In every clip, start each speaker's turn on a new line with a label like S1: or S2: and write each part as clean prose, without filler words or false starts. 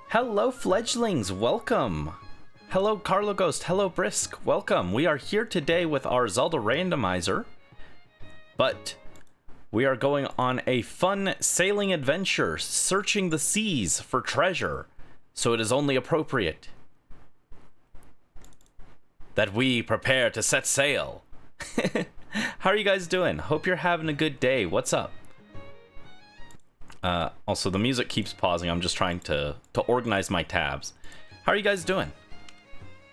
S1: Hello, fledglings, welcome. Hello, Carlo Ghost, hello, Brisk, welcome. We are here today with our Zelda randomizer, but we are going on a fun sailing adventure, searching the seas for treasure, so it is only appropriate that we prepare to set sail. How are you guys doing? Hope you're having a good day. What's up? Also, the music keeps pausing. I'm just trying to organize my tabs. How are you guys doing?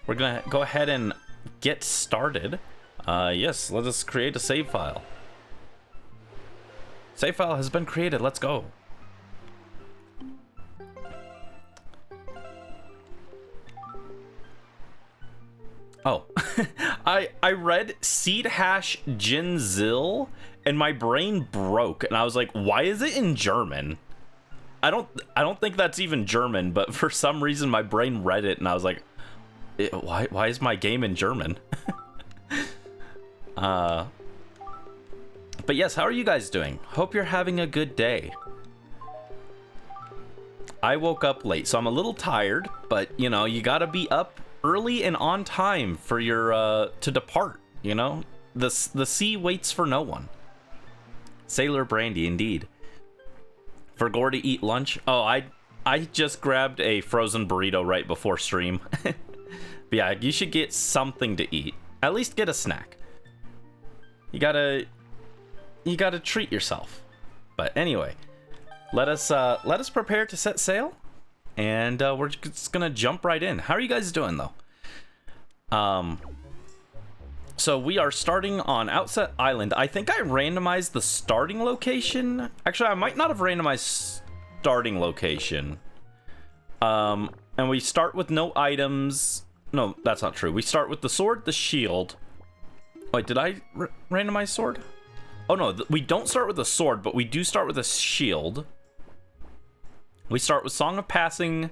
S1: We're gonna go ahead and get started. Yes, let us create a save file. Save file has been created. Let's go. Oh, I read seed hash Jinzil and my brain broke and I was like, why is it in German? I don't think that's even German, but for some reason my brain read it and I was like, why is my game in German? But yes, how are you guys doing? Hope you're having a good day. I woke up late, so I'm a little tired, but you know, you gotta be up early and on time for your to depart, you know? The sea waits for no one. Sailor Brandy, indeed. For Gore to eat lunch? Oh, I just grabbed a frozen burrito right before stream. But yeah, you should get something to eat. At least get a snack. You gotta treat yourself. But anyway, let us prepare to set sail. And we're just gonna jump right in. How are you guys doing though? So we are starting on Outset Island. I think I randomized the starting location. Actually, I might not have randomized starting location. And we start with no items. No, that's not true. We start with the sword, the shield. Wait, did I randomize sword? Oh no, we don't start with the sword, but we do start with a shield. We start with Song of Passing,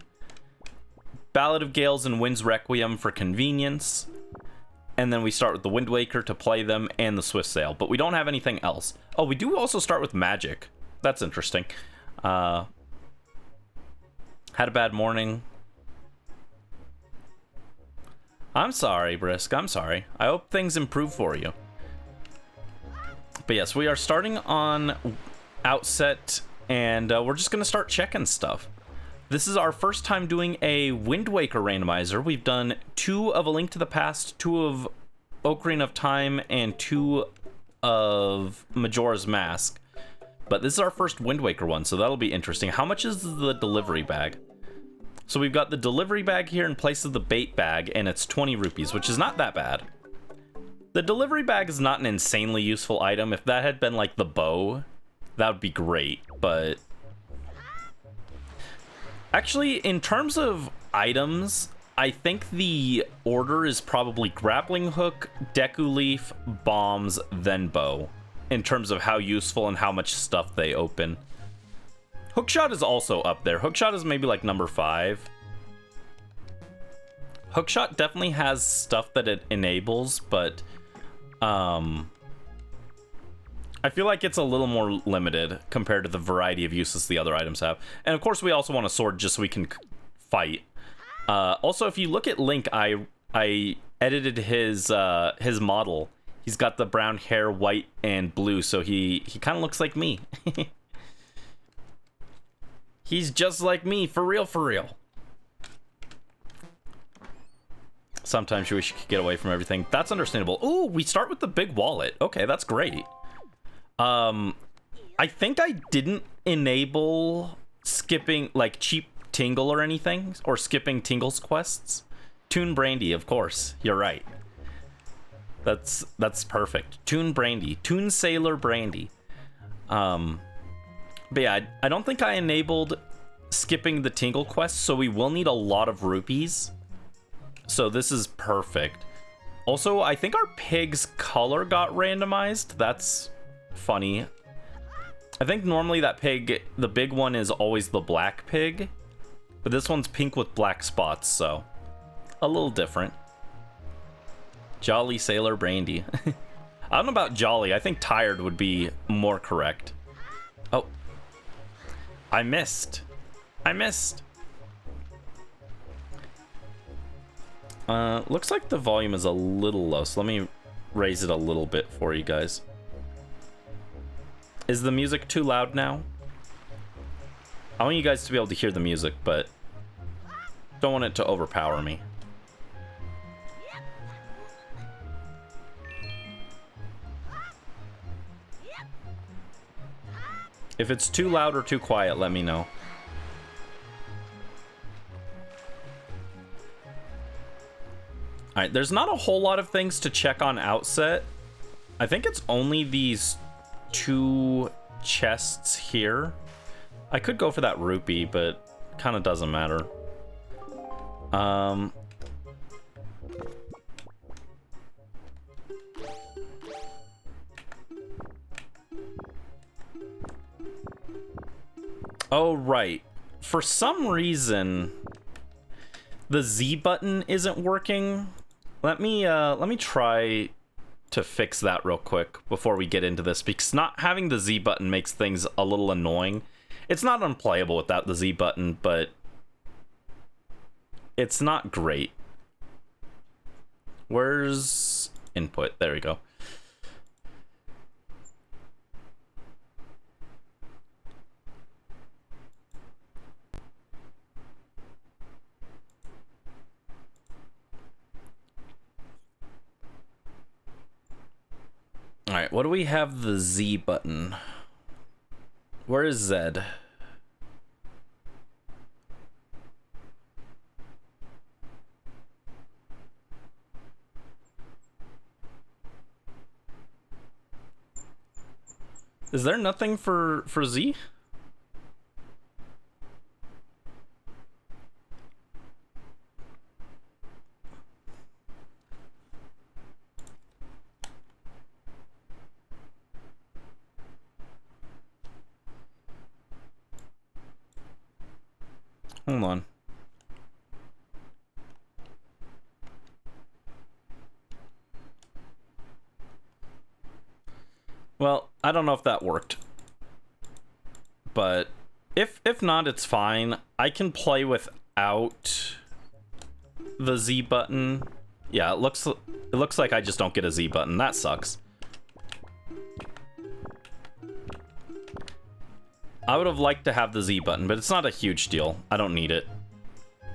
S1: Ballad of Gales, and Wind's Requiem for convenience. And then we start with the Wind Waker to play them and the Swift Sail, but we don't have anything else. Oh, we do also start with magic. That's interesting. Had a bad morning. I'm sorry, Brisk. I'm sorry. I hope things improve for you. But yes, we are starting on Outset, and we're just going to start checking stuff. This is our first time doing a Wind Waker randomizer. We've done 2 of A Link to the Past, 2 of Ocarina of Time, and 2 of Majora's Mask. But this is our first Wind Waker one, so that'll be interesting. How much is the delivery bag? So we've got the delivery bag here in place of the bait bag, and it's 20 rupees, which is not that bad. The delivery bag is not an insanely useful item. If that had been like the bow, that would be great, but... Actually, in terms of items, I think the order is probably grappling hook, Deku Leaf, bombs, then bow, in terms of how useful and how much stuff they open. Hookshot is also up there. Hookshot is maybe like number 5. Hookshot definitely has stuff that it enables, but I feel like it's a little more limited compared to the variety of uses the other items have. And of course, we also want a sword just so we can fight. Also, if you look at Link, I edited his model. He's got the brown hair, white and blue, so he kind of looks like me. He's just like me, for real, for real. Sometimes you wish you could get away from everything. That's understandable. Ooh, we start with the big wallet. Okay, that's great. I think I didn't enable skipping, like, cheap Tingle or anything, or skipping Tingle's quests. Toon Brandy, of course. You're right. That's perfect. Toon Brandy. Toon Sailor Brandy. But yeah, I don't think I enabled skipping the Tingle quest, so we will need a lot of rupees. So this is perfect. Also, I think our pig's color got randomized. That's funny. I think normally that pig, the big one, is always the black pig, but this one's pink with black spots, so a little different. Jolly Sailor Brandy. I don't know about jolly. I think tired would be more correct. Oh, I missed. Looks like the volume is a little low, so let me raise it a little bit for you guys. Is the music too loud now? I want you guys to be able to hear the music, but don't want it to overpower me. If it's too loud or too quiet, let me know. Alright, there's not a whole lot of things to check on outset. I think it's only these 2 chests here. I could go for that rupee, but kind of doesn't matter. Oh, right. For some reason, the Z button isn't working. Let me try to fix that real quick before we get into this, because not having the Z button makes things a little annoying. It's not unplayable without the Z button, but it's not great. Where's input? There we go. All right, what do we have the Z button? Where is Z? Is there nothing for Z? Hold on. Well, I don't know if that worked. But if not, it's fine. I can play without the Z button. Yeah, it looks like I just don't get a Z button. That sucks. I would have liked to have the Z button, but it's not a huge deal. I don't need it.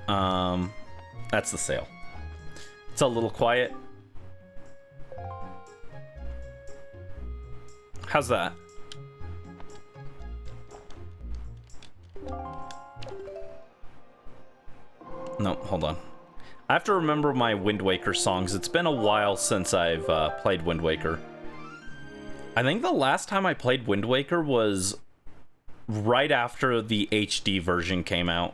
S1: That's the sale. It's a little quiet. How's that? No, hold on. I have to remember my Wind Waker songs. It's been a while since I've played Wind Waker. I think the last time I played Wind Waker was right after the HD version came out.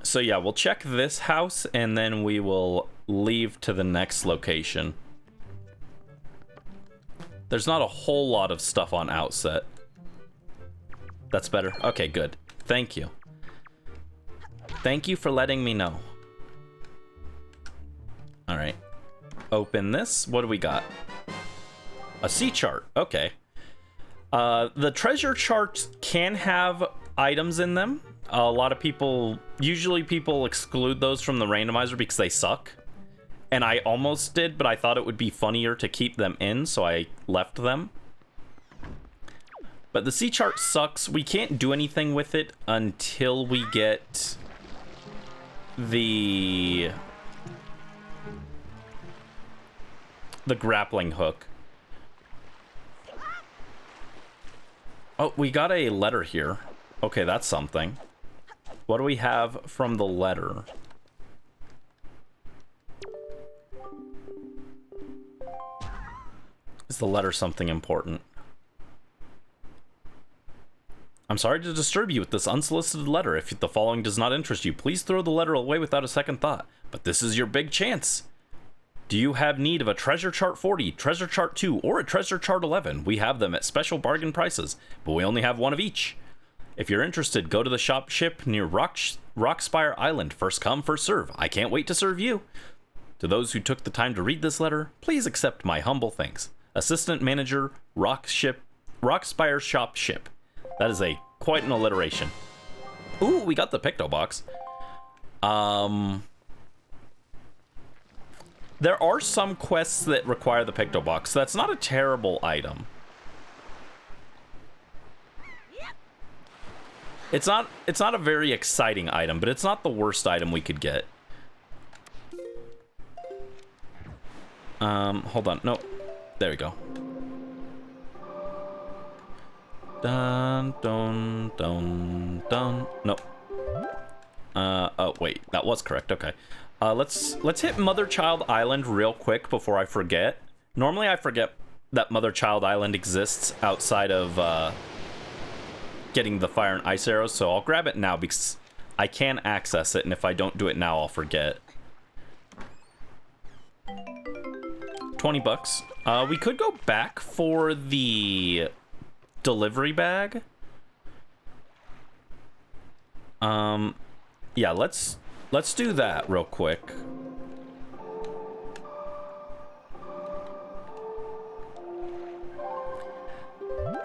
S1: So yeah, we'll check this house and then we will leave to the next location. There's not a whole lot of stuff on outset. That's better. Okay, good. Thank you. Thank you for letting me know. All right. Open this. What do we got? A sea chart. Okay. The treasure charts can have items in them. A lot of people, usually people exclude those from the randomizer because they suck. And I almost did, but I thought it would be funnier to keep them in, so I left them. But the sea chart sucks. We can't do anything with it until we get the grappling hook. Oh, we got a letter here. Okay, that's something. What do we have from the letter? Is the letter something important? I'm sorry to disturb you with this unsolicited letter. If the following does not interest you, please throw the letter away without a second thought. But this is your big chance. Do you have need of a Treasure Chart 40, Treasure Chart 2, or a Treasure Chart 11? We have them at special bargain prices, but we only have one of each. If you're interested, go to the shop ship near Rockspire Island. First come, first serve. I can't wait to serve you. To those who took the time to read this letter, please accept my humble thanks. Assistant Manager, Rockspire Shop Ship. That is quite an alliteration. Ooh, we got the Picto Box. There are some quests that require the Picto Box. So that's not a terrible item. It's not a very exciting item, but it's not the worst item we could get. Hold on. No. There we go. Dun dun dun dun. No. Oh wait, that was correct. Okay. Let's hit Mother Child Island real quick before I forget. Normally I forget that Mother Child Island exists outside of getting the fire and ice arrows, so I'll grab it now because I can access it, and if I don't do it now, I'll forget. 20 bucks. We could go back for the delivery bag. Yeah, let's do that real quick.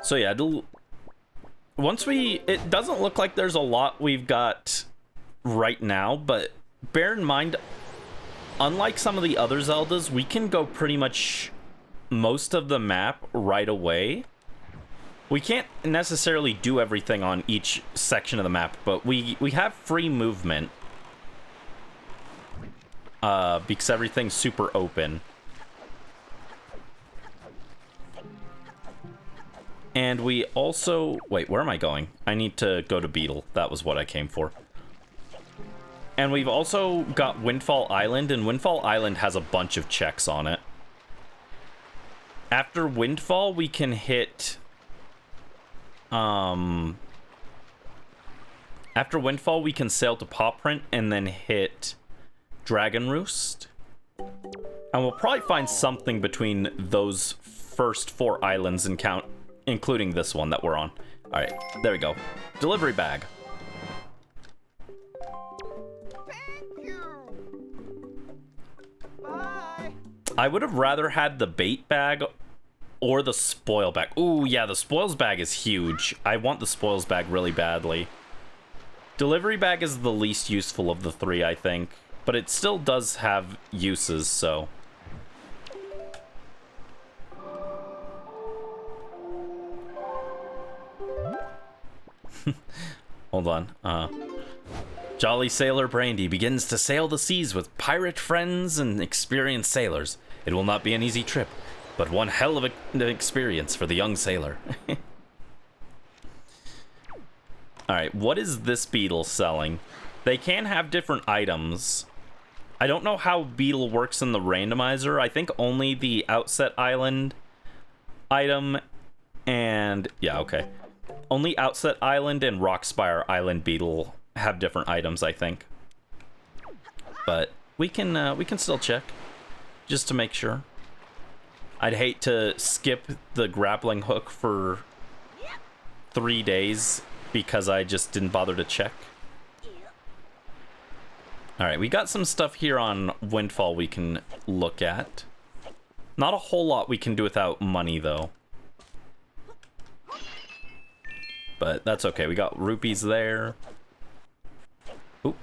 S1: So yeah, it doesn't look like there's a lot we've got right now, but bear in mind, unlike some of the other Zeldas, we can go pretty much most of the map right away. We can't necessarily do everything on each section of the map, but we have free movement. Because everything's super open. And we also... Wait, where am I going? I need to go to Beetle. That was what I came for. And we've also got Windfall Island, and Windfall Island has a bunch of checks on it. After Windfall, we can hit... After Windfall, we can sail to Paw Print and then hit Dragon Roost. And we'll probably find something between those first 4 islands and count, including this one that we're on. All right, there we go. Delivery bag.
S2: Thank you. Bye.
S1: I would have rather had the bait bag or the spoil bag. Ooh, yeah, the spoils bag is huge. I want the spoils bag really badly. Delivery bag is the least useful of the 3, I think. But it still does have uses, so... Hold on. Jolly Sailor Brandy begins to sail the seas with pirate friends and experienced sailors. It will not be an easy trip, but one hell of an experience for the young sailor. Alright, what is this beetle selling? They can have different items. I don't know how Beetle works in the randomizer. I think only the Outset Island item and... Yeah, okay. Only Outset Island and Rockspire Island Beetle have different items, I think. But we can still check, just to make sure. I'd hate to skip the grappling hook for 3 days because I just didn't bother to check. Alright, we got some stuff here on Windfall we can look at. Not a whole lot we can do without money, though. But that's okay, we got rupees there. Oop.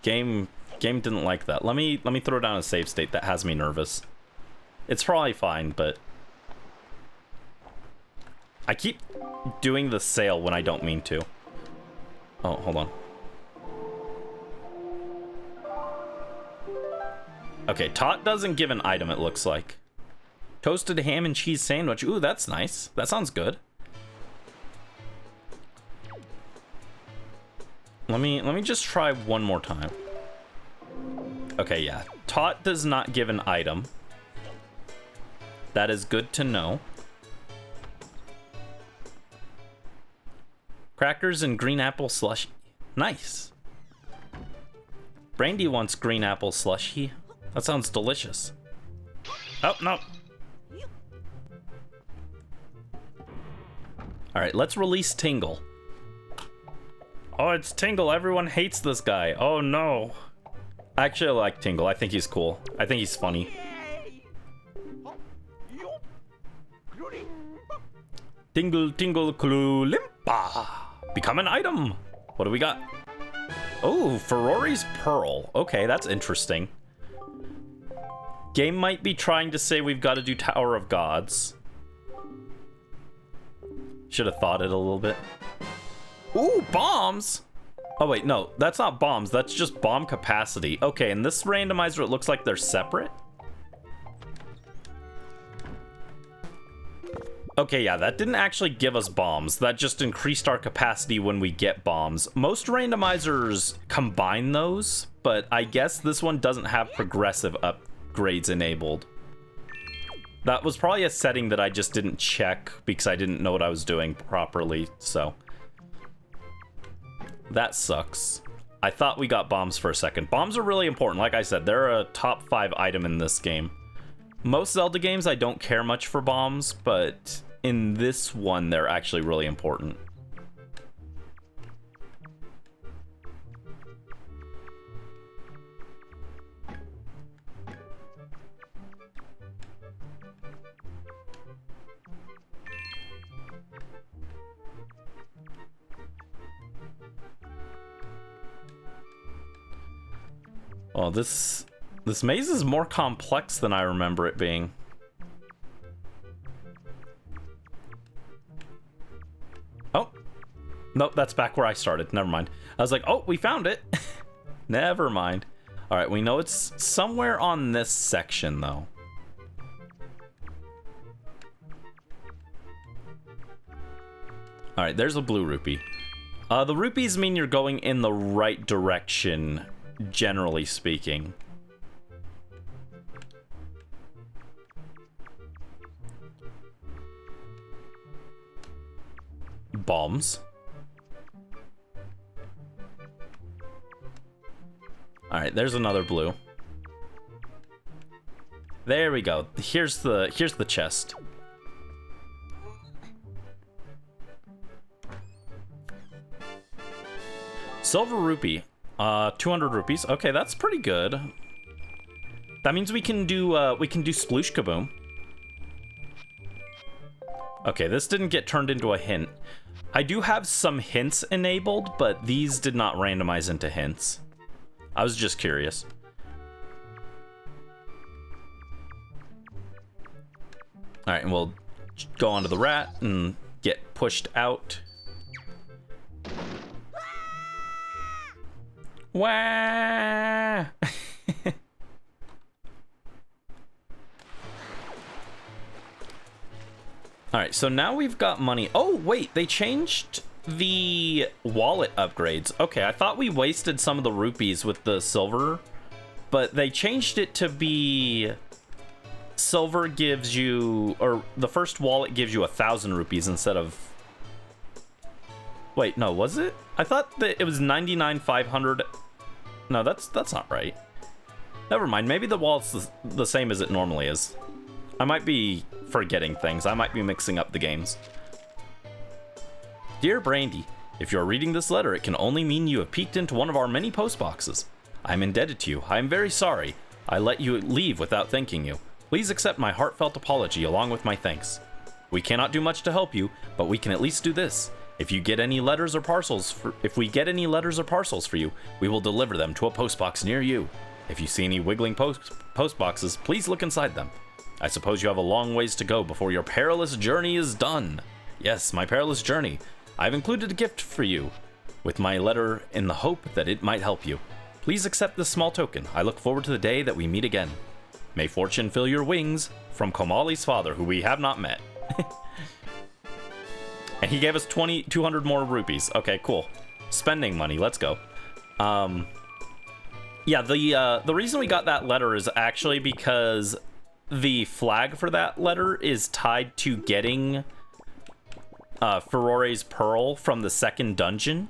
S1: Game didn't like that. Let me throw down a save state that has me nervous. It's probably fine, but... I keep doing the sail when I don't mean to. Oh, hold on. Okay, Tot doesn't give an item, it looks like. Toasted ham and cheese sandwich. Ooh, that's nice. That sounds good. Let me just try one more time. Okay, yeah. Tot does not give an item. That is good to know. Crackers and green apple slushy. Nice. Brandy wants green apple slushy. That sounds delicious. Oh, no. Alright, let's release Tingle. Oh, it's Tingle. Everyone hates this guy. Oh, no. Actually, I like Tingle. I think he's cool. I think he's funny. Tingle, tingle, clulimpa. Become an item. What do we got? Oh, Ferrari's Pearl. Okay, that's interesting. Game might be trying to say we've got to do Tower of Gods. Should have thought it a little bit. Ooh, bombs! Oh, wait, no, that's not bombs. That's just bomb capacity. Okay, and this randomizer, it looks like they're separate. Okay, yeah, that didn't actually give us bombs. That just increased our capacity when we get bombs. Most randomizers combine those, but I guess this one doesn't have progressive upgrades enabled. That was probably a setting that I just didn't check because I didn't know what I was doing properly, so. That sucks. I thought we got bombs for a second. Bombs are really important. Like I said, they're a top 5 item in this game. Most Zelda games, I don't care much for bombs, but in this one, they're actually really important. Oh, this maze is more complex than I remember it being. Oh. Nope, that's back where I started. Never mind. I was like, oh, we found it. Never mind. All right, we know it's somewhere on this section, though. All right, there's a blue rupee. The rupees mean you're going in the right direction, generally speaking. Bombs. All right, there's another blue. There we go. Here's the chest. Silver rupee. 200 rupees. Okay, that's pretty good. That means we can do sploosh kaboom. Okay, this didn't get turned into a hint. I do have some hints enabled, but these did not randomize into hints. I was just curious. All right, and we'll go onto the rat and get pushed out. Wah! Alright, so now we've got money. Oh, wait, they changed the wallet upgrades. Okay, I thought we wasted some of the rupees with the silver, but they changed it to be silver gives you, or the first wallet gives you 1,000 rupees instead of... Wait, no, was it? I thought that it was 99,500. No, that's not right. Never mind, maybe the wallet's the same as it normally is. I might be forgetting things. I might be mixing up the games. Dear Brandy, if you're reading this letter, it can only mean you have peeked into one of our many post boxes. I'm indebted to you. I am very sorry I let you leave without thanking you. Please accept my heartfelt apology along with my thanks. We cannot do much to help you, but we can at least do this. If we get any letters or parcels for you, we will deliver them to a post box near you. If you see any wiggling post boxes, please look inside them. I suppose you have a long ways to go before your perilous journey is done. Yes, my perilous journey. I've included a gift for you with my letter in the hope that it might help you. Please accept this small token. I look forward to the day that we meet again. May fortune fill your wings, from Komali's father, who we have not met. And he gave us 200 more rupees. Okay, cool. Spending money, let's go. Yeah, the reason we got that letter is actually because the flag for that letter is tied to getting Ferrari's Pearl from the second dungeon.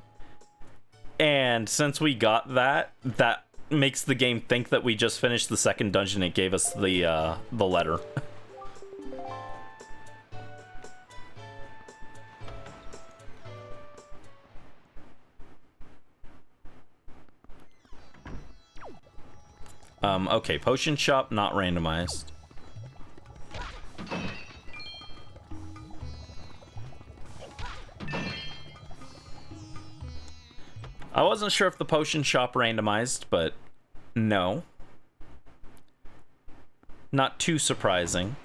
S1: And since we got that makes the game think that we just finished the second dungeon. It gave us the letter. Okay, potion shop, not randomized. I wasn't sure if the potion shop randomized, but no. Not too surprising.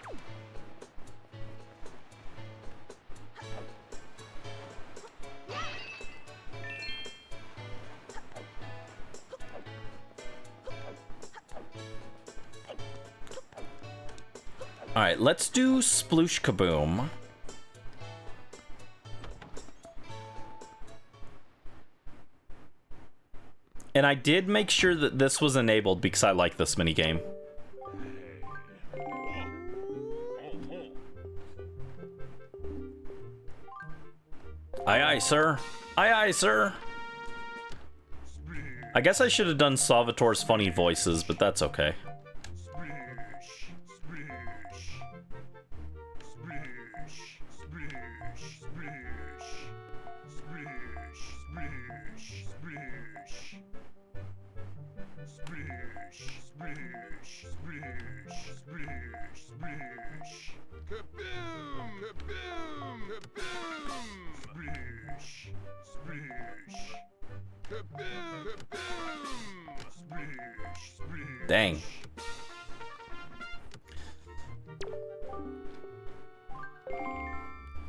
S1: Alright, let's do Sploosh Kaboom. And I did make sure that this was enabled because I like this minigame. Aye aye, sir. Aye aye, sir. I guess I should have done Salvatore's funny voices, but that's okay. Dang.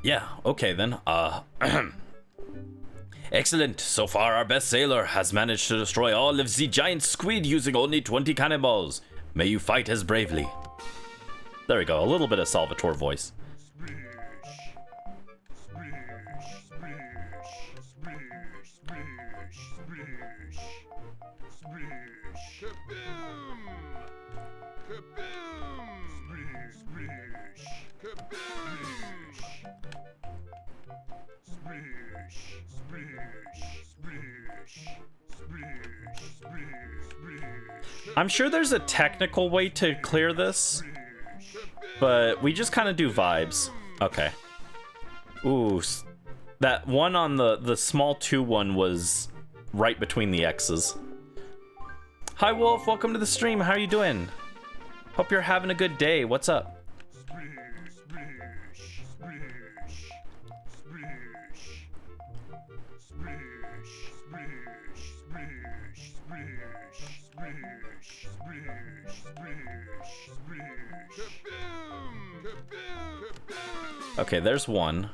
S1: Yeah, okay then. Excellent. So far, our best sailor has managed to destroy all of the giant squid using only 20 cannonballs. May you fight as bravely. There we go, a little bit of Salvatore voice. I'm sure there's a technical way to clear this, but we just kind of do vibes. Okay. Ooh, that one on the small 2 one was right between the X's. Hi Wolf, welcome to the stream. How are you doing? Hope you're having a good day. What's up? Okay, there's one.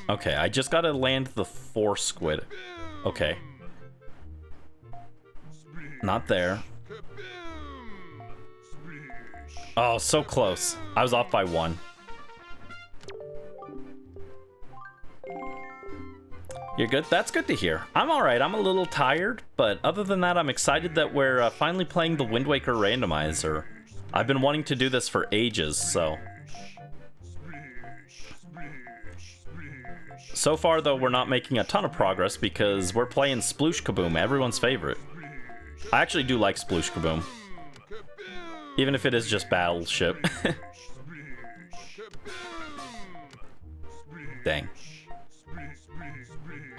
S1: Okay, I just gotta land the 4 squid. Okay. Not there. Oh, so close. I was off by 1. You're good? That's good to hear. I'm alright. I'm a little tired, but other than that, I'm excited that we're finally playing the Wind Waker randomizer. I've been wanting to do this for ages, so... So far, though, we're not making a ton of progress because we're playing Sploosh Kaboom, everyone's favorite. I actually do like Sploosh Kaboom. Even if it is just Battleship. Dang.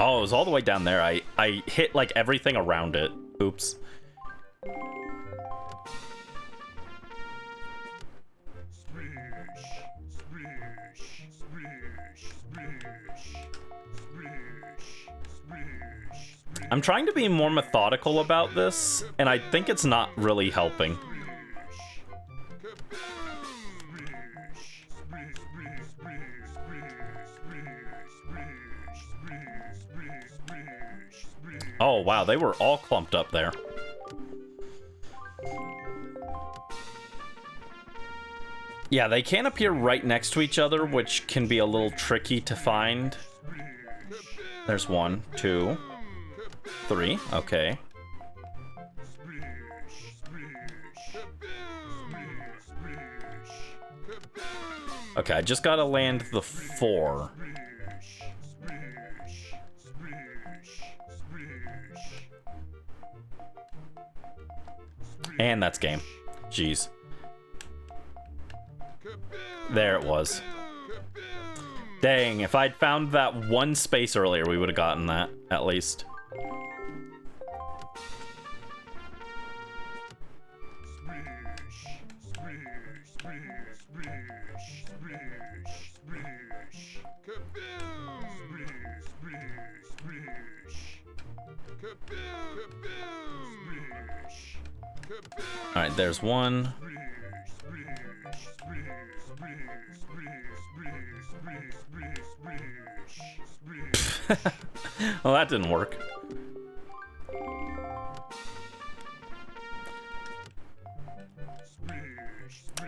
S1: Oh, it was all the way down there. I hit, like, everything around it. Oops. I'm trying to be more methodical about this, and I think it's not really helping. Oh, wow, they were all clumped up there. Yeah, they can appear right next to each other, which can be a little tricky to find. There's 1, 2, 3, okay. Okay, I just gotta land the 4. And that's game. Jeez. There it was. Dang, if I'd found that 1 space earlier, we would have gotten that, at least. Alright, there's one. Well, that didn't work.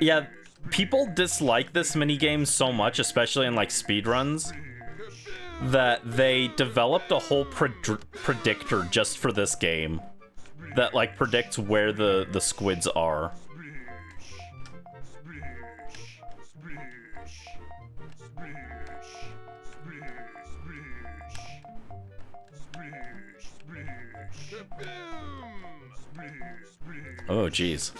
S1: Yeah, people dislike this minigame so much, especially in like speedruns, that they developed a whole predictor just for this game that like predicts where the squids are. Oh, jeez.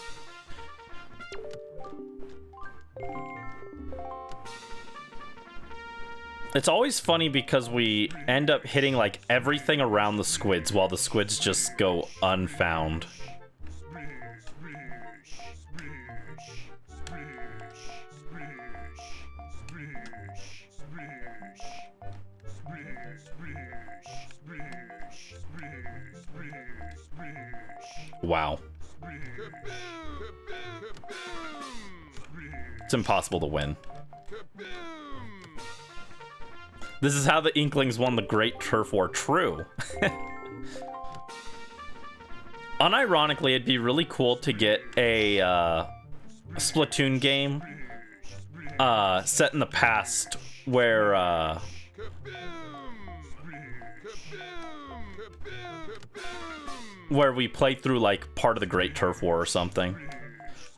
S1: It's always funny because we end up hitting like everything around the squids while the squids just go unfound. Wow. It's impossible to win. This is how the Inklings won the Great Turf War. True. Unironically, it'd be really cool to get a Splatoon game set in the past where we play through like part of the Great Turf War or something.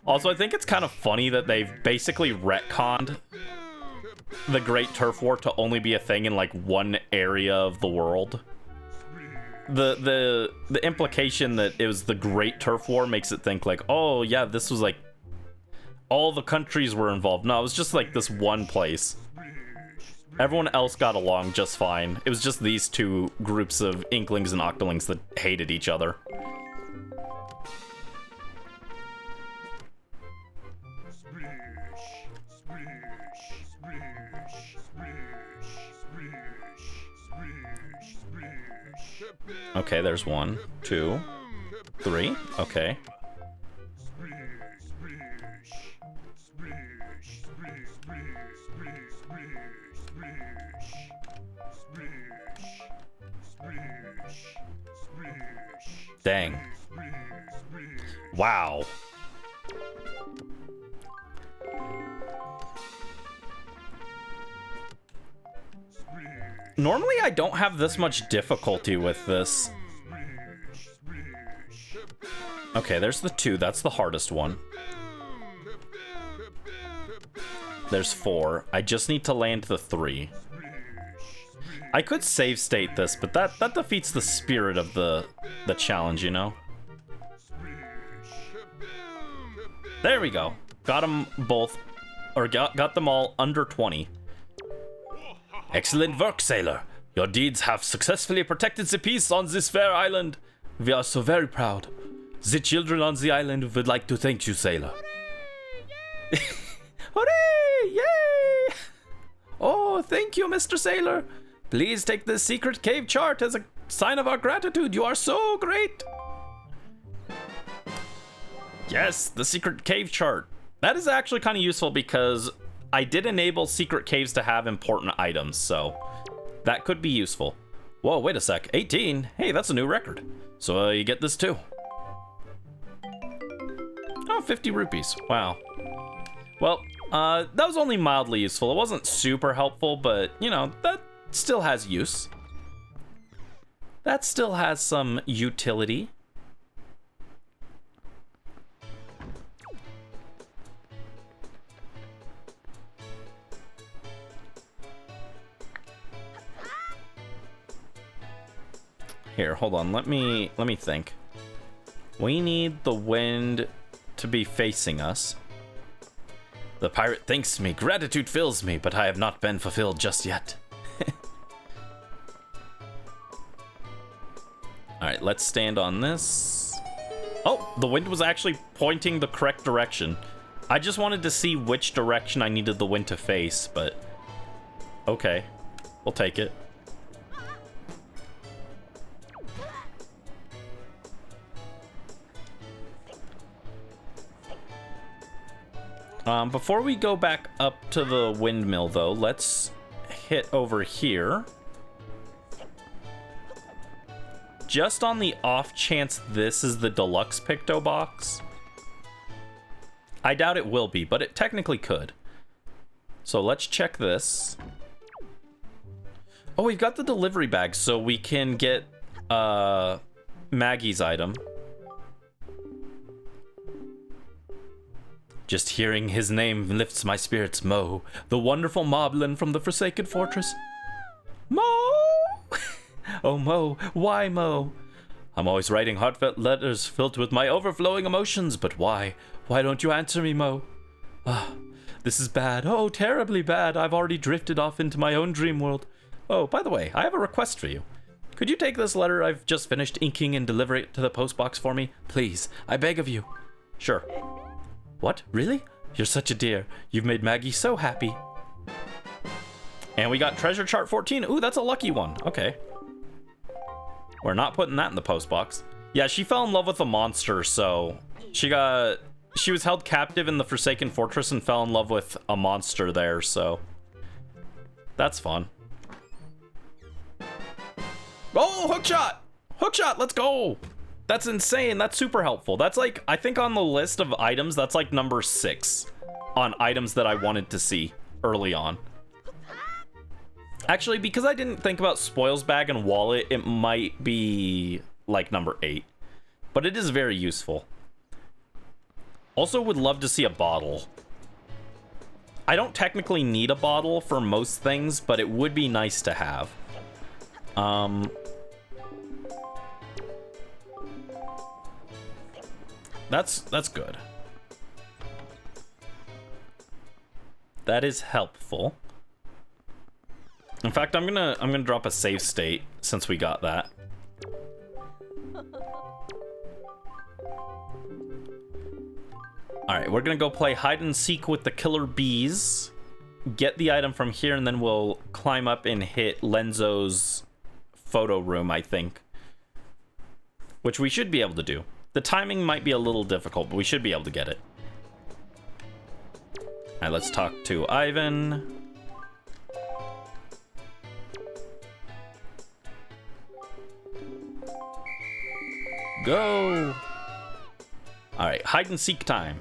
S1: Also, I think it's kind of funny that they've basically retconned the Great Turf War to only be a thing in like one area of the world. The implication that it was the Great Turf War makes it think like, oh yeah, this was like all the countries were involved. No, it was just like this one place. Everyone else got along just fine. It was just these two groups of Inklings and Octolings that hated each other. Okay, there's 1, 2, 3. Okay. Dang. Wow. Normally, I don't have this much difficulty with this. Okay, there's the 2. That's the hardest one. There's 4. I just need to land the 3. I could save state this, but that defeats the spirit of the challenge, you know? There we go. Got them both, or got them all under 20. Excellent work, sailor. Your deeds have successfully protected the peace on this fair island. We are so very proud. The children on the island would like to thank you, sailor. Hooray! Yay! Oh, thank you, Mr. Sailor. Please take this secret cave chart as a sign of our gratitude. You are so great. Yes, the secret cave chart. That is actually kind of useful because I did enable secret caves to have important items, so that could be useful. Whoa, wait a sec. 18? Hey, that's a new record. So you get this too. Oh, 50 rupees. Wow. Well, that was only mildly useful. It wasn't super helpful, but, you know, that still has use. That still has some utility. Here, hold on. Let me think. We need the wind to be facing us. The pirate thanks me. Gratitude fills me, but I have not been fulfilled just yet. Alright, let's stand on this. Oh, the wind was actually pointing the correct direction. I just wanted to see which direction I needed the wind to face, but okay. We'll take it. Before we go back up to the windmill, though, let's hit over here. Just on the off chance this is the deluxe Picto box. I doubt it will be, but it technically could. So let's check this. Oh, we've got the delivery bag, so we can get Maggie's item. Just hearing his name lifts my spirits, Mo. The wonderful moblin from the Forsaken Fortress. Mo! Oh, Mo. Why, Mo? I'm always writing heartfelt letters filled with my overflowing emotions, but why? Why don't you answer me, Mo? Ah, this is bad. Oh, terribly bad. I've already drifted off into my own dream world. Oh, by the way, I have a request for you. Could you take this letter I've just finished inking and deliver it to the postbox for me? Please, I beg of you. Sure. What? Really? You're such a dear. You've made Maggie so happy. And we got treasure chart 14. Ooh, that's a lucky one. Okay. We're not putting that in the postbox. Yeah, she fell in love with a monster, so she was held captive in the Forsaken Fortress and fell in love with a monster there, so that's fun. Oh, hookshot! Hookshot, let's go! That's insane. That's super helpful. That's like, I think on the list of items, that's like number 6 on items that I wanted to see early on. Actually, because I didn't think about spoils bag and wallet, it might be like number 8. But it is very useful. Also would love to see a bottle. I don't technically need a bottle for most things, but it would be nice to have. That's good. That is helpful. In fact, I'm gonna drop a save state since we got that. All right, we're gonna go play hide and seek with the killer bees. Get the item from here, and then we'll climb up and hit Lenzo's photo room, I think. Which we should be able to do. The timing might be a little difficult, but we should be able to get it. All right, let's talk to Ivan. Go! All right, hide and seek time.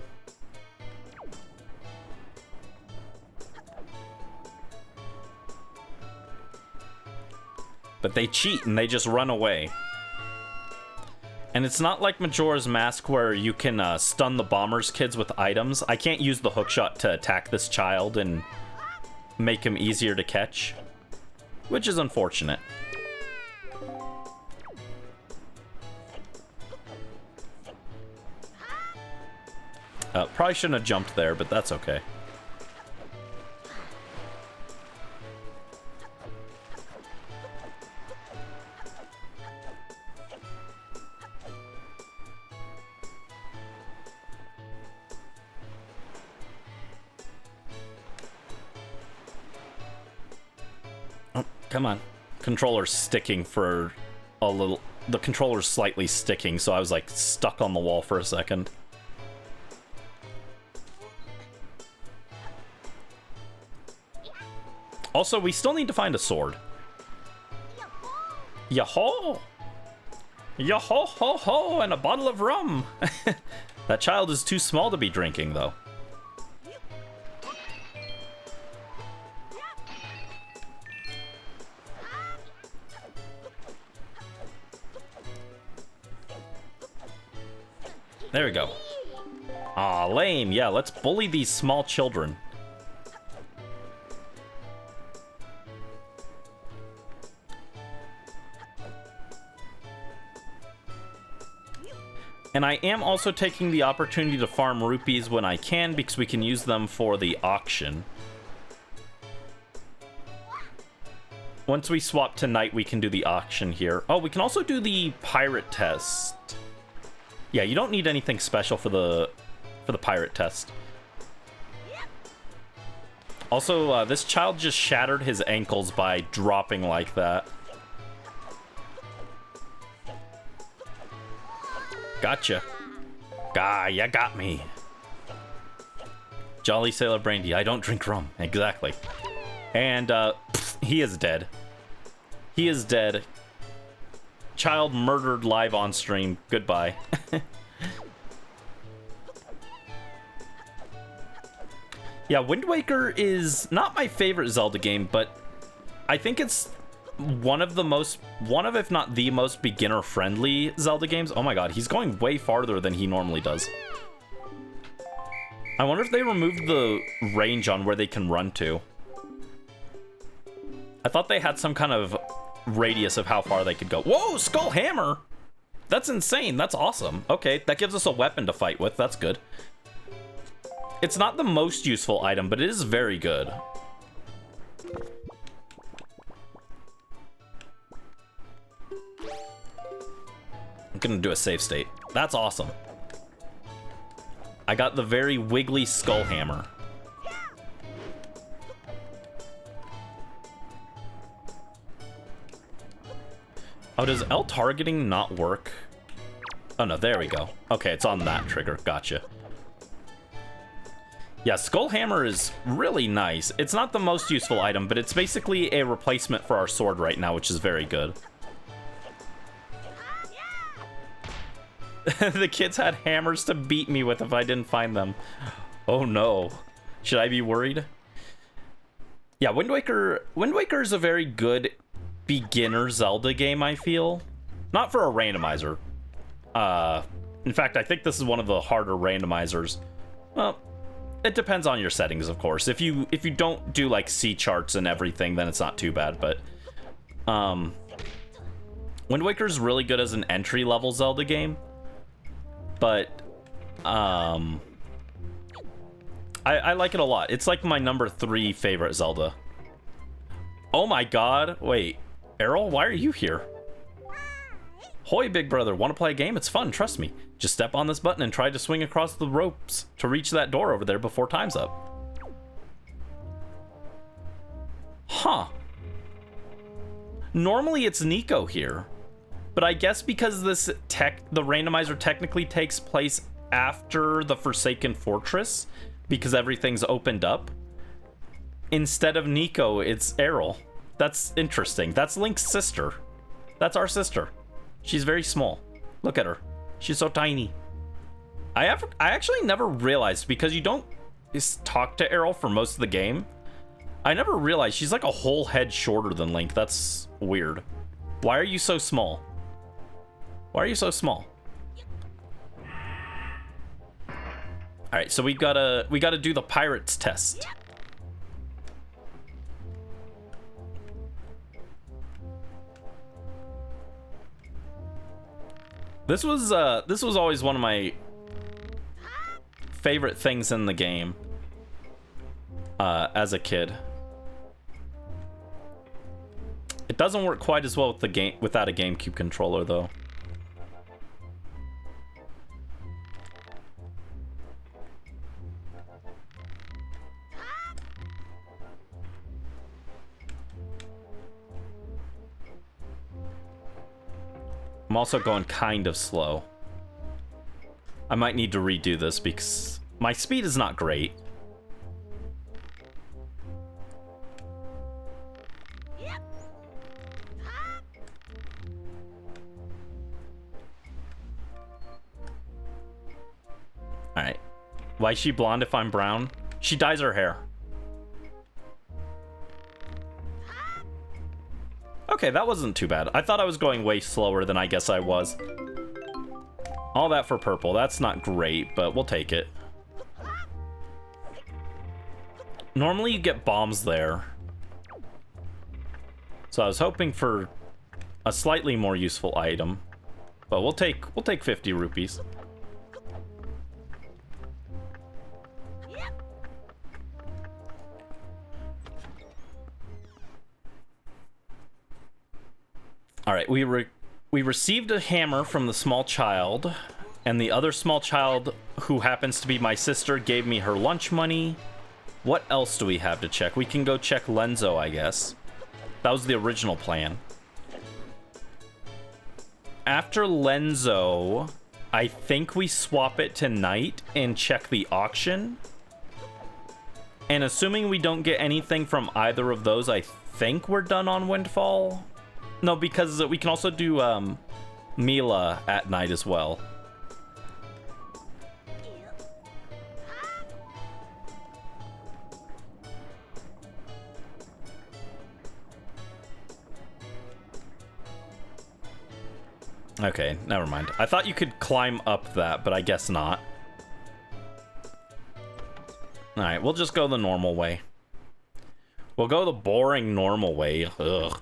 S1: But they cheat and they just run away. And it's not like Majora's Mask where you can stun the bomber's kids with items. I can't use the hookshot to attack this child and make him easier to catch, which is unfortunate. Probably shouldn't have jumped there, but that's okay. Oh, come on. Controller's sticking for a little... The controller's slightly sticking, so I was like stuck on the wall for a second. Also, we still need to find a sword. Yahoo! Yahoo ho ho! And a bottle of rum! That child is too small to be drinking, though. There we go. Aw, lame. Yeah, let's bully these small children. And I am also taking the opportunity to farm rupees when I can, because we can use them for the auction. Once we swap to night, we can do the auction here. Oh, we can also do the pirate test. Yeah, you don't need anything special for the pirate test. Also, this child just shattered his ankles by dropping like that. Gotcha. Gah, you got me. Jolly Sailor Brandy. I don't drink rum. Exactly. And he is dead. He is dead. Child murdered live on stream. Goodbye. Yeah, Wind Waker is not my favorite Zelda game, but I think it's one of, if not the most beginner-friendly Zelda games. Oh my god, he's going way farther than he normally does. I wonder if they removed the range on where they can run to. I thought they had some kind of radius of how far they could go. Whoa, Skull Hammer! That's insane. That's awesome. Okay, that gives us a weapon to fight with. That's good. It's not the most useful item, but it is very good. I'm gonna do a save state. That's awesome. I got the very wiggly Skull Hammer. Oh, does L targeting not work? Oh no, there we go. Okay, it's on that trigger. Gotcha. Yeah, Skull Hammer is really nice. It's not the most useful item, but it's basically a replacement for our sword right now, which is very good. The kids had hammers to beat me with if I didn't find them. Oh no. Should I be worried? Yeah, Wind Waker is a very good beginner Zelda game, I feel. Not for a randomizer. In fact, I think this is one of the harder randomizers. Well, it depends on your settings, of course. If you don't do like C charts and everything, then it's not too bad, but Wind Waker is really good as an entry-level Zelda game. But I like it a lot. It's like my number 3 favorite Zelda. Oh my god. Wait, Errol, why are you here? Hoy, big brother. Want to play a game? It's fun, trust me. Just step on this button and try to swing across the ropes to reach that door over there before time's up. Huh. Normally it's Nico here. But I guess because the randomizer technically takes place after the Forsaken Fortress, because everything's opened up, instead of Nico, it's Errol. That's interesting. That's Link's sister. That's our sister. She's very small. Look at her. She's so tiny. I actually never realized, because you don't talk to Errol for most of the game, I never realized she's like a whole head shorter than Link. That's weird. Why are you so small? Why are you so small? All right, so we gotta do the pirates test. This was always one of my favorite things in the game as a kid. It doesn't work quite as well with the game without a GameCube controller, though. I'm also going kind of slow. I might need to redo this because my speed is not great. Alright. Why is she blonde if I'm brown? She dyes her hair. Okay, that wasn't too bad. I thought I was going way slower than I guess I was. All that for purple. That's not great, but we'll take it. Normally you get bombs there. So I was hoping for a slightly more useful item. But we'll take 50 rupees. All right, we received a hammer from the small child, and the other small child, who happens to be my sister, gave me her lunch money. What else do we have to check? We can go check Lenzo, I guess. That was the original plan. After Lenzo, I think we swap it to night and check the auction. And assuming we don't get anything from either of those, I think we're done on Windfall. No, because we can also do Mila at night as well. Okay, never mind. I thought you could climb up that, but I guess not. Alright, we'll just go the normal way. We'll go the boring normal way. Ugh.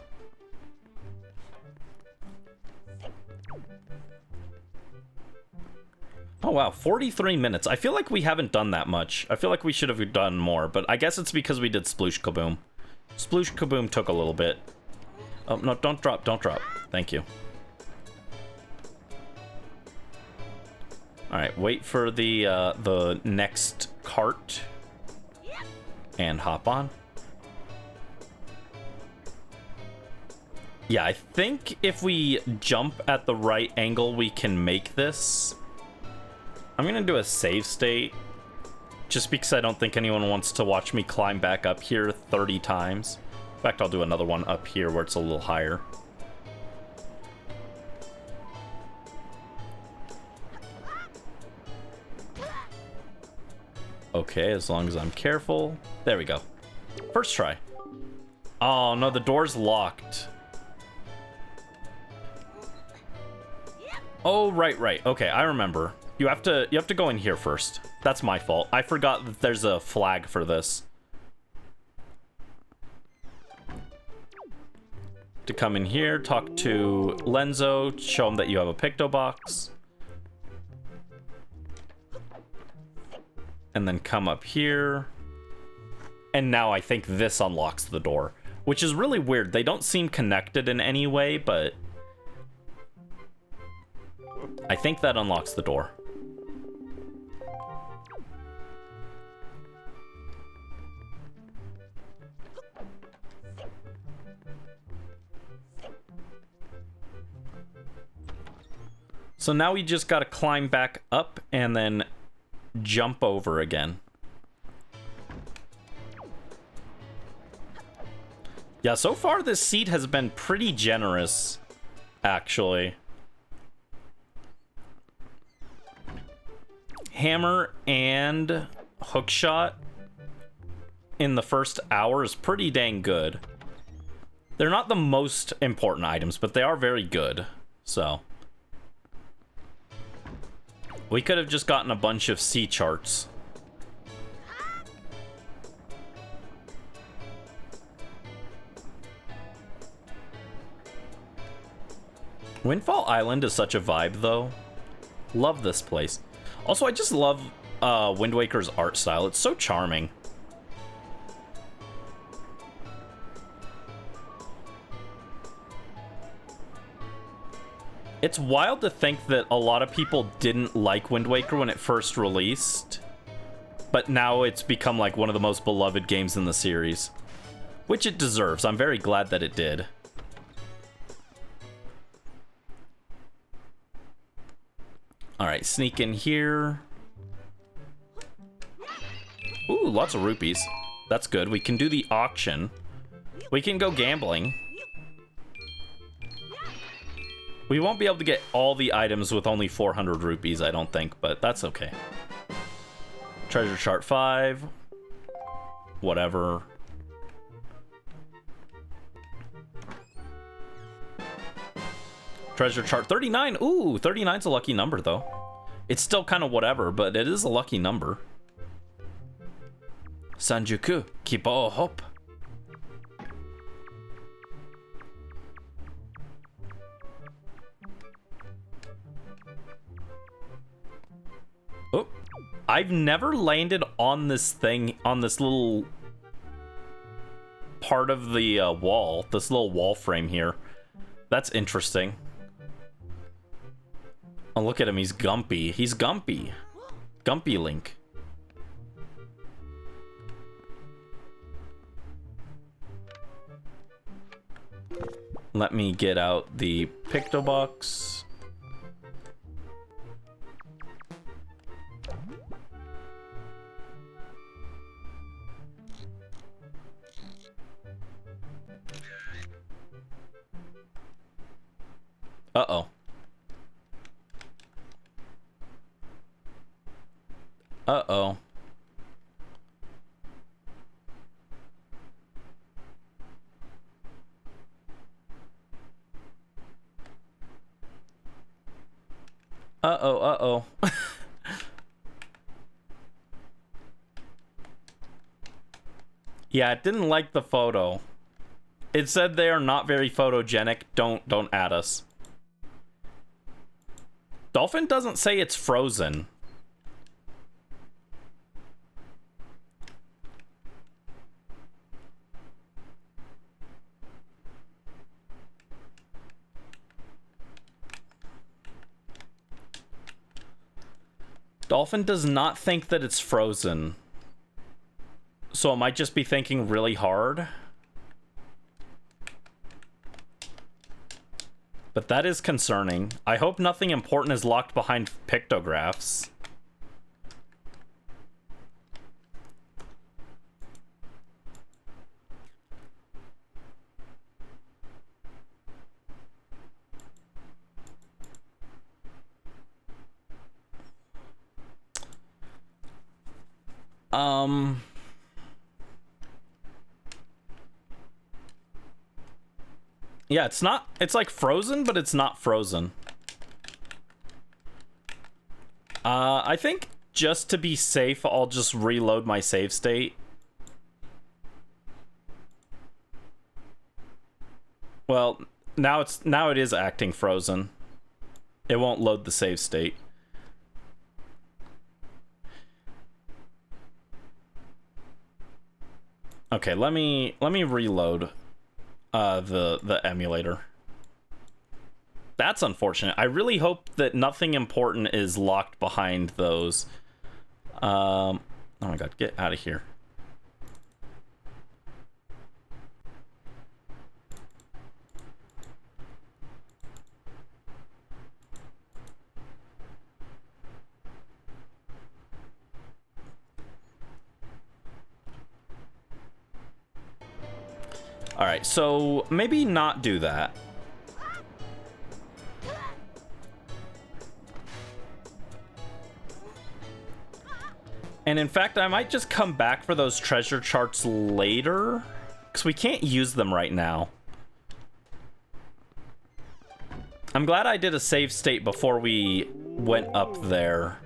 S1: Oh wow, 43 minutes. I feel like we haven't done that much. I feel like we should have done more, but I guess it's because we did Sploosh Kaboom. Sploosh Kaboom took a little bit. Oh, no, don't drop, don't drop. Thank you. Alright, wait for the next cart. And hop on. Yeah, I think if we jump at the right angle, we can make this. I'm gonna do a save state. Just because I don't think anyone wants to watch me climb back up here 30 times. In fact, I'll do another one up here where it's a little higher. Okay, as long as I'm careful. There we go. First try. Oh no, the door's locked. Oh, right. Okay, I remember. You have to go in here first. That's my fault. I forgot that there's a flag for this. To come in here, talk to Lenzo, show him that you have a Picto Box. And then come up here. And now I think this unlocks the door. Which is really weird. They don't seem connected in any way, but I think that unlocks the door. So now we just gotta climb back up and then jump over again. Yeah, so far this seat has been pretty generous, actually. Hammer and hookshot in the first hour is pretty dang good. They're not the most important items, but they are very good, so. We could have just gotten a bunch of sea charts. Windfall Island is such a vibe, though. Love this place. Also, I just love Wind Waker's art style. It's so charming. It's wild to think that a lot of people didn't like Wind Waker when it first released, but now it's become like one of the most beloved games in the series, which it deserves. I'm very glad that it did. All right, sneak in here. Ooh, lots of rupees. That's good. We can do the auction. We can go gambling. We won't be able to get all the items with only 400 rupees, I don't think, but that's okay. Treasure chart 5. Whatever. Treasure chart 39. Ooh, 39's a lucky number, though. It's still kind of whatever, but it is a lucky number. Sanjuku, Kipo Hop. Oh, I've never landed on this thing, on this little part of the wall, this little wall frame here. That's interesting. Oh, look at him, he's Gumpy. He's Gumpy. Gumpy Link. Let me get out the Picto Box. Uh-oh. Uh-oh. Uh-oh, uh-oh. Yeah, it didn't like the photo. It said they are not very photogenic. Don't add us. Dolphin doesn't say it's frozen. Dolphin does not think that it's frozen. So it might just be thinking really hard. But that is concerning. I hope nothing important is locked behind pictographs. Yeah, it's like frozen, but it's not frozen. I think just to be safe, I'll just reload my save state. Well, now it is acting frozen. It won't load the save state. Okay, let me reload the emulator. That's unfortunate. I really hope that nothing important is locked behind those. Oh my god, get out of here. All right, so maybe not do that. And in fact, I might just come back for those treasure charts later, because we can't use them right now. I'm glad I did a save state before we went up there.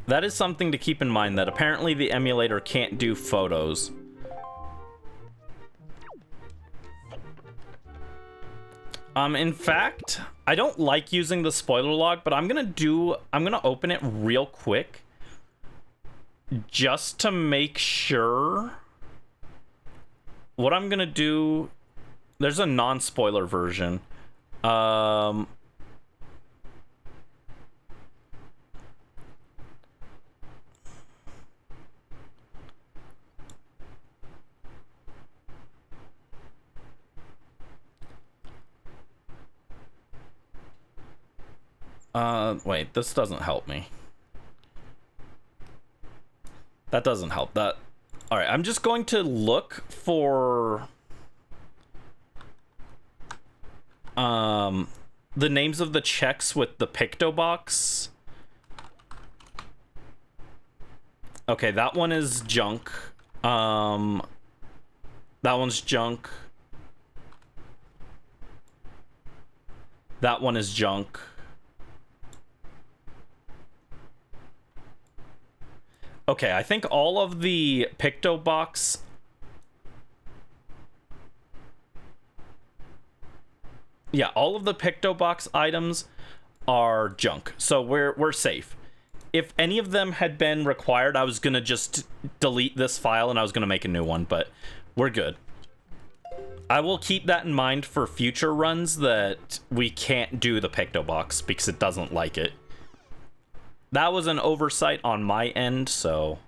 S1: That is something to keep in mind, that apparently the emulator can't do photos. In fact, I don't like using the spoiler log, but I'm gonna open it real quick just to make sure. What I'm gonna do, there's a non-spoiler version. Wait, this doesn't help me. That doesn't help. That. All right, I'm just going to look for the names of the checks with the picto box. Okay, that one is junk. That one's junk. That one is junk. Okay, I think all of the picto box. Yeah, all of the picto box items are junk, so we're safe. If any of them had been required, I was gonna just delete this file and I was gonna make a new one, but we're good. I will keep that in mind for future runs, that we can't do the picto box because it doesn't like it. That was an oversight on my end, so...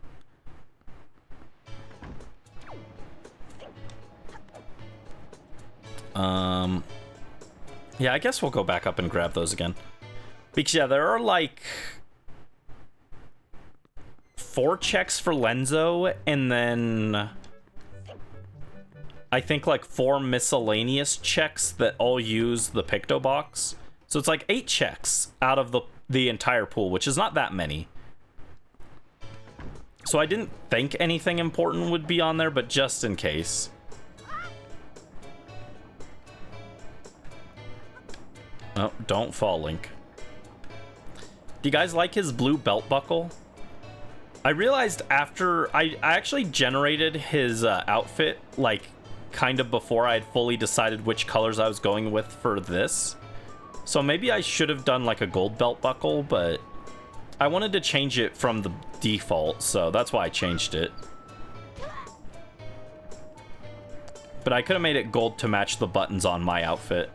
S1: Yeah, I guess we'll go back up and grab those again. Because, yeah, there are, like... 4 checks for Lenzo, and then I think like 4 miscellaneous checks that all use the Picto Box. So it's like 8 checks out of the entire pool, which is not that many. So I didn't think anything important would be on there, but just in case. Oh, don't fall, Link. Do you guys like his blue belt buckle? I realized after I actually generated his outfit, like, kind of before I had fully decided which colors I was going with for this. So maybe I should have done, like, a gold belt buckle, but I wanted to change it from the default, so that's why I changed it. But I could have made it gold to match the buttons on my outfit.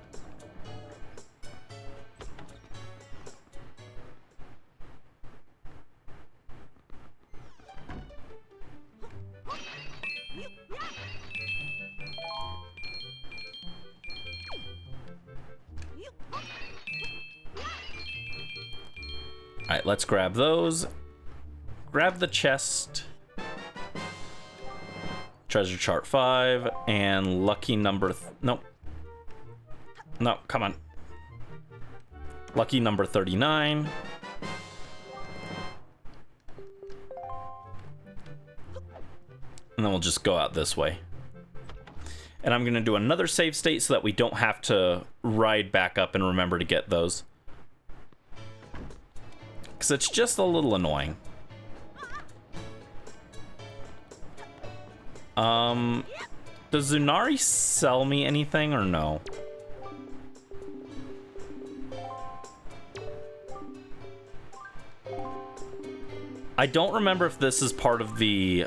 S1: Alright, let's grab those. Grab the chest. Treasure chart 5 and lucky number... Nope. No, come on. Lucky number 39. And then we'll just go out this way. And I'm going to do another save state so that we don't have to ride back up and remember to get those. Because it's just a little annoying. Does Zunari sell me anything or no? I don't remember if this is part of the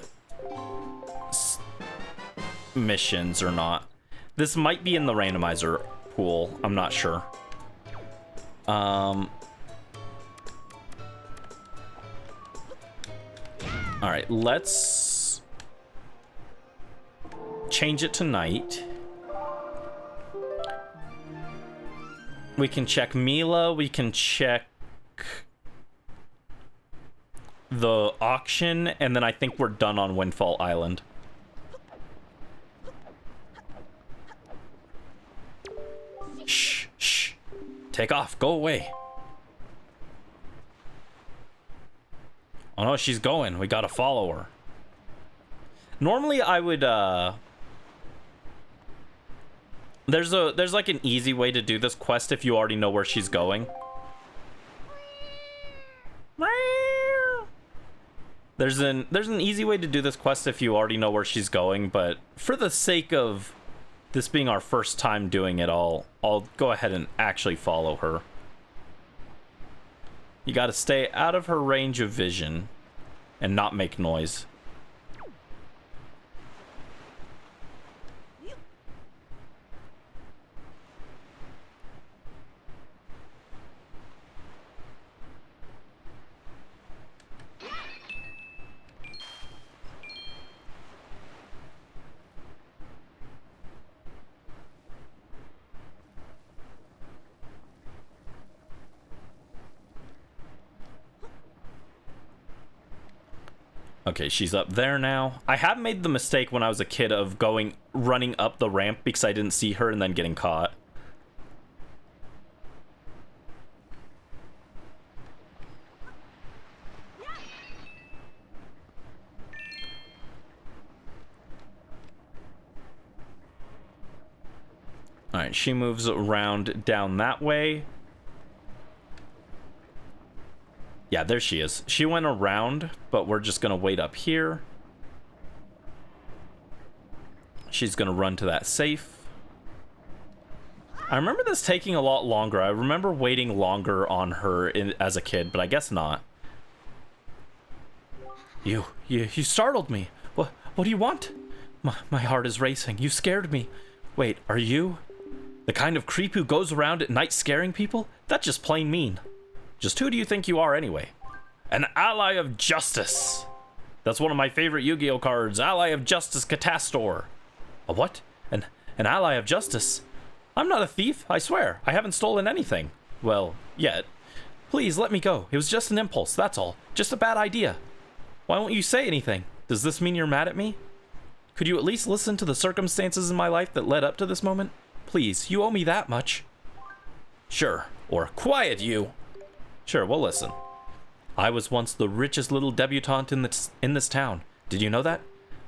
S1: missions or not. This might be in the randomizer pool. I'm not sure. All right, let's change it to night. We can check Mila, we can check the auction, and then I think we're done on Windfall Island. Shh, shh. Take off, go away. Oh no, she's going. We gotta follow her. Normally I would, There's like an easy way to do this quest if you already know where she's going. There's an easy way to do this quest if you already know where she's going, but for the sake of this being our first time doing it, I'll go ahead and actually follow her. You gotta stay out of her range of vision and not make noise. Okay, she's up there now. I have made the mistake when I was a kid of running up the ramp because I didn't see her and then getting caught. All right, she moves around down that way. Yeah, there she is. She went around, but we're just gonna wait up here. She's gonna run to that safe. I remember this taking a lot longer. I remember waiting longer on her as a kid, but I guess not. You startled me. What do you want? My heart is racing. You scared me. Wait, are you the kind of creep who goes around at night scaring people? That's just plain mean. Just who do you think you are anyway? An ally of justice. That's one of my favorite Yu-Gi-Oh cards. Ally of Justice Catastor. A what? An ally of justice? I'm not a thief, I swear. I haven't stolen anything. Well, yet. Please, let me go. It was just an impulse, that's all. Just a bad idea. Why won't you say anything? Does this mean you're mad at me? Could you at least listen to the circumstances in my life that led up to this moment? Please, you owe me that much. Sure, or quiet you. Sure, we'll listen. I was once the richest little debutante in this town. Did you know that?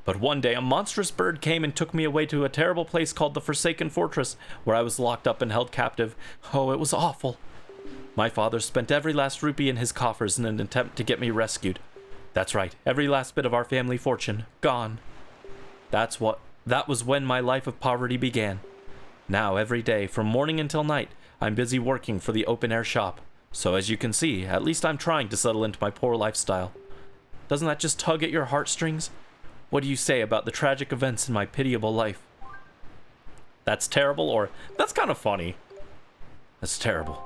S1: But one day a monstrous bird came and took me away to a terrible place called the Forsaken Fortress, where I was locked up and held captive. Oh, it was awful. My father spent every last rupee in his coffers in an attempt to get me rescued. That's right, every last bit of our family fortune, gone. That was when my life of poverty began. Now, every day, from morning until night, I'm busy working for the open-air shop. So as you can see, at least I'm trying to settle into my poor lifestyle. Doesn't that just tug at your heartstrings? What do you say about the tragic events in my pitiable life? That's terrible, or that's kind of funny. That's terrible.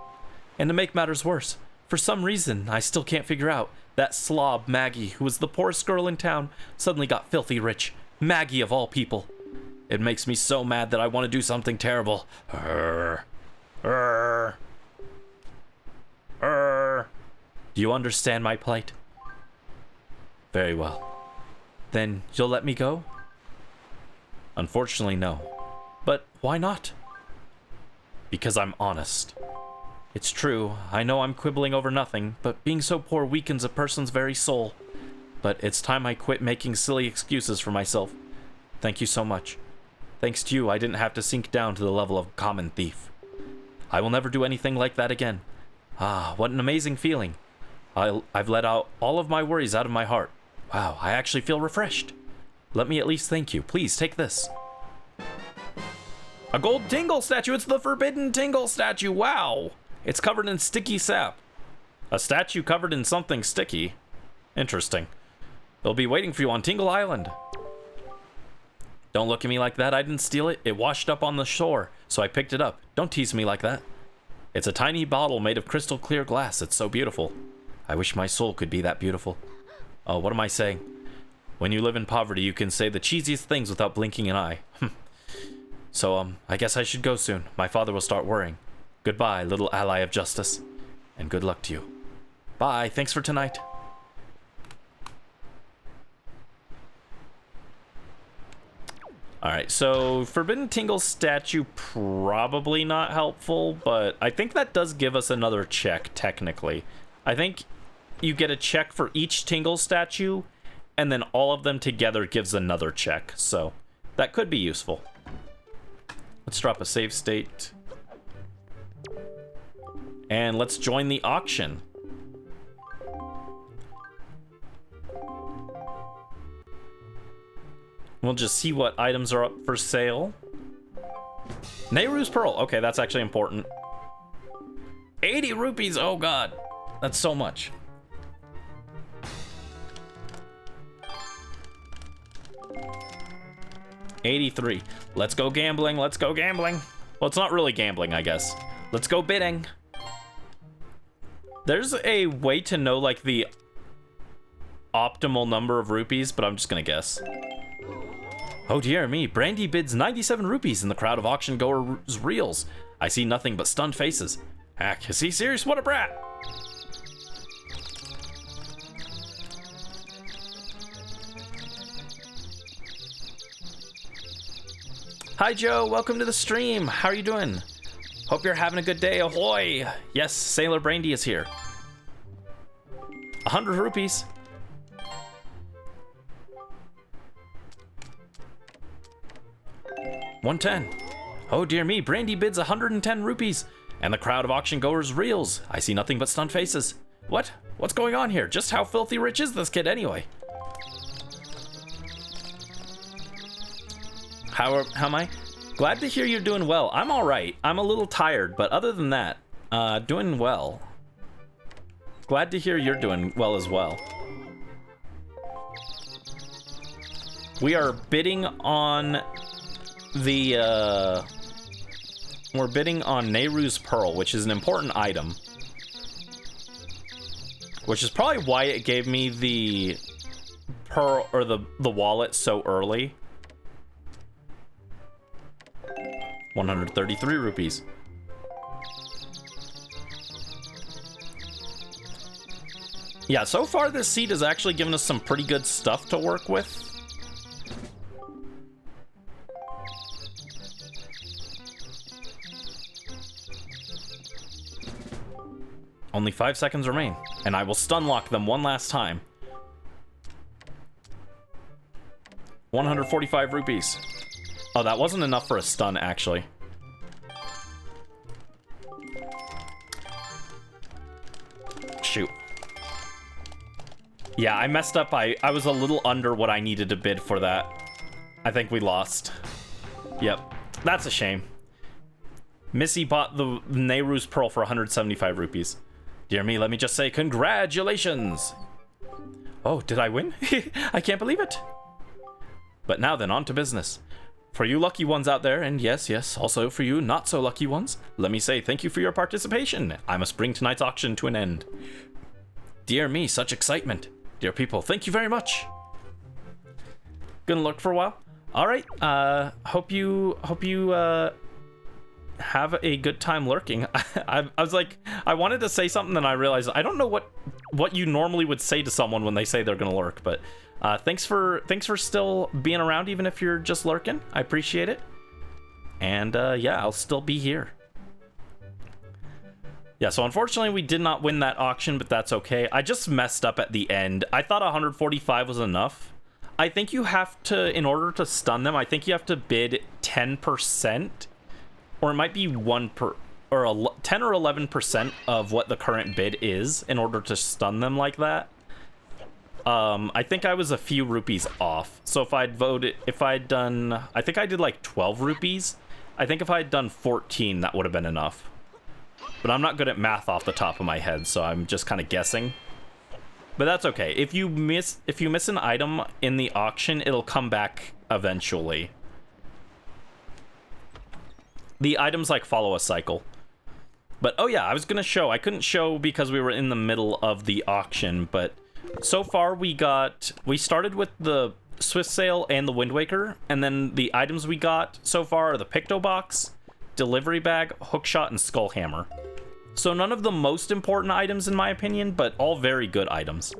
S1: And to make matters worse, for some reason I still can't figure out, that slob Maggie, who was the poorest girl in town, suddenly got filthy rich. Maggie of all people. It makes me so mad that I want to do something terrible. Do you understand my plight? Very well. Then you'll let me go? Unfortunately, no. But why not? Because I'm honest. It's true, I know I'm quibbling over nothing, but being so poor weakens a person's very soul. But it's time I quit making silly excuses for myself. Thank you so much. Thanks to you, I didn't have to sink down to the level of common thief. I will never do anything like that again. Ah, what an amazing feeling. I've let out all of my worries out of my heart. Wow, I actually feel refreshed. Let me at least thank you. Please, take this. A gold Tingle statue! It's the Forbidden Tingle statue! Wow! It's covered in sticky sap. A statue covered in something sticky. Interesting. They'll be waiting for you on Tingle Island. Don't look at me like that. I didn't steal it. It washed up on the shore, so I picked it up. Don't tease me like that. It's a tiny bottle made of crystal clear glass. It's so beautiful. I wish my soul could be that beautiful. Oh, what am I saying? When you live in poverty, you can say the cheesiest things without blinking an eye. So, I guess I should go soon. My father will start worrying. Goodbye, little ally of justice. And good luck to you. Bye, thanks for tonight. Alright, so Forbidden Tingle statue, probably not helpful, but I think that does give us another check, technically. I think you get a check for each Tingle statue, and then all of them together gives another check, so that could be useful. Let's drop a save state. And let's join the auction. We'll just see what items are up for sale. Nehru's Pearl. Okay, that's actually important. 80 rupees. Oh, God. That's so much. $83. Let's go gambling. Let's go gambling. Well, it's not really gambling, I guess. Let's go bidding. There's a way to know, like, the optimal number of rupees, but I'm just gonna guess. Oh dear me, Brandy bids 97 rupees in the crowd of auction goers' reels. I see nothing but stunned faces. Heck, is he serious? What a brat! Hi Joe, welcome to the stream. How are you doing? Hope you're having a good day. Ahoy! Yes, Sailor Brandy is here. 100 rupees. $110. Oh dear me, Brandy bids 110 rupees. And the crowd of auction goers reels. I see nothing but stunned faces. What? What's going on here? Just how filthy rich is this kid anyway? How am I? Glad to hear you're doing well. I'm all right. I'm a little tired, but other than that, doing well. Glad to hear you're doing well as well. We are bidding on the, we're bidding on Nehru's Pearl, which is an important item. Which is probably why it gave me the pearl, or the wallet so early. 133 rupees. Yeah, so far this seed has actually given us some pretty good stuff to work with. Only 5 seconds remain, and I will stun lock them one last time. 145 rupees. Oh, that wasn't enough for a stun, actually. Shoot. Yeah, I messed up. I was a little under what I needed to bid for that. I think we lost. Yep. That's a shame. Missy bought the Nehru's Pearl for 175 rupees. Dear me, let me just say congratulations. Oh, did I win? I can't believe it. But now then, on to business. For you lucky ones out there, and yes, also for you not so lucky ones, let me say thank you for your participation. I must bring tonight's auction to an end. Dear me, such excitement. Dear people, thank you very much. Gonna lurk for a while. All right. Hope you have a good time lurking. I was like, I wanted to say something, and I realized I don't know what you normally would say to someone when they say they're gonna lurk. But thanks for still being around, even if you're just lurking. I appreciate it. And yeah, I'll still be here. Yeah, so unfortunately we did not win that auction, but that's okay. I just messed up at the end. I thought 145 was enough. I think you have to, in order to stun them, I think you have to bid 10%, or it might be 10 or 11% of what the current bid is in order to stun them like that. I think I was a few rupees off. So if I'd done, I think I did like 12 rupees. I think if I had done 14, that would have been enough. But I'm not good at math off the top of my head, so I'm just kind of guessing. But that's okay. If you miss an item in the auction, it'll come back eventually. The items like follow a cycle. But oh yeah, I was gonna show. I couldn't show because we were in the middle of the auction, but so far we started with the Swift Sail and the Wind Waker, and then the items we got so far are the Picto Box, Delivery Bag, Hookshot, and Skull Hammer. So none of the most important items in my opinion, but all very good items.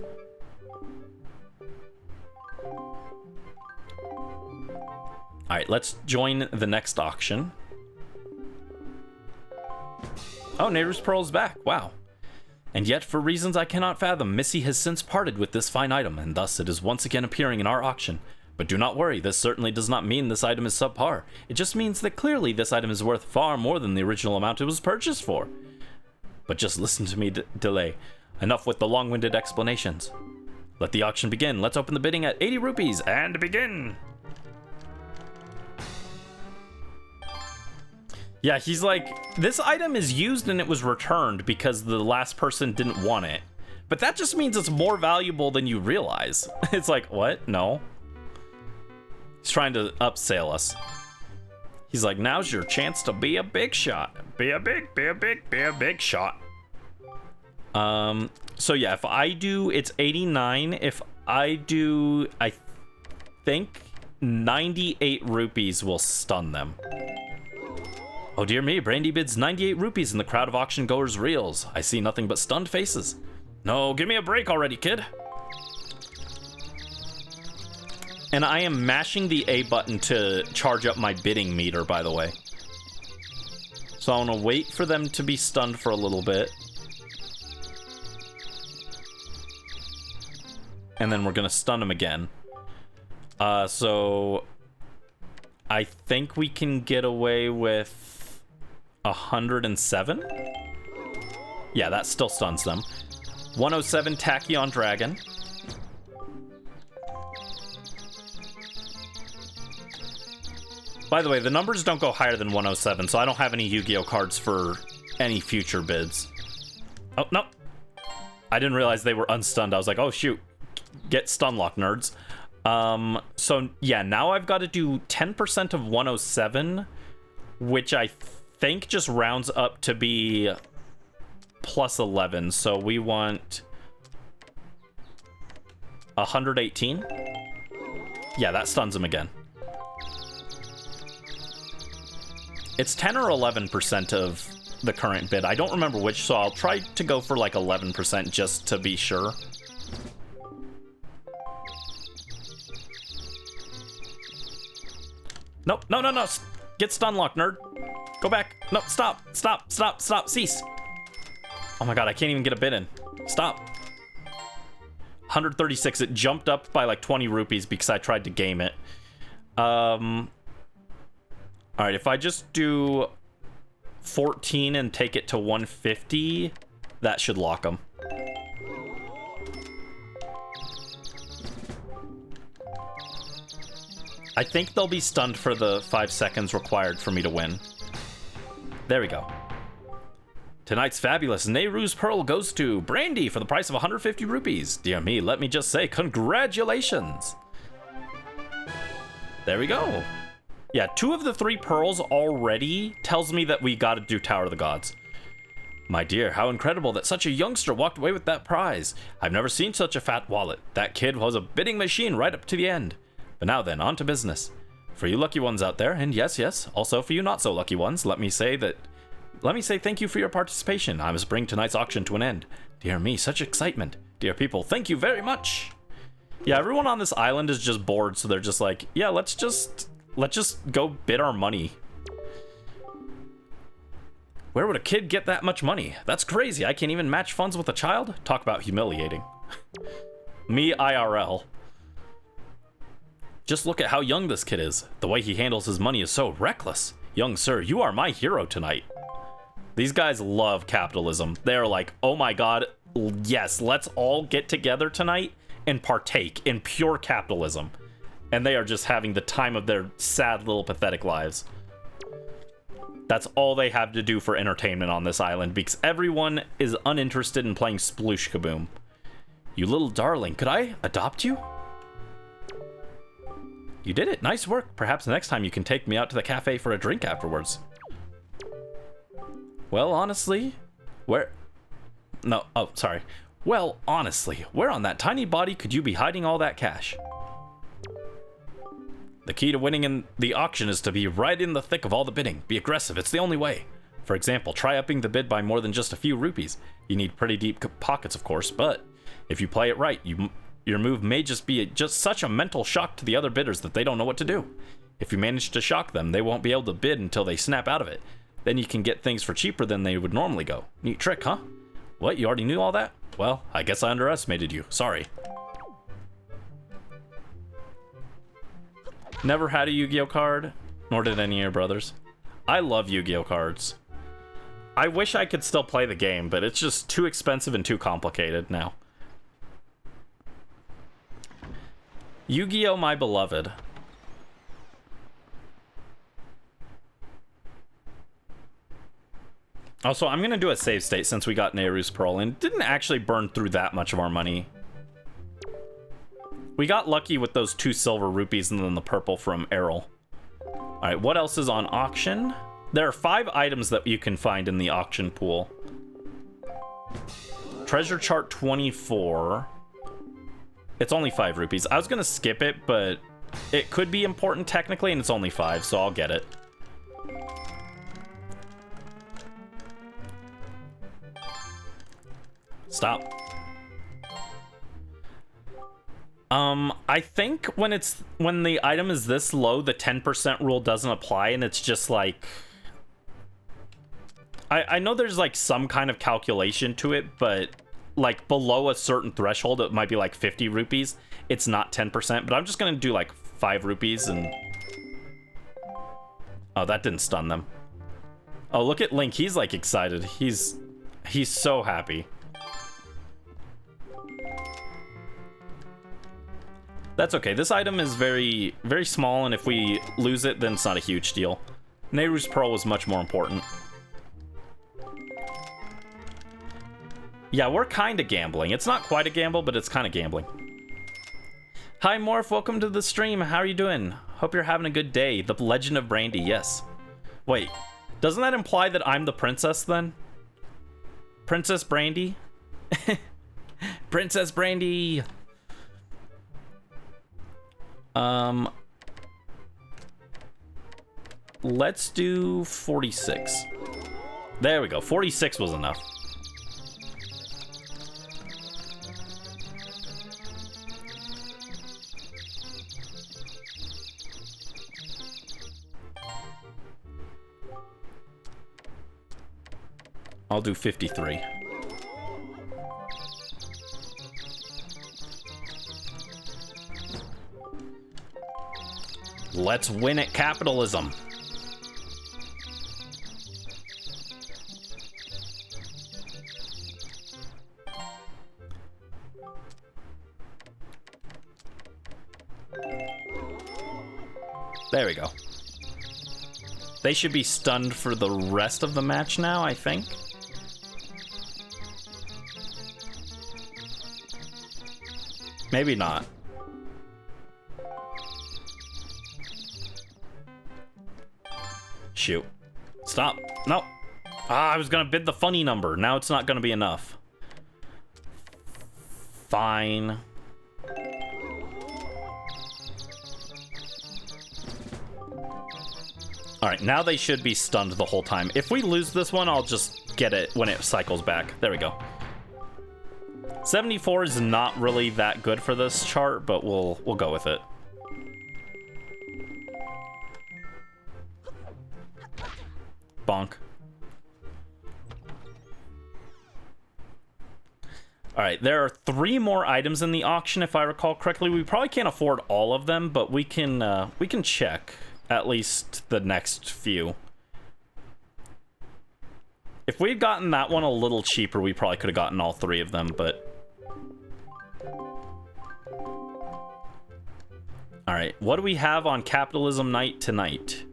S1: Alright, let's join the next auction. Oh, Nehru's Pearl is back. Wow. And yet, for reasons I cannot fathom, Missy has since parted with this fine item, and thus it is once again appearing in our auction. But do not worry, this certainly does not mean this item is subpar. It just means that clearly this item is worth far more than the original amount it was purchased for. But just listen to me, Delay. Enough with the long-winded explanations. Let the auction begin. Let's open the bidding at 80 rupees and begin. Yeah, he's like, this item is used and it was returned because the last person didn't want it. But that just means it's more valuable than you realize. It's like, what? No. He's trying to upsell us. He's like, now's your chance to be a big shot. Be a big shot. So yeah, if I do, it's 89. If I do, I think 98 rupees will stun them. Oh dear me, Brandy bids 98 rupees in the crowd of auction goers' reels. I see nothing but stunned faces. No, give me a break already, kid. And I am mashing the A button to charge up my bidding meter, by the way. So I want to wait for them to be stunned for a little bit. And then we're going to stun them again. So I think we can get away with 107. Yeah, that still stuns them. 107 Tachyon Dragon. By the way, the numbers don't go higher than 107, so I don't have any Yu-Gi-Oh cards for any future bids. Oh, no. I didn't realize they were unstunned. I was like, oh, shoot. Get stun lock, nerds. So, yeah, now I've got to do 10% of 107, which I think just rounds up to be plus 11. So we want 118. Yeah, that stuns him again. It's 10 or 11% of the current bid. I don't remember which, so I'll try to go for like 11% just to be sure. Nope. No, no, no. Get stun locked, nerd. Go back. No, stop. Stop. Stop. Stop. Cease. Oh my god, I can't even get a bid in. Stop. 136. It jumped up by like 20 rupees because I tried to game it. Alright, if I just do 14 and take it to 150, that should lock them. I think they'll be stunned for the 5 seconds required for me to win. There we go. Tonight's fabulous Nehru's Pearl goes to Brandy for the price of 150 rupees. Dear me, let me just say congratulations. There we go. Yeah, 2 of the 3 pearls already tells me that we gotta do Tower of the Gods. My dear, how incredible that such a youngster walked away with that prize. I've never seen such a fat wallet. That kid was a bidding machine right up to the end. But now then, on to business. For you lucky ones out there, and yes, also for you not so lucky ones, let me say thank you for your participation. I must bring tonight's auction to an end. Dear me, such excitement. Dear people, thank you very much. Yeah, everyone on this island is just bored, so they're just like, yeah, let's just go bid our money. Where would a kid get that much money? That's crazy. I can't even match funds with a child? Talk about humiliating. Me IRL. Just look at how young this kid is. The way he handles his money is so reckless. Young sir, you are my hero tonight. These guys love capitalism. They're like, oh my god, yes, let's all get together tonight and partake in pure capitalism. And they are just having the time of their sad little pathetic lives. That's all they have to do for entertainment on this island because everyone is uninterested in playing Sploosh Kaboom. You little darling, could I adopt you? You did it. Nice work. Perhaps next time you can take me out to the cafe for a drink afterwards. Well, honestly, where... No, oh, sorry. Well, honestly, where on that tiny body could you be hiding all that cash? The key to winning in the auction is to be right in the thick of all the bidding. Be aggressive. It's the only way. For example, try upping the bid by more than just a few rupees. You need pretty deep pockets, of course, but if you play it right, your move may just be just such a mental shock to the other bidders that they don't know what to do. If you manage to shock them, they won't be able to bid until they snap out of it. Then you can get things for cheaper than they would normally go. Neat trick, huh? What, you already knew all that? Well, I guess I underestimated you. Sorry. Never had a Yu-Gi-Oh card, nor did any of your brothers. I love Yu-Gi-Oh cards. I wish I could still play the game, but it's just too expensive and too complicated now. Yu-Gi-Oh! My beloved. Also, I'm going to do a save state since we got Nehru's Pearl and didn't actually burn through that much of our money. We got lucky with those 2 silver rupees and then the purple from Errol. Alright, what else is on auction? There are 5 items that you can find in the auction pool. Treasure chart 24. It's only 5 rupees. I was going to skip it, but it could be important technically, and it's only 5, so I'll get it. Stop. I think when the item is this low, the 10% rule doesn't apply, and it's just like... I know there's like some kind of calculation to it, but like below a certain threshold, it might be like 50 rupees. It's not 10%, but I'm just gonna do like 5 rupees and... Oh, that didn't stun them. Oh, look at Link. He's like excited. He's so happy. That's okay. This item is very, very small, and if we lose it, then it's not a huge deal. Nehru's Pearl was much more important. Yeah, we're kind of gambling. It's not quite a gamble, but it's kind of gambling. Hi, Morph. Welcome to the stream. How are you doing? Hope you're having a good day. The Legend of Brandy, yes. Wait, doesn't that imply that I'm the princess, then? Princess Brandy? Princess Brandy! Let's do 46. There we go. 46 was enough. I'll do 53. Let's win at capitalism. There we go. They should be stunned for the rest of the match now, I think. Maybe not. Shoot. Stop. No. Ah, I was gonna bid the funny number. Now it's not gonna be enough. Fine. Alright, now they should be stunned the whole time. If we lose this one, I'll just get it when it cycles back. There we go. 74 is not really that good for this chart, but we'll go with it. Bonk. Alright, there are 3 more items in the auction, if I recall correctly. We probably can't afford all of them, but we can check at least the next few. If we'd gotten that one a little cheaper, we probably could have gotten all 3 of them, but... Alright, what do we have on Capitalism Night tonight?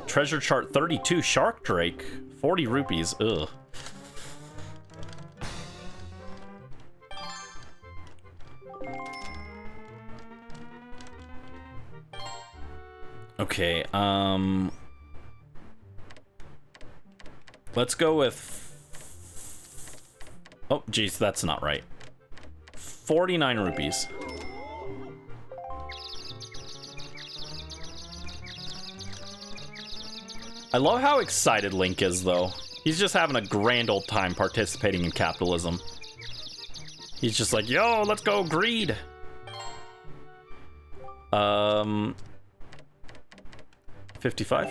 S1: Treasure chart 32, Shark Drake, 40 rupees, ugh. Okay, let's go with... Oh, geez, that's not right. 49 rupees. I love how excited Link is, though. He's just having a grand old time participating in capitalism. He's just like, yo, let's go, greed! 55.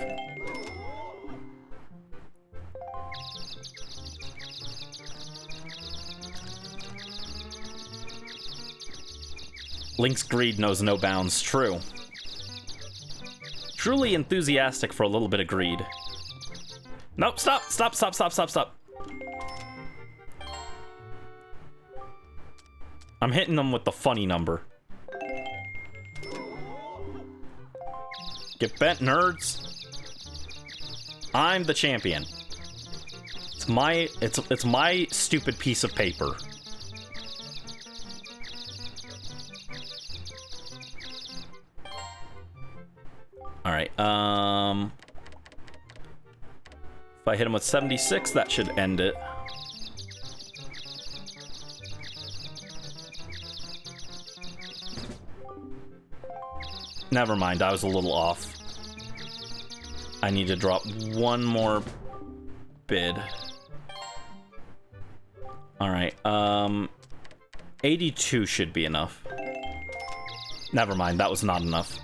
S1: Link's greed knows no bounds, true. Truly enthusiastic for a little bit of greed. Nope, stop, stop, stop, stop, stop, stop. I'm hitting them with the funny number. Get bent, nerds. I'm the champion. It's my stupid piece of paper. All right. If I hit him with 76, that should end it. Never mind, I was a little off. I need to drop one more bid. Alright, 82 should be enough. Never mind, that was not enough.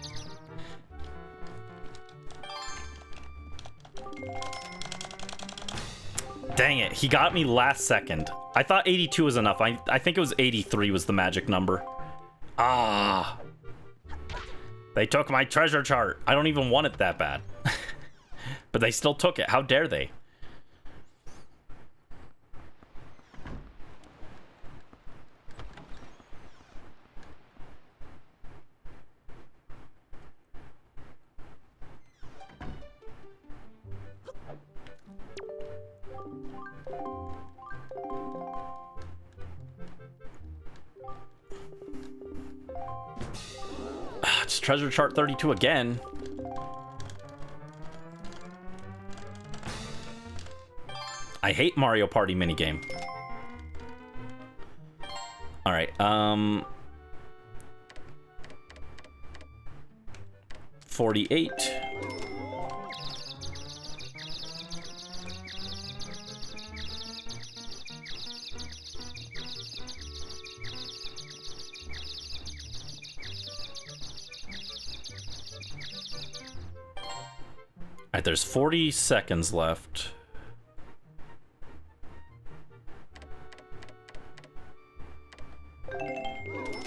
S1: Dang it, he got me last second. I thought 82 was enough. I think it was 83 was the magic number. Ah. They took my treasure chart. I don't even want it that bad. But they still took it. How dare they? It's treasure chart 32 again. I hate Mario Party minigame. Alright, 48. Alright, there's 40 seconds left.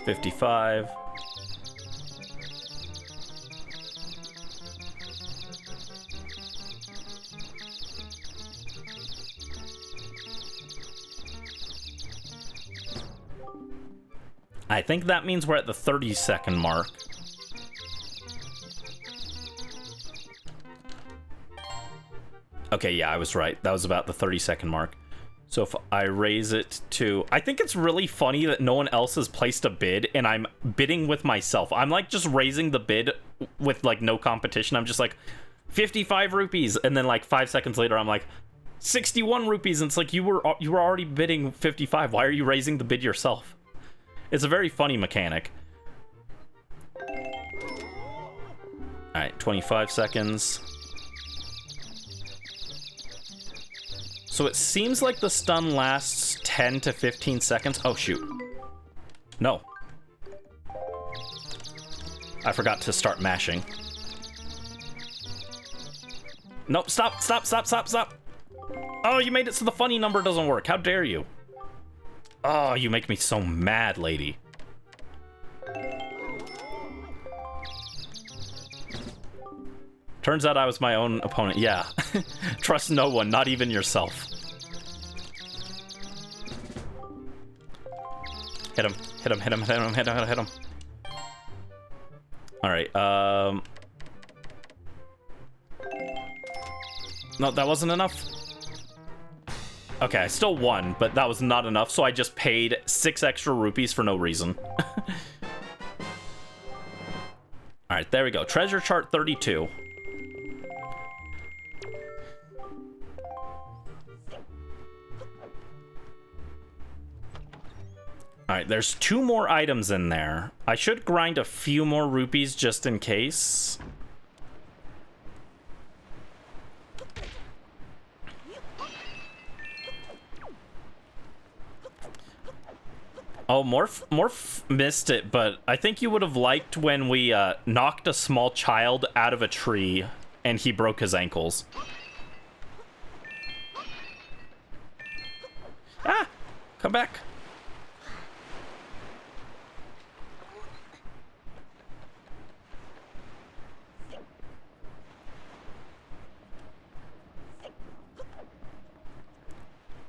S1: 55. I think that means we're at the 30-second mark. Okay, yeah, I was right. That was about the 30-second mark. So if I raise it to... I think it's really funny that no one else has placed a bid, and I'm bidding with myself. I'm, like, just raising the bid with, like, no competition. I'm just like, 55 rupees. And then, like, 5 seconds later, I'm like, 61 rupees. And it's like, you were already bidding 55. Why are you raising the bid yourself? It's a very funny mechanic. Alright, 25 seconds. So it seems like the stun lasts 10 to 15 seconds. Oh, shoot. No. I forgot to start mashing. Nope, stop, stop, stop, stop, stop. Oh, you made it so the funny number doesn't work. How dare you? Oh, you make me so mad, lady. Turns out I was my own opponent. Yeah. Trust no one, not even yourself. Hit him. Hit him, hit him, hit him, hit him, hit him. Alright, no, that wasn't enough. Okay, I still won, but that was not enough, so I just paid 6 extra rupees for no reason. Alright, there we go. Treasure chart 32. Alright, there's 2 more items in there. I should grind a few more rupees just in case. Oh, Morph missed it, but I think you would have liked when we knocked a small child out of a tree and he broke his ankles. Ah! Come back.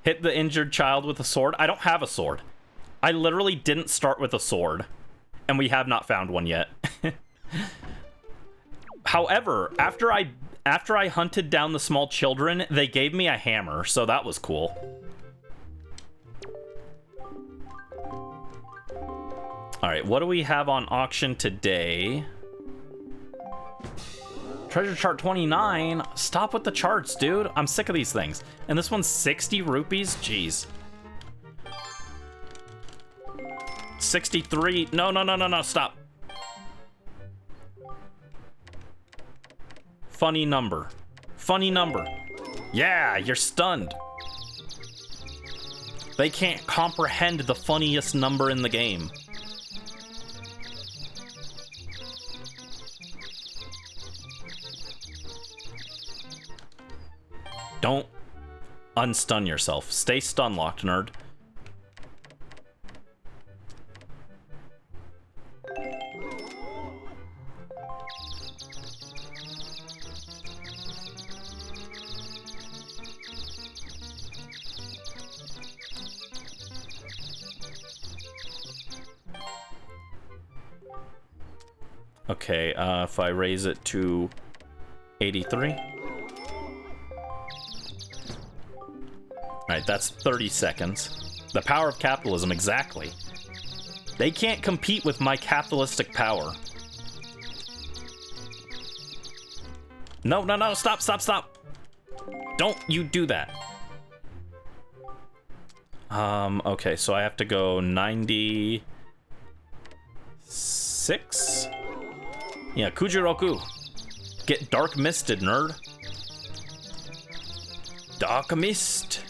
S1: Hit the injured child with a sword. I don't have a sword. I literally didn't start with a sword, and we have not found one yet. However, after I hunted down the small children, they gave me a hammer, so that was cool. All right, what do we have on auction today? Treasure chart 29. Stop with the charts, dude. I'm sick of these things. And this one's 60 rupees? Jeez. 63. No, no, no, no, no. Stop. Funny number. Funny number. Yeah, you're stunned. They can't comprehend the funniest number in the game. Don't unstun yourself. Stay stun locked, nerd. Okay, if I raise it to 83. Alright, that's 30 seconds. The power of capitalism, exactly. They can't compete with my capitalistic power. No, no, no, stop, stop, stop. Don't you do that. Okay, so I have to go 96? Yeah, Kujiroku. Get dark misted, nerd. Dark mist.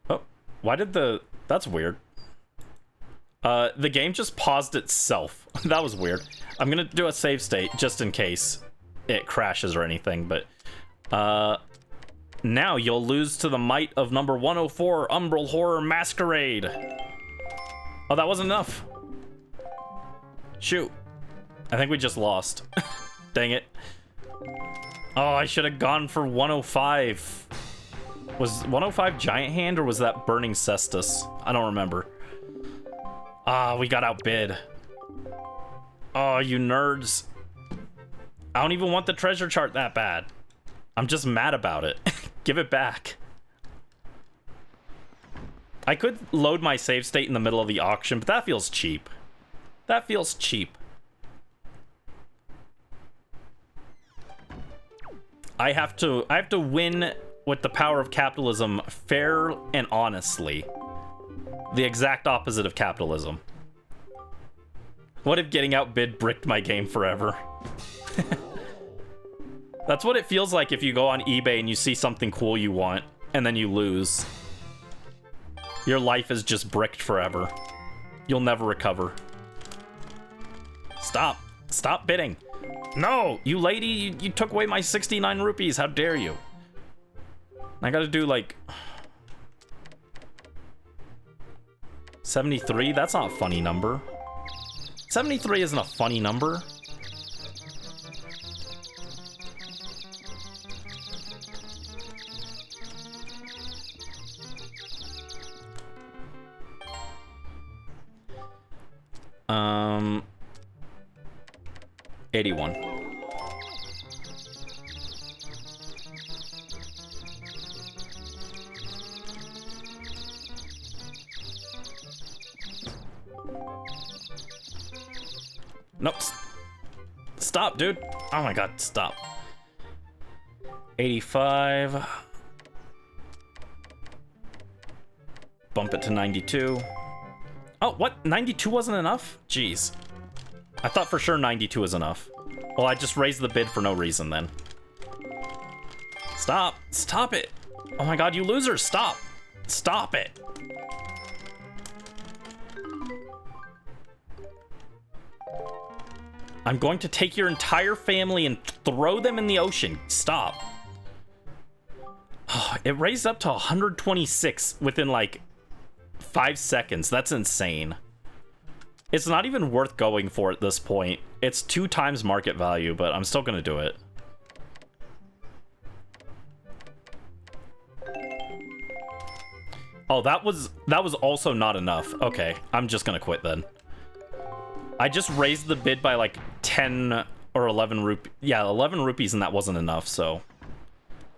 S1: Oh, why did the... That's weird. The game just paused itself. That was weird. I'm gonna do a save state just in case it crashes or anything, but Now you'll lose to the might of number 104, Umbral Horror Masquerade. Oh, that wasn't enough. Shoot. I think we just lost. Dang it. Oh, I should have gone for 105. Was 105 Giant Hand or was that Burning Cestus? I don't remember. Ah, we got outbid. Oh, you nerds. I don't even want the treasure chart that bad. I'm just mad about it. Give it back. I could load my save state in the middle of the auction, but that feels cheap. That feels cheap. I have to win with the power of capitalism fair and honestly. The exact opposite of capitalism. What if getting outbid bricked my game forever? That's what it feels like if you go on eBay and you see something cool you want, and then you lose. Your life is just bricked forever. You'll never recover. Stop. Stop bidding. No, you lady, you took away my 69 rupees. How dare you? I gotta do like 73? That's not a funny number. 73 isn't a funny number. Um, 81. Nope. Stop, dude. Oh my god, stop. 85. Bump it to 92. Oh, what? 92 wasn't enough? Jeez. I thought for sure 92 was enough. Well, I just raised the bid for no reason then. Stop. Stop it. Oh my god, you losers. Stop. Stop it. I'm going to take your entire family and throw them in the ocean. Stop. Oh, it raised up to 126 within like 5 seconds. That's insane. It's not even worth going for at this point. It's 2 times market value, but I'm still gonna do it. Oh, that was also not enough. Okay, I'm just gonna quit then. I just raised the bid by like 10 or 11 rupees. Yeah, 11 rupees and that wasn't enough, so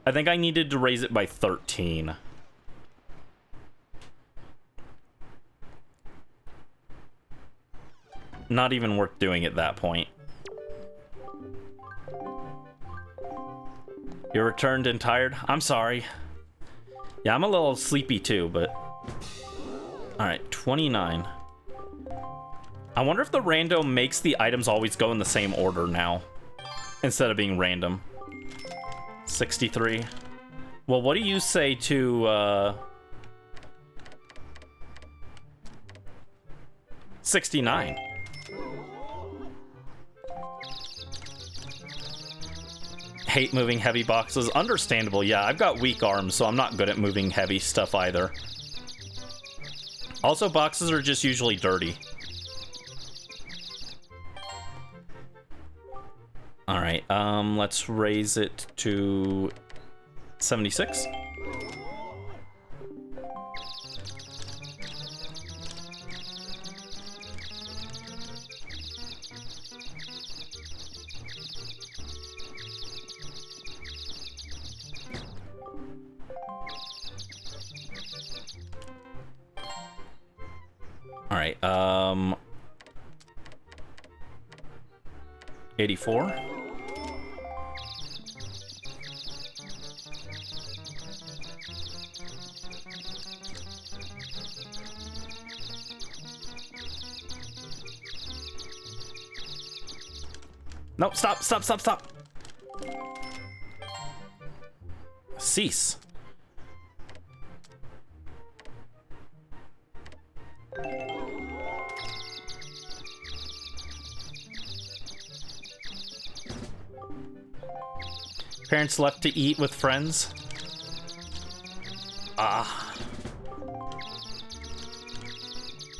S1: I think I needed to raise it by 13. Not even worth doing at that point. You're returned and tired? I'm sorry. Yeah, I'm a little sleepy too, but... Alright, 29. I wonder if the rando makes the items always go in the same order now, instead of being random. 63. Well, what do you say to, 69? Hate moving heavy boxes. Understandable, yeah. I've got weak arms, so I'm not good at moving heavy stuff either. Also, boxes are just usually dirty. Alright, let's raise it to 76. Alright, 84. Nope, stop, stop, stop, stop. Cease. Parents left to eat with friends. Ah.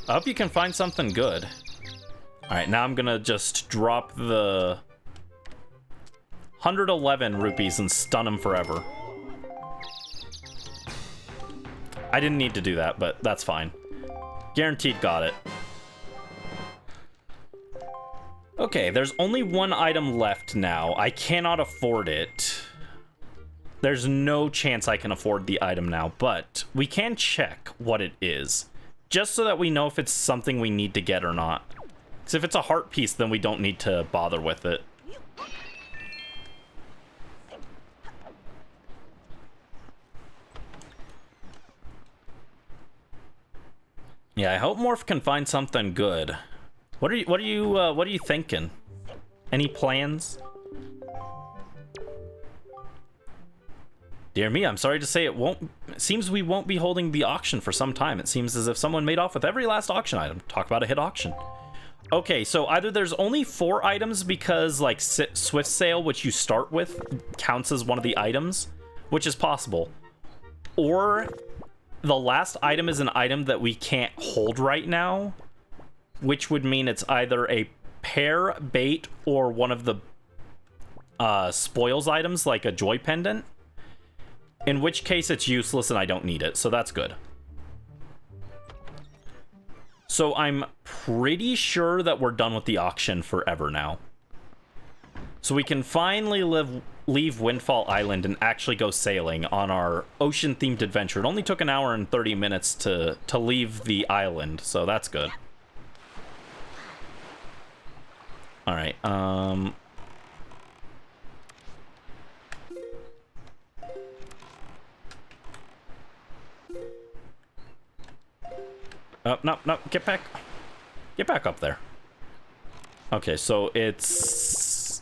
S1: I hope you can find something good. Alright, now I'm gonna just drop the 111 rupees and stun him forever. I didn't need to do that, but that's fine. Guaranteed got it. Okay, there's only one item left now. I cannot afford it. There's no chance I can afford the item now, but we can check what it is. Just so that we know if it's something we need to get or not. Because if it's a heart piece, then we don't need to bother with it. Yeah, I hope Morph can find something good. What are you thinking? Any plans? Dear me, I'm sorry to say it seems we won't be holding the auction for some time. It seems as if someone made off with every last auction item. Talk about a hit auction. Okay, so either there's only 4 items because, like, Swift Sale, which you start with, counts as one of the items, which is possible. Or the last item is an item that we can't hold right now, which would mean it's either a pair, bait, or one of the spoils items, like a Joy Pendant. In which case it's useless and I don't need it, so that's good. So I'm pretty sure that we're done with the auction forever now. So we can finally leave Windfall Island and actually go sailing on our ocean-themed adventure. It only took an hour and 30 minutes to leave the island, so that's good. Alright, Oh, no, no, get back. Get back up there. Okay, so it's...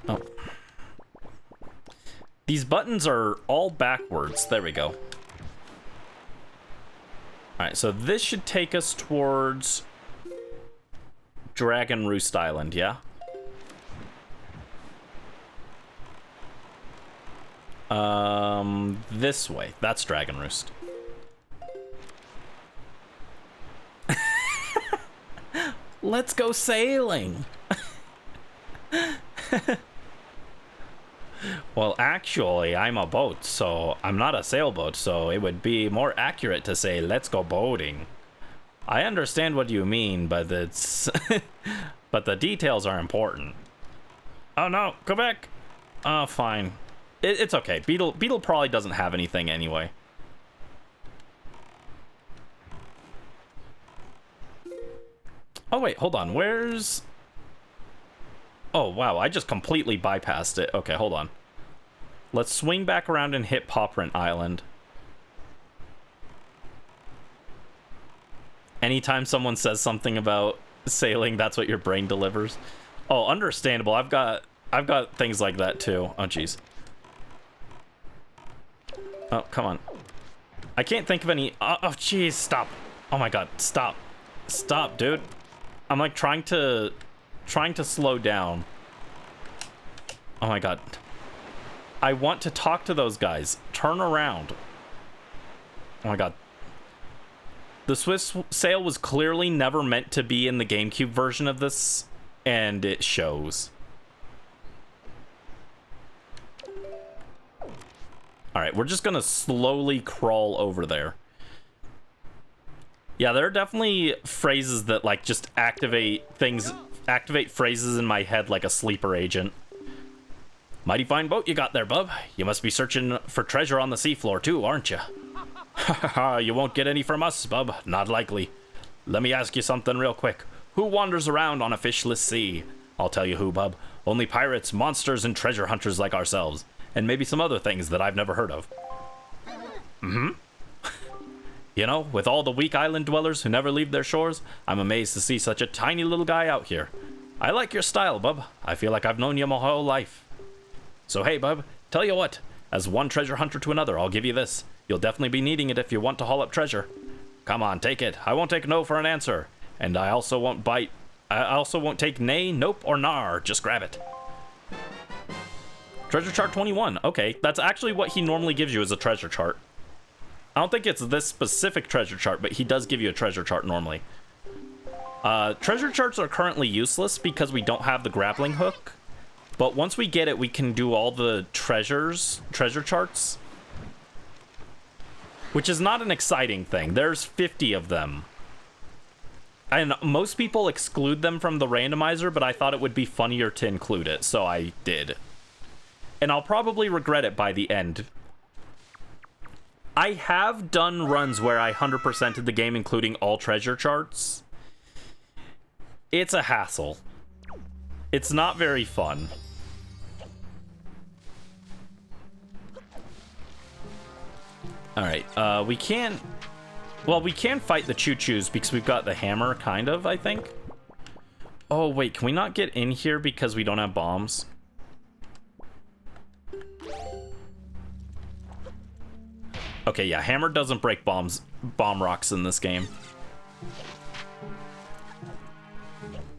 S1: Oh. These buttons are all backwards. There we go. Alright, so this should take us towards Dragon Roost Island, yeah? This way. That's Dragon Roost. Let's go sailing. Well, actually, I'm a boat, so I'm not a sailboat, so it would be more accurate to say, let's go boating. I understand what you mean, but it's... but the details are important. Oh no, go back. Oh, fine. It's okay. Beetle probably doesn't have anything anyway. Oh, wait, hold on. Where's... Oh, wow, I just completely bypassed it. Okay, hold on. Let's swing back around and hit Popprint Island. Anytime someone says something about sailing, that's what your brain delivers. Oh, understandable. I've got things like that too. Oh, jeez. Oh, come on. I can't think of any... Oh, jeez, stop. Oh my god, stop. Stop, dude. I'm like trying to slow down. Oh my god. I want to talk to those guys. Turn around. Oh my god. The Swiss Sail was clearly never meant to be in the GameCube version of this, and it shows. Alright, we're just gonna slowly crawl over there. Yeah, there are definitely phrases that, like, just activate phrases in my head like a sleeper agent. Mighty fine boat you got there, bub. You must be searching for treasure on the seafloor too, aren't you? Haha, you won't get any from us, bub. Not likely. Let me ask you something real quick. Who wanders around on a fishless sea? I'll tell you who, bub. Only pirates, monsters, and treasure hunters like ourselves. And maybe some other things that I've never heard of. Mm-hmm. You know, with all the weak island dwellers who never leave their shores, I'm amazed to see such a tiny little guy out here. I like your style, bub. I feel like I've known you my whole life. So hey, bub, tell you what. As one treasure hunter to another, I'll give you this. You'll definitely be needing it if you want to haul up treasure. Come on, take it. I won't take no for an answer. And I also won't bite. I also won't take nay, nope, or nar. Just grab it. Treasure chart 21. Okay, that's actually what he normally gives you as a treasure chart. I don't think it's this specific treasure chart, but he does give you a treasure chart normally. Treasure charts are currently useless because we don't have the grappling hook. But once we get it, we can do all the treasure charts. Which is not an exciting thing. There's 50 of them. And most people exclude them from the randomizer, but I thought it would be funnier to include it, so I did. And I'll probably regret it by the end. I have done runs where I 100%ed the game, including all treasure charts. It's a hassle. It's not very fun. Alright, we can't... Well, we can fight the choo-choos because we've got the hammer, kind of, I think. Oh, wait, can we not get in here because we don't have bombs? Okay, yeah, hammer doesn't break bomb rocks in this game.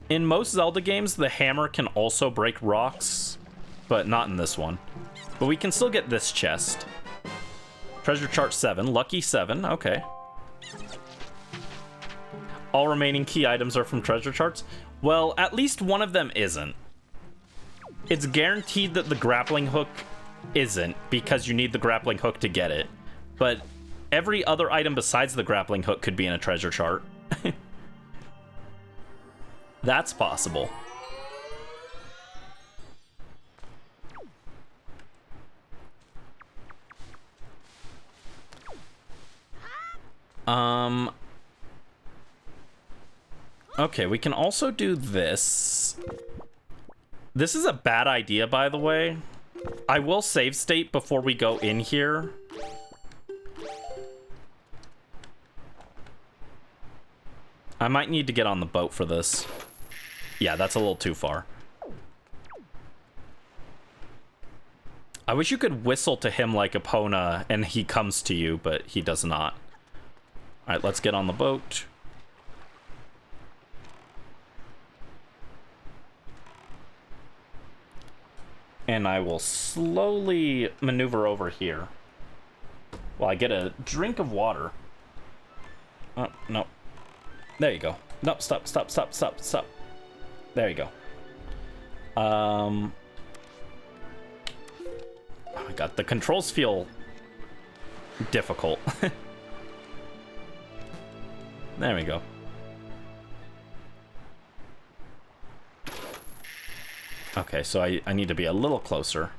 S1: In most Zelda games, the hammer can also break rocks, but not in this one. But we can still get this chest. Treasure chart 7, lucky 7, okay. All remaining key items are from treasure charts? Well, at least one of them isn't. It's guaranteed that the grappling hook isn't, because you need the grappling hook to get it. But every other item besides the grappling hook could be in a treasure chart. That's possible. Okay, we can also do this. This is a bad idea, by the way. I will save state before we go in here. I might need to get on the boat for this. Yeah, that's a little too far. I wish you could whistle to him like Epona and he comes to you, but he does not. All right, let's get on the boat. And I will slowly maneuver over here while I get a drink of water. Oh, no. There you go. Nope, stop. There you go. Oh my god, the controls feel difficult. There we go. Okay, so I need to be a little closer.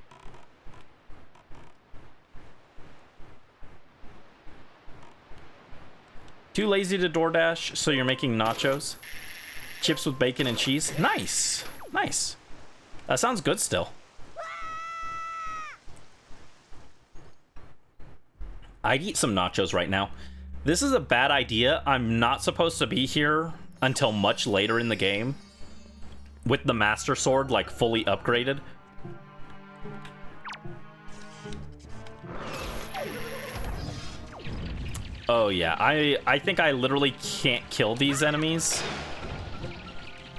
S1: Too lazy to DoorDash, so you're making nachos? Chips with bacon and cheese? Nice! Nice. That sounds good still. I'd eat some nachos right now. This is a bad idea. I'm not supposed to be here until much later in the game. With the Master Sword, like, fully upgraded. Oh, yeah. I think I literally can't kill these enemies.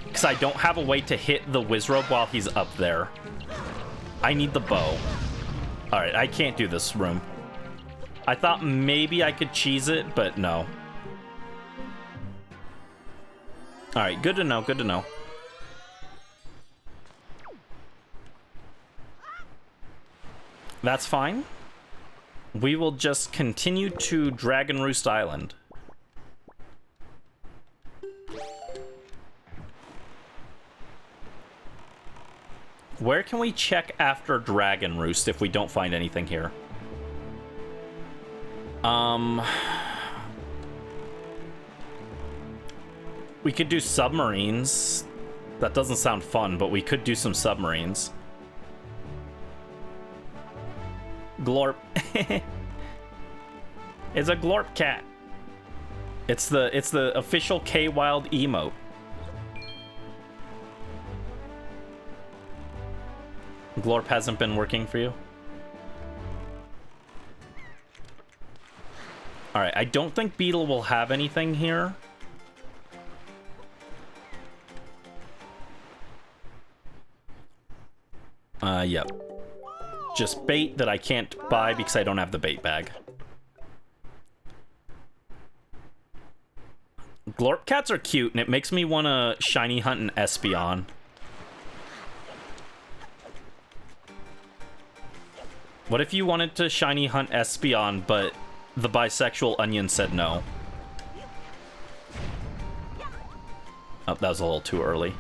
S1: Because I don't have a way to hit the Wizrobe while he's up there. I need the bow. Alright, I can't do this room. I thought maybe I could cheese it, but no. Alright, good to know, good to know. That's fine. We will just continue to Dragon Roost Island. Where can we check after Dragon Roost if we don't find anything here? We could do submarines. That doesn't sound fun, but we could do some submarines. Glorp. It's a Glorp cat. It's the official K-Wild emote. Glorp hasn't been working for you? Alright, I don't think Beetle will have anything here. Yep. Just bait that I can't buy because I don't have the bait bag. Glorp cats are cute, and it makes me want to shiny hunt an Espeon. What if you wanted to shiny hunt Espeon, but the bisexual onion said no? Oh, that was a little too early.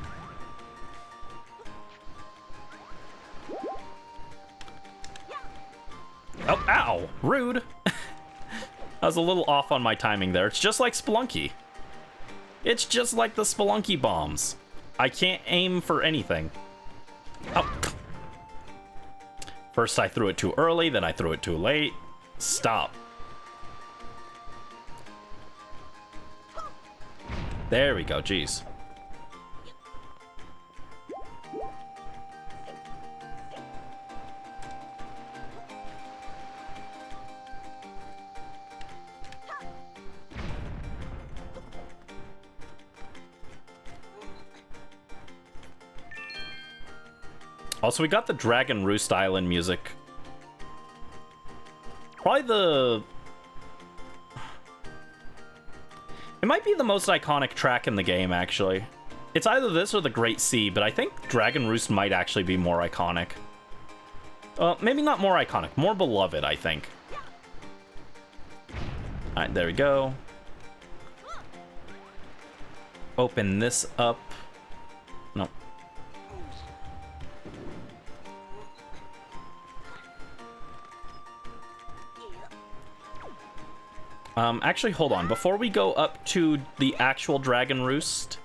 S1: Oh, ow! Rude! I was a little off on my timing there. It's just like Spelunky. It's just like the Spelunky bombs. I can't aim for anything. Oh. First I threw it too early, then I threw it too late. Stop. There we go, jeez. Also, we got the Dragon Roost Island music. Probably the... It might be the most iconic track in the game, actually. It's either this or the Great Sea, but I think Dragon Roost might actually be more iconic. Maybe not more iconic, more beloved, I think. Alright, there we go. Open this up. No. Actually, hold on. Before we go up to the actual Dragon Roost,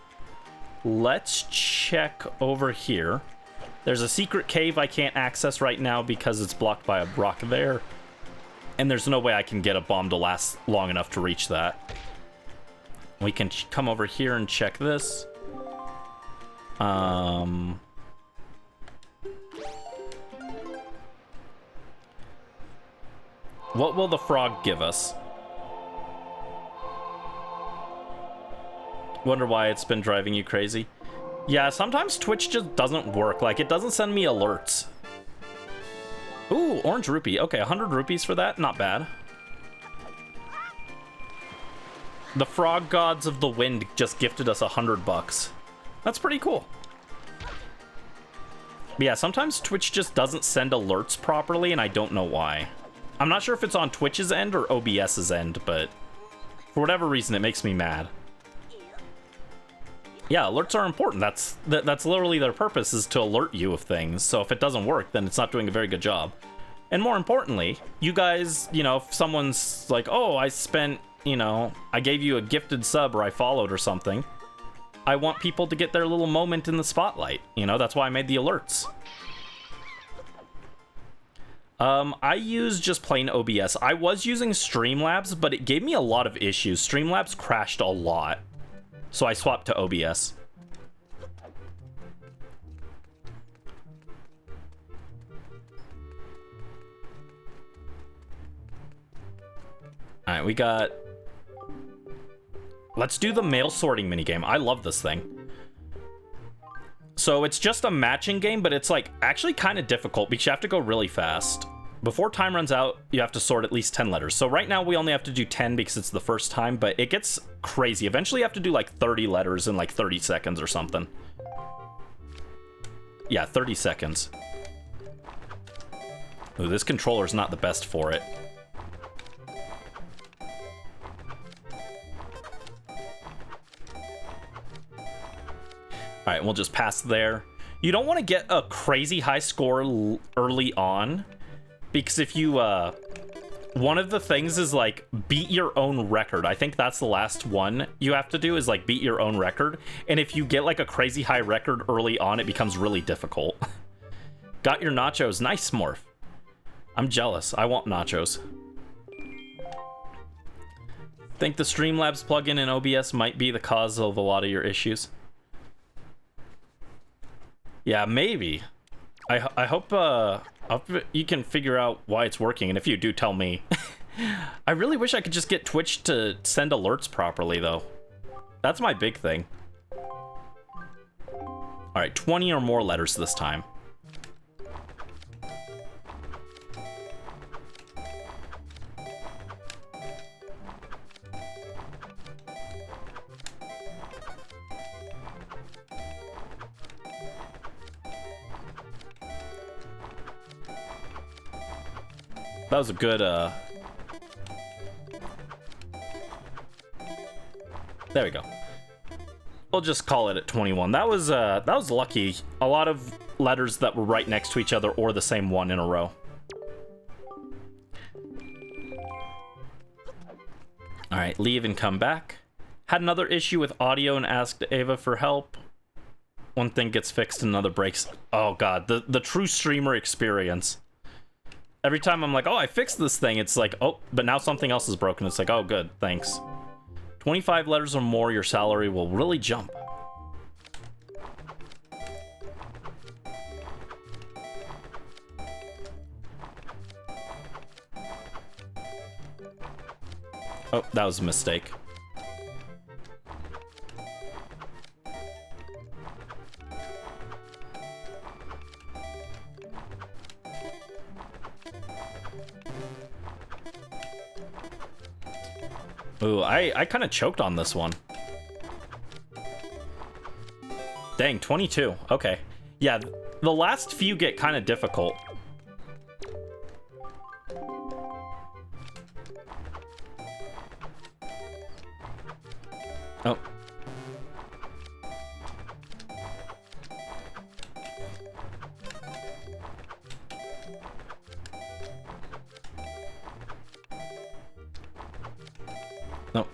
S1: let's check over here. There's a secret cave I can't access right now because it's blocked by a rock there. And there's no way I can get a bomb to last long enough to reach that. We can come over here and check this. What will the frog give us? Wonder why it's been driving you crazy. Yeah, sometimes Twitch just doesn't work. Like, it doesn't send me alerts. Ooh, orange rupee. Okay, 100 rupees for that. Not bad. The frog gods of the wind just gifted us $100. That's pretty cool. But yeah, sometimes Twitch just doesn't send alerts properly, and I don't know why. I'm not sure if it's on Twitch's end or OBS's end, but for whatever reason, it makes me mad. Yeah, alerts are important. That's literally their purpose, is to alert you of things. So if it doesn't work, then it's not doing a very good job. And more importantly, you guys, you know, if someone's like, oh, I spent, you know, I gave you a gifted sub or I followed or something, I want people to get their little moment in the spotlight. You know, that's why I made the alerts. I use just plain OBS. I was using Streamlabs, but it gave me a lot of issues. Streamlabs crashed a lot. So I swapped to OBS. Alright, we got... Let's do the mail sorting minigame. I love this thing. So it's just a matching game, but it's like actually kind of difficult because you have to go really fast. Before time runs out, you have to sort at least 10 letters. So right now we only have to do 10 because it's the first time, but it gets crazy. Eventually you have to do like 30 letters in like 30 seconds or something. Yeah, 30 seconds. Ooh, this controller's not the best for it. All right, we'll just pass there. You don't want to get a crazy high score early on, because if you, one of the things is like beat your own record. I think that's the last one you have to do, is like beat your own record. And if you get like a crazy high record early on, it becomes really difficult. Got your nachos. Nice, Morph. I'm jealous. I want nachos. Think the Streamlabs plugin in OBS might be the cause of a lot of your issues. Yeah, maybe. I hope you can figure out why it's working, and if you do, tell me. I really wish I could just get Twitch to send alerts properly, though. That's my big thing. All right, 20 or more letters this time. That was a good, there we go. We'll just call it at 21. That was lucky. A lot of letters that were right next to each other or the same one in a row. All right, leave and come back. Had another issue with audio and asked Ava for help. One thing gets fixed, another breaks. Oh God, the true streamer experience. Every time I'm like, oh, I fixed this thing, it's like, oh, but now something else is broken. It's like, oh, good, thanks. 25 letters or more, your salary will really jump. Oh, that was a mistake. Ooh, I kind of choked on this one. Dang, 22. Okay. Yeah, the last few get kind of difficult. Oh. No.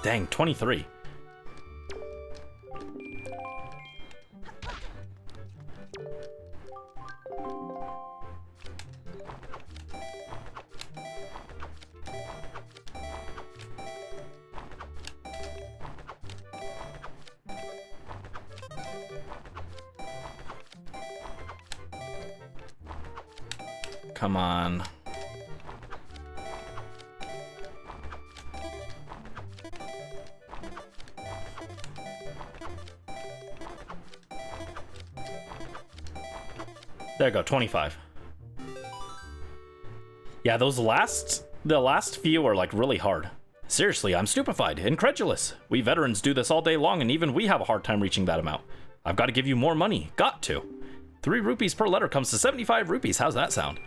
S1: Dang, 23. Come on. There you go, 25. Yeah, the last few are like really hard. Seriously, I'm stupefied, incredulous. We veterans do this all day long and even we have a hard time reaching that amount. I've got to give you more money. Got to. 3 rupees per letter comes to 75 rupees. How's that sound?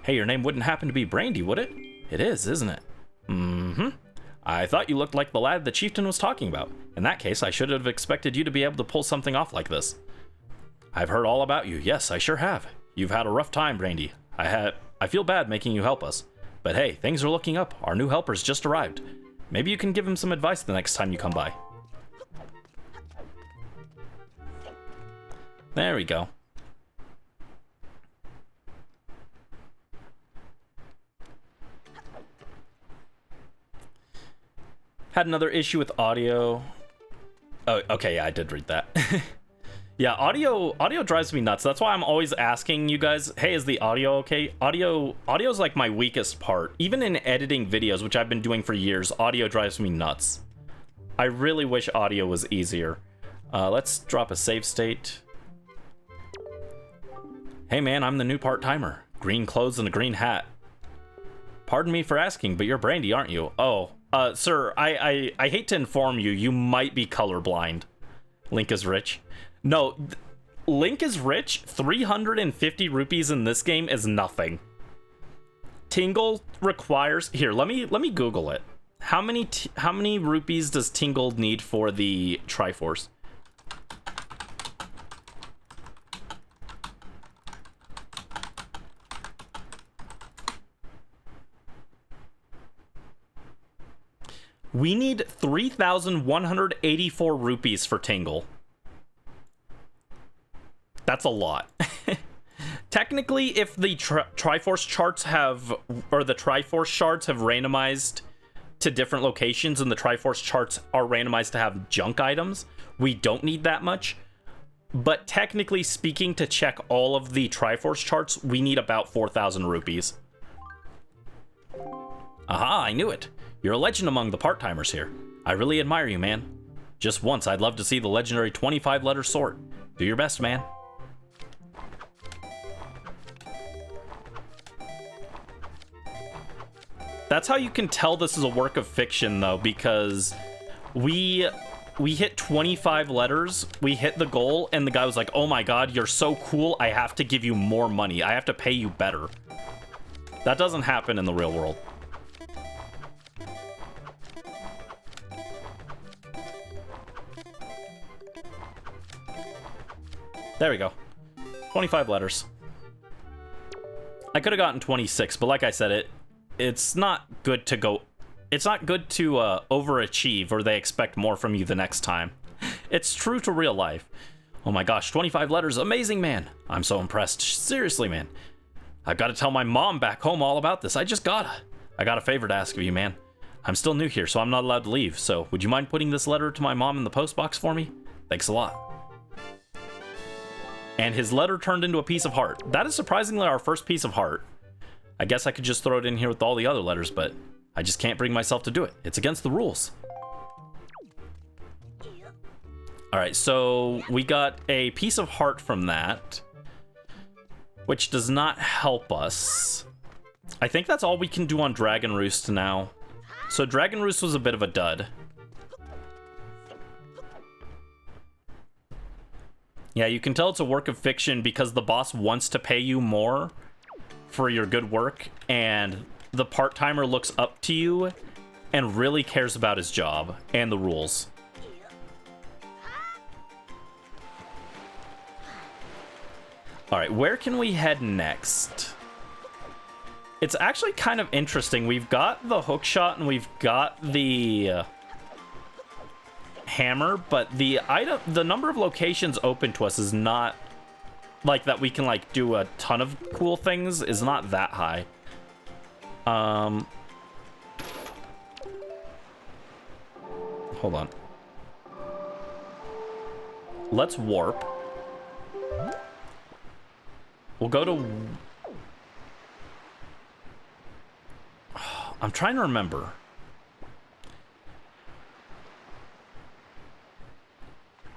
S1: Hey, your name wouldn't happen to be Brandy, would it? It is, isn't it? Mm-hmm. I thought you looked like the lad the chieftain was talking about. In that case, I should have expected you to be able to pull something off like this. I've heard all about you. Yes, I sure have. You've had a rough time, Brandy. I feel bad making you help us. But hey, things are looking up. Our new helper's just arrived. Maybe you can give him some advice the next time you come by. There we go. Had another issue with audio. Oh, okay, yeah, I did read that. Yeah, audio drives me nuts. That's why I'm always asking you guys, hey, is the audio okay? Audio's like my weakest part. Even in editing videos, which I've been doing for years, audio drives me nuts. I really wish audio was easier. Let's drop a save state. Hey man, I'm the new part-timer. Green clothes and a green hat. Pardon me for asking, but you're Brandy, aren't you? Oh, sir, I hate to inform you, you might be colorblind. Link is rich. No, Link is rich. 350 rupees in this game is nothing. Tingle requires... Here, let me Google it. How many rupees does Tingle need for the Triforce? We need 3,184 rupees for Tingle. That's a lot. Technically, if the Triforce charts have, or the Triforce shards have randomized to different locations and the Triforce charts are randomized to have junk items, we don't need that much. But technically speaking, to check all of the Triforce charts, we need about 4,000 rupees. Aha, I knew it. You're a legend among the part-timers here. I really admire you, man. Just once, I'd love to see the legendary 25-letter sort. Do your best, man. That's how you can tell this is a work of fiction, though, because we hit 25 letters, we hit the goal, and the guy was like, oh my god, you're so cool, I have to give you more money. I have to pay you better. That doesn't happen in the real world. There we go. 25 letters. I could have gotten 26, but like I said, it's not good to go... It's not good to overachieve, or they expect more from you the next time. It's true to real life. Oh my gosh, 25 letters, amazing, man. I'm so impressed. Seriously, man. I've got to tell my mom back home all about this. I got a favor to ask of you, man. I'm still new here, so I'm not allowed to leave. So would you mind putting this letter to my mom in the post box for me? Thanks a lot. And his letter turned into a piece of heart. That is surprisingly our first piece of heart. I guess I could just throw it in here with all the other letters, but I just can't bring myself to do it. It's against the rules. Alright, so we got a piece of heart from that, which does not help us. I think that's all we can do on Dragon Roost now. So Dragon Roost was a bit of a dud. Yeah, you can tell it's a work of fiction because the boss wants to pay you more for your good work, and the part-timer looks up to you and really cares about his job and the rules. Alright, where can we head next? It's actually kind of interesting. We've got the hookshot and we've got the hammer, but the number of locations open to us is not like that we can like do a ton of cool things is not that high. Hold on. Let's warp. We'll go to... I'm trying to remember.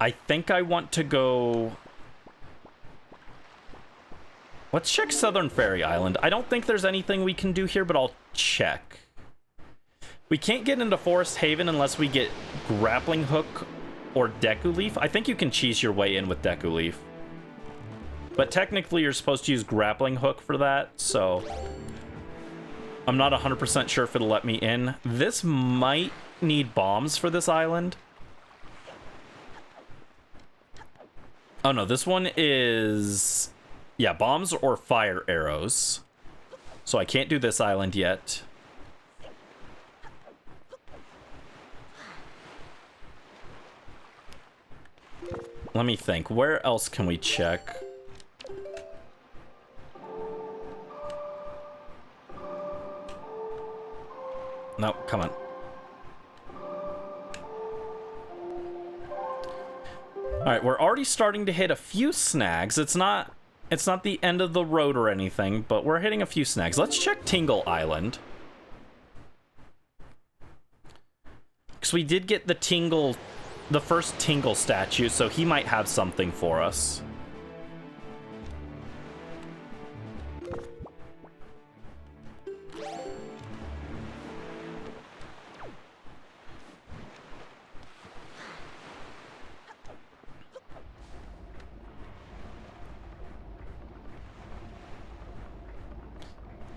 S1: I think I want to go... Let's check Southern Fairy Island. I don't think there's anything we can do here, but I'll check. We can't get into Forest Haven unless we get Grappling Hook or Deku Leaf. I think you can cheese your way in with Deku Leaf. But technically, you're supposed to use Grappling Hook for that, so... I'm not 100% sure if it'll let me in. This might need bombs for this island. Oh no, this one is... Yeah, bombs or fire arrows. So I can't do this island yet. Let me think. Where else can we check? No, come on. Alright, we're already starting to hit a few snags. It's not the end of the road or anything, but we're hitting a few snags. Let's check Tingle Island. Because we did get the first Tingle statue, so he might have something for us.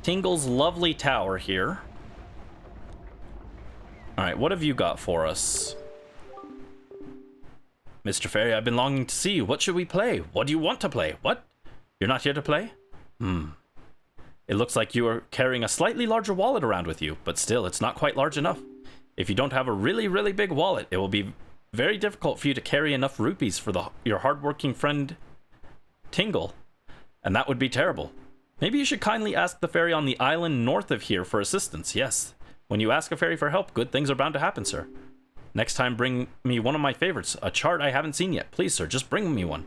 S1: Tingle's lovely tower here. Alright, what have you got for us? Mr. Fairy, I've been longing to see you. What should we play? What do you want to play? What? You're not here to play? It looks like you are carrying a slightly larger wallet around with you, but still, it's not quite large enough. If you don't have a really, really big wallet, it will be very difficult for you to carry enough rupees for your hardworking friend Tingle, and that would be terrible. Maybe you should kindly ask the fairy on the island north of here for assistance. Yes, When you ask a fairy for help, good things are bound to happen, sir. Next time, bring me one of my favorites, a chart I haven't seen yet. Please, sir, just bring me one.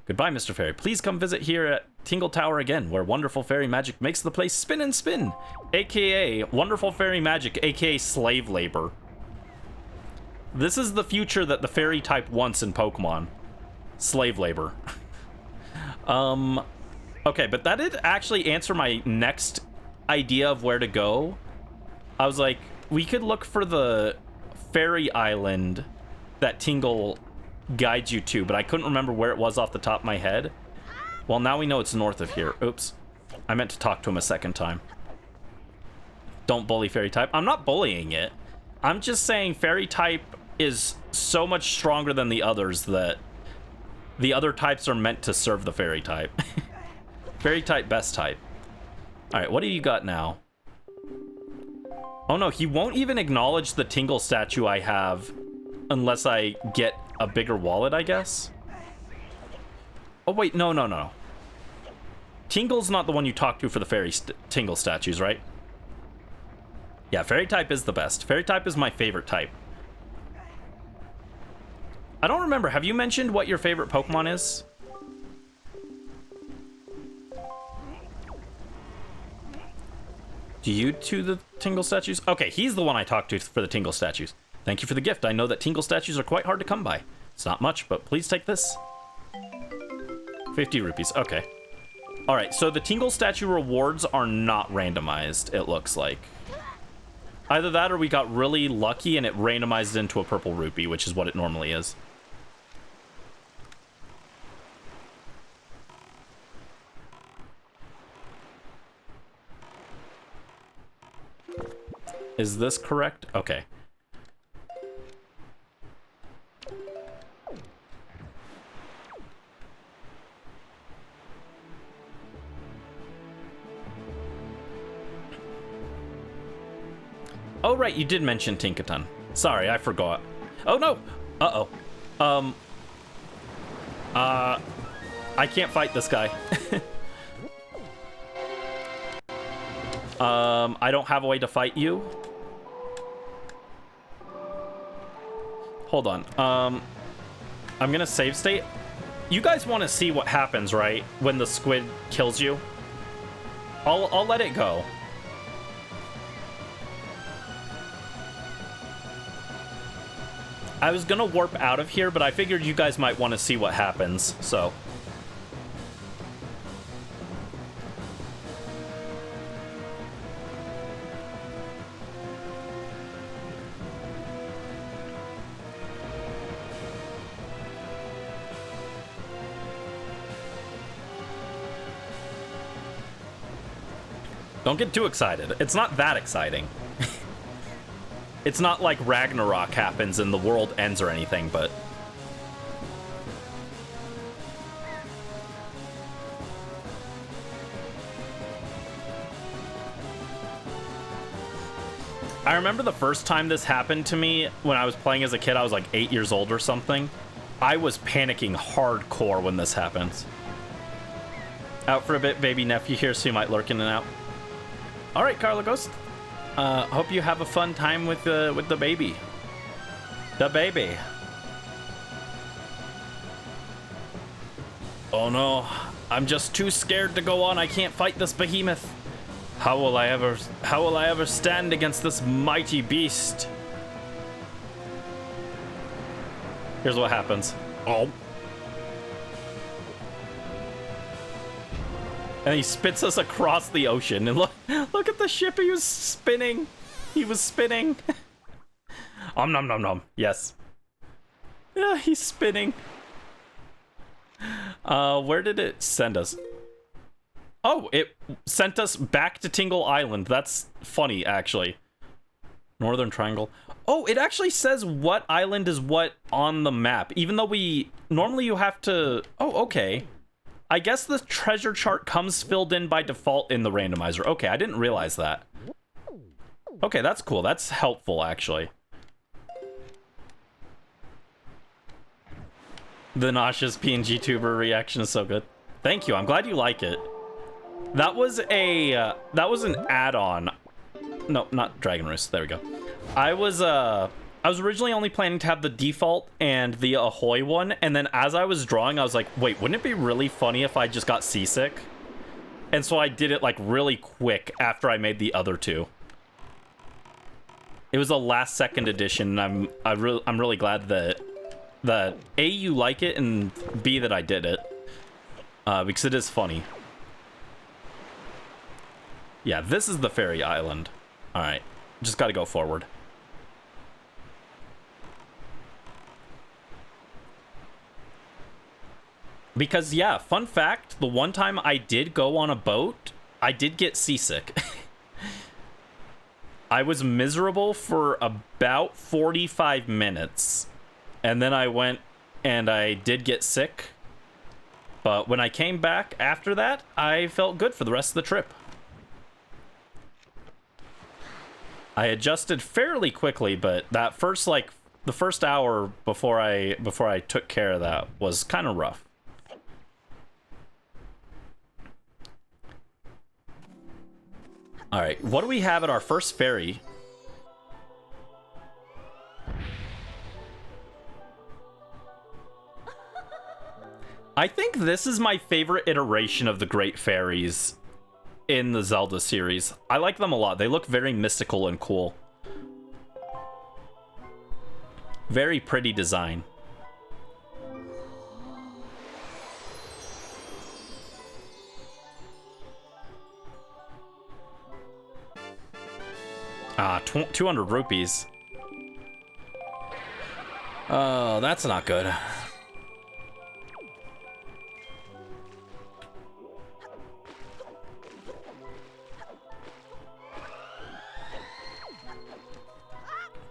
S1: Goodbye, Mr. Fairy. Please come visit here at Tingle Tower again, where wonderful fairy magic makes the place spin and spin. AKA wonderful fairy magic, AKA slave labor. This is the future that the fairy type wants in Pokemon. Slave labor. Okay, but that did actually answer my next idea of where to go. I was like, we could look for the fairy island that Tingle guides you to, but I couldn't remember where it was off the top of my head. Well, now we know it's north of here. Oops. I meant to talk to him a second time. Don't bully fairy type. I'm not bullying it. I'm just saying fairy type is so much stronger than the others that the other types are meant to serve the fairy type. Fairy type, best type. All right, what do you got now? Oh no, he won't even acknowledge the Tingle statue I have unless I get a bigger wallet, I guess. Oh wait, no. Tingle's not the one you talk to for the fairy Tingle statues, right? Yeah, fairy type is the best. Fairy type is my favorite type. I don't remember, have you mentioned what your favorite Pokemon is? Do you to the Tingle statues? Okay, he's the one I talked to for the Tingle statues. Thank you for the gift. I know that Tingle statues are quite hard to come by. It's not much, but please take this. 50 rupees, okay. All right, so the Tingle statue rewards are not randomized, it looks like. Either that or we got really lucky and it randomized into a purple rupee, which is what it normally is. Is this correct? Okay. Oh, right, you did mention Tinkaton. Sorry, I forgot. Oh, no! Uh-oh. I can't fight this guy. I don't have a way to fight you. Hold on. I'm gonna save state. You guys want to see what happens, right? When the squid kills you? I'll let it go. I was gonna warp out of here, but I figured you guys might want to see what happens, so. Don't get too excited. It's not that exciting. It's not like Ragnarok happens and the world ends or anything, but... I remember the first time this happened to me when I was playing as a kid. I was like 8 years old or something. I was panicking hardcore when this happens. Out for a bit, baby nephew here, so you might lurk in and out. All right, Carla Ghost. Hope you have a fun time with the baby. The baby. Oh no, I'm just too scared to go on. I can't fight this behemoth. How will I ever stand against this mighty beast? Here's what happens. Oh. And he spits us across the ocean. And look at the ship. He was spinning. He was spinning. Nom nom nom. Yes. Yeah, he's spinning. Where did it send us? Oh, it sent us back to Tingle Island. That's funny, actually. Northern Triangle. Oh, it actually says what island is what on the map. Even though normally you have to... Oh, okay. I guess the treasure chart comes filled in by default in the randomizer. Okay, I didn't realize that. Okay, that's cool. That's helpful, actually. The nauseous PNG tuber reaction is so good. Thank you. I'm glad you like it. That was an add-on. no, not Dragon Roost. There we go. I was originally only planning to have the default and the Ahoy one, and then as I was drawing, I was like, wait, wouldn't it be really funny if I just got seasick? And so I did it like really quick after I made the other two. It was a last second edition, and I'm really glad that A, you like it, and B, that I did it. Because it is funny. Yeah, this is the fairy island. Alright, just gotta go forward. Because, yeah, fun fact, the one time I did go on a boat, I did get seasick. I was miserable for about 45 minutes. And then I went and I did get sick. But when I came back after that, I felt good for the rest of the trip. I adjusted fairly quickly, but that first, like, the first hour before I took care of that was kind of rough. All right, what do we have at our first ferry? I think this is my favorite iteration of the Great Fairies in the Zelda series. I like them a lot. They look very mystical and cool. Very pretty design. Ah, 200 rupees. Oh, that's not good.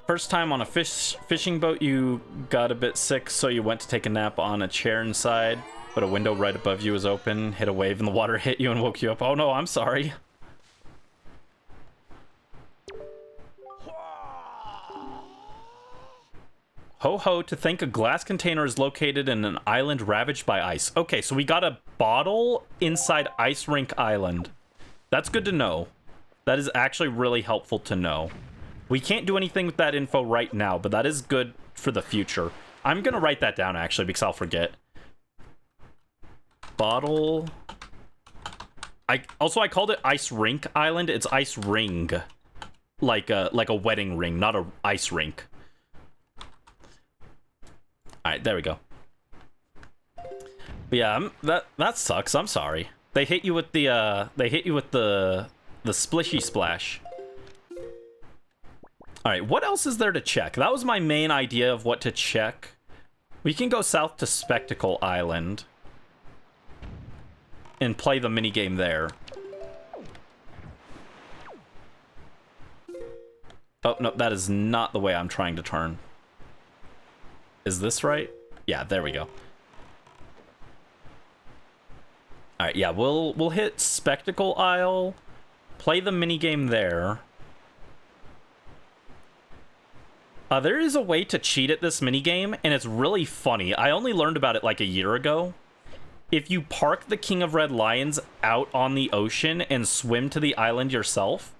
S1: First time on a fishing boat, you got a bit sick, so you went to take a nap on a chair inside, but a window right above you was open, hit a wave, and the water hit you and woke you up. Oh no, I'm sorry. Ho-ho, to think a glass container is located in an island ravaged by ice. Okay, so we got a bottle inside Ice Rink Island. That's good to know. That is actually really helpful to know. We can't do anything with that info right now, but that is good for the future. I'm gonna write that down, actually, because I'll forget. Bottle... I called it Ice Rink Island. It's Ice Ring. Like a wedding ring, not a ice rink. Alright, there we go. But yeah, that sucks. I'm sorry. They hit you with the splishy splash. Alright, what else is there to check? That was my main idea of what to check. We can go south to Spectacle Island and play the minigame there. Oh, no, that is not the way I'm trying to turn. Is this right? Yeah, there we go. Alright, yeah, we'll hit Spectacle Isle, play the minigame there. There is a way to cheat at this minigame, and it's really funny. I only learned about it like a year ago. If you park the King of Red Lions out on the ocean and swim to the island yourself,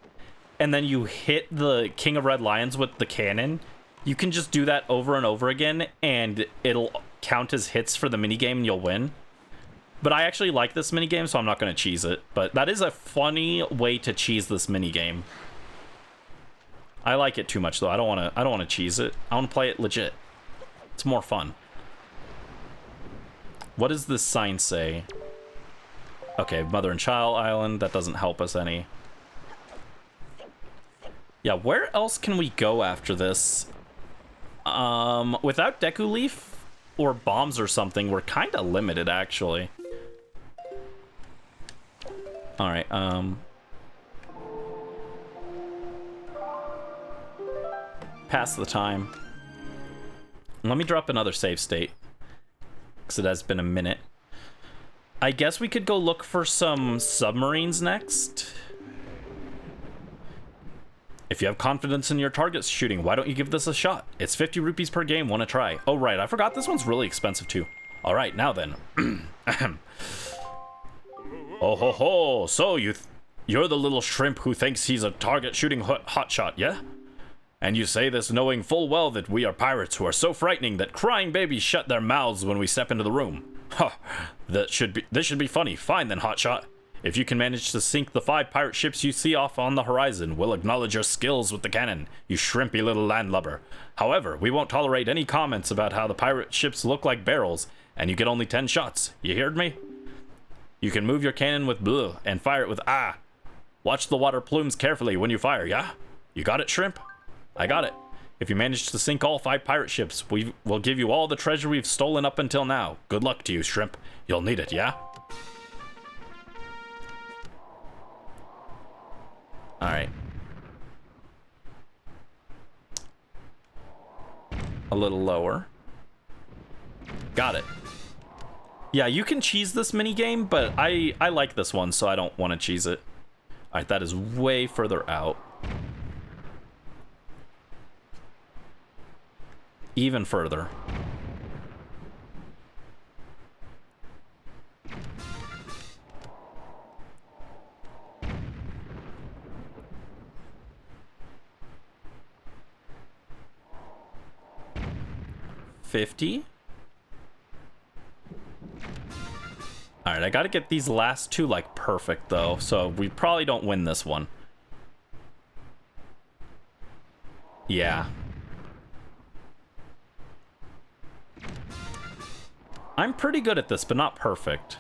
S1: and then you hit the King of Red Lions with the cannon, you can just do that over and over again, and it'll count as hits for the minigame, and you'll win. But I actually like this minigame, so I'm not going to cheese it. But that is a funny way to cheese this minigame. I like it too much though. I don't want to cheese it. I want to play it legit. It's more fun. What does this sign say? Okay, Mother and Child Island. That doesn't help us any. Yeah, where else can we go after this? Without Deku Leaf or bombs or something, we're kind of limited actually. All right. Pass the time. Let me drop another save state, because it has been a minute. I guess we could go look for some submarines next. If you have confidence in your target's shooting, why don't you give this a shot? It's 50 rupees per game, wanna try? Oh right, I forgot this one's really expensive too. Alright, now then. Oh ho ho, so you You're the little shrimp who thinks he's a target shooting hotshot, yeah? And you say this knowing full well that we are pirates who are so frightening that crying babies shut their mouths when we step into the room. Huh, this should be funny. Fine then, hotshot. If you can manage to sink the 5 pirate ships you see off on the horizon, we'll acknowledge your skills with the cannon, you shrimpy little landlubber. However, we won't tolerate any comments about how the pirate ships look like barrels, and you get only 10 shots. You heard me? You can move your cannon with bleh and fire it with ah. Watch the water plumes carefully when you fire, yeah? You got it, shrimp? I got it. If you manage to sink all 5 pirate ships, we'll give you all the treasure we've stolen up until now. Good luck to you, shrimp. You'll need it, yeah? Alright. A little lower. Got it. Yeah, you can cheese this minigame, but I like this one, so I don't want to cheese it. Alright, that is way further out. Even further. $50. Alright, I gotta get these last 2, like, perfect, though. So we probably don't win this one. Yeah. I'm pretty good at this, but not perfect.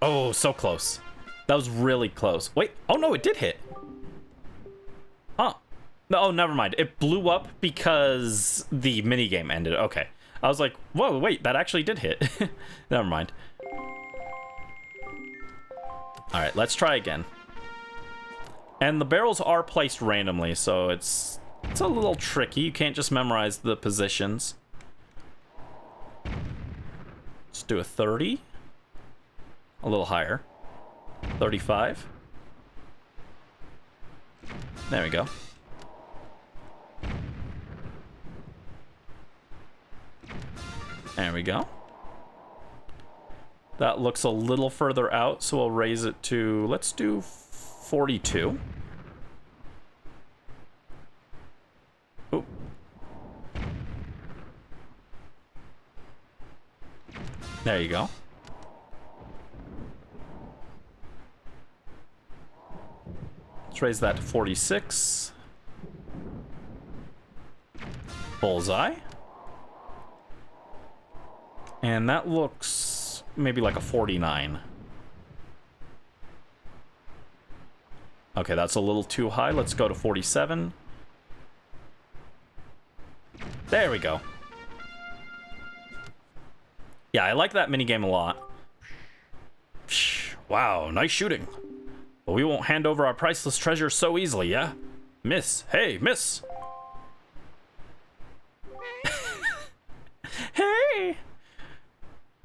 S1: Oh, so close. That was really close. Wait, oh no, it did hit. Huh. No, oh, never mind. It blew up because the minigame ended. Okay. I was like, whoa, wait, that actually did hit. Never mind. All right, let's try again. And the barrels are placed randomly, so it's a little tricky. You can't just memorize the positions. Let's do a 30. A little higher. 35. There we go. There we go. That looks a little further out, so we'll raise it to, let's do 42. Oop. There you go. Let's raise that to 46. Bullseye. And that looks maybe like a 49. Okay, that's a little too high. Let's go to 47. There we go. Yeah, I like that minigame a lot. Wow, nice shooting. But we won't hand over our priceless treasure so easily, yeah? Miss, hey, miss. Hey!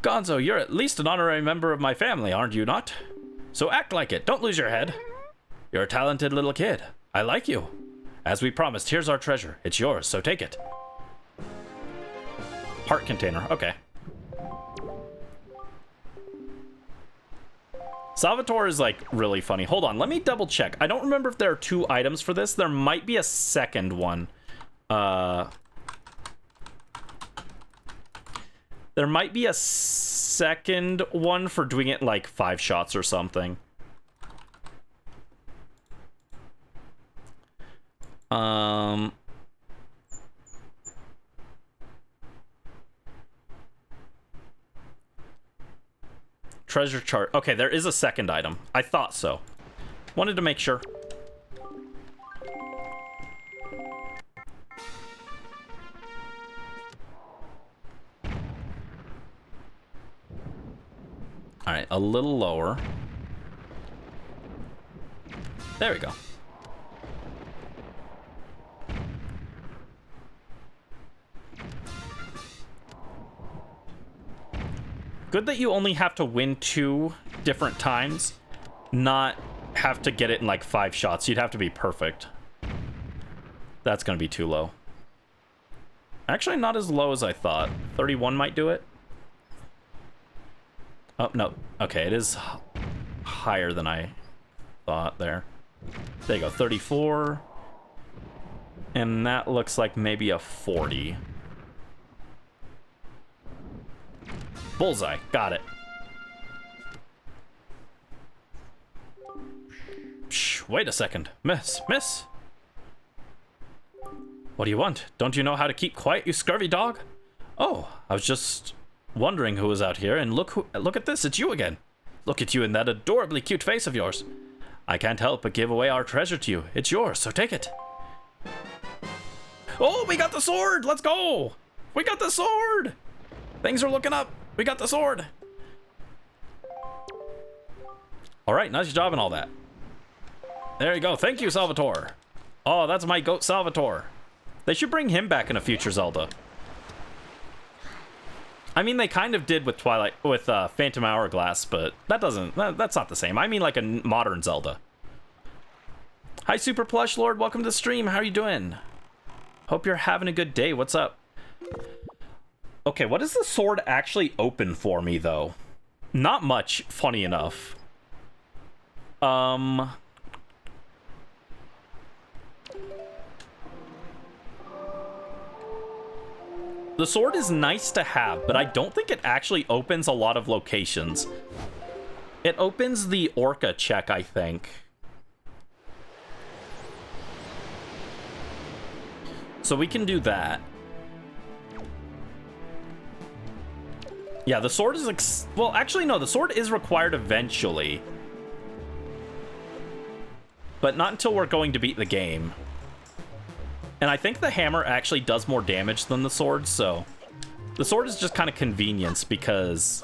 S1: Gonzo, you're at least an honorary member of my family, aren't you not? So act like it, don't lose your head. You're a talented little kid. I like you. As we promised, here's our treasure. It's yours, so take it. Heart container, okay. Salvatore is, like, really funny. Hold on, let me double check. I don't remember if there are 2 items for this. There might be a second one. There might be a second one for doing it, like, 5 shots or something. Treasure chart. Okay, there is a second item. I thought so. Wanted to make sure. All right, a little lower. There we go. Good that you only have to win 2 different times, not have to get it in like 5 shots. You'd have to be perfect. That's gonna be too low. Actually, not as low as I thought. 31 might do it. Oh, no. Okay, it is higher than I thought there. There you go, 34. And that looks like maybe a 40. Bullseye. Got it. Shh, wait a second. Miss. What do you want? Don't you know how to keep quiet, you scurvy dog? Oh, I was just wondering who was out here, and look at this, it's you again. Look at you in that adorably cute face of yours. I can't help but give away our treasure to you. It's yours, so take it. Oh, we got the sword! Let's go! We got the sword! Things are looking up. We got the sword. All right, nice job and all that. There you go. Thank you, Salvatore. Oh, that's my goat, Salvatore. They should bring him back in a future Zelda. I mean, they kind of did with Phantom Hourglass, but that's not the same. I mean, like a modern Zelda. Hi, Super Plush Lord. Welcome to the stream. How are you doing? Hope you're having a good day. What's up? Okay, what does the sword actually open for me, though? Not much, funny enough. The sword is nice to have, but I don't think it actually opens a lot of locations. It opens the Orca check, I think. So we can do that. Yeah, the sword is... well, actually, no, the sword is required eventually. But not until we're going to beat the game. And I think the hammer actually does more damage than the sword, so... the sword is just kind of convenience because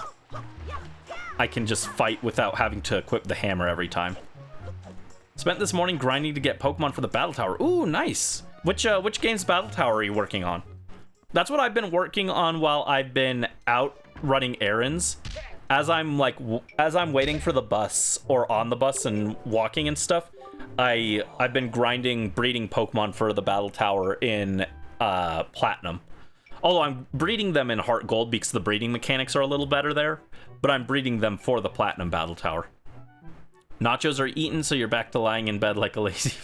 S1: I can just fight without having to equip the hammer every time. Spent this morning grinding to get Pokemon for the Battle Tower. Ooh, nice! Which game's Battle Tower are you working on? That's what I've been working on while I've been out running errands. As I'm waiting for the bus or on the bus and walking and stuff, I've been breeding Pokemon for the Battle Tower in Platinum. Although I'm breeding them in Heart Gold because the breeding mechanics are a little better there, but I'm breeding them for the Platinum Battle Tower. Nachos are eaten, so you're back to lying in bed like a lazy...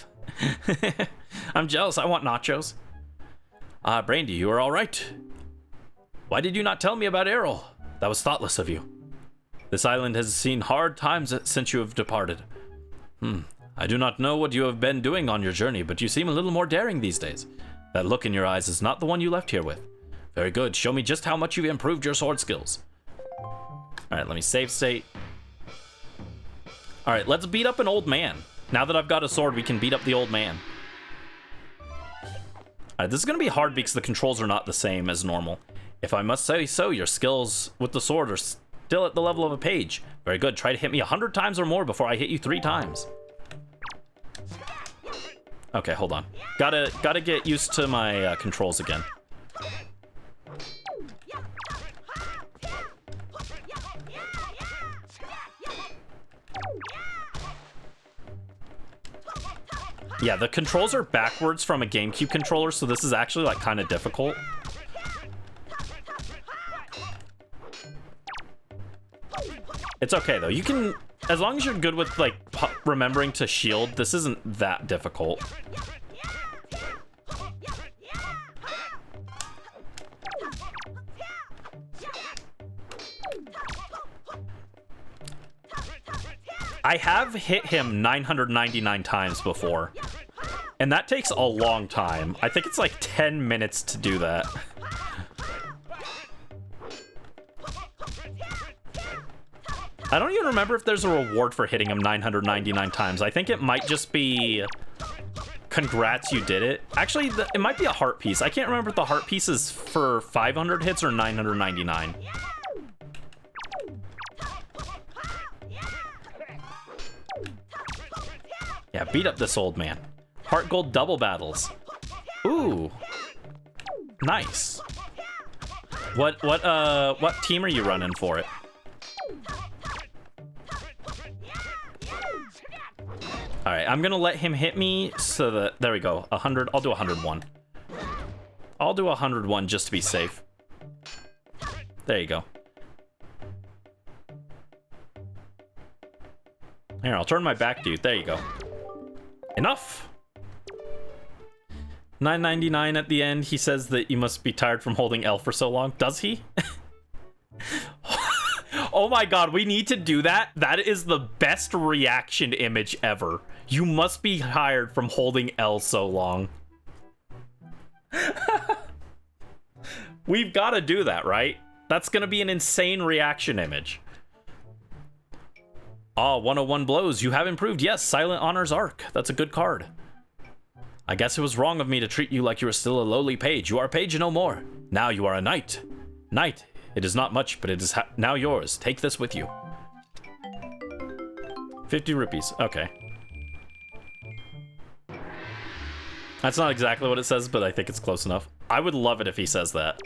S1: I'm jealous. I want nachos. Brandy, you are all right. Why did you not tell me about Errol? That was thoughtless of you. This island has seen hard times since you have departed. I do not know what you have been doing on your journey, but you seem a little more daring these days. That look in your eyes is not the one you left here with. Very good. Show me just how much you've improved your sword skills. Alright, let me save state. Alright, let's beat up an old man. Now that I've got a sword, we can beat up the old man. Alright, this is going to be hard because the controls are not the same as normal. If I must say so, your skills with the sword are still at the level of a page. Very good. Try to hit me 100 times or more before I hit you 3 times. Okay, hold on. Gotta get used to my controls again. Yeah, the controls are backwards from a GameCube controller, so this is actually like kind of difficult. It's okay though. You can, as long as you're good with like remembering to shield, this isn't that difficult. I have hit him 999 times before, and that takes a long time. I think it's like 10 minutes to do that. I don't even remember if there's a reward for hitting him 999 times. I think it might just be congrats, you did it. Actually, it might be a heart piece. I can't remember if the heart piece is for 500 hits or 999. Yeah, beat up this old man. Heart Gold double battles. Ooh. Nice. What team are you running for it? All right, I'm gonna let him hit me so that, there we go, 100, I'll do 101. I'll do 101 just to be safe. There you go. Here, I'll turn my back, dude. There you go. Enough. 9.99 at the end. He says that you must be tired from holding L for so long. Does he? Oh my god, we need to do that. That is the best reaction image ever. You must be tired from holding L so long. We've got to do that, right? That's gonna be an insane reaction image. Ah, 101 blows. You have improved. Yes, Silent Honor's Arc. That's a good card. I guess it was wrong of me to treat you like you were still a lowly page. You are a page no more. Now you are a knight. Knight. It is not much, but it is now yours. Take this with you. 50 rupees. Okay. That's not exactly what it says, but I think it's close enough. I would love it if he says that.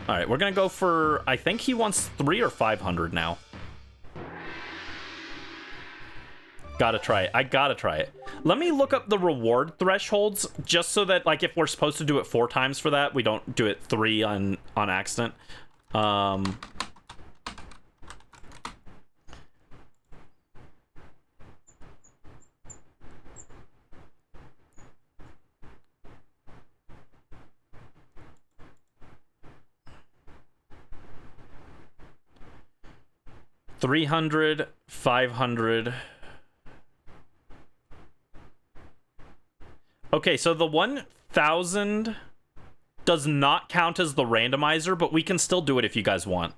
S1: All right, we're gonna go for, I think he wants 300 or 500 now. Gotta try it. I gotta try it. Let me look up the reward thresholds just so that, like, if we're supposed to do it 4 times for that, we don't do it 3 on accident. 300, 500. Okay, so the 1,000 does not count as the randomizer, but we can still do it if you guys want.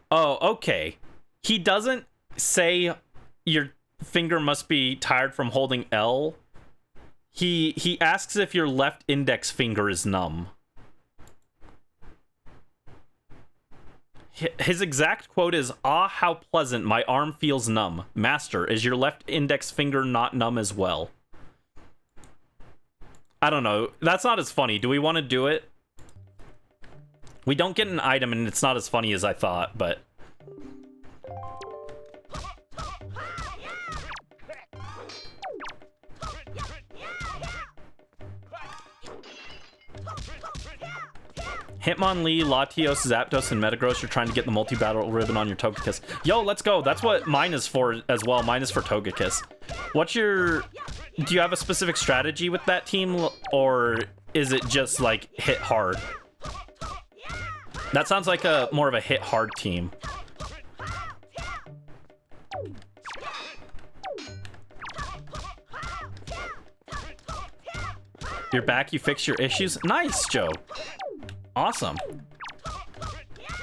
S1: Oh, okay. He doesn't say your finger must be tired from holding L. He asks if your left index finger is numb. His exact quote is, "Ah, how pleasant, my arm feels numb. Master, is your left index finger not numb as well?" I don't know. That's not as funny. Do we want to do it? We don't get an item, and it's not as funny as I thought, but... Hitmonlee, Latios, Zapdos, and Metagross are trying to get the multi-battle ribbon on your Togekiss. Yo, let's go. That's what mine is for as well. Mine is for Togekiss. What's your... Do you have a specific strategy with that team, or is it just, like, hit hard? That sounds like a more of a hit hard team. You're back, you fixed your issues? Nice, Joe. Awesome.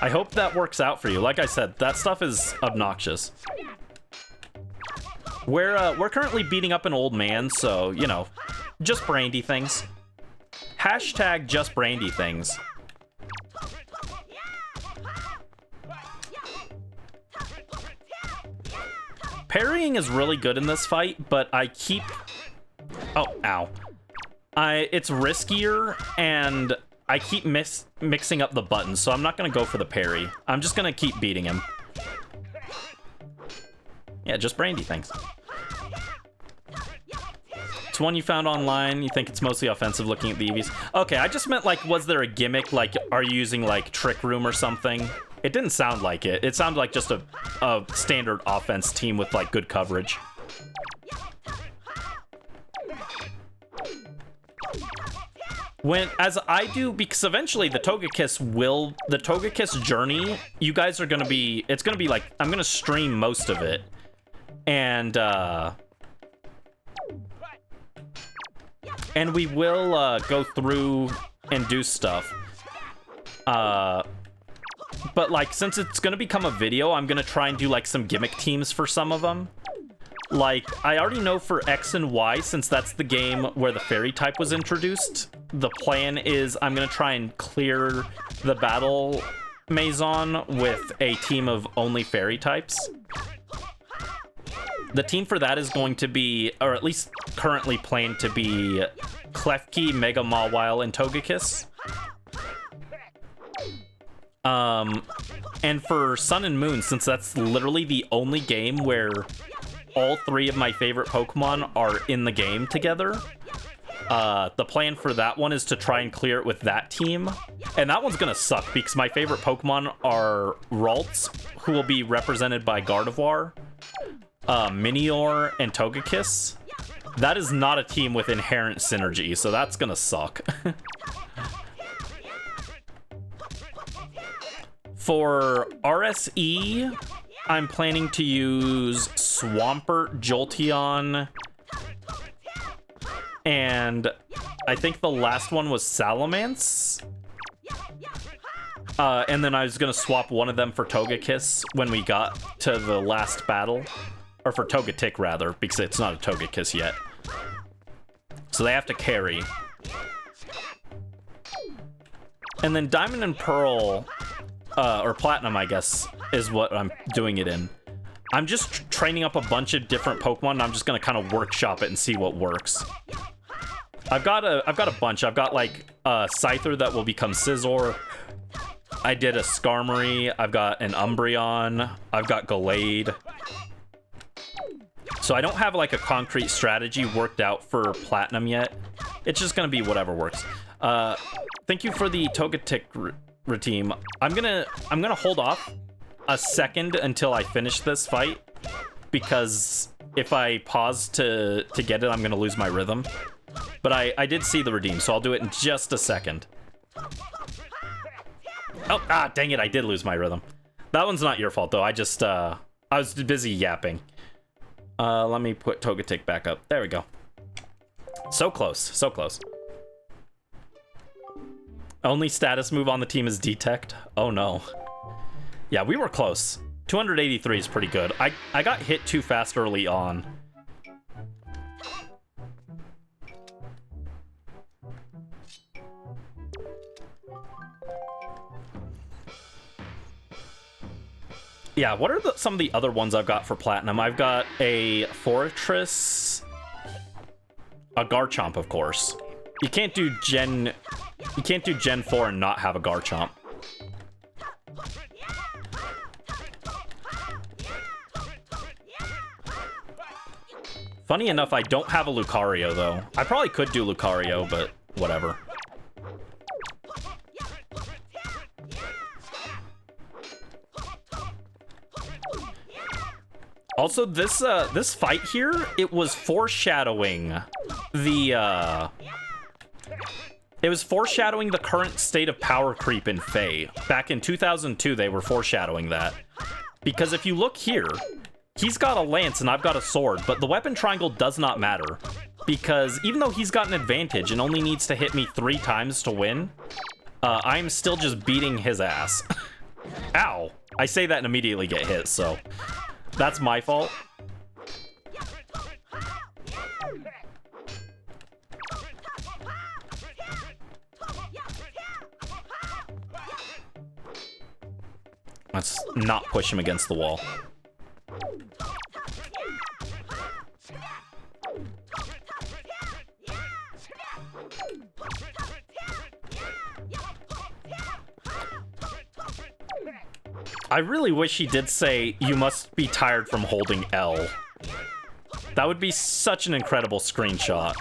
S1: I hope that works out for you. Like I said, that stuff is obnoxious. We're currently beating up an old man, so, you know, just brandy things. Hashtag just brandy things. Parrying is really good in this fight, but I keep... Oh, ow. It's riskier, and I keep mixing up the buttons, so I'm not going to go for the parry. I'm just going to keep beating him. Yeah, just brandy things. It's one you found online. You think it's mostly offensive looking at the EVs. Okay, I just meant, like, was there a gimmick? Like, are you using, like, Trick Room or something? It didn't sound like it. It sounded like just a standard offense team with, like, good coverage. As I do, because eventually the Togekiss journey, you guys are gonna be, it's gonna be like, I'm gonna stream most of it. And we will go through and do stuff. But, like, since it's gonna become a video, I'm gonna try and do, like, some gimmick teams for some of them. Like, I already know for X and Y, since that's the game where the fairy type was introduced, the plan is I'm gonna try and clear the battle Maison with a team of only fairy types. The team for that is going to be, or at least currently planned to be, Klefki, Mega Mawile, and Togekiss. And for Sun and Moon, since that's literally the only game where all 3 of my favorite Pokemon are in the game together, The plan for that one is to try and clear it with that team. And that one's gonna suck because my favorite Pokemon are Ralts, who will be represented by Gardevoir, Minior, and Togekiss. That is not a team with inherent synergy, so that's gonna suck. For RSE, I'm planning to use Swampert, Jolteon, and I think the last one was Salamence. And then I was gonna swap one of them for Togekiss when we got to the last battle. Or for Togetic, rather, because it's not a Togekiss yet. So they have to carry. And then Diamond and Pearl, or Platinum, I guess, is what I'm doing it in. I'm just training up a bunch of different Pokemon, and I'm just gonna kind of workshop it and see what works. I've got a bunch. I've got like a Scyther that will become Scizor. I did a Skarmory. I've got an Umbreon. I've got Gallade. So I don't have like a concrete strategy worked out for Platinum yet. It's just gonna be whatever works. Thank you for the Togetic team. I'm gonna hold off a second until I finish this fight, because if I pause to get it, I'm gonna lose my rhythm. But I did see the redeem, so I'll do it in just a second. Oh, dang it, I did lose my rhythm. That one's not your fault, though. I just, I was busy yapping. Let me put Togetic back up. There we go. So close, so close. Only status move on the team is Detect. Oh, no. Yeah, we were close. 283 is pretty good. I got hit too fast early on. Yeah, what are some of the other ones I've got for Platinum? I've got a Fortress, a Garchomp, of course. You can't do Gen 4 and not have a Garchomp. Funny enough, I don't have a Lucario, though. I probably could do Lucario, but whatever. Also, this fight here, it was foreshadowing the current state of power creep in Faye. Back in 2002, they were foreshadowing that. Because if you look here, he's got a lance and I've got a sword, but the weapon triangle does not matter. Because even though he's got an advantage and only needs to hit me 3 times to win, I'm still just beating his ass. Ow! I say that and immediately get hit, so that's my fault. Let's not push him against the wall. I really wish he did say, "You must be tired from holding L." That would be such an incredible screenshot.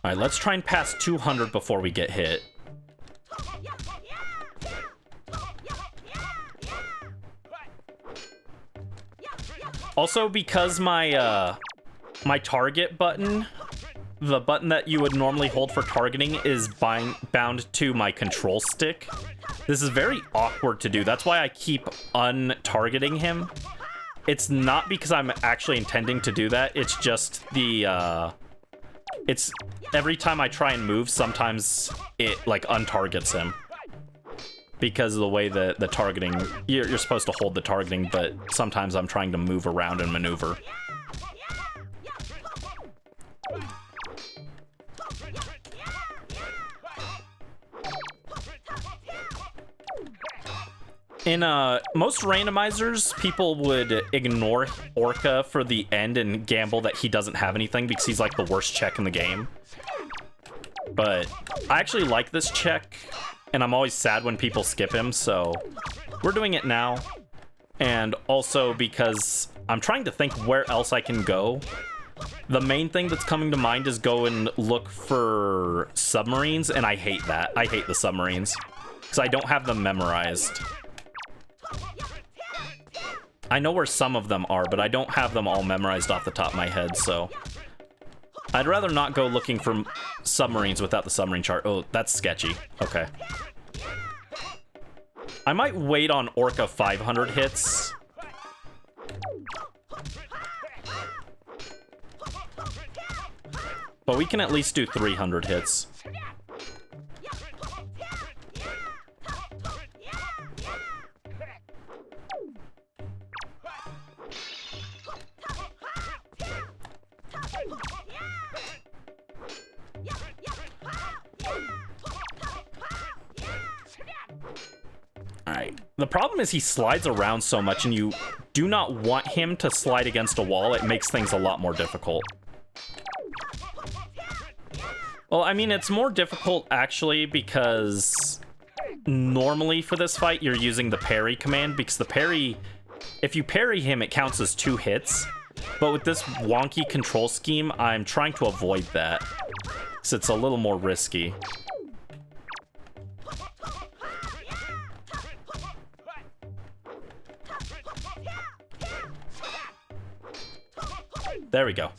S1: All right, let's try and pass 200 before we get hit. Also, because my my target button, the button that you would normally hold for targeting, is bound to my control stick. This is very awkward to do. That's why I keep untargeting him. It's not because I'm actually intending to do that. It's just the it's every time I try and move, sometimes it like untargets him. Because of the way the targeting, you're supposed to hold the targeting, but sometimes I'm trying to move around and maneuver. In most randomizers, people would ignore Orca for the end and gamble that he doesn't have anything because he's like the worst check in the game. But I actually like this check, and I'm always sad when people skip him, so we're doing it now. And also because I'm trying to think where else I can go. The main thing that's coming to mind is go and look for submarines, and I hate that. I hate the submarines, because I don't have them memorized. I know where some of them are, but I don't have them all memorized off the top of my head, so... I'd rather not go looking for submarines without the submarine chart. Oh, that's sketchy. Okay. I might wait on Orca 500 hits. But we can at least do 300 hits. Alright. The problem is he slides around so much, and you do not want him to slide against a wall. It makes things a lot more difficult. Well, I mean, it's more difficult, actually, because normally for this fight, you're using the parry command, because the parry... If you parry him, it counts as 2 hits. But with this wonky control scheme, I'm trying to avoid that, because it's a little more risky. There we go.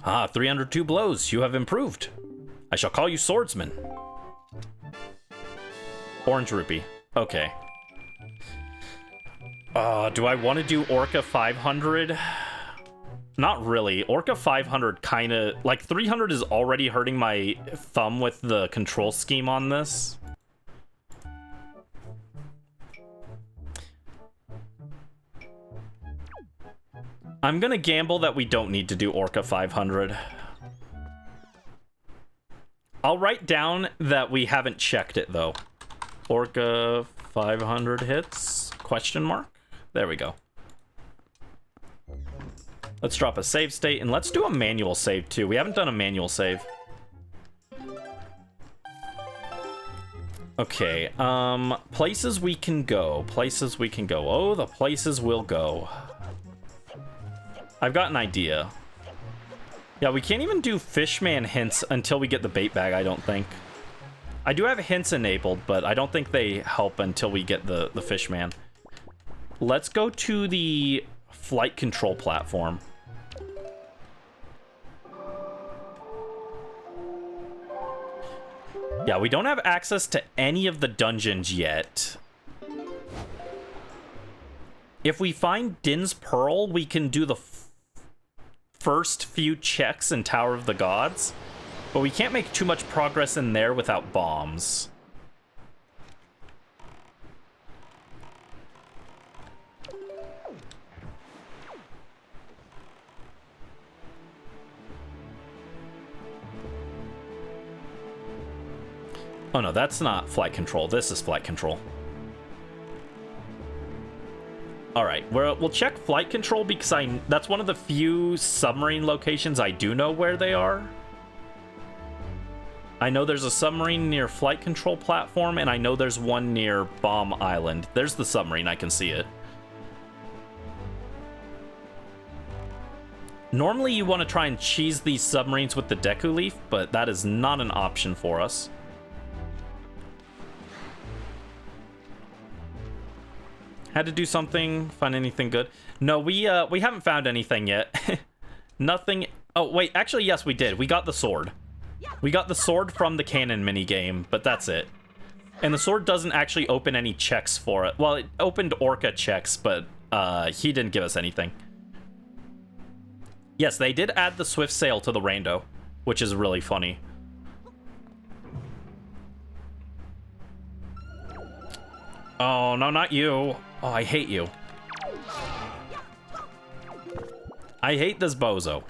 S1: Ah, 302 blows. You have improved. I shall call you Swordsman. Orange rupee. Okay. Do I want to do Orca 500? Not really. Orca 500 kind of... Like, 300 is already hurting my thumb with the control scheme on this. I'm gonna gamble that we don't need to do Orca 500. I'll write down that we haven't checked it, though. Orca 500 hits? Question mark? There we go. Let's drop a save state, and let's do a manual save, too. We haven't done a manual save. Okay, places we can go. Places we can go. Oh, the places we'll go. I've got an idea. Yeah, we can't even do Fishman hints until we get the bait bag, I don't think. I do have hints enabled, but I don't think they help until we get the Fishman. Let's go to the flight control platform. Yeah, we don't have access to any of the dungeons yet. If we find Din's Pearl, we can do the first few checks in Tower of the Gods, but we can't make too much progress in there without bombs. Oh no, that's not flight control. This is flight control. All right, we'll check flight control because that's one of the few submarine locations I do know where they are. I know there's a submarine near flight control platform, and I know there's one near Bomb Island. There's the submarine, I can see it. Normally you want to try and cheese these submarines with the Deku Leaf, but that is not an option for us. Had to do something, find anything good? No, we haven't found anything yet. Nothing. Oh, wait, actually, yes, we did. We got the sword. We got the sword from the cannon minigame, but that's it. And the sword doesn't actually open any checks for it. Well, it opened Orca checks, but he didn't give us anything. Yes, they did add the Swift Sail to the Rando, which is really funny. Oh, no, not you. Oh, I hate you. I hate this bozo.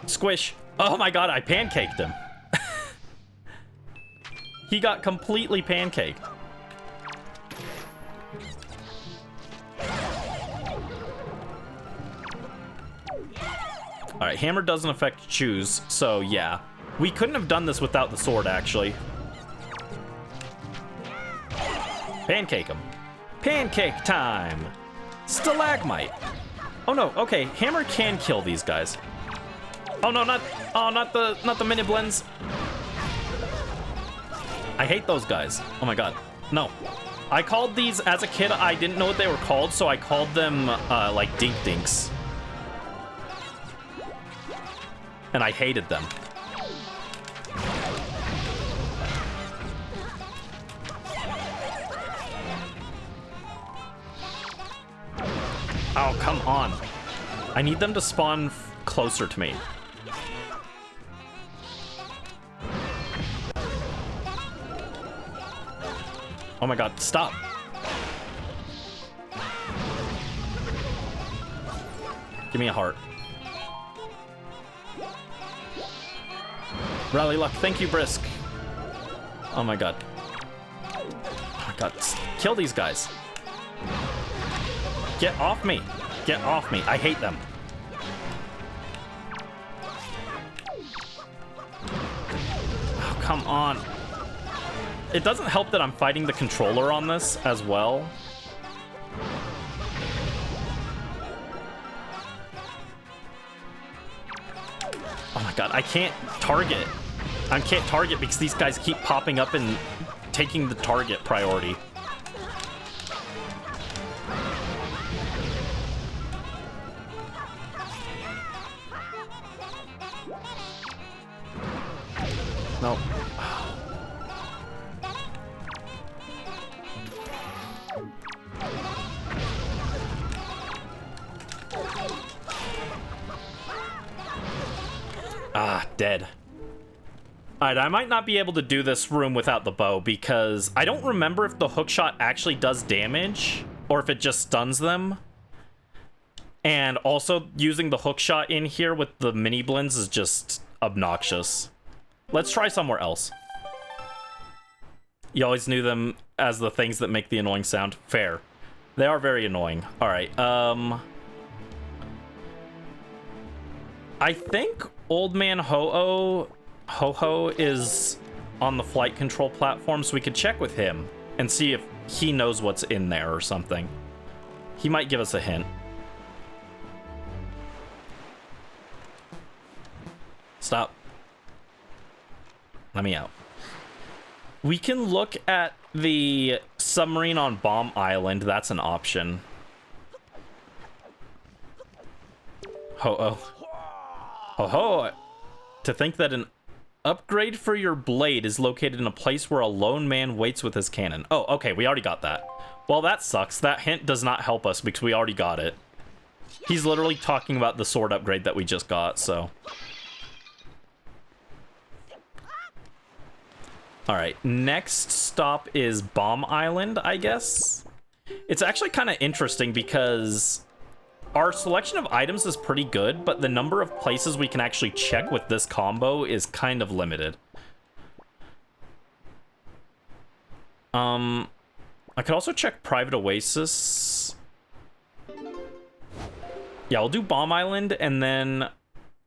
S1: Squish. Oh my god, I pancaked him. He got completely pancaked. Alright, hammer doesn't affect choose, so yeah. We couldn't have done this without the sword, actually. Pancake him. Pancake time! Stalagmite! Oh no, okay, hammer can kill these guys. Oh no, not the mini blends. I hate those guys. Oh my god. No. I called these, as a kid, I didn't know what they were called, so I called them, like, Dink Dinks. And I hated them. Oh, come on. I need them to spawn closer to me. Oh my god, stop. Give me a heart. Rally luck, thank you, Brisk. Oh my god. Oh my god, kill these guys. Get off me. Get off me. I hate them. Oh, come on. It doesn't help that I'm fighting the controller on this as well. Oh my god, I can't target. I can't target because these guys keep popping up and taking the target priority. No. Ah, dead. Alright, I might not be able to do this room without the bow because I don't remember if the hookshot actually does damage or if it just stuns them. And also, using the hookshot in here with the mini blends is just obnoxious. Let's try somewhere else. You always knew them as the things that make the annoying sound. Fair. They are very annoying. Alright, I think Old Man Ho-Ho is on the flight control platform, so we could check with him and see if he knows what's in there or something. He might give us a hint. Stop. Let me out. We can look at the submarine on Bomb Island. That's an option. Ho-Oh. Ho-Ho. To think that an upgrade for your blade is located in a place where a lone man waits with his cannon. Oh, okay, we already got that. Well, that sucks. That hint does not help us because we already got it. He's literally talking about the sword upgrade that we just got, so... Alright, next stop is Bomb Island, I guess? It's actually kind of interesting because our selection of items is pretty good, but the number of places we can actually check with this combo is kind of limited. I could also check Private Oasis. Yeah, we'll do Bomb Island and then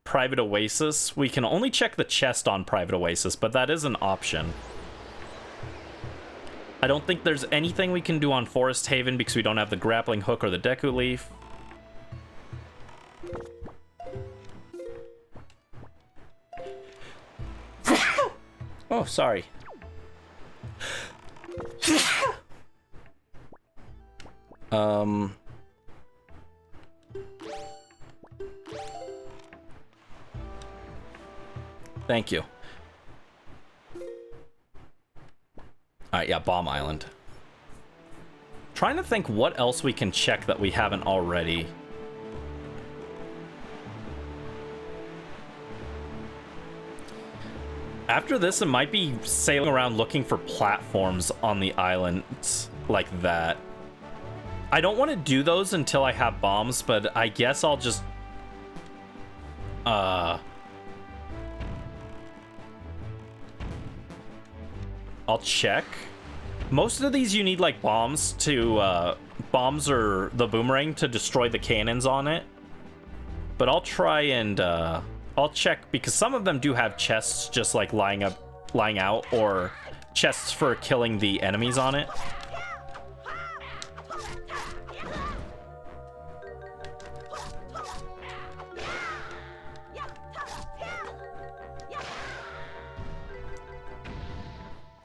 S1: Private Oasis. We can only check the chest on Private Oasis, but that is an option. I don't think there's anything we can do on Forest Haven because we don't have the grappling hook or the Deku Leaf. Oh, sorry. Thank you. Alright, yeah, Bomb Island. Trying to think what else we can check that we haven't already. After this, it might be sailing around looking for platforms on the island like that. I don't want to do those until I have bombs, but I guess I'll just... I'll check. Most of these you need like bombs to bombs or the boomerang to destroy the cannons on it. But I'll try and I'll check because some of them do have chests just like lying out, or chests for killing the enemies on it.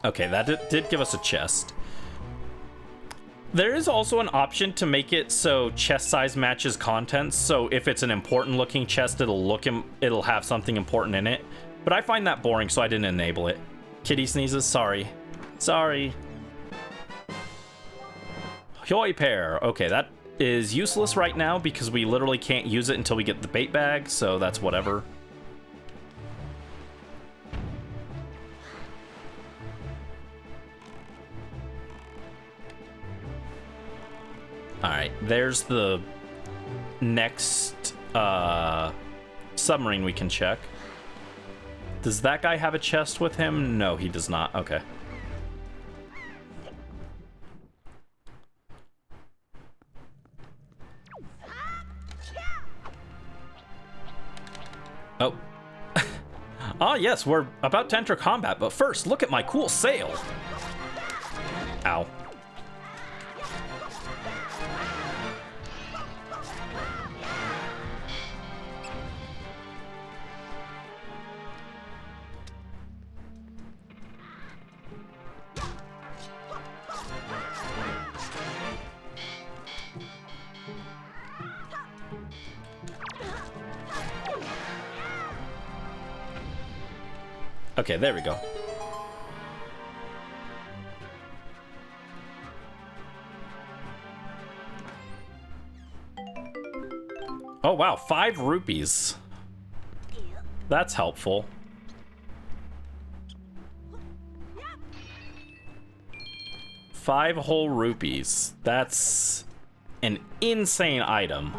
S1: Okay, that did give us a chest. There is also an option to make it so chest size matches contents. So if it's an important looking chest, it'll have something important in it. But I find that boring, so I didn't enable it. Kitty sneezes. Sorry. Sorry. Hoi pair. Okay, that is useless right now because we literally can't use it until we get the bait bag. So that's whatever. Alright, there's the next submarine we can check. Does that guy have a chest with him? No, he does not. Okay. Oh. Ah, yes, we're about to enter combat, but first, look at my cool sail. Ow. Okay, there we go. Oh, wow, 5 rupees. That's helpful. Five whole rupees. That's an insane item.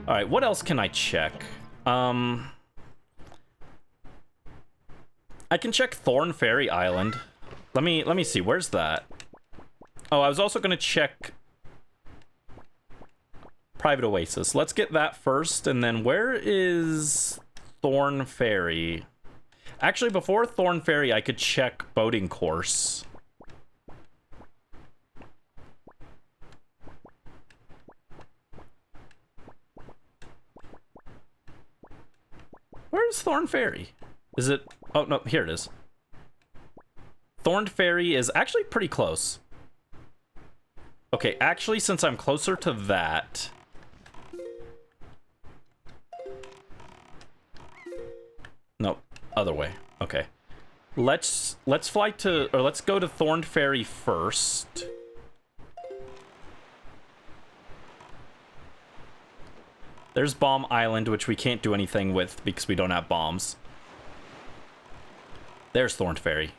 S1: All right, what else can I check? I can check Thorn Fairy Island. Let me see. Where's that? Oh, I was also gonna check Private Oasis. Let's get that first, and then where is Thorn Fairy? Actually, before Thorn Fairy, I could check Boating Course. Where's Thorn Fairy? Is it? Oh, no, here it is. Thorn Fairy is actually pretty close. Okay, actually, since I'm closer to that... No, other way. Okay. Let's fly to... Or let's go to Thorn Fairy first. There's Bomb Island, which we can't do anything with because we don't have bombs. There's Thorn Fairy.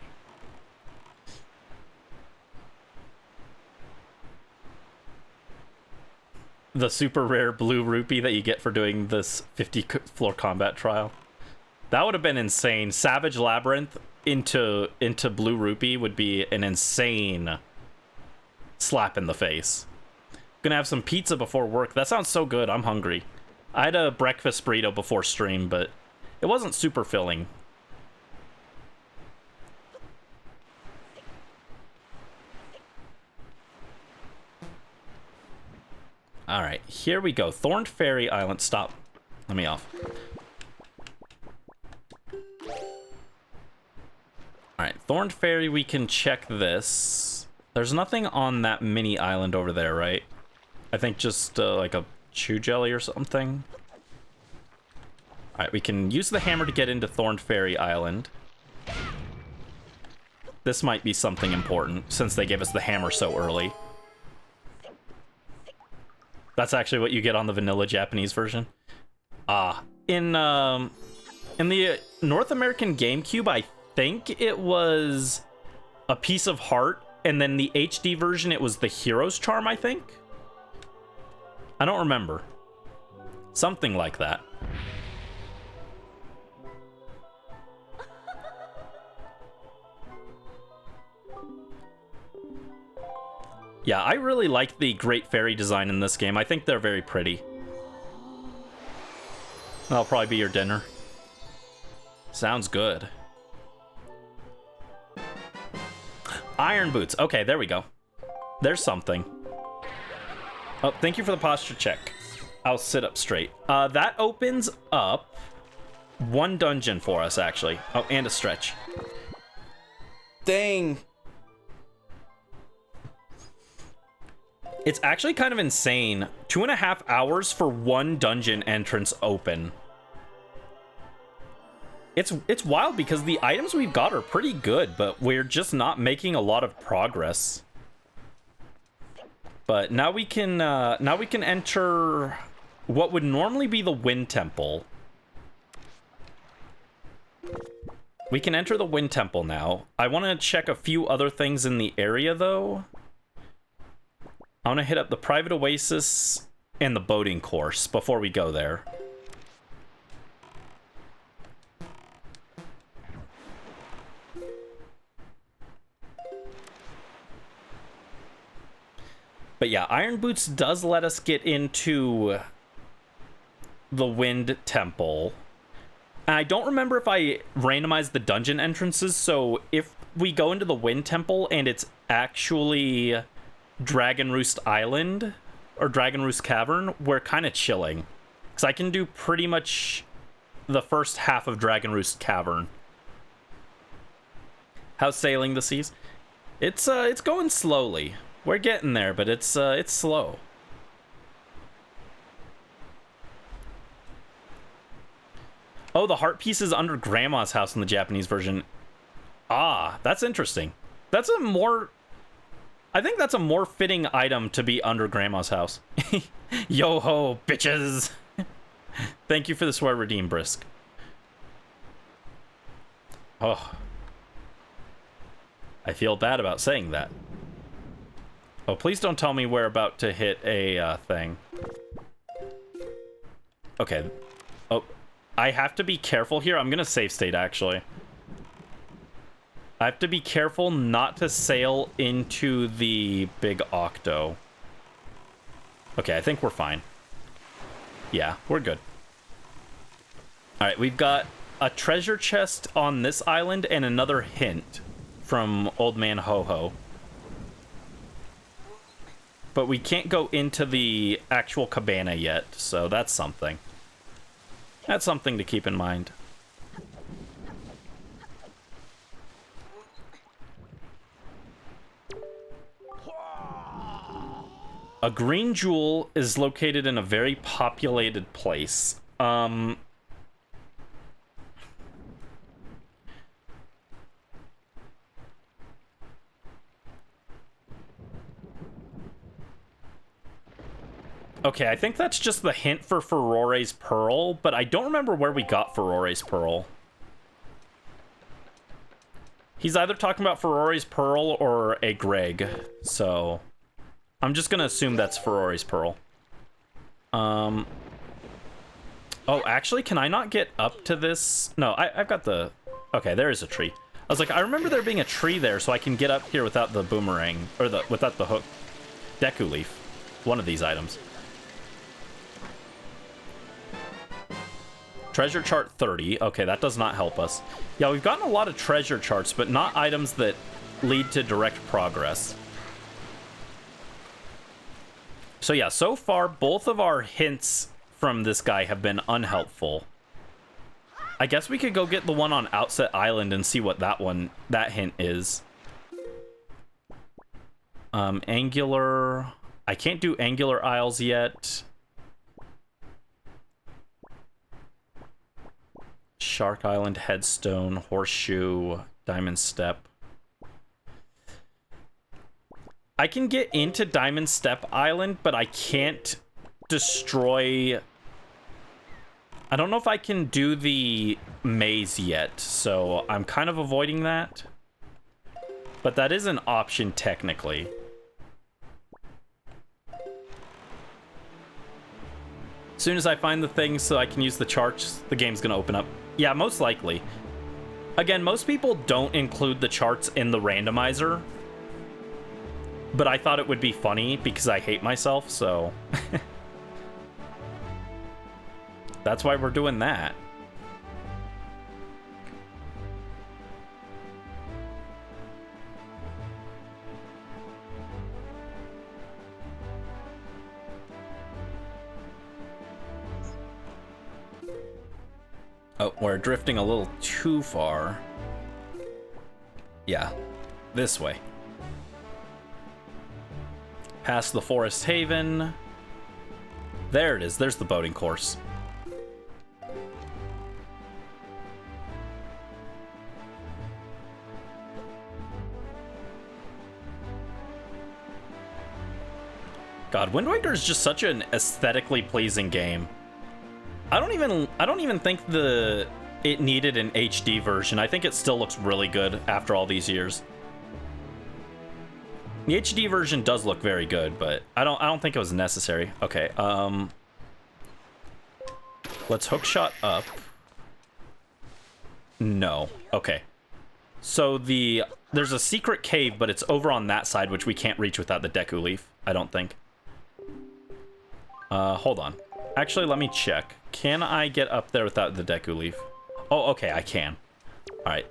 S1: The super rare blue rupee that you get for doing this 50 floor combat trial. That would have been insane. Savage Labyrinth into blue rupee would be an insane slap in the face. Gonna have some pizza before work. That sounds so good. I'm hungry. I had a breakfast burrito before stream, but it wasn't super filling. All right, here we go. Thorn Fairy Island. Stop. Let me off. All right, Thorn Fairy, we can check this. There's nothing on that mini island over there, right? I think just like a chew jelly or something. All right, we can use the hammer to get into Thorn Fairy Island. This might be something important since they gave us the hammer so early. That's actually what you get on the vanilla Japanese version. In the North American GameCube, I think it was a piece of heart, and then the HD version, it was the Hero's Charm, I think. I don't remember. Something like that. Yeah, I really like the Great Fairy design in this game. I think they're very pretty. That'll probably be your dinner. Sounds good. Iron boots. Okay, there we go. There's something. Oh, thank you for the posture check. I'll sit up straight. That opens up one dungeon for us, actually. Oh, and a stretch. Dang. It's actually kind of insane. 2.5 hours for one dungeon entrance open. It's wild because the items we've got are pretty good, but we're just not making a lot of progress. But now we can enter what would normally be the Wind Temple. We can enter the Wind Temple now. I want to check a few other things in the area, though. I want to hit up the private oasis and the boating course before we go there. But yeah, Iron Boots does let us get into the Wind Temple. And I don't remember if I randomized the dungeon entrances, so if we go into the Wind Temple and it's actually Dragon Roost Island or Dragon Roost Cavern, we're kind of chilling. Because I can do pretty much the first half of Dragon Roost Cavern. How's sailing the seas? It's going slowly. We're getting there, but it's slow. Oh, the heart piece is under Grandma's house in the Japanese version. Ah, that's interesting. That's a more... I think that's a more fitting item to be under Grandma's house. Yo-ho, bitches! Thank you for the swear redeem, Brisk. Oh. I feel bad about saying that. Oh, please don't tell me we're about to hit a thing. Okay. Oh, I have to be careful here. I'm gonna save state, actually. I have to be careful not to sail into the big octo. Okay, I think we're fine. Yeah, we're good. Alright, we've got a treasure chest on this island and another hint from Old Man Ho-Ho. But we can't go into the actual cabana yet, so that's something. That's something to keep in mind. A green jewel is located in a very populated place. Okay, I think that's just the hint for Furore's Pearl, but I don't remember where we got Furore's Pearl. He's either talking about Furore's Pearl or a Greg, so I'm just gonna assume that's Furore's Pearl. Oh, actually, can I not get up to this? No, I've got the... Okay, there is a tree. I was like, I remember there being a tree there, so I can get up here without the boomerang, or without the hook. Deku Leaf. One of these items. Treasure chart 30. Okay, that does not help us. Yeah, we've gotten a lot of treasure charts, but not items that lead to direct progress. So yeah, so far, both of our hints from this guy have been unhelpful. I guess we could go get the one on Outset Island and see what that hint is. Angular... I can't do Angular Isles yet. Shark Island, Headstone, Horseshoe, Diamond Step. I can get into Diamond Step Island, but I can't destroy... I don't know if I can do the maze yet, so I'm kind of avoiding that. But that is an option, technically. As soon as I find the thing so I can use the charts, the game's gonna open up. Yeah, most likely. Again, most people don't include the charts in the randomizer. But I thought it would be funny because I hate myself, so... That's why we're doing that. Oh, we're drifting a little too far. Yeah, this way. Past the Forest Haven. There it is. There's the boating course. God, Wind Waker is just such an aesthetically pleasing game. I don't even think it needed an HD version. I think it still looks really good after all these years. The HD version does look very good, but I don't think it was necessary. Okay, let's hookshot up. No. Okay. So there's a secret cave, but it's over on that side, which we can't reach without the Deku Leaf, I don't think. Hold on. Actually, let me check. Can I get up there without the Deku Leaf? Oh, okay, I can. Alright.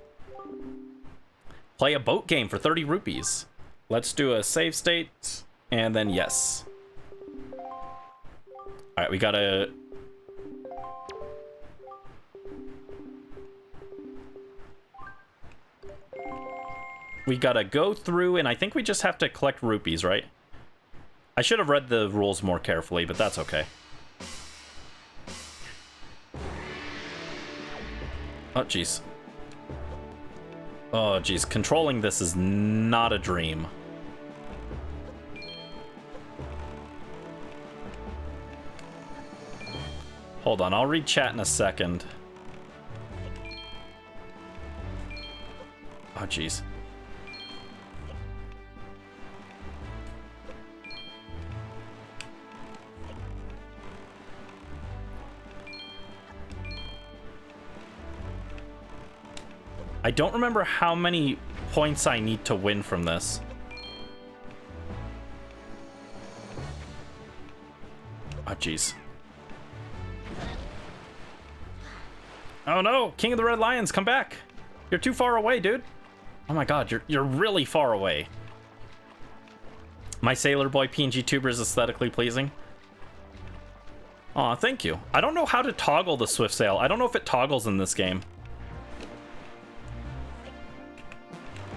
S1: Play a boat game for 30 rupees. Let's do a save state, and then yes. Alright, we gotta... We gotta go through, and I think we just have to collect rupees, right? I should have read the rules more carefully, but that's okay. Oh, jeez. Oh, jeez. Controlling this is not a dream. Hold on, I'll read chat in a second. Oh, jeez. I don't remember how many points I need to win from this. Oh, jeez. Oh no! King of the Red Lions, come back! You're too far away, dude. Oh my god, you're really far away. My Sailor Boy PNG tuber is aesthetically pleasing. Aw, thank you. I don't know how to toggle the Swift Sail. I don't know if it toggles in this game.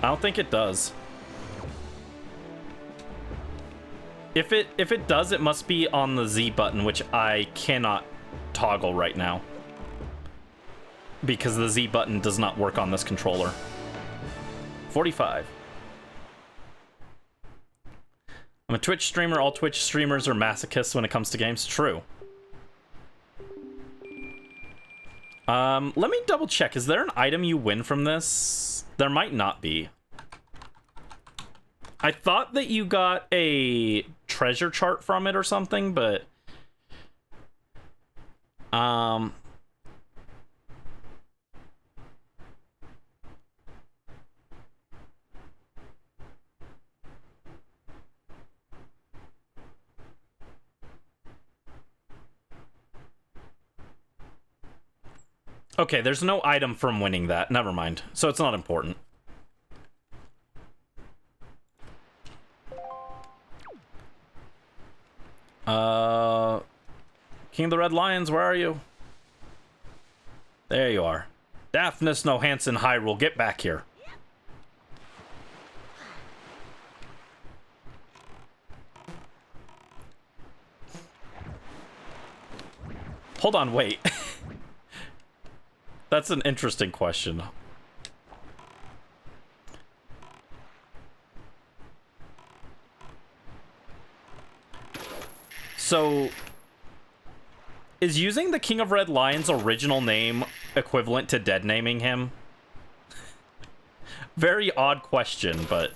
S1: I don't think it does. If it does, it must be on the Z button, which I cannot toggle right now. Because the Z button does not work on this controller. 45. I'm a Twitch streamer. All Twitch streamers are masochists when it comes to games. True. Let me double check. Is there an item you win from this? There might not be. I thought that you got a treasure chart from it or something, but... Okay, there's no item from winning that. Never mind. So it's not important. King of the Red Lions, where are you? There you are. Daphnis No Hansen Hyrule, get back here. Hold on, wait. That's an interesting question. So, is using the King of Red Lions' original name equivalent to dead naming him? Very odd question, but...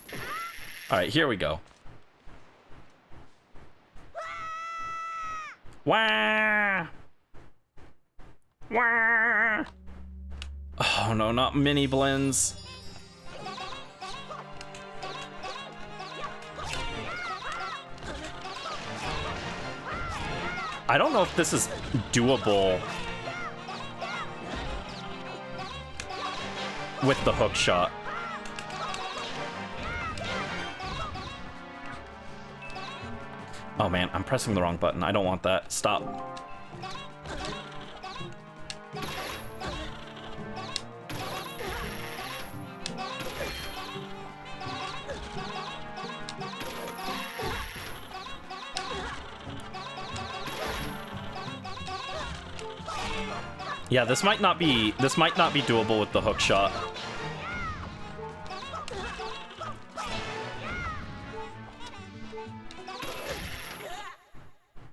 S1: Alright, here we go. Wah! Wah! Oh no, not mini blends. I don't know if this is doable with the hook shot. Oh man, I'm pressing the wrong button. I don't want that. Stop. Yeah, this might not be doable with the hook shot.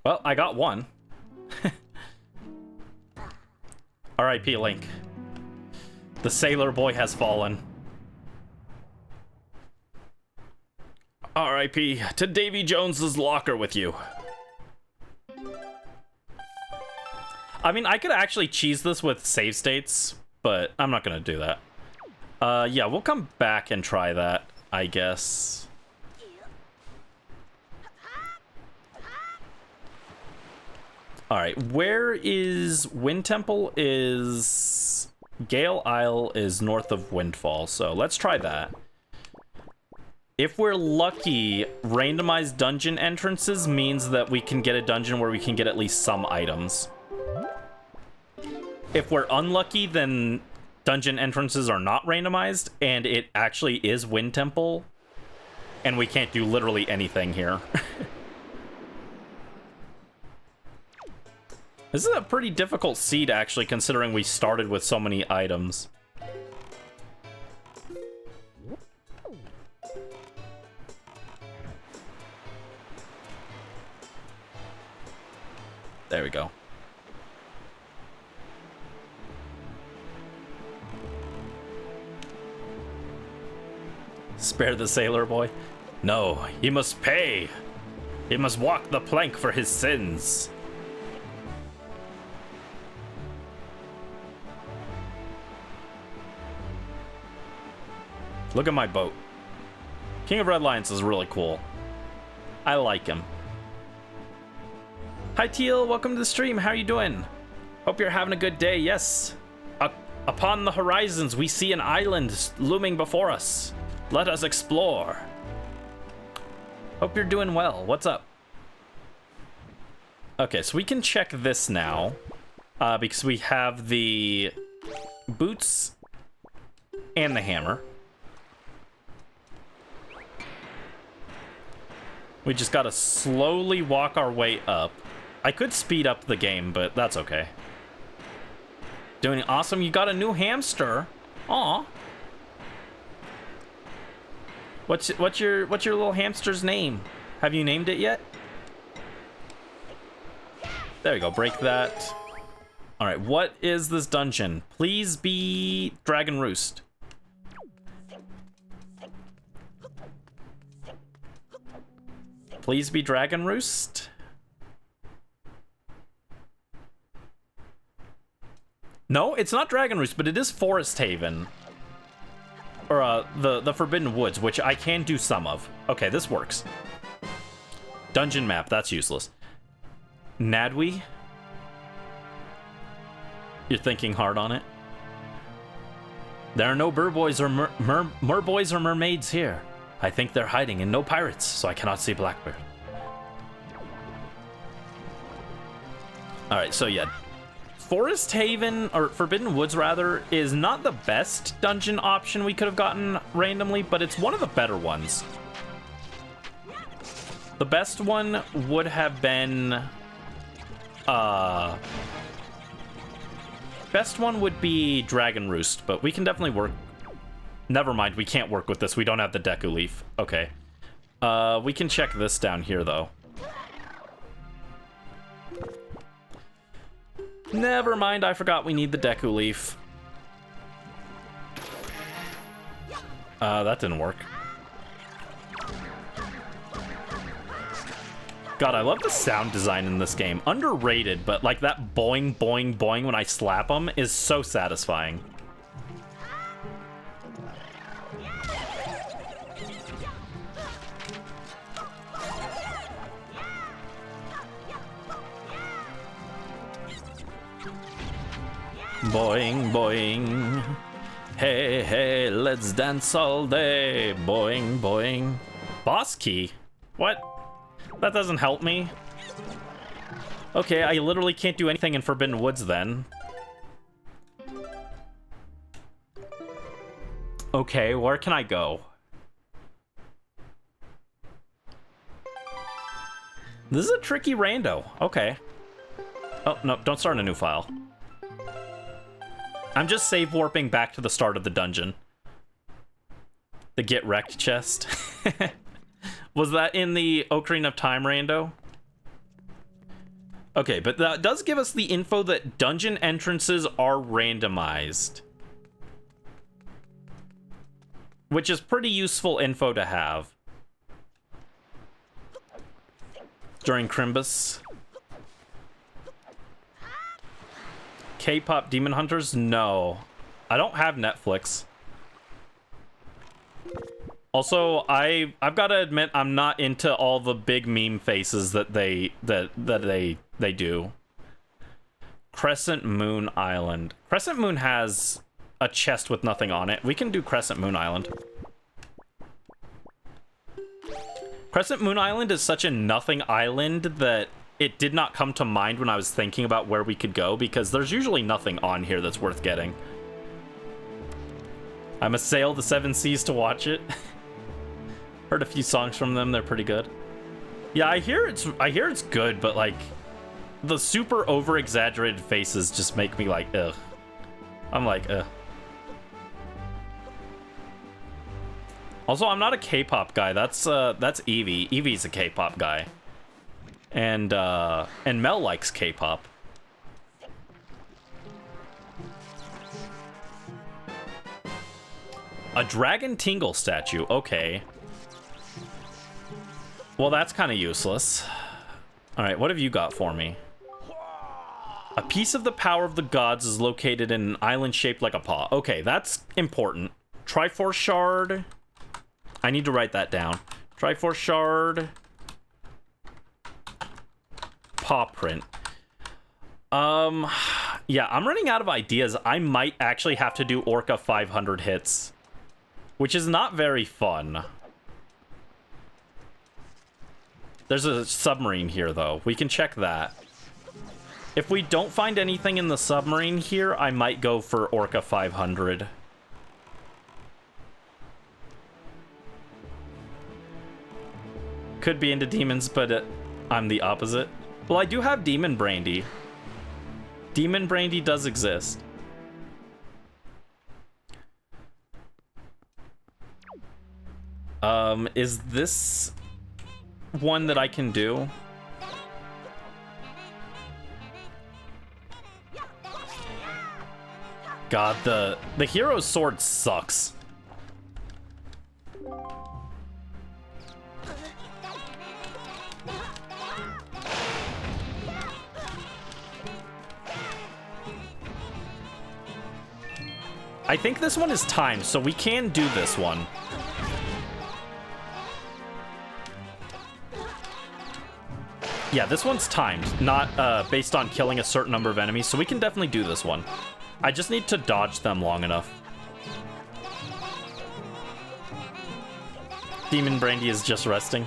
S1: Well, I got one. R.I.P. Link. The sailor boy has fallen. R.I.P. to Davy Jones's locker with you. I mean, I could actually cheese this with save states, but I'm not gonna do that. Yeah, we'll come back and try that, I guess. Alright, where is Wind Temple? Is Gale Isle is north of Windfall, so let's try that. If we're lucky, randomized dungeon entrances means that we can get a dungeon where we can get at least some items. If we're unlucky, then dungeon entrances are not randomized, and it actually is Wind Temple, and we can't do literally anything here. This is a pretty difficult seed, actually, considering we started with so many items. There we go. Spare the sailor boy? No, he must pay. He must walk the plank for his sins. Look at my boat. King of Red Lions is really cool. I like him. Hi Teal, welcome to the stream. How are you doing? Hope you're having a good day. Yes. Upon the horizons, we see an island looming before us. Let us explore. Hope you're doing well. What's up? Okay, so we can check this now. Because we have the boots and the hammer. We just gotta slowly walk our way up. I could speed up the game, but that's okay. Doing awesome. You got a new hamster. Aw. What's your little hamster's name? Have you named it yet? There we go. Break that. All right. What is this dungeon? Please be Dragon Roost. Please be Dragon Roost. No, it's not Dragon Roost, but it is Forest Haven. Or, the Forbidden Woods, which I can do some of. Okay, this works. Dungeon map, that's useless. Nadwi? You're thinking hard on it? There are no merboys or merboys or mermaids here. I think they're hiding, and no pirates, so I cannot see Blackbird. Alright, so yeah. Forest Haven, or Forbidden Woods rather, is not the best dungeon option we could have gotten randomly, but it's one of the better ones. The best one would have been... Best one would be Dragon Roost, but we can definitely work... Never mind, we can't work with this. We don't have the Deku Leaf. Okay. We can check this down here, though. Never mind, I forgot we need the Deku Leaf. That didn't work. God, I love the sound design in this game. Underrated, but like that boing, boing, boing when I slap them is so satisfying. Boing, boing. Hey, hey, let's dance all day. Boing, boing. Boss key? What? That doesn't help me. Okay, I literally can't do anything in Forbidden Woods then. Okay, where can I go? This is a tricky rando. Okay. Oh, no, don't start a new file. I'm just save warping back to the start of the dungeon. The get wrecked chest. Was that in the Ocarina of Time rando? Okay, but that does give us the info that dungeon entrances are randomized. Which is pretty useful info to have. During Crimbus. K-pop Demon Hunters? No. I don't have Netflix. Also, I've got to admit I'm not into all the big meme faces that they do. Crescent Moon Island. Crescent Moon has a chest with nothing on it. We can do Crescent Moon Island. Crescent Moon Island is such a nothing island that it did not come to mind when I was thinking about where we could go, because there's usually nothing on here that's worth getting. I must sail the 7 seas to watch it. Heard a few songs from them, they're pretty good. Yeah, I hear it's good, but like the super over exaggerated faces just make me like ugh. I'm like ugh. Also, I'm not a K-pop guy. That's Evie. Evie's a K-pop guy. And Mel likes K-pop. A Dragon Tingle statue. Okay. Well, that's kind of useless. All right, what have you got for me? A piece of the power of the gods is located in an island shaped like a paw. Okay, that's important. Triforce shard. I need to write that down. Triforce shard. Paw print. Yeah, I'm running out of ideas. I might actually have to do Orca 500 hits, which is not very fun. There's a submarine here, though. We can check that. If we don't find anything in the submarine here, I might go for Orca 500. Could be into demons, but I'm the opposite. Well, I do have Demon Brandy. Demon Brandy does exist. Is this one that I can do? God, the hero's sword sucks. I think this one is timed, so we can do this one. Yeah, this one's timed, not based on killing a certain number of enemies, so we can definitely do this one. I just need to dodge them long enough. Demon Brandy is just resting.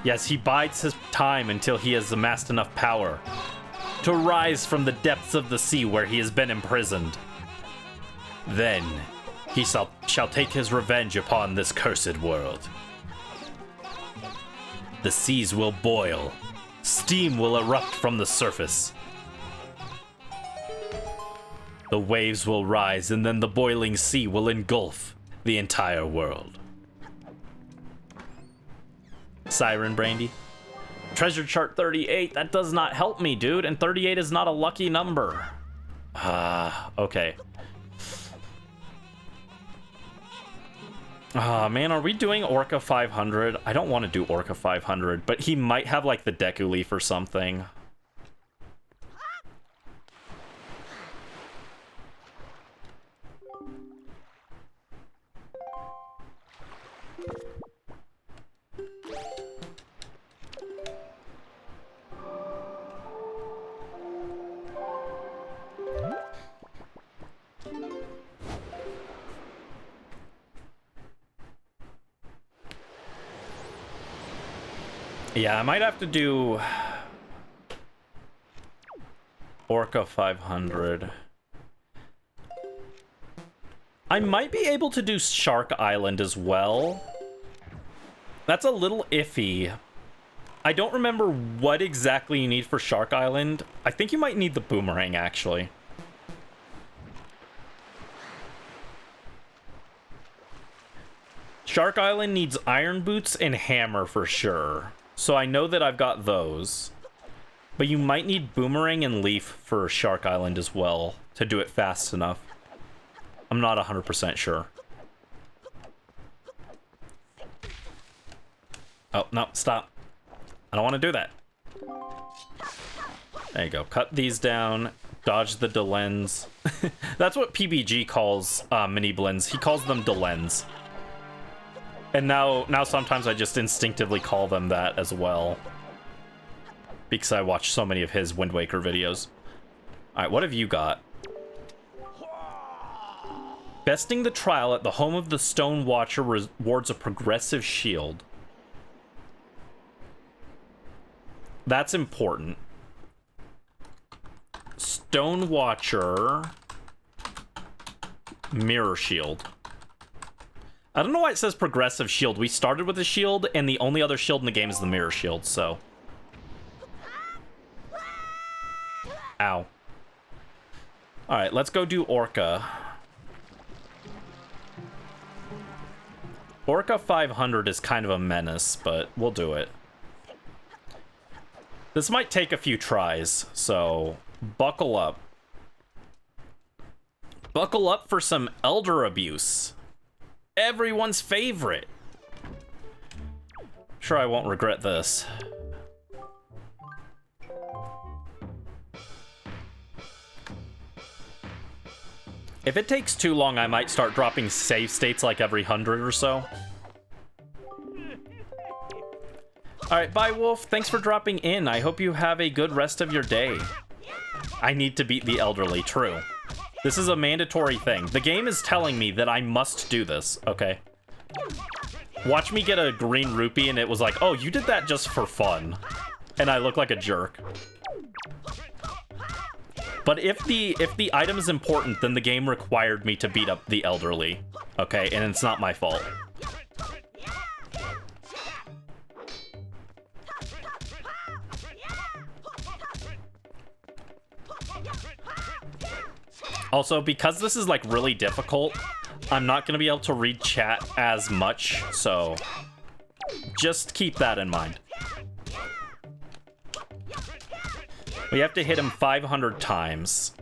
S1: Yes, he bides his time until he has amassed enough power to rise from the depths of the sea where he has been imprisoned. Then he shall take his revenge upon this cursed world. The seas will boil. Steam will erupt from the surface. The waves will rise, and then the boiling sea will engulf the entire world. Siren Brandy. Treasure chart 38. That does not help me, dude. And 38 is not a lucky number. Okay. Man, are we doing Orca 500? I don't want to do Orca 500, but he might have, like, the Deku Leaf or something. Yeah, I might have to do Orca 500. I might be able to do Shark Island as well. That's a little iffy. I don't remember what exactly you need for Shark Island. I think you might need the boomerang, actually. Shark Island needs iron boots and hammer for sure. So I know that I've got those. But you might need boomerang and leaf for Shark Island as well to do it fast enough. I'm not 100% sure. Oh, no, stop. I don't want to do that. There you go. Cut these down. Dodge the delens. That's what PBG calls mini blends. He calls them delens. And now sometimes I just instinctively call them that as well. Because I watch so many of his Wind Waker videos. Alright, what have you got? Besting the trial at the home of the Stone Watcher rewards a progressive shield. That's important. Stone Watcher mirror shield. I don't know why it says progressive shield. We started with a shield, and the only other shield in the game is the mirror shield, so. Ow. Alright, let's go do Orca. Orca 500 is kind of a menace, but we'll do it. This might take a few tries, so buckle up. Buckle up for some elder abuse. Everyone's favorite. Sure, I won't regret this. If it takes too long, I might start dropping save states like every 100 or so. Alright, bye Wolf. Thanks for dropping in. I hope you have a good rest of your day. I need to beat the elderly, true. This is a mandatory thing. The game is telling me that I must do this, okay? Watch me get a green rupee and it was like, oh, you did that just for fun. And I look like a jerk. But if the item is important, then the game required me to beat up the elderly. Okay, and it's not my fault. Also, because this is, like, really difficult, I'm not going to be able to read chat as much, so just keep that in mind. We have to hit him 500 times.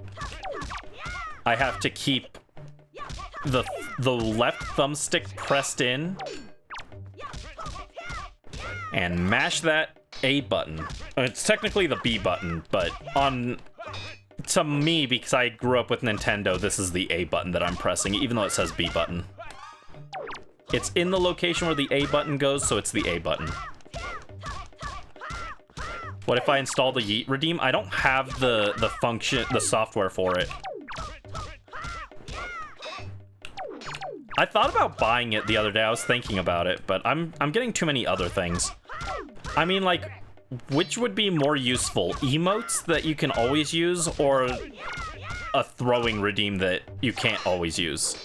S1: I have to keep the left thumbstick pressed in and mash that A button. It's technically the B button, but to me, because I grew up with Nintendo, this is the A button that I'm pressing, even though it says B button. It's in the location where the A button goes, so it's the A button. What if I install the Yeet Redeem? I don't have the function, the software for it. I thought about buying it the other day. I was thinking about it, but I'm getting too many other things. I mean, like, which would be more useful? Emotes that you can always use, or a throwing redeem that you can't always use?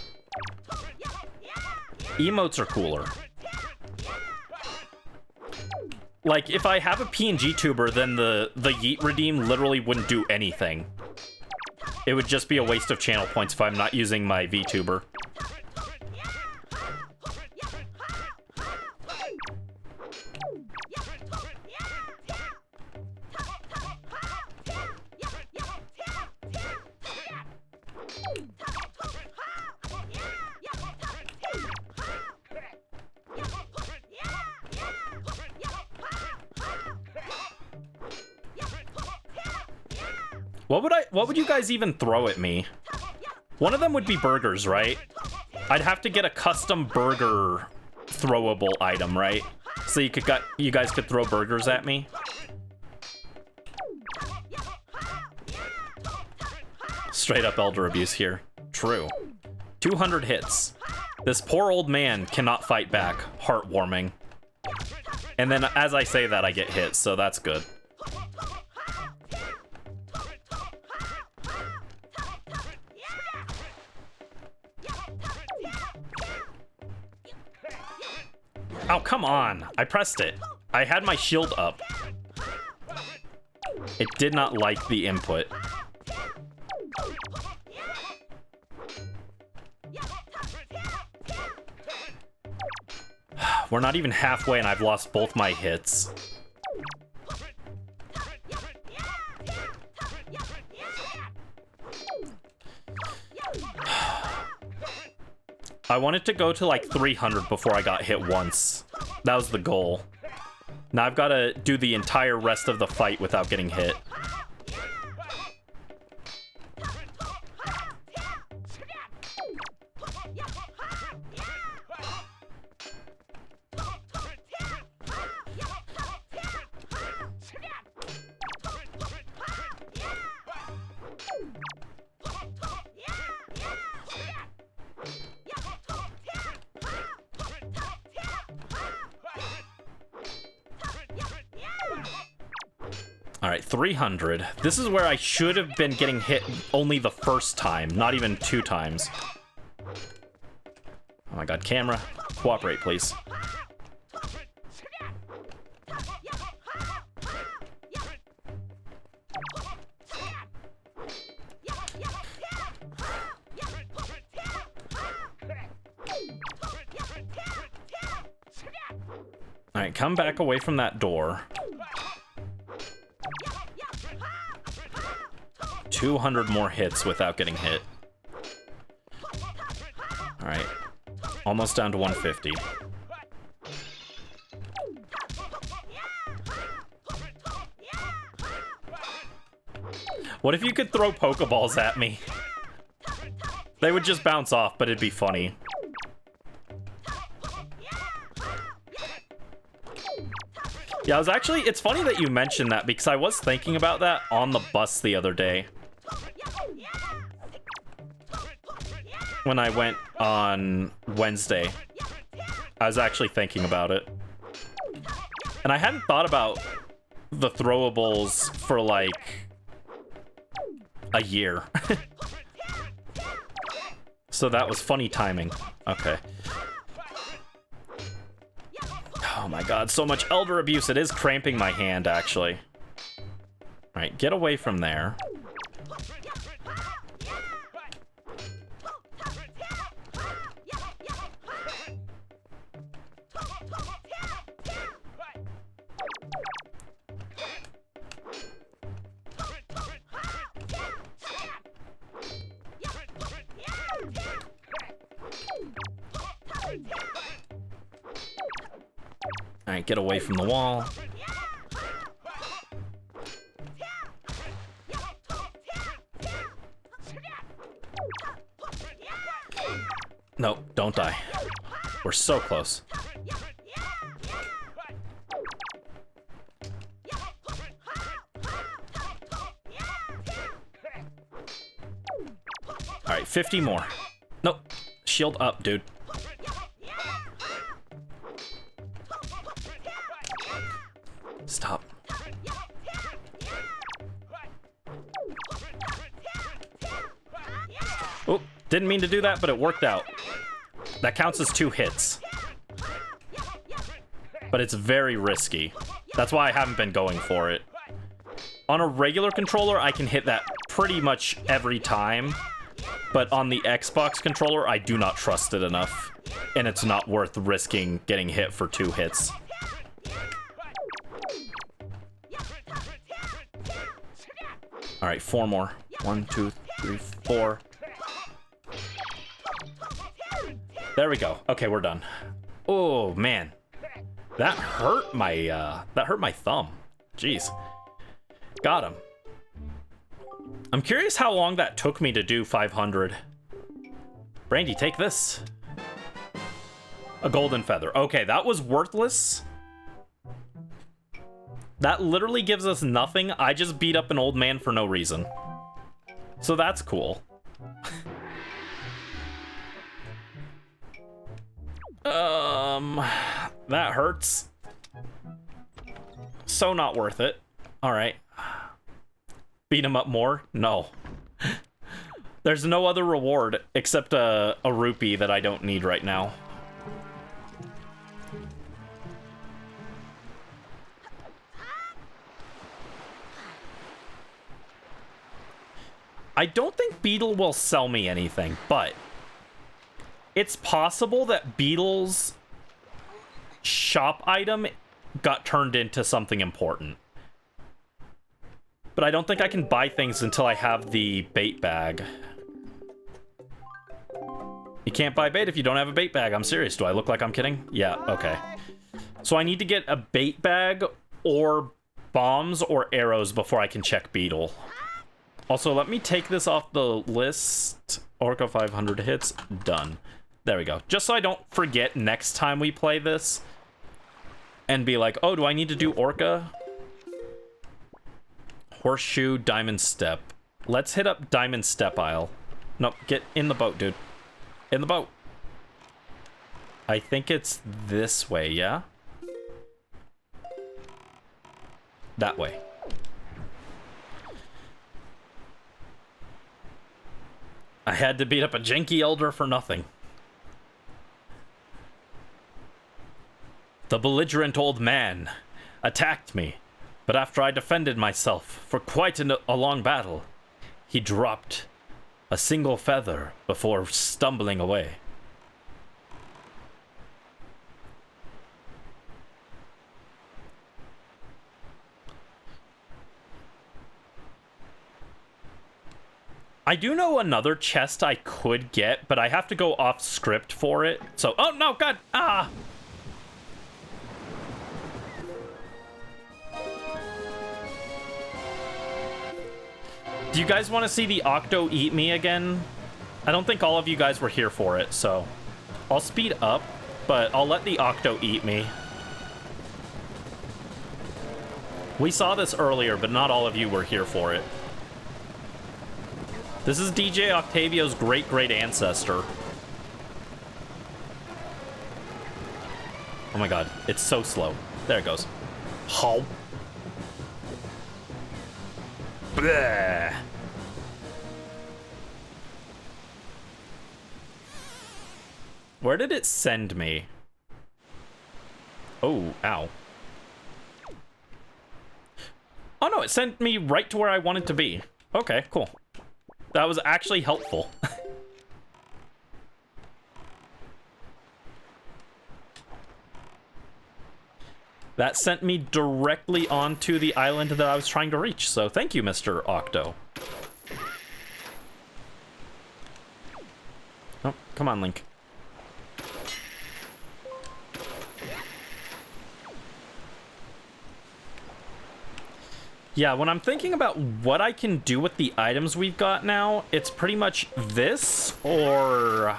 S1: Emotes are cooler. Like, if I have a PNG tuber, then the Yeet Redeem literally wouldn't do anything. It would just be a waste of channel points if I'm not using my VTuber. What would you guys even throw at me? One of them would be burgers, right? I'd have to get a custom burger throwable item, right? So you guys could throw burgers at me. Straight up elder abuse here. True. 200 hits. This poor old man cannot fight back. Heartwarming. And then as I say that, I get hit, so that's good. Oh, come on. I pressed it. I had my shield up. It did not like the input. We're not even halfway and I've lost both my hits. I wanted to go to like 300 before I got hit once. That was the goal. Now I've got to do the entire rest of the fight without getting hit. All right, 300. This is where I should have been getting hit only the first time, not even 2 times. Oh my god, camera. Cooperate, please. All right, come back away from that door. 200 more hits without getting hit. All right, almost down to 150. What if you could throw Pokeballs at me? They would just bounce off, but it'd be funny. Yeah, I was actually, it's funny that you mentioned that because I was thinking about that on the bus the other day. When I went on Wednesday, I was actually thinking about it. And I hadn't thought about the throwables for like a year. So that was funny timing. Okay. Oh my god, so much elder abuse. It is cramping my hand, actually. All right, get away from there. All right, get away from the wall. No, don't die. We're so close. All right, 50 more. Nope. Shield up, dude. Stop. Oh, didn't mean to do that, but it worked out. That counts as 2 hits. But it's very risky. That's why I haven't been going for it. On a regular controller, I can hit that pretty much every time. But on the Xbox controller, I do not trust it enough. And it's not worth risking getting hit for 2 hits. All right, 4 more. 1, 2, 3, 4. There we go. Okay, we're done. Oh man, that hurt my thumb. Jeez. Got him. I'm curious how long that took me to do 500. Brandy, take this. A golden feather. Okay, that was worthless. That literally gives us nothing. I just beat up an old man for no reason. So that's cool. That hurts. so not worth it. All right. Beat him up more? No. There's no other reward except a rupee that I don't need right now. I don't think Beetle will sell me anything, but it's possible that Beetle's shop item got turned into something important. But I don't think I can buy things until I have the bait bag. You can't buy bait if you don't have a bait bag. I'm serious. Do I look like I'm kidding? Yeah, okay. So I need to get a bait bag or bombs or arrows before I can check Beetle. Also, let me take this off the list. Orca 500 hits. Done. There we go. Just so I don't forget next time we play this and be like, oh, do I need to do Orca? Horseshoe, Diamond Step. Let's hit up Diamond Step Isle. Nope, get in the boat, dude. In the boat. I think it's this way, yeah? That way. I had to beat up a janky elder for nothing. The belligerent old man attacked me, but after I defended myself for quite a long battle, he dropped a single feather before stumbling away. I do know another chest I could get, but I have to go off script for it. So, oh no, God, ah! Do you guys want to see the Octo eat me again? I don't think all of you guys were here for it, so I'll speed up, but I'll let the Octo eat me. We saw this earlier, but not all of you were here for it. This is DJ Octavio's great ancestor. Oh my god, it's so slow. There it goes. How? Bleh. Where did it send me? Oh, ow. Oh no, it sent me right to where I wanted to be. Okay, cool. That was actually helpful. That sent me directly onto the island that I was trying to reach, so thank you, Mr. Octo. Oh, come on, Link. Yeah, when I'm thinking about what I can do with the items we've got now, it's pretty much this or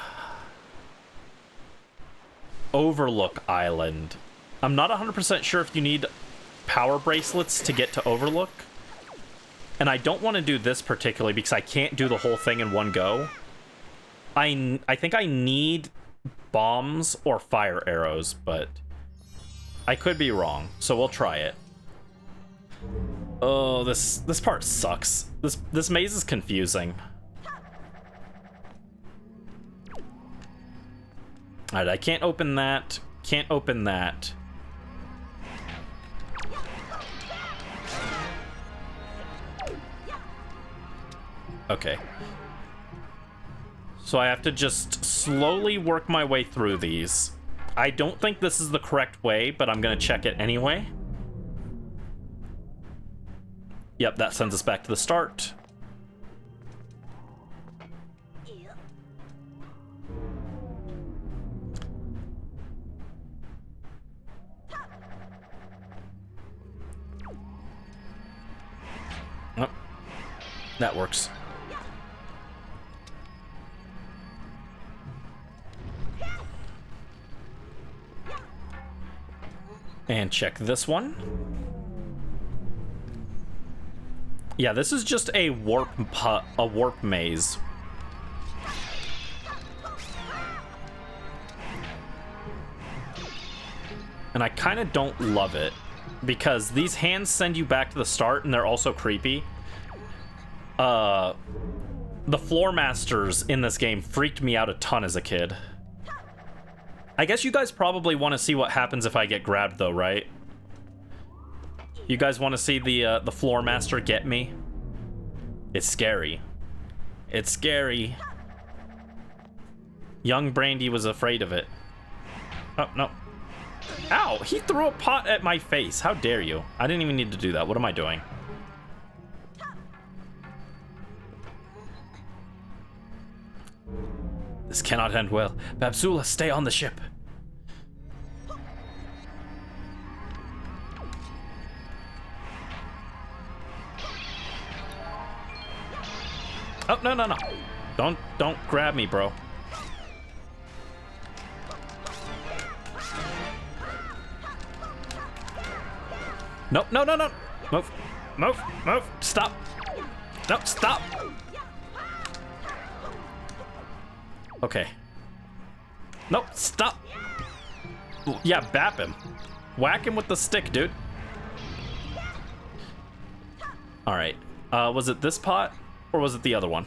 S1: Overlook Island. I'm not 100% sure if you need power bracelets to get to Overlook. And I don't want to do this particularly because I can't do the whole thing in one go. I think I need bombs or fire arrows, but I could be wrong, so we'll try it. Oh, this part sucks. This maze is confusing. All right, I can't open that. Can't open that. Okay. So I have to just slowly work my way through these. I don't think this is the correct way, but I'm gonna check it anyway. Yep, that sends us back to the start. Oh, that works. And check this one. Yeah, this is just a warp maze. And I kind of don't love it. because these hands send you back to the start, and they're also creepy. The floor masters in this game freaked me out a ton as a kid. I guess you guys probably want to see what happens if I get grabbed, though, right? You guys want to see the floor master get me? It's scary. It's scary. Young Brandy was afraid of it. Oh, no. Ow! He threw a pot at my face. How dare you? I didn't even need to do that. What am I doing? This cannot end well. Babsula, stay on the ship. Oh, no, no, no. Don't grab me, bro. Nope, no, no, no. Move, move, move. Stop. No, stop. Okay. Nope, stop. Yeah, bap him. Whack him with the stick, dude. All right. Was it this pot or was it the other one?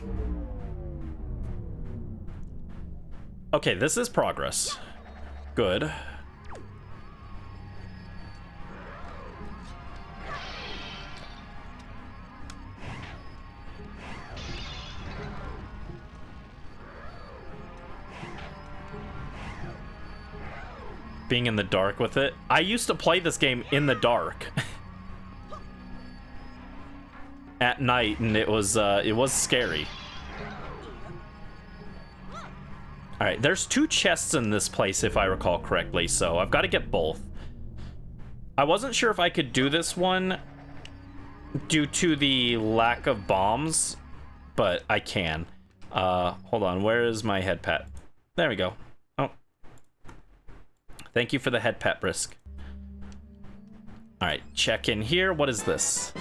S1: Okay, this is progress. Good. Being in the dark with it. I used to play this game in the dark. At night, and it was scary. Alright, there's 2 chests in this place if I recall correctly, so I've got to get both. I wasn't sure if I could do this one due to the lack of bombs, but I can. Hold on, where is my head pat? There we go. Oh. Thank you for the head pat, Brisk. Alright, check in here. What is this?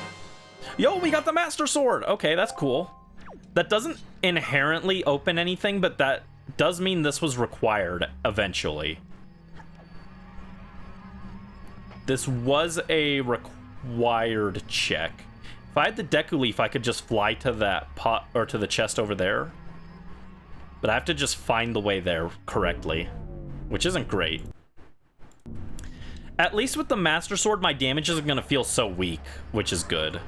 S1: Yo, we got the Master Sword! Okay, that's cool. That doesn't inherently open anything, but that does mean this was required eventually. This was a required check. If I had the Deku Leaf, I could just fly to that pot, or to the chest over there. But I have to just find the way there correctly, which isn't great. At least with the Master Sword, my damage isn't going to feel so weak, which is good.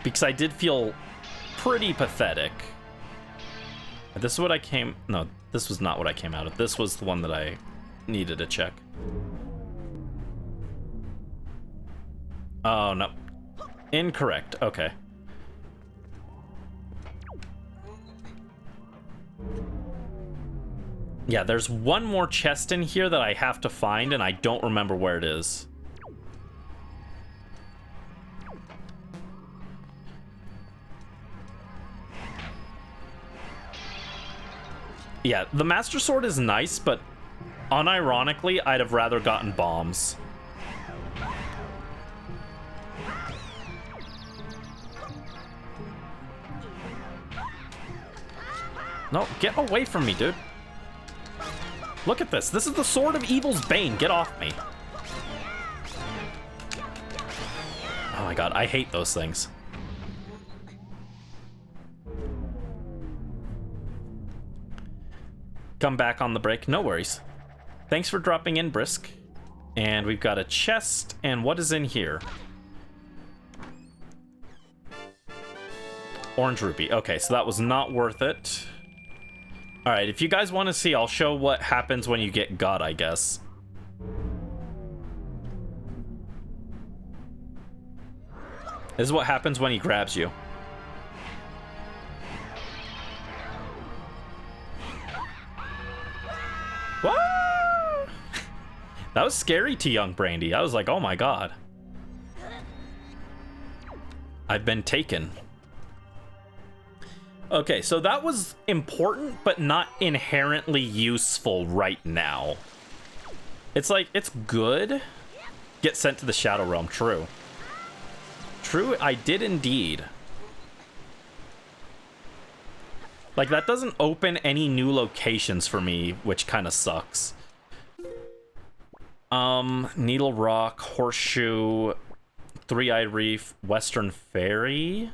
S1: Because I did feel pretty pathetic. This is what I came... No, this was not what I came out of. This was the one that I needed to check. Oh, no. Incorrect. Okay. Yeah, there's one more chest in here that I have to find, and I don't remember where it is. Yeah, the Master Sword is nice, but unironically, I'd have rather gotten bombs. No, get away from me, dude. Look at this. This is the Sword of Evil's Bane. Get off me. Oh my god, I hate those things. Come back on the break. No worries. Thanks for dropping in, Brisk. And we've got a chest. And what is in here? Orange rupee. Okay, so that was not worth it. Alright, if you guys want to see, I'll show what happens when you get got, I guess. This is what happens when he grabs you. What? That was scary to young Brandy. I was like, oh my god. I've been taken. Okay, so that was important, but not inherently useful right now. It's like, it's good. Get sent to the Shadow Realm, true. True, I did indeed. Like, that doesn't open any new locations for me, which kind of sucks. Needle Rock, Horseshoe, Three-Eyed Reef, Western Ferry.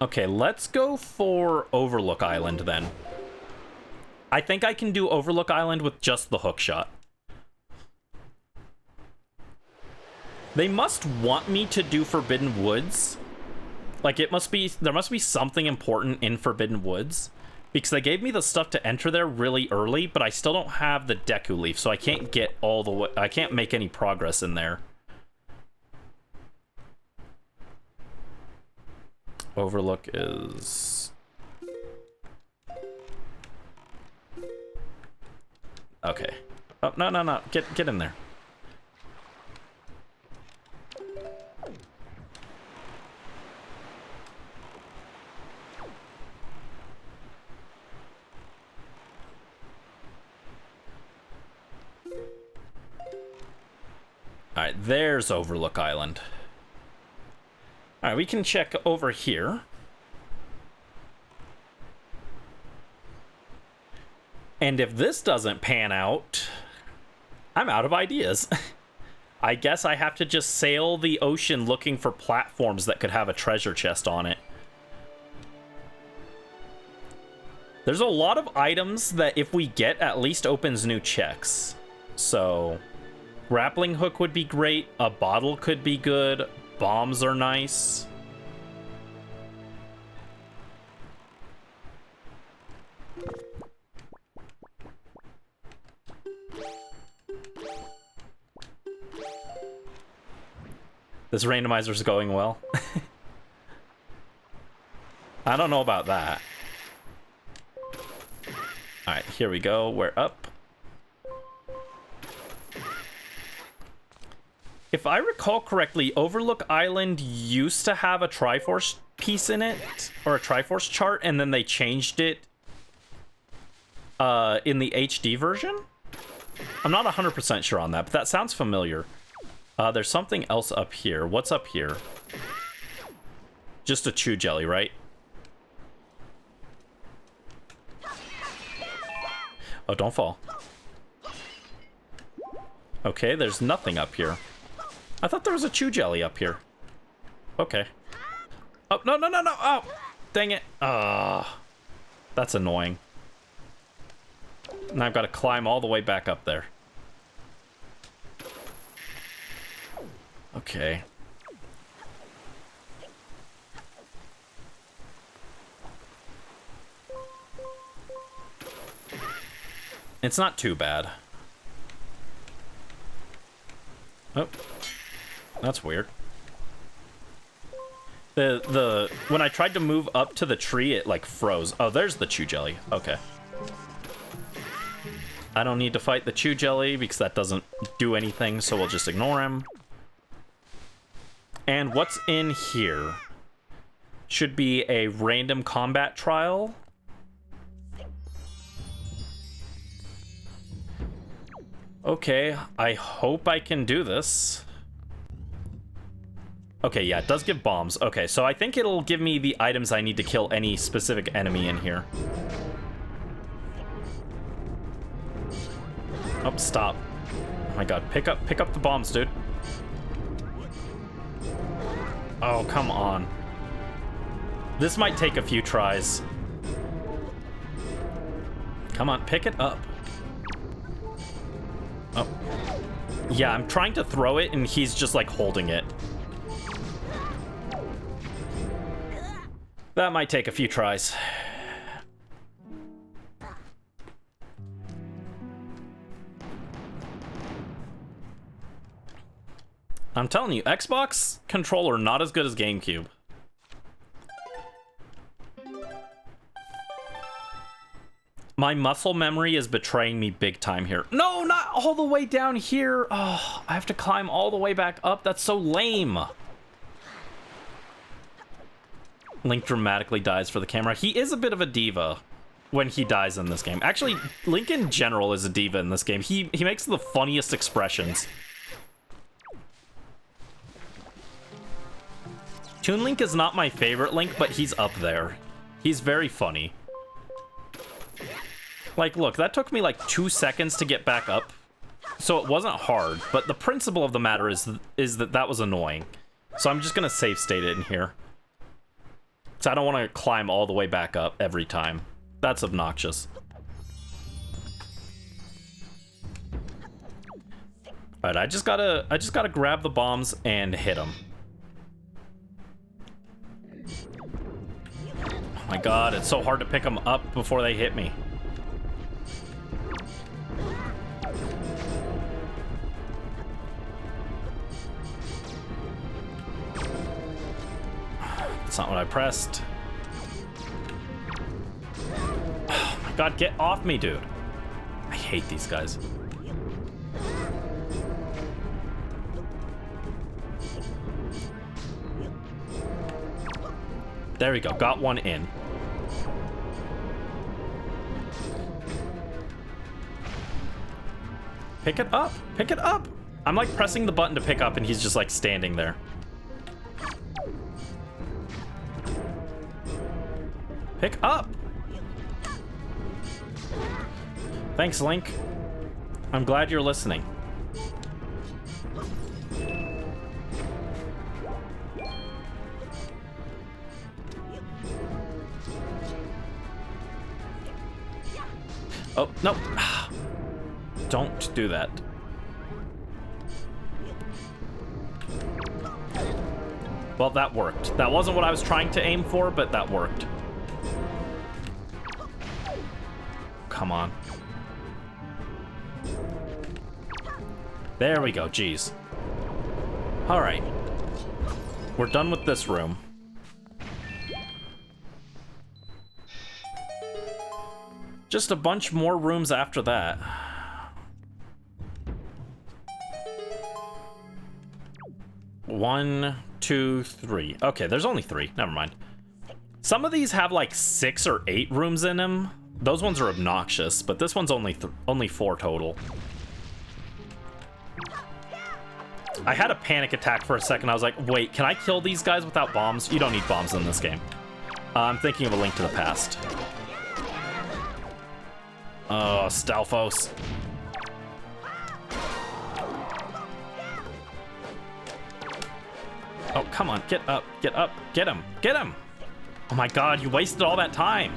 S1: Okay, let's go for Overlook Island then. I think I can do Overlook Island with just the hook shot. They must want me to do Forbidden Woods. Like, there must be something important in Forbidden Woods. Because they gave me the stuff to enter there really early, but I still don't have the Deku Leaf, so I can't get all the way, I can't make any progress in there. Overlook is... Okay. Oh, no. Get in there. Alright, there's Overlook Island. Alright, we can check over here. And if this doesn't pan out, I'm out of ideas. I guess I have to just sail the ocean looking for platforms that could have a treasure chest on it. There's a lot of items that if we get, at least opens new checks. So, grappling hook would be great. A bottle could be good. Bombs are nice. This randomizer's going well. I don't know about that. Alright, here we go. We're up. If I recall correctly, Overlook Island used to have a Triforce piece in it, or a Triforce chart, and then they changed it in the HD version? I'm not 100% sure on that, but that sounds familiar. There's something else up here. What's up here? Just a chew jelly, right? Oh, don't fall. Okay, there's nothing up here. I thought there was a chew jelly up here. Okay. Oh, no. Oh, dang it. That's annoying. And I've got to climb all the way back up there. Okay. It's not too bad. Oh. That's weird. When I tried to move up to the tree, it like froze. Oh, there's the chew jelly. Okay. I don't need to fight the chew jelly because that doesn't do anything, so we'll just ignore him. And what's in here? Should be a random combat trial. Okay, I hope I can do this. Okay, yeah, it does give bombs. Okay, so I think it'll give me the items I need to kill any specific enemy in here. Oh, stop. Oh my god, pick up the bombs, dude. Oh, come on. This might take a few tries. Come on, pick it up. Oh. Yeah, I'm trying to throw it, and he's just, like, holding it. That might take a few tries. I'm telling you, Xbox controller not as good as GameCube. My muscle memory is betraying me big time here. No, not all the way down here. Oh, I have to climb all the way back up. That's so lame. Link dramatically dies for the camera. He is a bit of a diva when he dies in this game. Actually, Link in general is a diva in this game. He makes the funniest expressions. Toon Link is not my favorite Link, but he's up there. He's very funny. Like, look, that took me like 2 seconds to get back up. So it wasn't hard, but the principle of the matter is that was annoying. So I'm just gonna save state it in here. So I don't want to climb all the way back up every time. That's obnoxious. All right, I just gotta grab the bombs and hit them. Oh my god, it's so hard to pick them up before they hit me. That's not what I pressed. Oh my god, get off me, dude. I hate these guys. There we go, got one in. Pick it up, pick it up. I'm like pressing the button to pick up and he's just like standing there. Pick up! Thanks, Link. I'm glad you're listening. Oh, no. Don't do that. Well, that worked. That wasn't what I was trying to aim for, but that worked. Come on. There we go, jeez. Alright. We're done with this room. Just a bunch more rooms after that. One, two, three. Okay, there's only 3. Never mind. Some of these have like 6 or 8 rooms in them. Those ones are obnoxious, but this one's only 4 total. I had a panic attack for a second. I was like, wait, can I kill these guys without bombs? You don't need bombs in this game. I'm thinking of A Link to the Past. Oh, Stalfos. Oh, come on, get up, get up, get him, get him! Oh my god, you wasted all that time!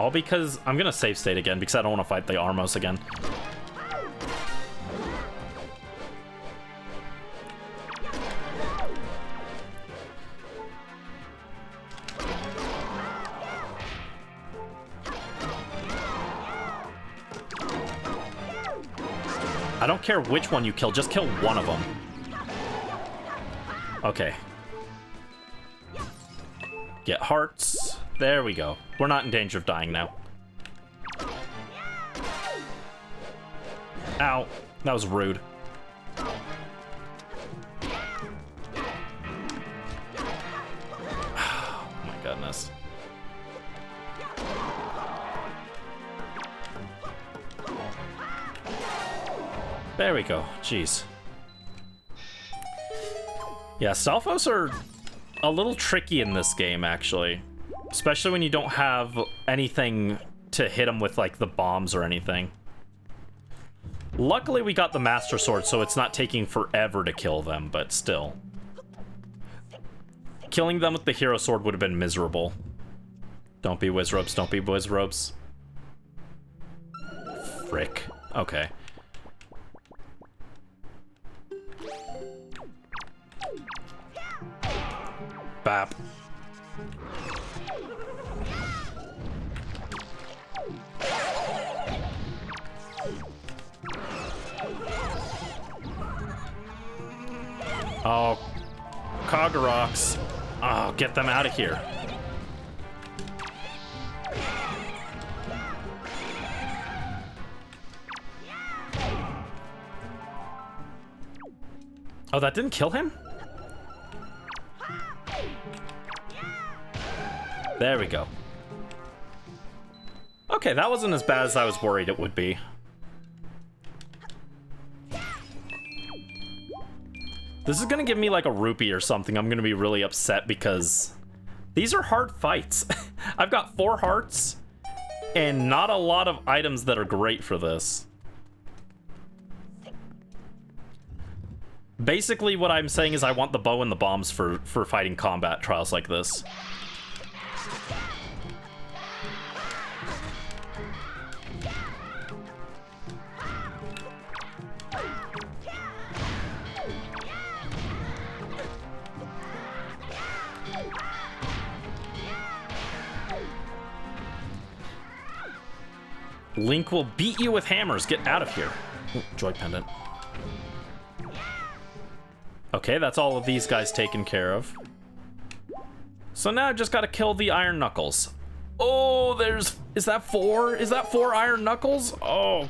S1: All because, I'm gonna save state again because I don't want to fight the Armos again. I don't care which one you kill, just kill one of them. Okay. Get hearts. There we go. We're not in danger of dying now. Ow. That was rude. Oh my goodness. There we go. Jeez. Yeah, Stalfos are a little tricky in this game, actually. Especially when you don't have anything to hit them with, like, the bombs or anything. Luckily, we got the Master Sword, so it's not taking forever to kill them, but still. Killing them with the Hero Sword would have been miserable. Don't be Wizrobes, don't be Wizrobes. Frick. Okay. Bap. Oh, Kogoroks. Oh, get them out of here. Oh, that didn't kill him? There we go. Okay, that wasn't as bad as I was worried it would be. This is gonna give me like a rupee or something. I'm gonna be really upset because these are hard fights. I've got 4 hearts and not a lot of items that are great for this. Basically, what I'm saying is I want the bow and the bombs for fighting combat trials like this. Link will beat you with hammers. Get out of here. Ooh, joy pendant. Okay, that's all of these guys taken care of. So now I just gotta kill the Iron Knuckles. Oh, is that 4? Is that 4 Iron Knuckles? Oh,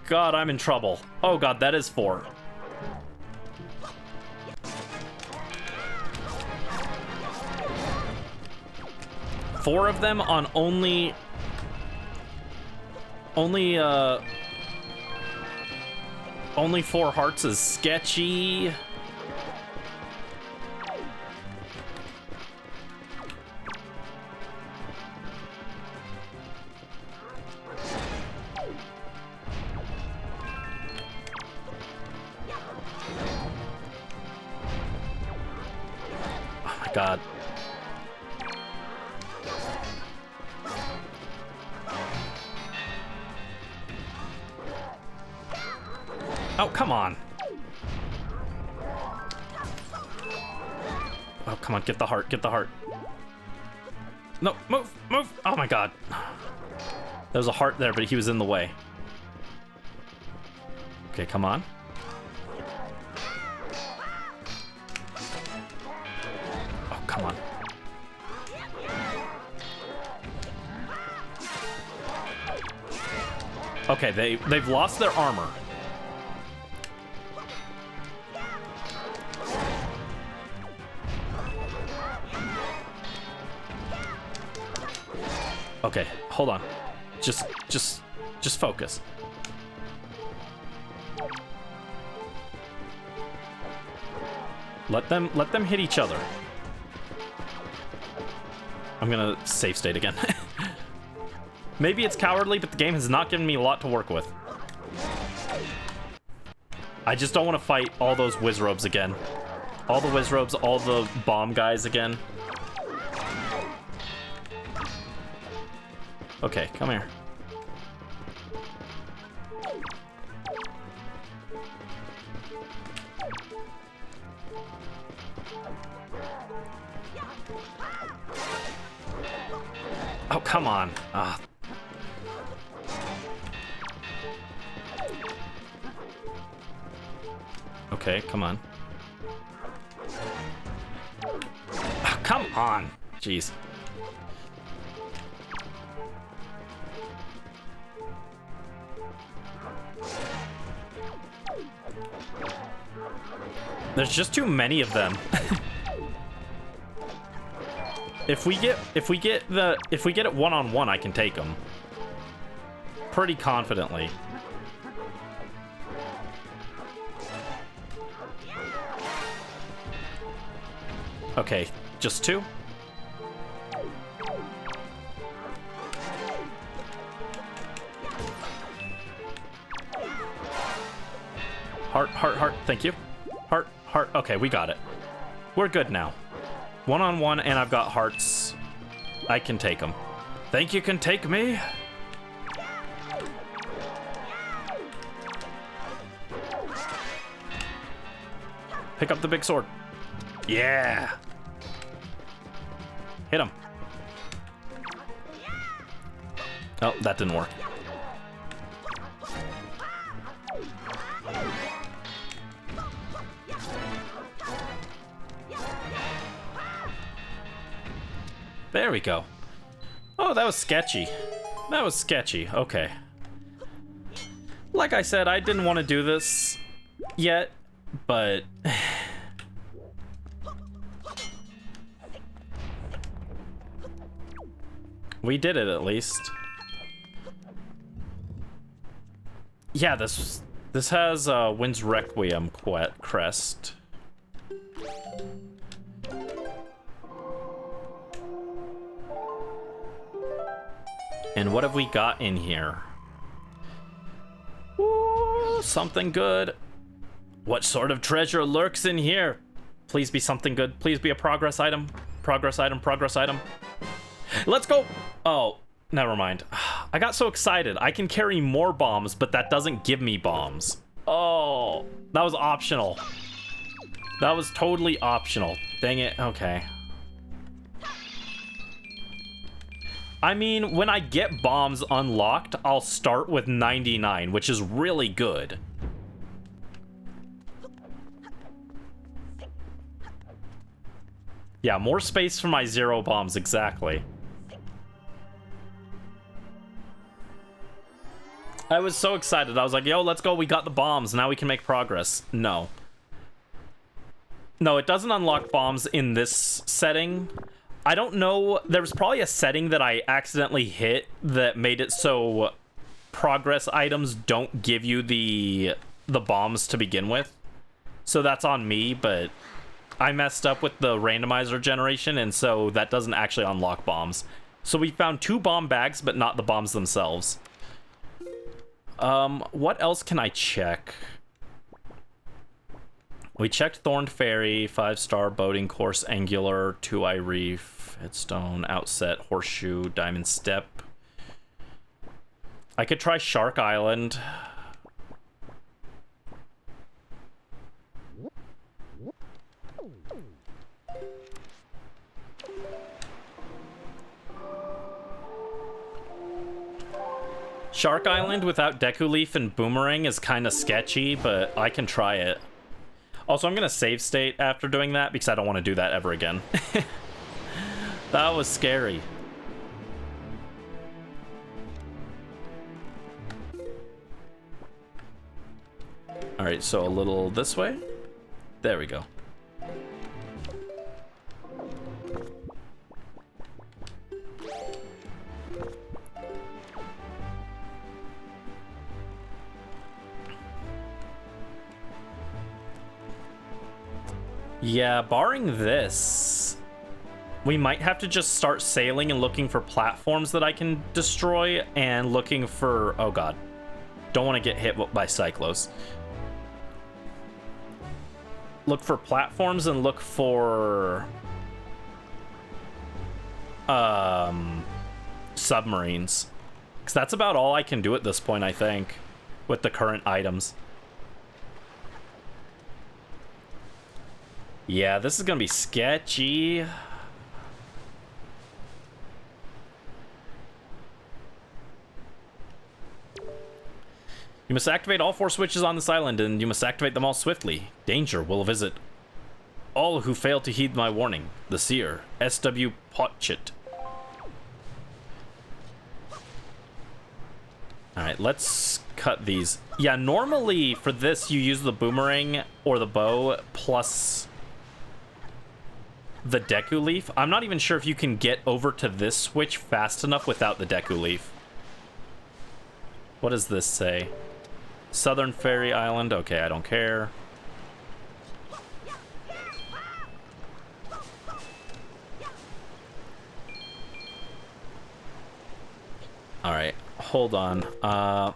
S1: God, I'm in trouble. Oh, God, that is 4. Four of them on only 4 hearts is sketchy. Oh my God. Oh, come on. Oh, come on, get the heart, get the heart. No, move, move. Oh my God. There was a heart there, but he was in the way. Okay, come on. Oh, come on. Okay, they've lost their armor. Okay, hold on. Just focus. Let them hit each other. I'm gonna save state again. Maybe it's cowardly, but the game has not given me a lot to work with. I just don't want to fight all those Wizrobes again. All the Wizrobes, all the bomb guys again. Okay, come here. Oh, come on. Ah. Okay, come on. Oh, come on. Jeez. There's just too many of them. If we get it one-on-one, I can take them. Pretty confidently. Okay, just 2. Heart, heart, heart, thank you. Heart, heart, okay, we got it. We're good now. One-on-one, and I've got hearts. I can take them. Think you can take me? Pick up the big sword. Yeah! Hit him. Oh, that didn't work. There we go. Oh, that was sketchy. That was sketchy. Okay. Like I said, I didn't want to do this yet, but... We did it at least. Yeah, this has Wind's Requiem crest. And what have we got in here? Ooh, something good. What sort of treasure lurks in here? Please be something good. Please be a progress item. Progress item, progress item. Let's go! Oh, never mind. I got so excited. I can carry more bombs, but that doesn't give me bombs. Oh, that was optional. That was totally optional. Dang it. Okay. I mean, when I get bombs unlocked, I'll start with 99, which is really good. Yeah, more space for my 0 bombs, exactly. I was so excited. I was like, yo, let's go. We got the bombs. Now we can make progress. No. No, it doesn't unlock bombs in this setting. I don't know. There was probably a setting that I accidentally hit that made it so progress items don't give you the bombs to begin with. So that's on me, but I messed up with the randomizer generation, and so that doesn't actually unlock bombs. So we found 2 bomb bags, but not the bombs themselves. What else can I check? We checked Thorned Ferry, 5-star boating course, Angular, 2-eye reef, headstone, outset, horseshoe, diamond step. I could try Shark Island. Shark Island without Deku Leaf and Boomerang is kind of sketchy, but I can try it. Also, I'm going to save state after doing that because I don't want to do that ever again. That was scary. Alright, so a little this way. There we go. Yeah, barring this, we might have to just start sailing and looking for platforms that I can destroy and looking for... Oh god. Don't want to get hit by Cyclos. Look for platforms and look for... submarines. Because that's about all I can do at this point, I think, with the current items. Yeah, this is gonna be sketchy. You must activate all 4 switches on this island, and you must activate them all swiftly. Danger will visit all who fail to heed my warning. The Seer, S.W. Potchit. Alright, let's cut these. Yeah, normally for this, you use the boomerang or the bow plus the Deku Leaf. I'm not even sure if you can get over to this switch fast enough without the Deku Leaf. What does this say? Southern Fairy Island. Okay, I don't care. Alright, hold on. I'm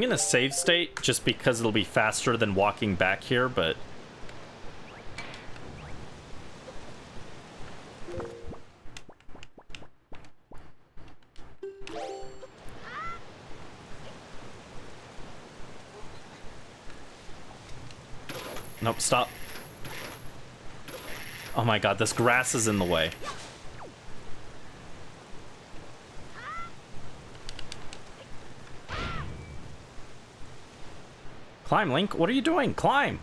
S1: gonna save state just because it'll be faster than walking back here, but... Nope, stop. Oh my god, this grass is in the way. Climb, Link. What are you doing? Climb!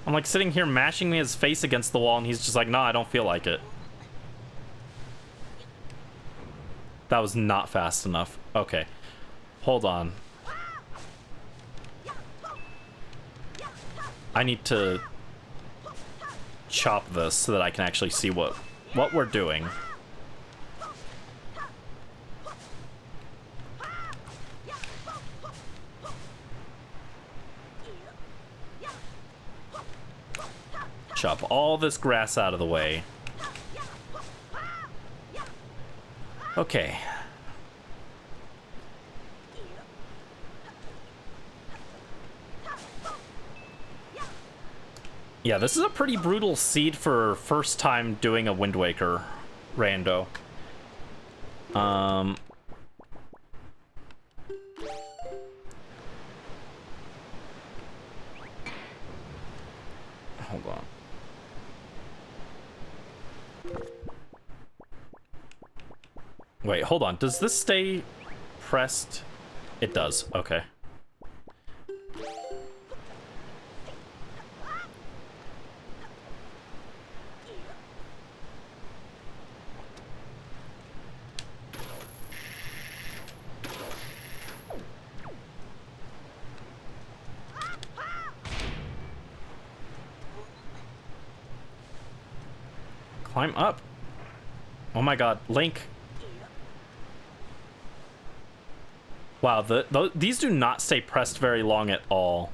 S1: I'm like sitting here mashing his face against the wall and he's just like, nah, I don't feel like it. That was not fast enough. Okay. Hold on. I need to chop this so that I can actually see what we're doing. chop all this grass out of the way. Okay. Yeah, this is a pretty brutal seed for first time doing a Wind Waker rando. Hold on. Wait, hold on. Does this stay pressed? It does. Okay. Climb up. Oh my god, Link. Wow, these do not stay pressed very long at all.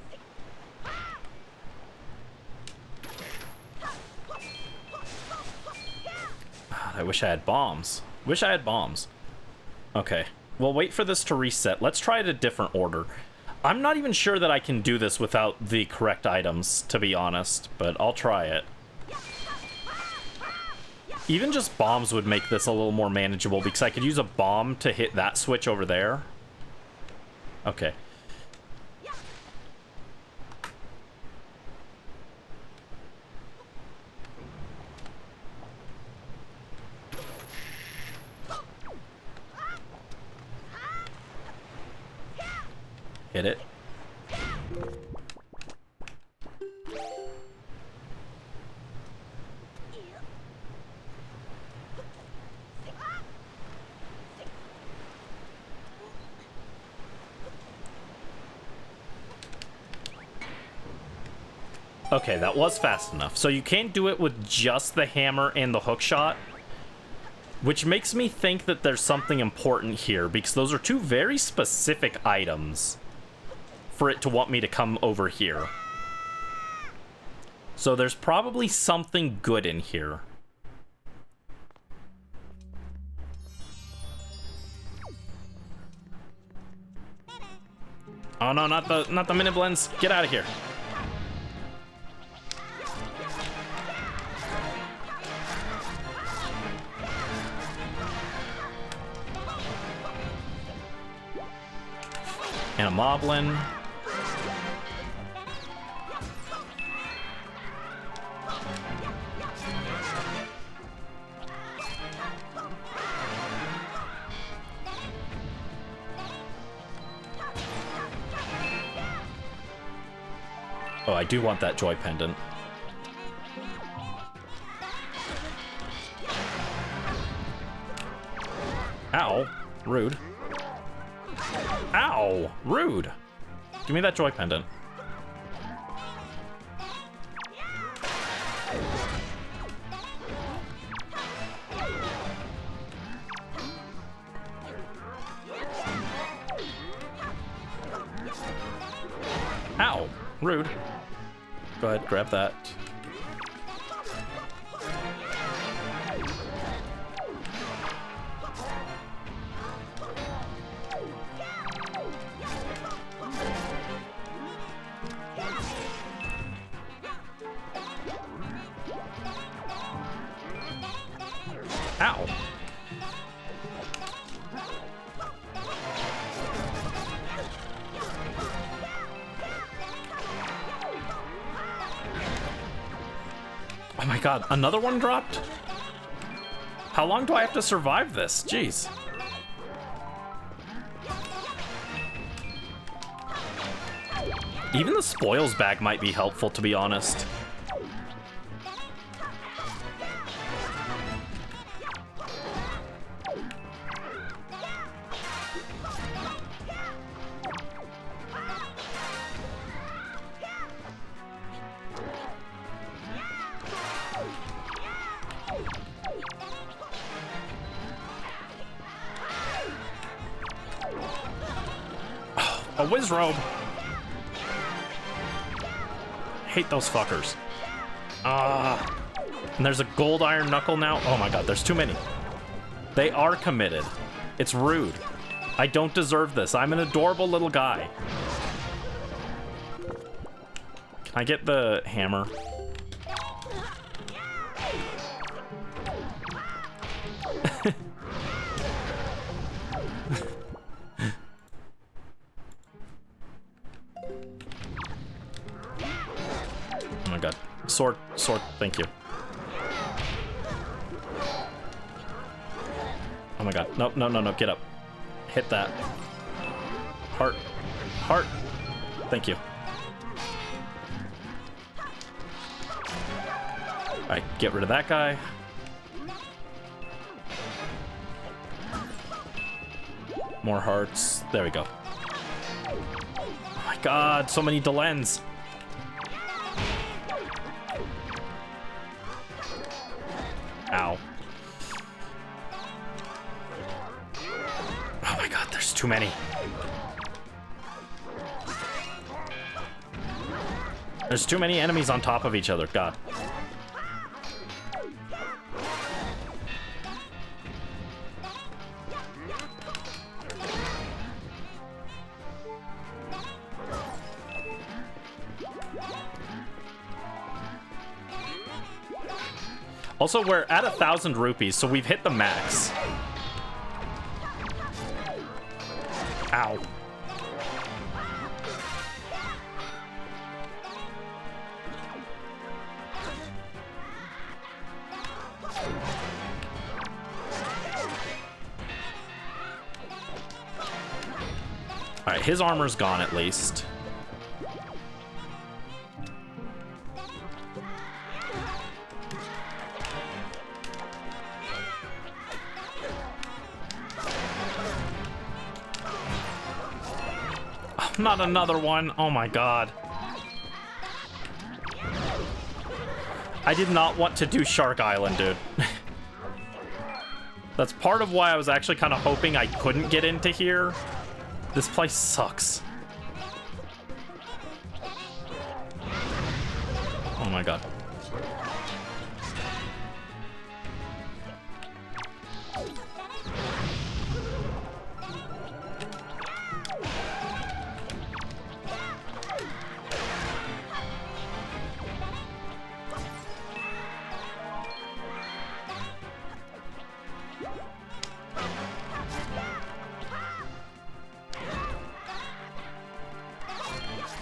S1: I wish I had bombs. Wish I had bombs. Okay, we'll wait for this to reset. Let's try it a different order. I'm not even sure that I can do this without the correct items, to be honest, but I'll try it. Even just bombs would make this a little more manageable because I could use a bomb to hit that switch over there. Okay. Hit it. Okay, that was fast enough. So you can't do it with just the hammer and the hook shot, which makes me think that there's something important here, because those are two very specific items for it to want me to come over here. So there's probably something good in here. Oh no, not the minute blends. Get out of here. And a moblin. Oh, I do want that joy pendant. Ow. Rude. Ow! Rude! Give me that joy pendant. Ow! Rude. Go ahead, grab that. Ow. Oh my god, another one dropped? How long do I have to survive this? Jeez. Even the spoils bag might be helpful, to be honest. A whiz robe. Hate those fuckers. Ah. And there's a gold iron knuckle now. Oh my god, there's too many. They are committed. It's rude. I don't deserve this. I'm an adorable little guy. Can I get the hammer? Oh my god. Sword, thank you. Oh my god. No, get up. Hit that. Heart. Thank you. Alright, get rid of that guy. More hearts. There we go. Oh my god, so many Delens. Ow. Oh my god, there's too many. There's too many enemies on top of each other. God. Also, we're at 1,000 rupees, so we've hit the max. Ow. Alright, his armor's gone at least. Not another one. Oh my god. I did not want to do Shark Island, dude. That's part of why I was actually kind of hoping I couldn't get into here. This place sucks. Oh my god.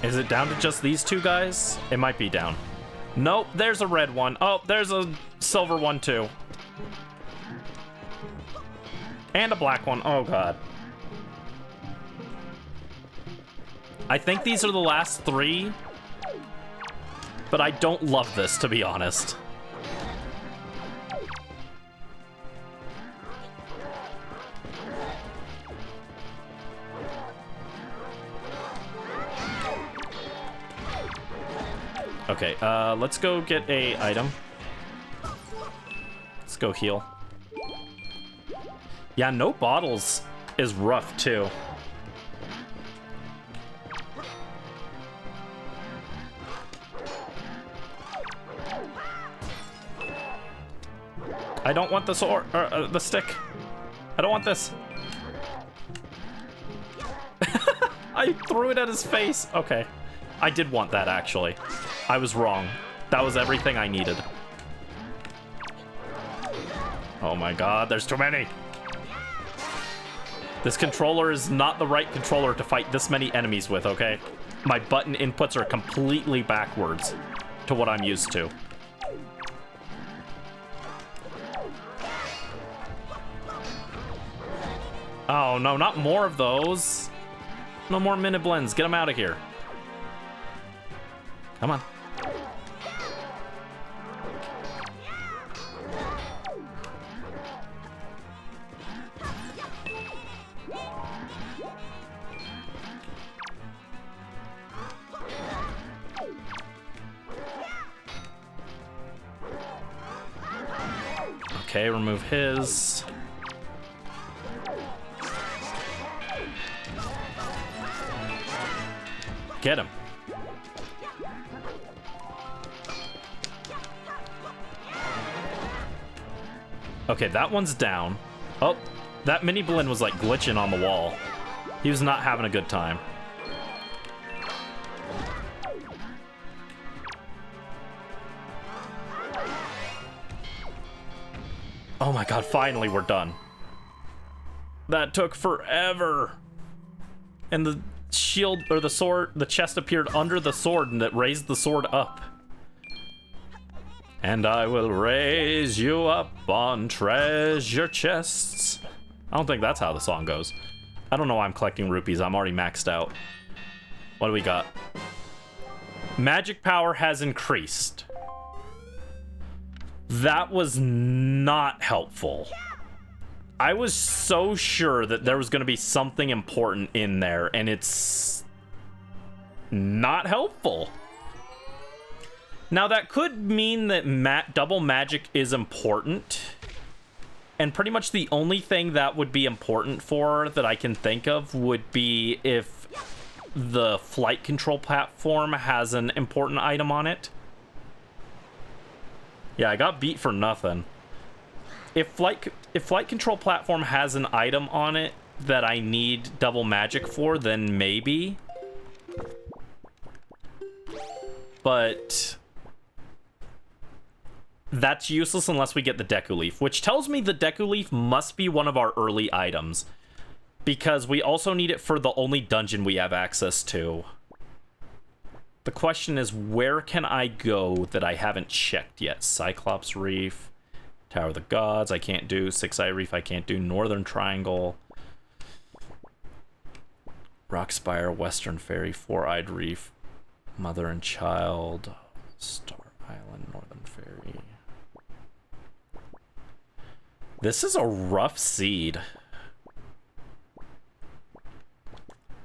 S1: Is it down to just these two guys? It might be down. Nope, there's a red one. Oh, there's a silver one too. And a black one. Oh god. I think these are the last three. But I don't love this, to be honest. Okay, let's go get a item. Let's go heal. Yeah, no bottles is rough, too. I don't want the sword, or the stick. I don't want this. I threw it at his face. Okay. I did want that, actually. I was wrong. That was everything I needed. Oh my god, there's too many. This controller is not the right controller to fight this many enemies with, okay? My button inputs are completely backwards to what I'm used to. Oh no, not more of those. No more minute blends. Get them out of here. Come on. Okay, remove his. Get him. Okay, that one's down. Oh, that mini Blinn was like glitching on the wall. He was not having a good time. Oh my god, finally we're done. That took forever. And the shield, or the sword, the chest appeared under the sword and it raised the sword up. And I will raise you up on treasure chests. I don't think that's how the song goes. I don't know why I'm collecting rupees. I'm already maxed out. What do we got? Magic power has increased. That was not helpful. I was so sure that there was going to be something important in there, and it's not helpful. Now, that could mean that double magic is important, and pretty much the only thing that would be important for that I can think of would be if the flight control platform has an important item on it. Yeah, I got beat for nothing. If flight control platform has an item on it that I need double magic for, then maybe. But that's useless unless we get the Deku Leaf, which tells me the Deku Leaf must be one of our early items, because we also need it for the only dungeon we have access to. The question is, where can I go that I haven't checked yet? Cyclops Reef, Tower of the Gods, I can't do. Six Eye Reef, I can't do. Northern Triangle, Rockspire, Western Ferry, Four-Eyed Reef, Mother and Child, Star Island, Northern Ferry. This is a rough seed.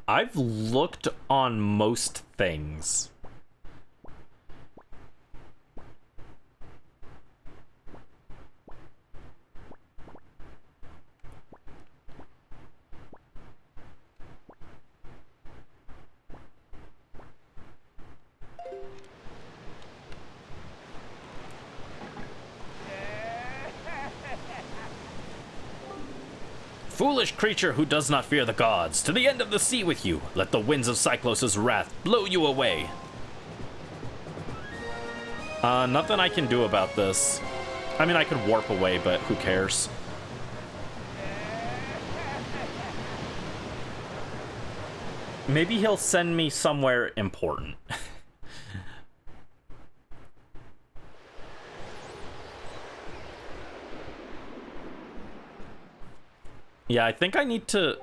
S1: I've looked on most things. Foolish creature who does not fear the gods, to the end of the sea with you. Let the winds of Cyclos' wrath blow you away. Nothing I can do about this. I mean, I could warp away, but who cares? Maybe he'll send me somewhere important. Yeah, I think I need to...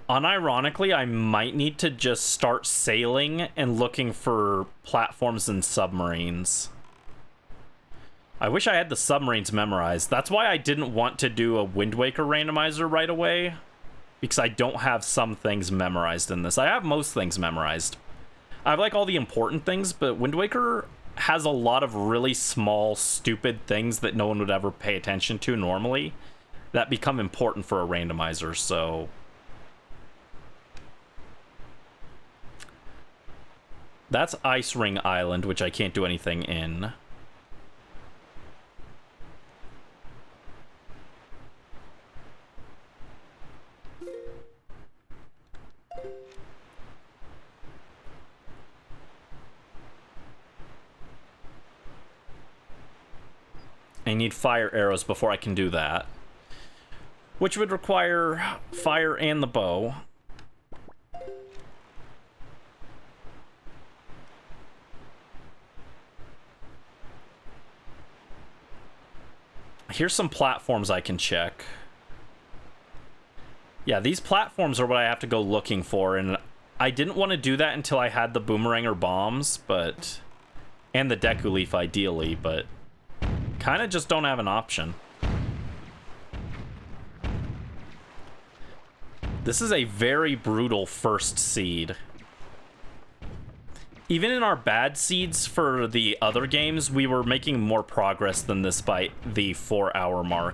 S1: Unironically, I might need to just start sailing and looking for platforms and submarines. I wish I had the submarines memorized. That's why I didn't want to do a Wind Waker randomizer right away, because I don't have some things memorized in this. I have most things memorized. I have like all the important things, but Wind Waker has a lot of really small, stupid things that no one would ever pay attention to normally that become important for a randomizer, so... That's Ice Ring Island, which I can't do anything in. I need fire arrows before I can do that, which would require fire and the bow. Here's some platforms I can check. Yeah, these platforms are what I have to go looking for, and I didn't want to do that until I had the boomerang or bombs, but... and the Deku Leaf, ideally, but... kind of just don't have an option. This is a very brutal first seed. Even in our bad seeds for the other games, we were making more progress than this by the 4-hour mark.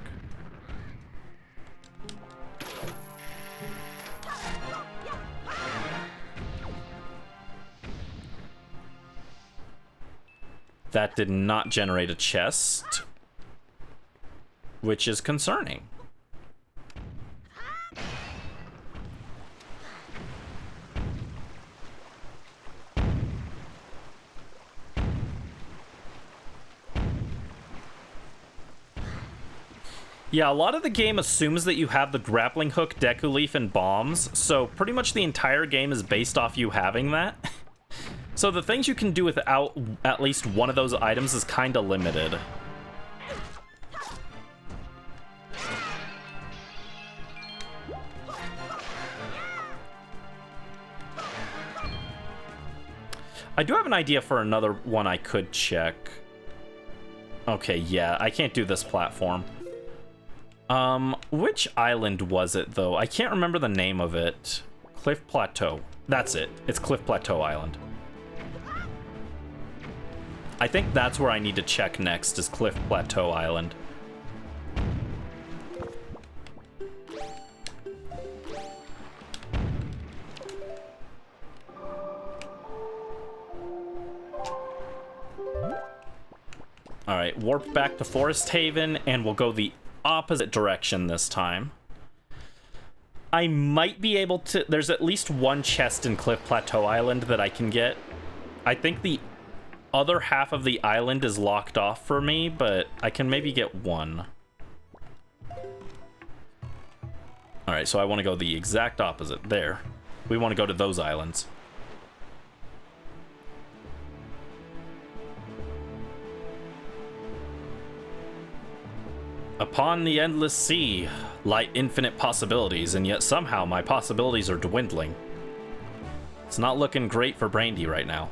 S1: That did not generate a chest, which is concerning. Yeah, a lot of the game assumes that you have the grappling hook, Deku Leaf, and bombs, so pretty much the entire game is based off you having that. So the things you can do without at least one of those items is kind of limited. I do have an idea for another one I could check. Okay, yeah, I can't do this platform. Which island was it, though? I can't remember the name of it. Cliff Plateau. That's it. It's Cliff Plateau Island. I think that's where I need to check next, is Cliff Plateau Island. Alright, warp back to Forest Haven, and we'll go the opposite direction this time. I might be able to... There's at least one chest in Cliff Plateau Island that I can get. I think the other half of the island is locked off for me, but I can maybe get one. Alright, so I want to go the exact opposite. There. We want to go to those islands. Upon the endless sea lie infinite possibilities, and yet somehow my possibilities are dwindling. It's not looking great for Brandy right now.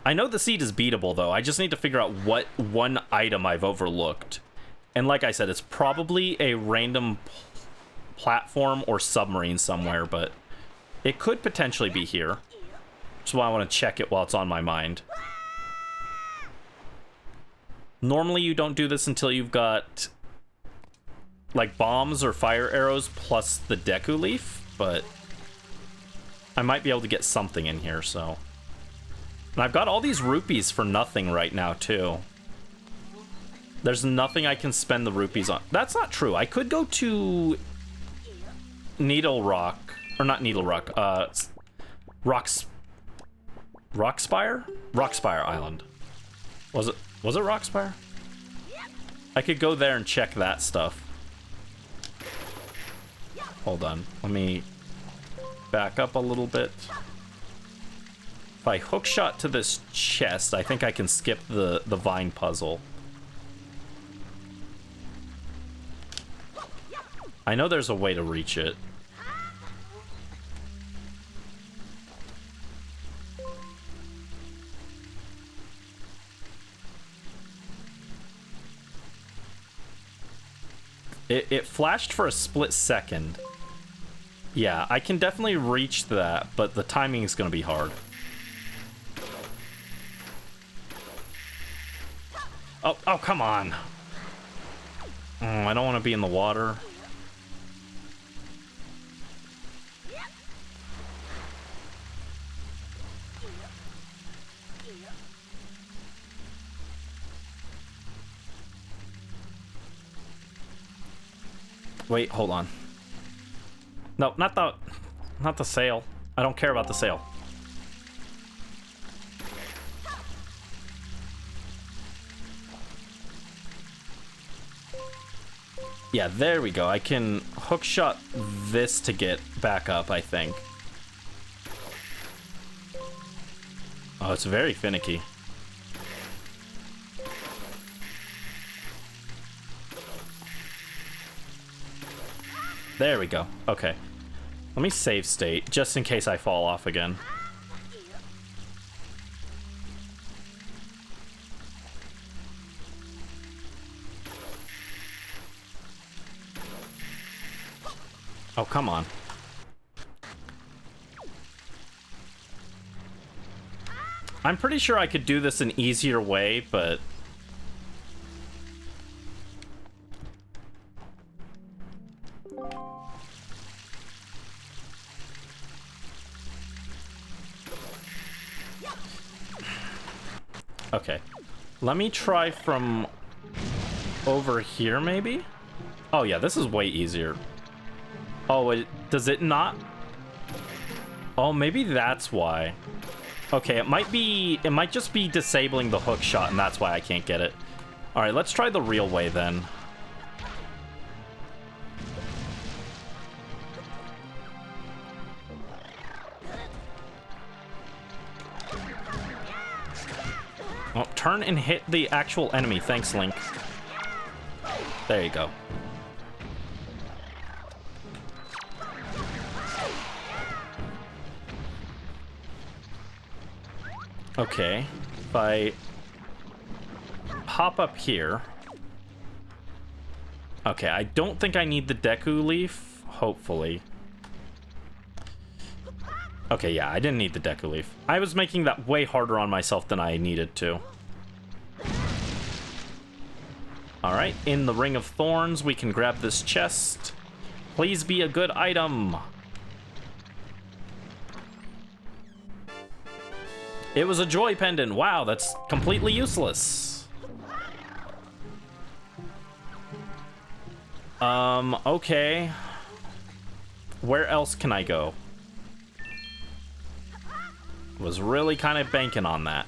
S1: I know the seed is beatable, though. I just need to figure out what one item I've overlooked. And like I said, it's probably a random platform or submarine somewhere, but it could potentially be here. That's why I want to check it while it's on my mind. Normally you don't do this until you've got like bombs or fire arrows plus the Deku Leaf, but I might be able to get something in here, so. And I've got all these rupees for nothing right now, too. There's nothing I can spend the rupees on. That's not true. I could go to Needle Rock, or not Needle Rock, Rockspire? Rockspire Island. Was it Rockspire? I could go there and check that stuff. Hold on, let me back up a little bit. If I hookshot to this chest, I think I can skip the vine puzzle. I know there's a way to reach it. It flashed for a split second. Yeah, I can definitely reach that, but the timing is going to be hard. Oh, come on. I don't want to be in the water. Wait, hold on. No, not the sail. I don't care about the sail. Yeah, there we go. I can hookshot this to get back up, I think. Oh, it's very finicky. There we go. Okay. Let me save state, just in case I fall off again. Oh, come on. I'm pretty sure I could do this an easier way, but... Okay. Let me try from over here, maybe? Oh, yeah, this is way easier. Oh, does it not? Oh, maybe that's why. Okay, it might just be disabling the hook shot, and that's why I can't get it. All right, let's try the real way then. Oh, turn and hit the actual enemy. Thanks, Link. There you go. Okay, if I hop up here. Okay, I don't think I need the Deku Leaf, hopefully. Okay, yeah, I didn't need the Deku Leaf. I was making that way harder on myself than I needed to. Alright, in the Ring of Thorns, we can grab this chest. Please be a good item. It was a joy pendant. Wow, that's completely useless. Okay. Where else can I go? Was really kind of banking on that.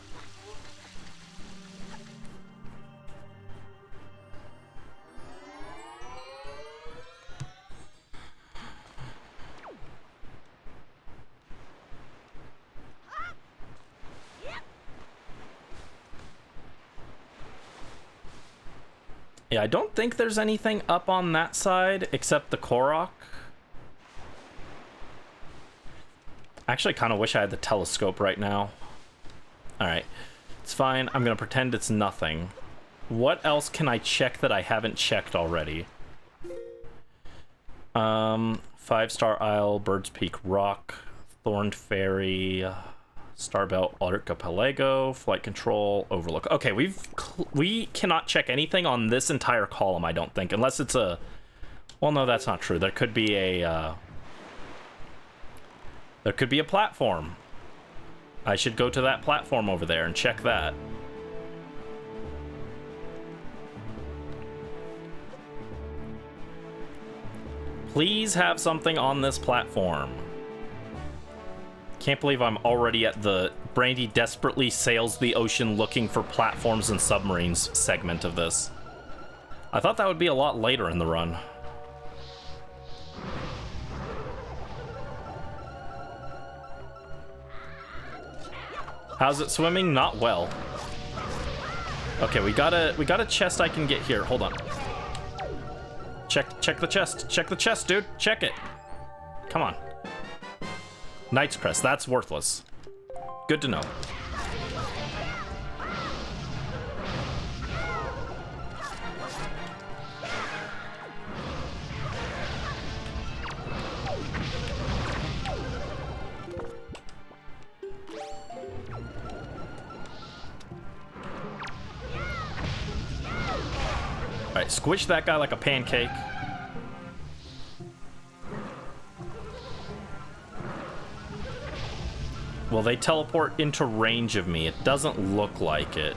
S1: Yeah, I don't think there's anything up on that side except the Korok. Actually, I kind of wish I had the telescope right now. Alright, it's fine. I'm going to pretend it's nothing. What else can I check that I haven't checked already? 5-Star Isle, Bird's Peak Rock, Thorned Ferry, Starbelt Archipelago, Flight Control, Overlook. Okay, we cannot check anything on this entire column, I don't think, unless it's a... Well, no, that's not true. There could be a... There could be a platform. I should go to that platform over there and check that. Please have something on this platform. Can't believe I'm already at the Brandy desperately sails the ocean looking for platforms and submarines segment of this. I thought that would be a lot later in the run. How's it swimming? Not well. Okay, we got a chest I can get here. Hold on. Check the chest. Check the chest, dude. Check it. Come on. Knight's Crest. That's worthless. Good to know. Alright, squish that guy like a pancake. Will they teleport into range of me? It doesn't look like it.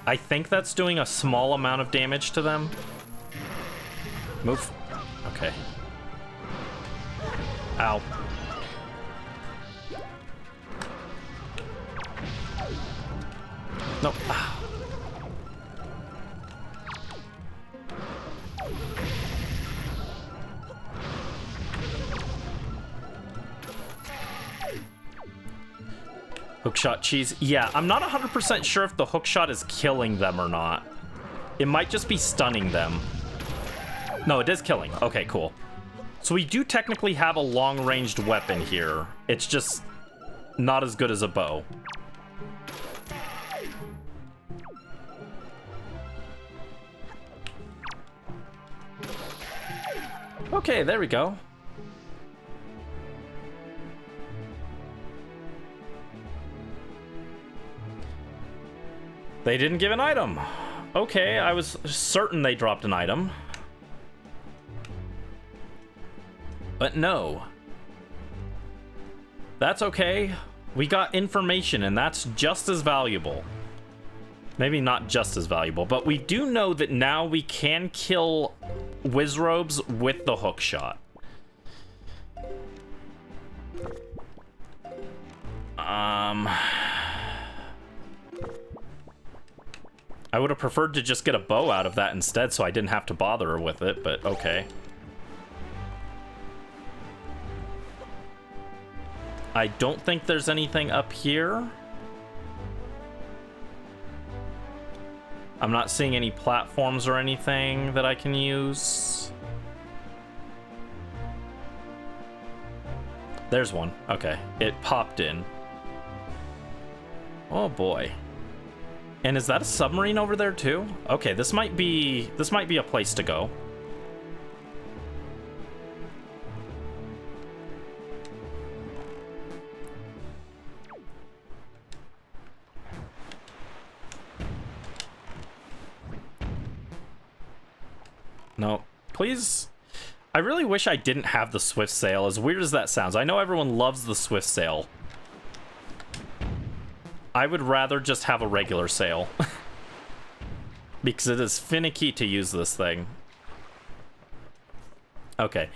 S1: I think that's doing a small amount of damage to them. Move. Okay. Ow. No. Hookshot cheese. Yeah, I'm not 100% sure if the hookshot is killing them or not. It might just be stunning them. No, it is killing. Okay, cool. So we do technically have a long-ranged weapon here. It's just not as good as a bow. Okay, there we go. They didn't give an item. Okay, I was certain they dropped an item. But no. That's okay. We got information, and that's just as valuable. Maybe not just as valuable, but we do know that now we can kill Wizrobes with the hook shot. I would have preferred to just get a bow out of that instead so I didn't have to bother her with it, but okay. I don't think there's anything up here. I'm not seeing any platforms or anything that I can use. There's one. Okay. It popped in. Oh boy. And is that a submarine over there too? Okay, this might be a place to go. No, please. I really wish I didn't have the swift sail, as weird as that sounds. I know everyone loves the swift sail. I would rather just have a regular sail. Because it is finicky to use this thing. Okay.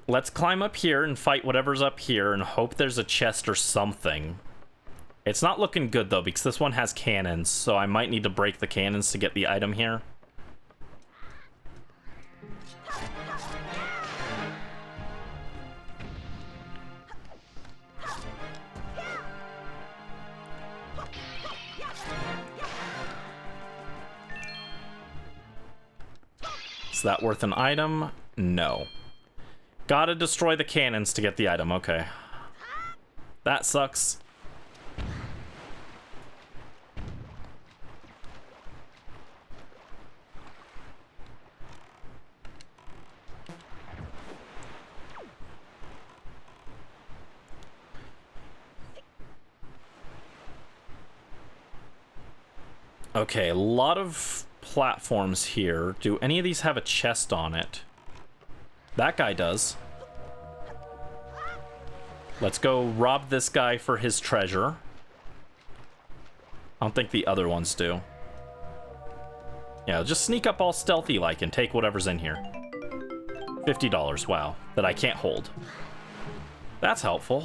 S1: Let's climb up here and fight whatever's up here and hope there's a chest or something. It's not looking good though, because this one has cannons, so I might need to break the cannons to get the item here. Is that worth an item? No. Gotta destroy the cannons to get the item. Okay. That sucks. Okay, a lot of platforms here. Do any of these have a chest on it? That guy does. Let's go rob this guy for his treasure. I don't think the other ones do. Yeah, just sneak up all stealthy like and take whatever's in here. $50, wow, that I can't hold. That's helpful.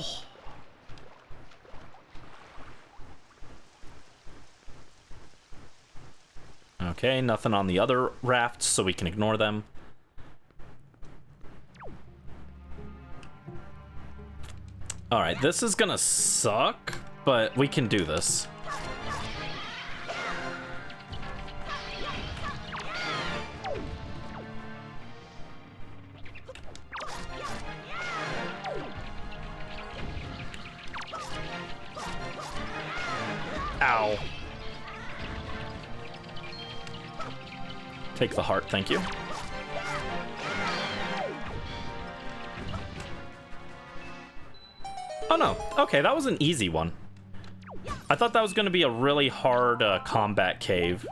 S1: Okay, nothing on the other rafts, so we can ignore them. Alright, this is gonna suck, but we can do this. Ow. Take the heart, thank you. Oh no, okay, that was an easy one. I thought that was gonna be a really hard combat cave.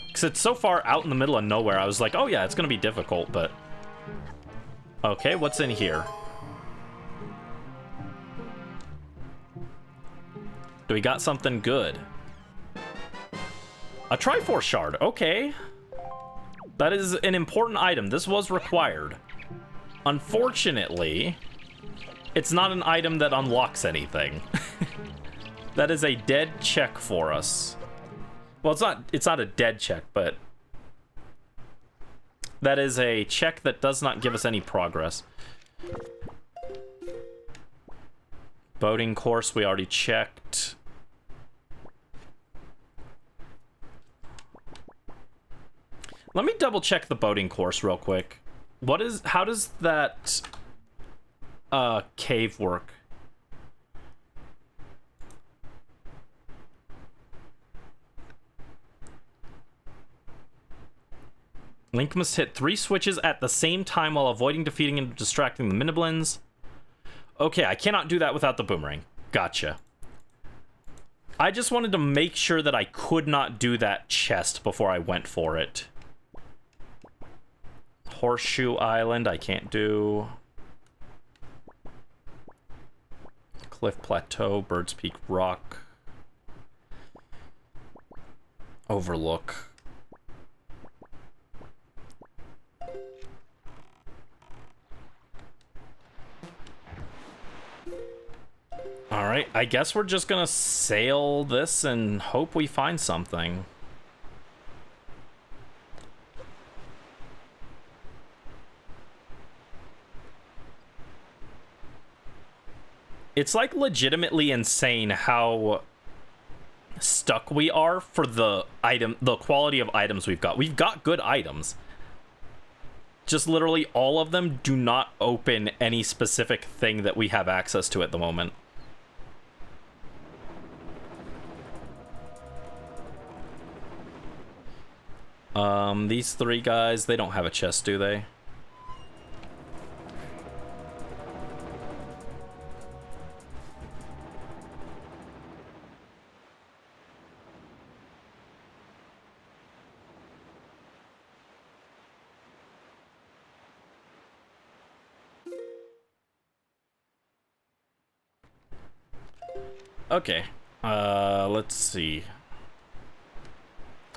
S1: Because it's so far out in the middle of nowhere, I was like, oh yeah, it's gonna be difficult, but... Okay, what's in here? Do we got something good? A Triforce Shard, okay. That is an important item. This was required. Unfortunately, it's not an item that unlocks anything. That is a dead check for us. Well, it's not a dead check, but that is a check that does not give us any progress. Boating course we already checked. Let me double check the boating course real quick. How does that cave work? Link must hit 3 switches at the same time while avoiding, defeating, and distracting the Miniblins. Okay, I cannot do that without the boomerang. Gotcha. I just wanted to make sure that I could not do that chest before I went for it. Horseshoe Island, I can't do. Cliff Plateau, Bird's Peak Rock, Overlook. Alright, I guess we're just gonna sail this and hope we find something. It's like legitimately insane how stuck we are for the quality of items we've got. We've got good items. Just literally all of them do not open any specific thing that we have access to at the moment. These three guys, they don't have a chest, do they? Okay, let's see.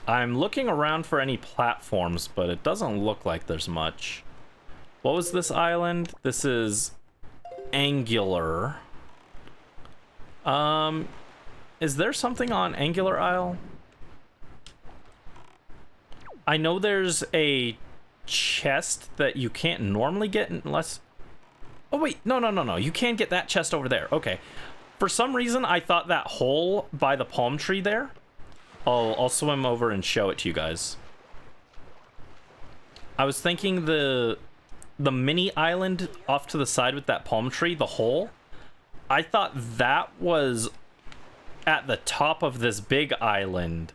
S1: I'm looking around for any platforms, but it doesn't look like there's much. What was this island? This is Angular. Is there something on Angular Isle? I know there's a chest that you can't normally get unless... Oh, wait, no. You can get that chest over there. Okay. For some reason, I thought that hole by the palm tree there... I'll swim over and show it to you guys. I was thinking the mini island off to the side with that palm tree, the hole, I thought that was at the top of this big island.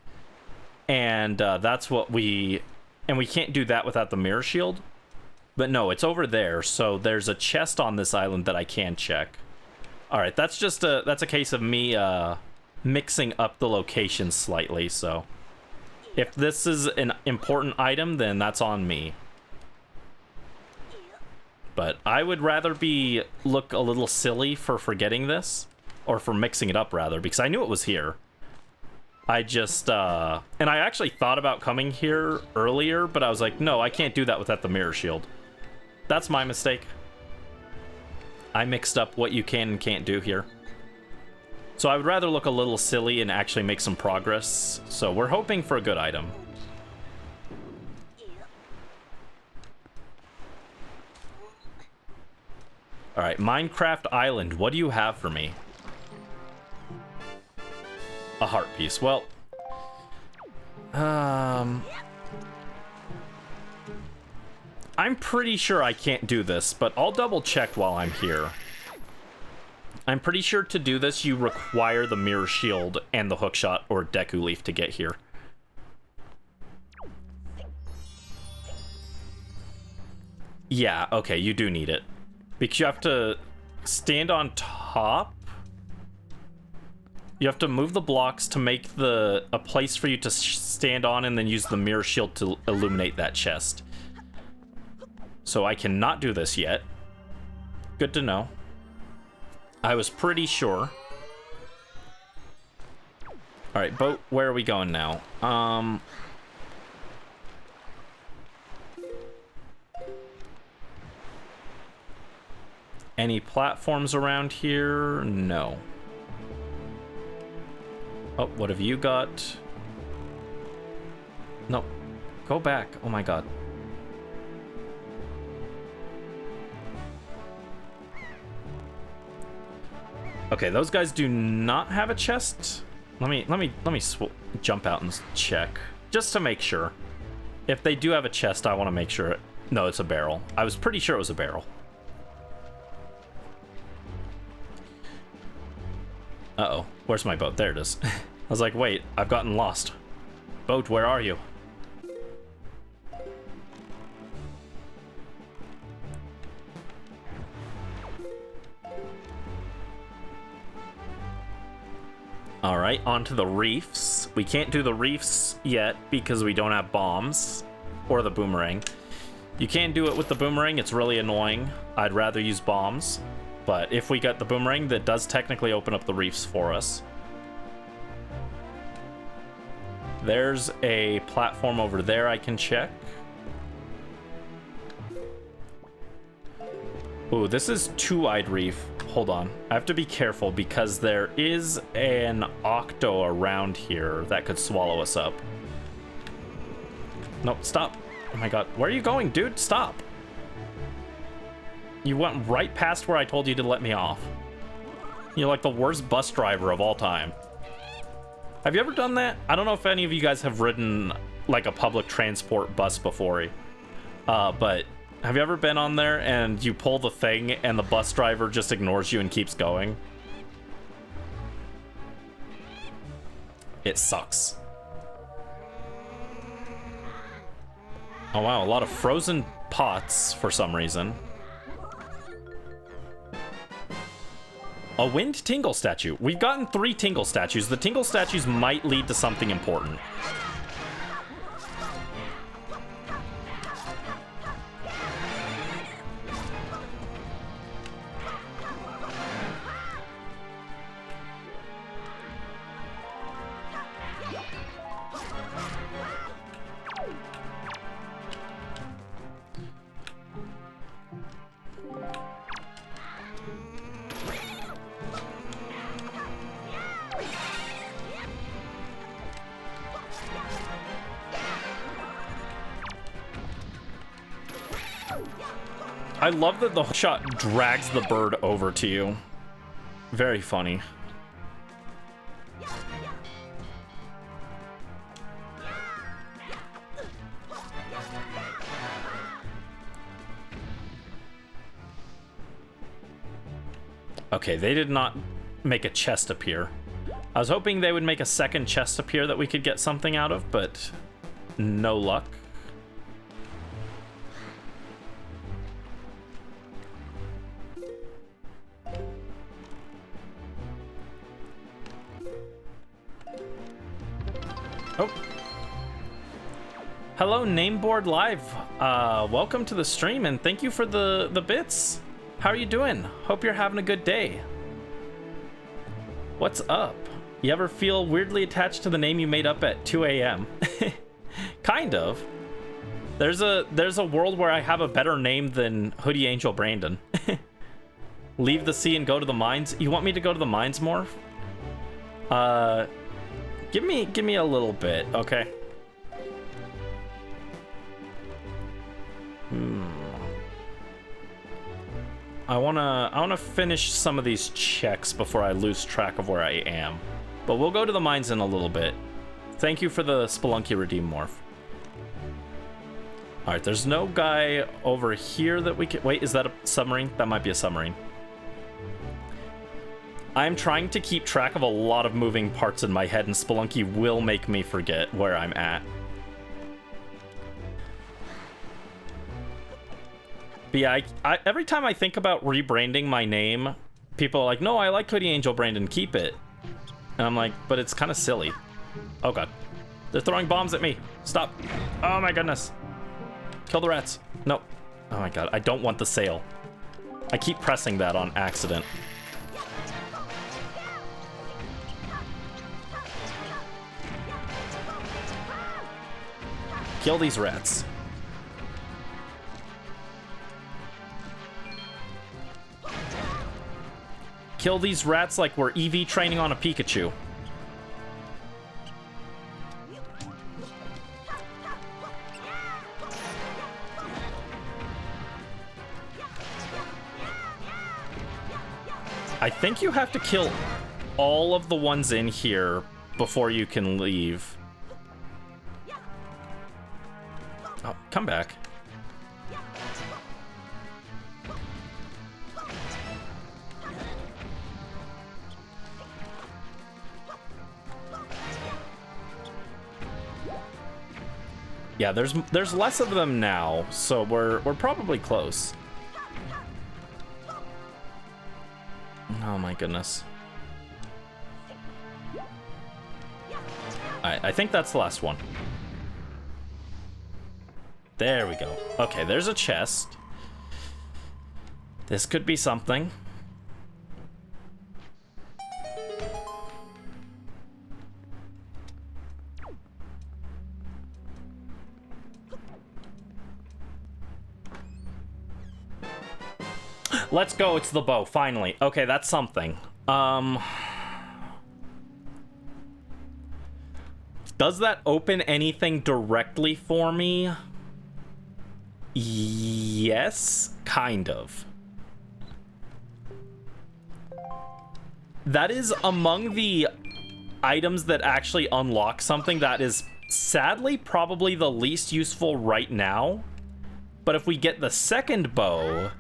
S1: And that's what we... And we can't do that without the mirror shield. But no, it's over there. So there's a chest on this island that I can check. Alright, that's just that's a case of me... mixing up the locations slightly, so if this is an important item, then that's on me. But I would rather look a little silly for forgetting this, or for mixing it up rather, because I knew it was here. I just and I actually thought about coming here earlier, but I was like, no, I can't do that without the mirror shield. That's my mistake. I mixed up what you can and can't do here. So I would rather look a little silly and actually make some progress. So we're hoping for a good item. Alright, Minecraft Island, what do you have for me? A heart piece. Well, I'm pretty sure I can't do this, but I'll double check while I'm here. I'm pretty sure to do this, you require the mirror shield and the hookshot or Deku Leaf to get here. Yeah, okay, you do need it. Because you have to stand on top. You have to move the blocks to make a place for you to stand on and then use the mirror shield to illuminate that chest. So I cannot do this yet. Good to know. I was pretty sure. Alright, boat, where are we going now? Any platforms around here? No. Oh, what have you got? No. Go back. Oh my god. Okay, those guys do not have a chest. Let me jump out and check just to make sure. If they do have a chest, I want to make sure. No, it's a barrel. I was pretty sure it was a barrel. Uh-oh. Where's my boat? There it is. I was like, wait, I've gotten lost. Boat, where are you? Alright, onto the reefs. We can't do the reefs yet because we don't have bombs or the boomerang. You can't do it with the boomerang, it's really annoying. I'd rather use bombs. But if we get the boomerang, that does technically open up the reefs for us. There's a platform over there I can check. Ooh, this is two-eyed reef. Hold on. I have to be careful because there is an octo around here that could swallow us up. No, stop. Oh my god. Where are you going, dude? Stop. You went right past where I told you to let me off. You're like the worst bus driver of all time. Have you ever done that? I don't know if any of you guys have ridden like a public transport bus before. But have you ever been on there and you pull the thing and the bus driver just ignores you and keeps going? It sucks. Oh wow, a lot of frozen pots for some reason. A wind tingle statue. We've gotten 3 tingle statues. The tingle statues might lead to something important. I love that the shot drags the bird over to you. Very funny. Okay, they did not make a chest appear. I was hoping they would make a second chest appear that we could get something out of, but no luck. Oh. Hello, Nameboard Live. Welcome to the stream, and thank you for the bits. How are you doing? Hope you're having a good day. What's up? You ever feel weirdly attached to the name you made up at 2 a.m.? Kind of. There's a world where I have a better name than Hoodie Angel Brandon. Leave the sea and go to the mines. You want me to go to the mines more? Give me a little bit, okay? I wanna finish some of these checks before I lose track of where I am. But we'll go to the mines in a little bit. Thank you for the Spelunky Redeem Morph. Alright, there's no guy over here that we can... Wait, is that a submarine? That might be a submarine. I'm trying to keep track of a lot of moving parts in my head, and Spelunky will make me forget where I'm at. But yeah, every time I think about rebranding my name, people are like, no, I like Hoodie Angel Brandon, keep it. And I'm like, but it's kind of silly. Oh god. They're throwing bombs at me. Stop. Oh my goodness. Kill the rats. Nope. Oh my god, I don't want the sail. I keep pressing that on accident. Kill these rats. Kill these rats like we're EV training on a Pikachu. I think you have to kill all of the ones in here before you can leave. Oh, come back. Yeah, there's less of them now, so we're probably close. Oh my goodness. Alright, I think that's the last one. There we go. Okay, there's a chest. This could be something. Let's go, it's the bow, finally. Okay, that's something. Does that open anything directly for me? Yes, kind of. That is among the items that actually unlock something that is sadly probably the least useful right now. But if we get the second bow,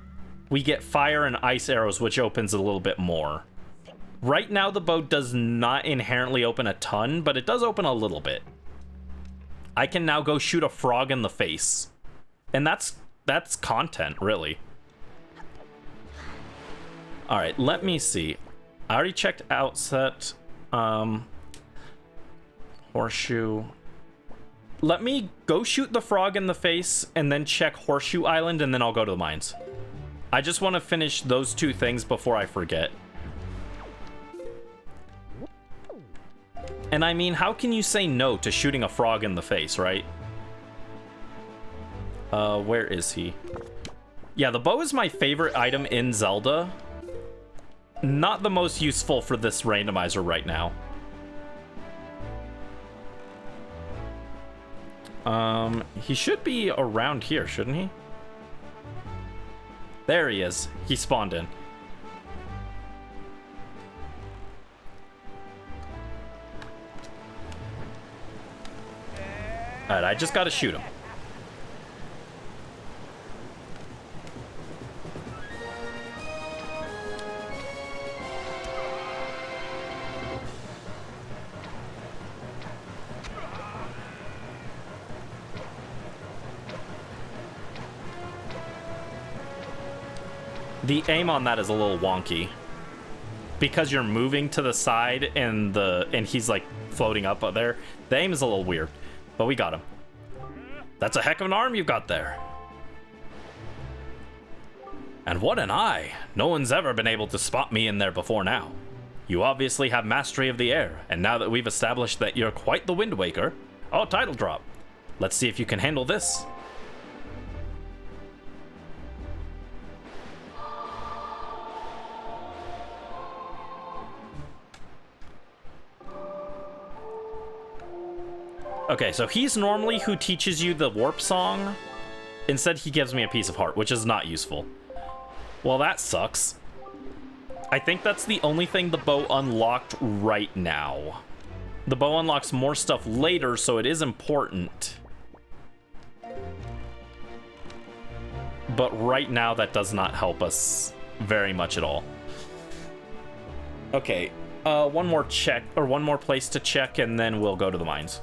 S1: we get fire and ice arrows, which opens a little bit more. Right now, the bow does not inherently open a ton, but it does open a little bit. I can now go shoot a frog in the face. And that's content, really. Alright, let me see. I already checked outset. Horseshoe. Let me go shoot the frog in the face and then check Horseshoe Island, and then I'll go to the mines. I just want to finish those two things before I forget. And I mean, how can you say no to shooting a frog in the face, right? Where is he? Yeah, the bow is my favorite item in Zelda. Not the most useful for this randomizer right now. He should be around here, shouldn't he? There he is. He spawned in. Alright, I just gotta shoot him. The aim on that is a little wonky because you're moving to the side and he's like floating up there. The aim is a little weird, but we got him. That's a heck of an arm you've got there. And what an eye. No one's ever been able to spot me in there before now. You obviously have mastery of the air, and now that we've established that you're quite the Wind Waker. Oh, title drop. Let's see if you can handle this. Okay, so he's normally who teaches you the warp song. Instead, he gives me a piece of heart, which is not useful. Well, that sucks. I think that's the only thing the bow unlocked right now. The bow unlocks more stuff later, so it is important. But right now, that does not help us very much at all. Okay, one more check, or one more place to check, and then we'll go to the mines.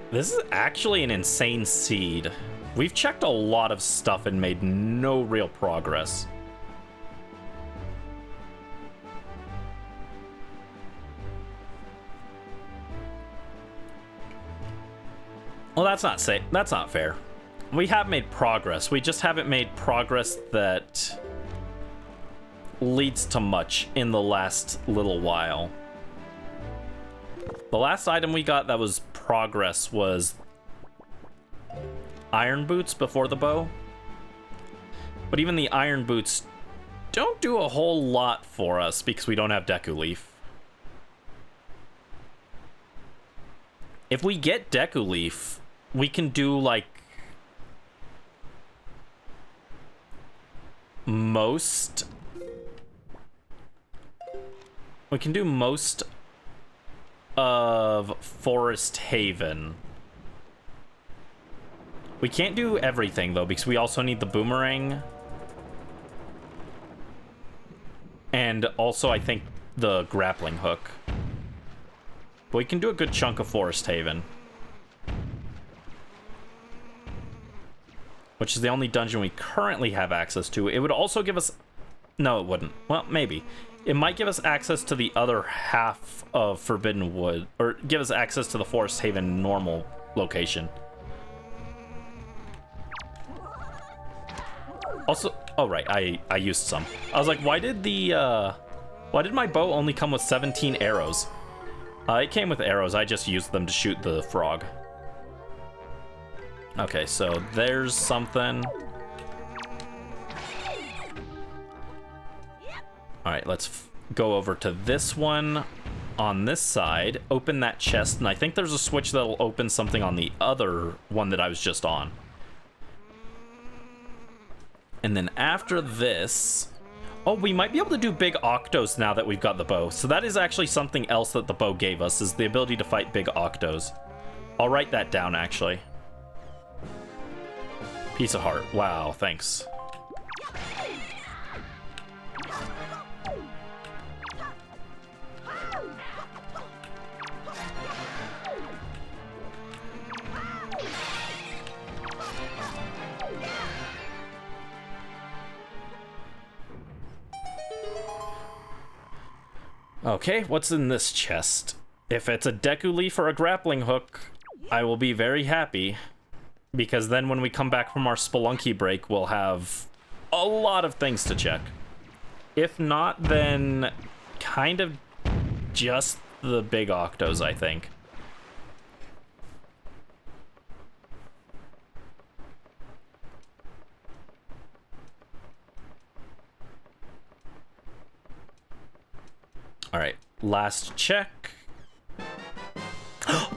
S1: This is actually an insane seed. We've checked a lot of stuff and made no real progress. Well, that's not fair. We have made progress. We just haven't made progress that leads to much in the last little while. The last item we got that was progress was iron boots before the bow. But even the iron boots don't do a whole lot for us because we don't have Deku Leaf. If we get Deku Leaf, we can do like most. We can do most of Forest Haven. We can't do everything though because we also need the boomerang. And also I think the grappling hook. But we can do a good chunk of Forest Haven. Which is the only dungeon we currently have access to. It would also give us... No, it wouldn't. Well, maybe. It might give us access to the other half of Forbidden Wood, or give us access to the Forest Haven normal location. Also, oh right, I used some. I was like, why did my bow only come with 17 arrows? It came with arrows, I just used them to shoot the frog. Okay, so there's something. All right, let's go over to this one on this side, open that chest, and I think there's a switch that'll open something on the other one that I was just on. And then after this, oh, we might be able to do big octos now that we've got the bow. So that is actually something else that the bow gave us, is the ability to fight big octos. I'll write that down, actually. Piece of heart. Wow, thanks. Okay, what's in this chest? If it's a Deku Leaf or a grappling hook, I will be very happy. Because then when we come back from our Spelunky break, we'll have a lot of things to check. If not, then kind of just the big octos, I think. All right, last check.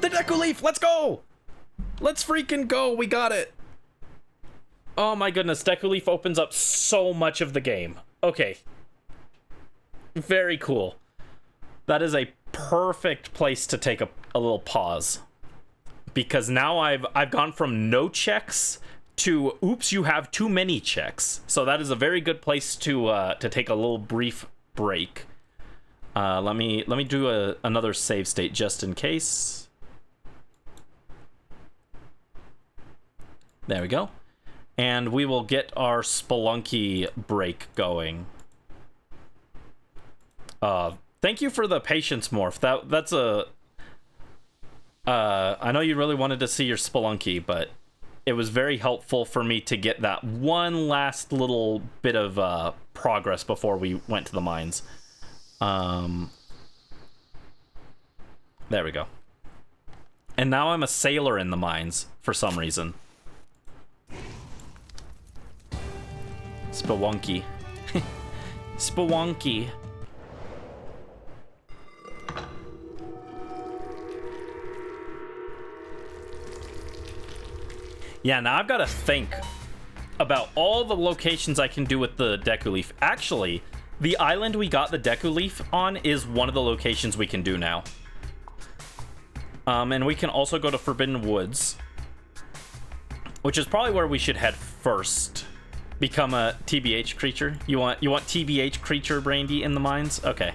S1: The Deku Leaf, let's go! Let's freaking go, we got it! Oh my goodness, Deku Leaf opens up so much of the game. Okay. Very cool. That is a perfect place to take a little pause. Because now I've gone from no checks to, oops, you have too many checks. So that is a very good place to take a little brief break. Let me do another save state just in case. There we go. And we will get our Spelunky break going. Thank you for the patience morph. That's a... I know you really wanted to see your Spelunky, but it was very helpful for me to get that one last little bit of progress before we went to the mines. There we go. And now I'm a sailor in the mines for some reason. Spelunky. Spelunky. Yeah, now I've got to think about all the locations I can do with the Deku Leaf. Actually, the island we got the Deku Leaf on is one of the locations we can do now. And we can also go to Forbidden Woods, which is probably where we should head first. Become a TBH creature. You want TBH creature Brandy in the mines? Okay.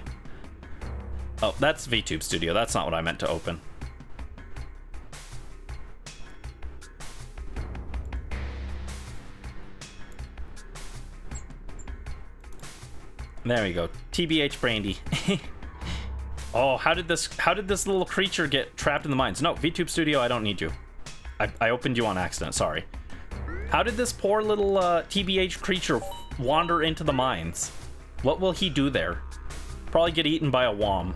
S1: Oh, that's VTube Studio. That's not what I meant to open. There we go. TBH Brandy. Oh, how did this little creature get trapped in the mines? No, VTube Studio, I don't need you. I opened you on accident, sorry. How did this poor little TBH creature wander into the mines? What will he do there? Probably get eaten by a Wom.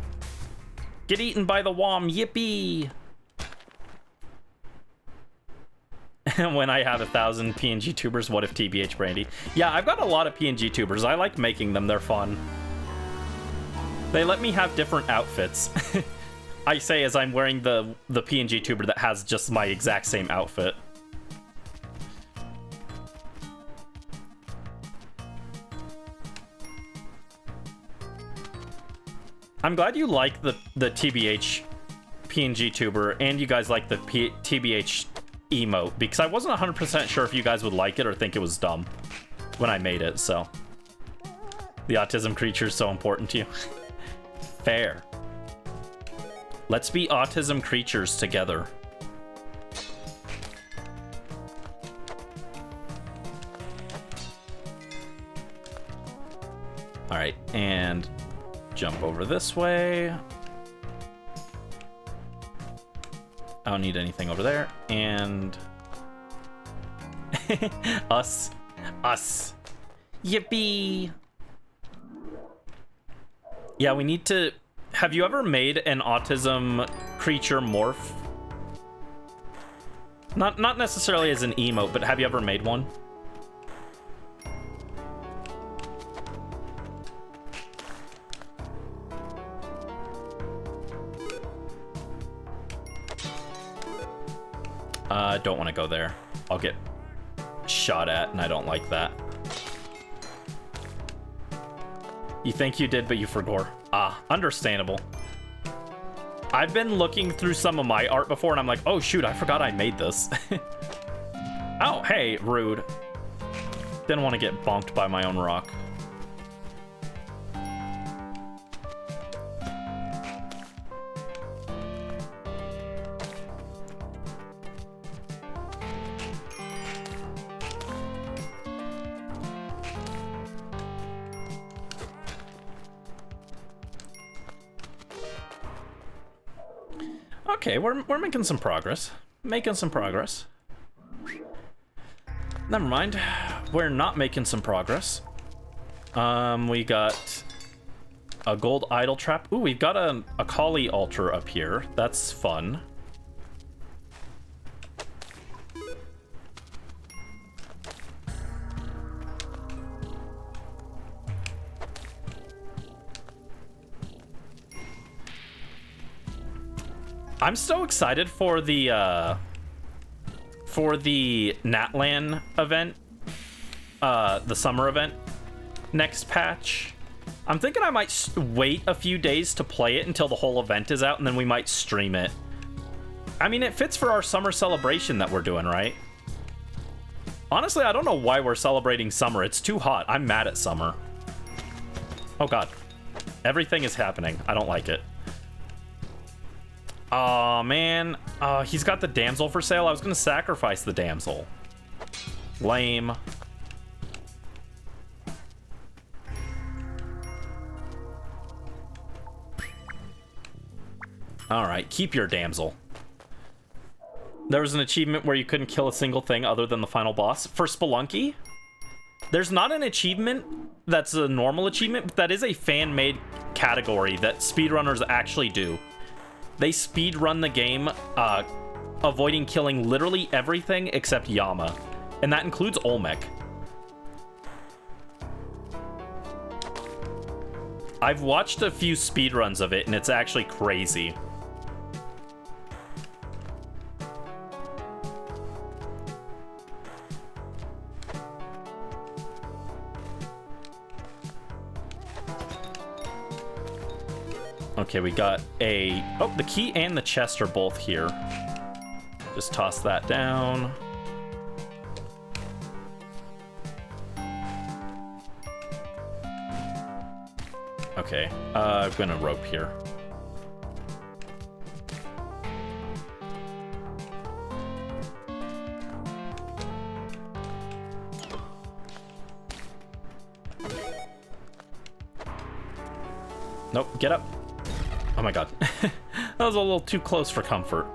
S1: Get eaten by the Wom, yippee! When I have 1,000 PNG tubers, what if TBH Brandy? Yeah, I've got a lot of PNG tubers. I like making them, they're fun. They let me have different outfits. I say as I'm wearing the PNG tuber that has just my exact same outfit. I'm glad you like the TBH PNG tuber and you guys like the TBH emote, because I wasn't 100% sure if you guys would like it or think it was dumb when I made it, so. The autism creature is so important to you. Fair. Let's be autism creatures together. All right, and jump over this way. I don't need anything over there. And us. Yippee. Yeah, we need to... Have you ever made an autism creature morph? Not necessarily as an emote, but have you ever made one? Don't want to go there. I'll get shot at, and I don't like that. You think you did, but you forgot. Ah, understandable. I've been looking through some of my art before, and I'm like, oh shoot, I forgot I made this. Oh, hey, rude. Didn't want to get bonked by my own rock. Okay, we're making some progress. Making some progress. Never mind. We're not making some progress. We got a gold idol trap. Ooh, we've got a Kali altar up here. That's fun. I'm so excited for the Natlan event, the summer event, next patch. I'm thinking I might wait a few days to play it until the whole event is out, and then we might stream it. I mean, it fits for our summer celebration that we're doing, right? Honestly, I don't know why we're celebrating summer. It's too hot. I'm mad at summer. Oh god. Everything is happening. I don't like it. Aw, man. He's got the damsel for sale. I was gonna sacrifice the damsel. Lame. Alright, keep your damsel. There was an achievement where you couldn't kill a single thing other than the final boss. For Spelunky, there's not an achievement that's a normal achievement, but that is a fan-made category that speedrunners actually do. They speedrun the game, avoiding killing literally everything except Yama. And that includes Olmec. I've watched a few speedruns of it, and it's actually crazy. Okay, we got a... Oh, the key and the chest are both here. Just toss that down. Okay, I'm gonna rope here. Nope, get up. Oh my god. That was a little too close for comfort.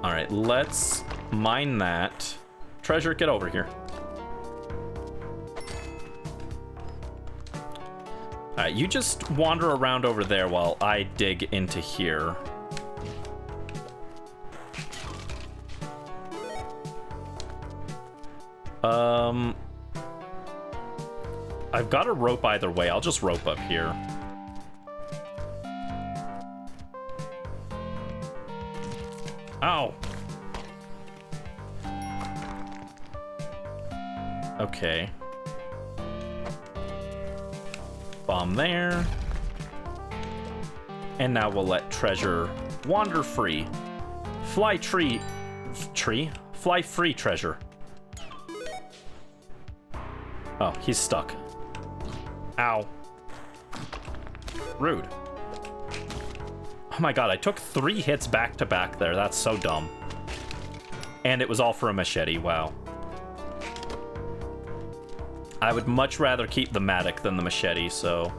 S1: Alright, let's mine that. Treasure, get over here. Alright, you just wander around over there while I dig into here. I've got a rope either way. I'll just rope up here. Ow. Okay. Bomb there. And now we'll let treasure wander free. Fly Fly free, treasure. Oh, he's stuck. Ow. Rude. Oh my god, I took 3 hits back to back there. That's so dumb. And it was all for a machete. Wow. I would much rather keep the Matic than the machete, so...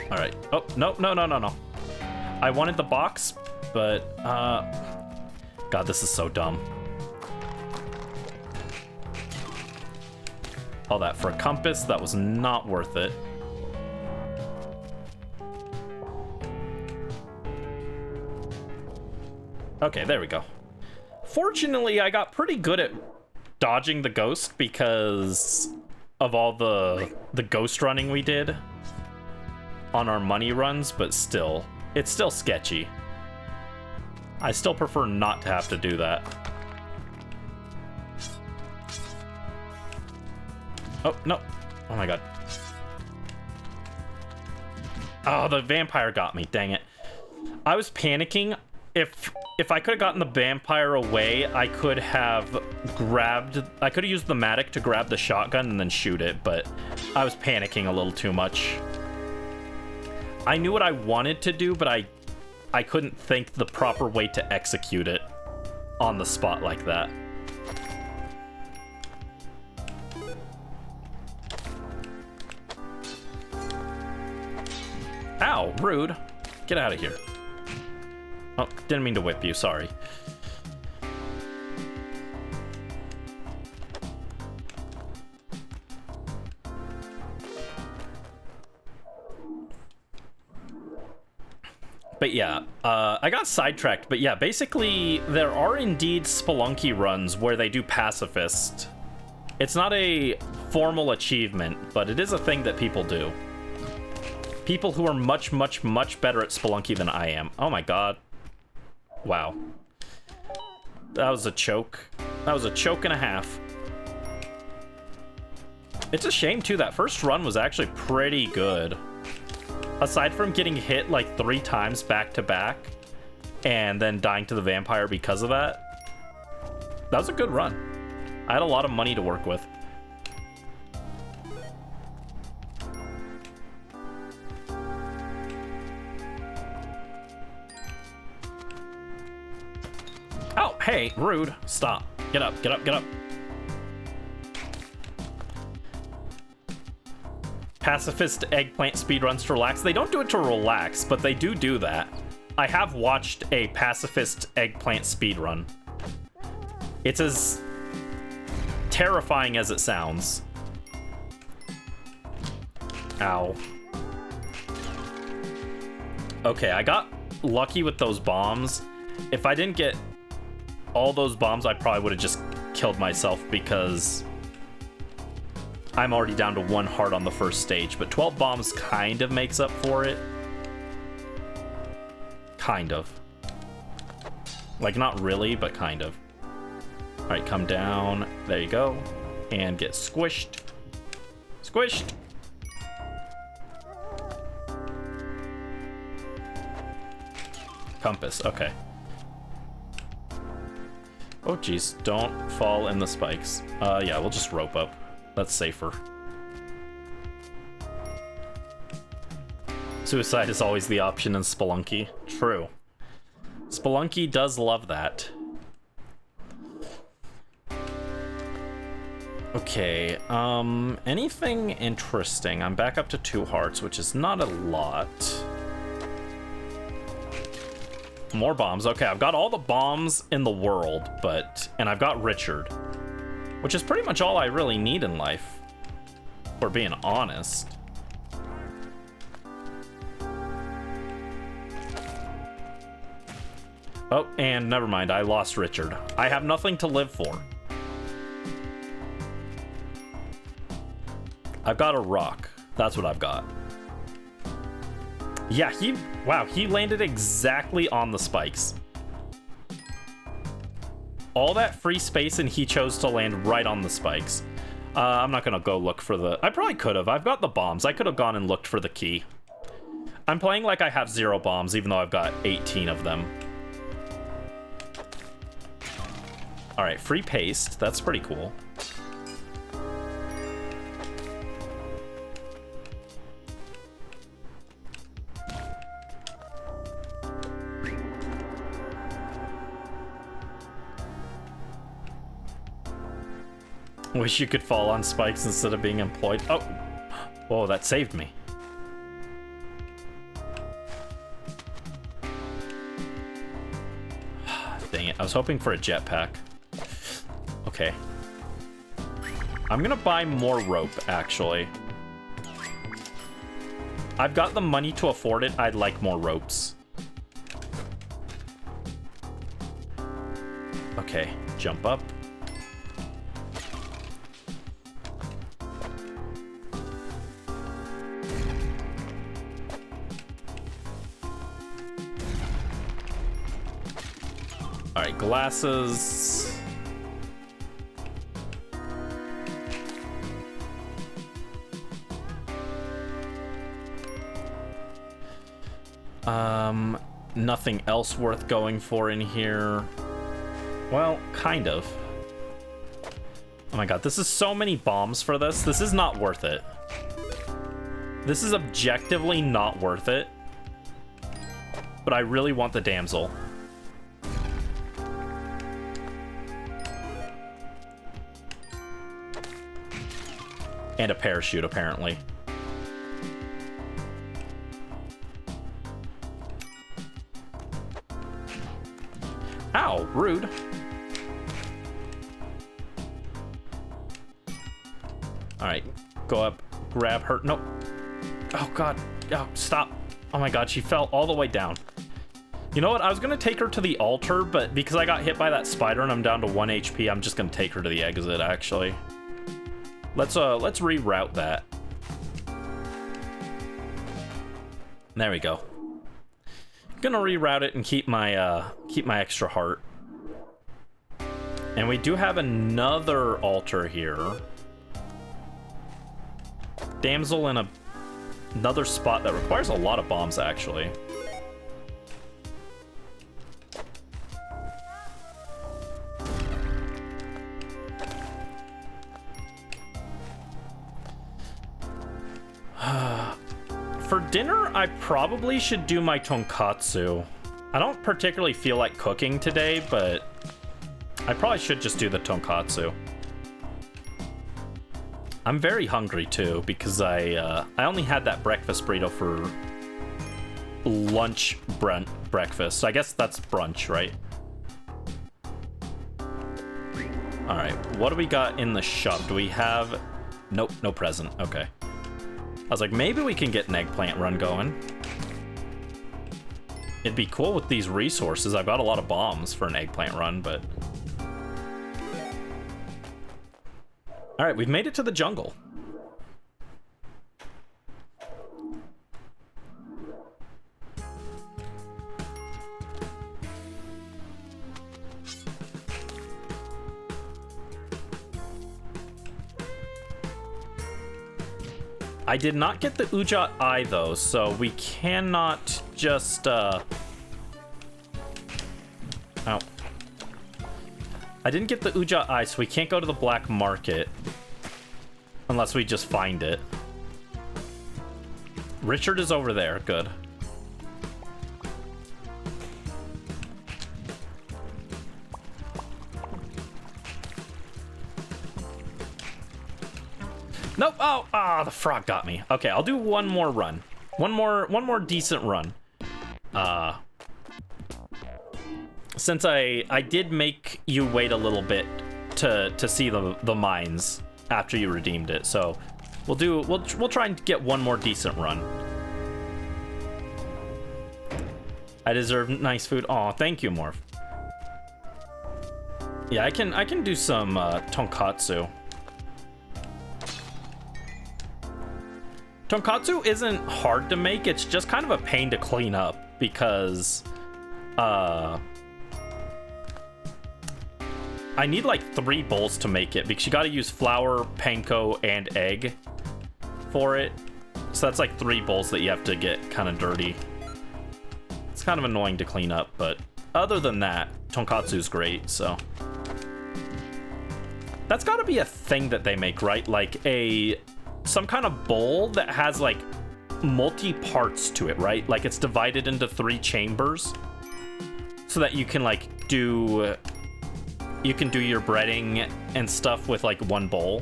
S1: Alright. Oh, no. I wanted the box, but, God, this is so dumb. All that for a compass, that was not worth it. Okay, there we go. Fortunately, I got pretty good at dodging the ghost because of all the ghost running we did on our money runs, but still, it's still sketchy. I still prefer not to have to do that. Oh, no. Oh my god. Oh, the vampire got me. Dang it. I was panicking. If I could have gotten the vampire away, I could have used the Matic to grab the shotgun and then shoot it, but I was panicking a little too much. I knew what I wanted to do, but I couldn't think the proper way to execute it on the spot like that. Ow, rude. Get out of here. Oh, didn't mean to whip you, sorry. But yeah, I got sidetracked, but yeah, basically, there are indeed Spelunky runs where they do pacifist. It's not a formal achievement, but it is a thing that people do. People who are much, much, much better at Spelunky than I am. Oh my god. Wow. That was a choke. That was a choke and a half. It's a shame, too. That first run was actually pretty good. Aside from getting hit like 3 times back to back and then dying to the vampire because of that, that was a good run. I had a lot of money to work with. Oh, hey, rude. Stop. Get up, get up, get up. Pacifist eggplant speedruns to relax. They don't do it to relax, but they do that. I have watched a pacifist eggplant speedrun. It's as terrifying as it sounds. Ow. Okay, I got lucky with those bombs. If I didn't get all those bombs, I probably would have just killed myself because I'm already down to 1 heart on the first stage, but 12 bombs kind of makes up for it. Kind of. Like, not really, but kind of. All right, come down. There you go. And get squished. Squished. Compass, okay. Oh, geez, don't fall in the spikes. Yeah, we'll just rope up. That's safer. Suicide is always the option in Spelunky. True. Spelunky does love that. Okay, anything interesting? I'm back up to 2 hearts, which is not a lot. More bombs. Okay, I've got all the bombs in the world, and I've got Richard, which is pretty much all I really need in life, for being honest. Oh, and never mind, I lost Richard. I have nothing to live for. I've got a rock. That's what I've got. Yeah, he landed exactly on the spikes. All that free space and he chose to land right on the spikes. I'm not gonna go look for the... I probably could have. I've got the bombs. I could have gone and looked for the key. I'm playing like I have 0 bombs, even though I've got 18 of them. All right, free paste. That's pretty cool. Wish you could fall on spikes instead of being employed. Oh, whoa, that saved me. Dang it, I was hoping for a jetpack. Okay. I'm gonna buy more rope, actually. I've got the money to afford it. I'd like more ropes. Okay, jump up. All right, glasses. Nothing else worth going for in here. Well, kind of. Oh my god, this is so many bombs for this. This is not worth it. This is objectively not worth it. But I really want the damsel. And a parachute, apparently. Ow, rude. Alright, go up, grab her. Nope. Oh god, oh, stop. Oh my god, she fell all the way down. You know what, I was gonna take her to the altar, but because I got hit by that spider and I'm down to 1 HP, I'm just gonna take her to the exit, actually. Let's reroute that. There we go. Gonna reroute it and keep my extra heart. And we do have another altar here. Damsel in another spot that requires a lot of bombs, actually. For dinner, I probably should do my tonkatsu. I don't particularly feel like cooking today, but I probably should just do the tonkatsu. I'm very hungry too because I only had that breakfast burrito for lunch breakfast. I guess that's brunch, right? All right, what do we got in the shop? Do we have? Nope, no present. Okay. I was like, maybe we can get an eggplant run going. It'd be cool with these resources. I've got a lot of bombs for an eggplant run, but... Alright, we've made it to the jungle. I did not get the Ujat Eye, though, so we cannot just, Ow. I didn't get the Ujat Eye, so we can't go to the black market. Unless we just find it. Richard is over there. Good. Nope. Oh, the frog got me. Okay, I'll do one more run. One more decent run. Since I did make you wait a little bit to see the mines after you redeemed it, so we'll try and get one more decent run. I deserve nice food. Aw, thank you, Morph. Yeah, I can do some tonkatsu. Tonkatsu isn't hard to make, it's just kind of a pain to clean up because I need like 3 bowls to make it because you got to use flour, panko, and egg for it. So that's like 3 bowls that you have to get kind of dirty. It's kind of annoying to clean up, but other than that, tonkatsu's great, so. That's got to be a thing that they make, right? Like some kind of bowl that has like multi-parts to it, right? Like it's divided into 3 chambers so that you can like do your breading and stuff with like one bowl.